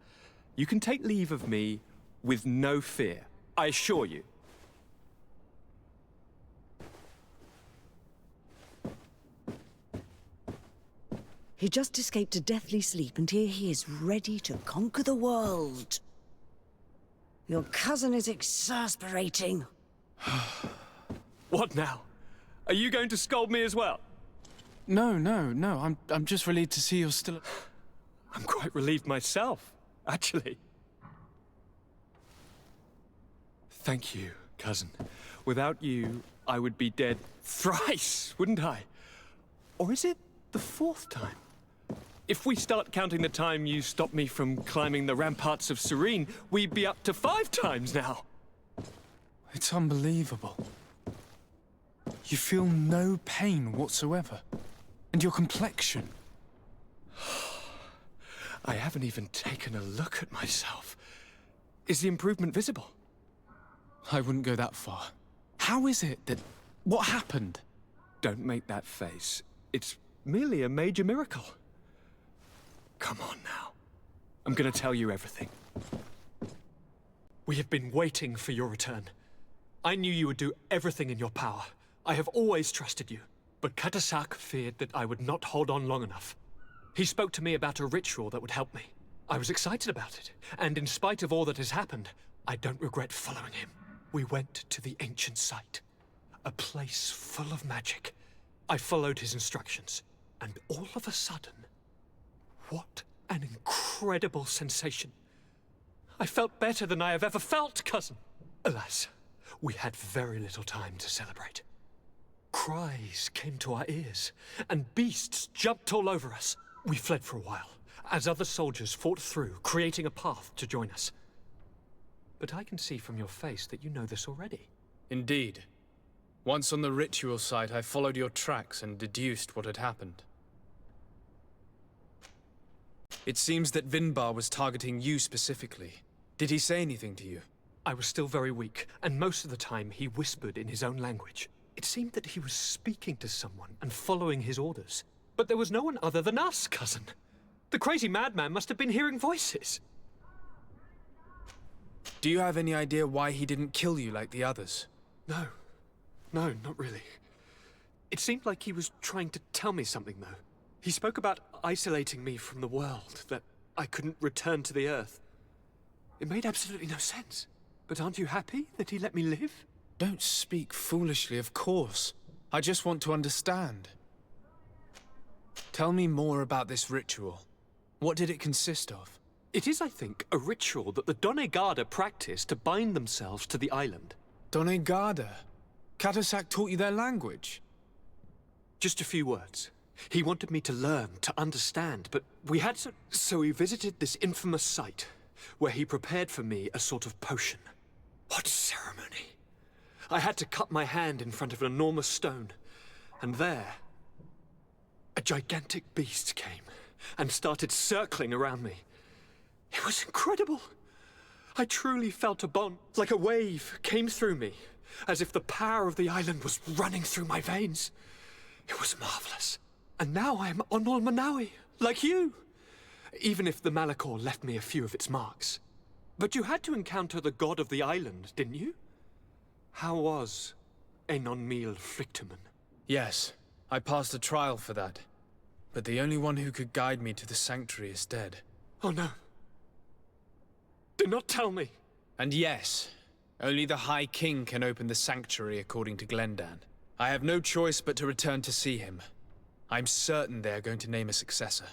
You can take leave of me with no fear, I assure you. He just escaped a deathly sleep, and here he is, ready to conquer the world. Your cousin is exasperating. What now? Are you going to scold me as well? No. I'm just relieved to see you're still... I'm quite relieved myself, actually. Thank you, cousin. Without you, I would be dead thrice, wouldn't I? Or is it the 4th time? If we start counting the time you stopped me from climbing the ramparts of Serene, we'd be up to 5 times now. It's unbelievable. You feel no pain whatsoever. And your complexion... I haven't even taken a look at myself. Is the improvement visible? I wouldn't go that far. How is it that... What happened? Don't make that face. It's merely a major miracle. Come on now. I'm gonna tell you everything. We have been waiting for your return. I knew you would do everything in your power. I have always trusted you. But Katasak feared that I would not hold on long enough. He spoke to me about a ritual that would help me. I was excited about it, and in spite of all that has happened, I don't regret following him. We went to the ancient site, a place full of magic. I followed his instructions, and all of a sudden, what an incredible sensation. I felt better than I have ever felt, cousin. Alas, we had very little time to celebrate. Cries came to our ears, and beasts jumped all over us. We fled for a while, as other soldiers fought through, creating a path to join us. But I can see from your face that you know this already. Indeed. Once on the ritual site, I followed your tracks and deduced what had happened. It seems that Vinbar was targeting you specifically. Did he say anything to you? I was still very weak, and most of the time he whispered in his own language. It seemed that he was speaking to someone and following his orders. But there was no one other than us, cousin. The crazy madman must have been hearing voices. Do you have any idea why he didn't kill you like the others? No, not really. It seemed like he was trying to tell me something, though. He spoke about isolating me from the world, that I couldn't return to the Earth. It made absolutely no sense. But aren't you happy that he let me live? Don't speak foolishly, of course. I just want to understand. Tell me more about this ritual. What did it consist of? It is, I think, a ritual that the Donegarda practice to bind themselves to the island. Donegarda? Katasak taught you their language? Just a few words. He wanted me to learn, to understand, but we had to... So we visited this infamous site, where he prepared for me a sort of potion. What ceremony! I had to cut my hand in front of an enormous stone, and there, a gigantic beast came and started circling around me. It was incredible. I truly felt a bond, like a wave, came through me, as if the power of the island was running through my veins. It was marvelous. And now I am Onol Manawi, like you. Even if the Malachor left me a few of its marks. But you had to encounter the god of the island, didn't you? How was Enon Mil Frictamen? Yes, I passed a trial for that. But the only one who could guide me to the sanctuary is dead. Oh no. Do not tell me. And yes, only the High King can open the sanctuary according to Glendan. I have no choice but to return to see him. I'm certain they are going to name a successor.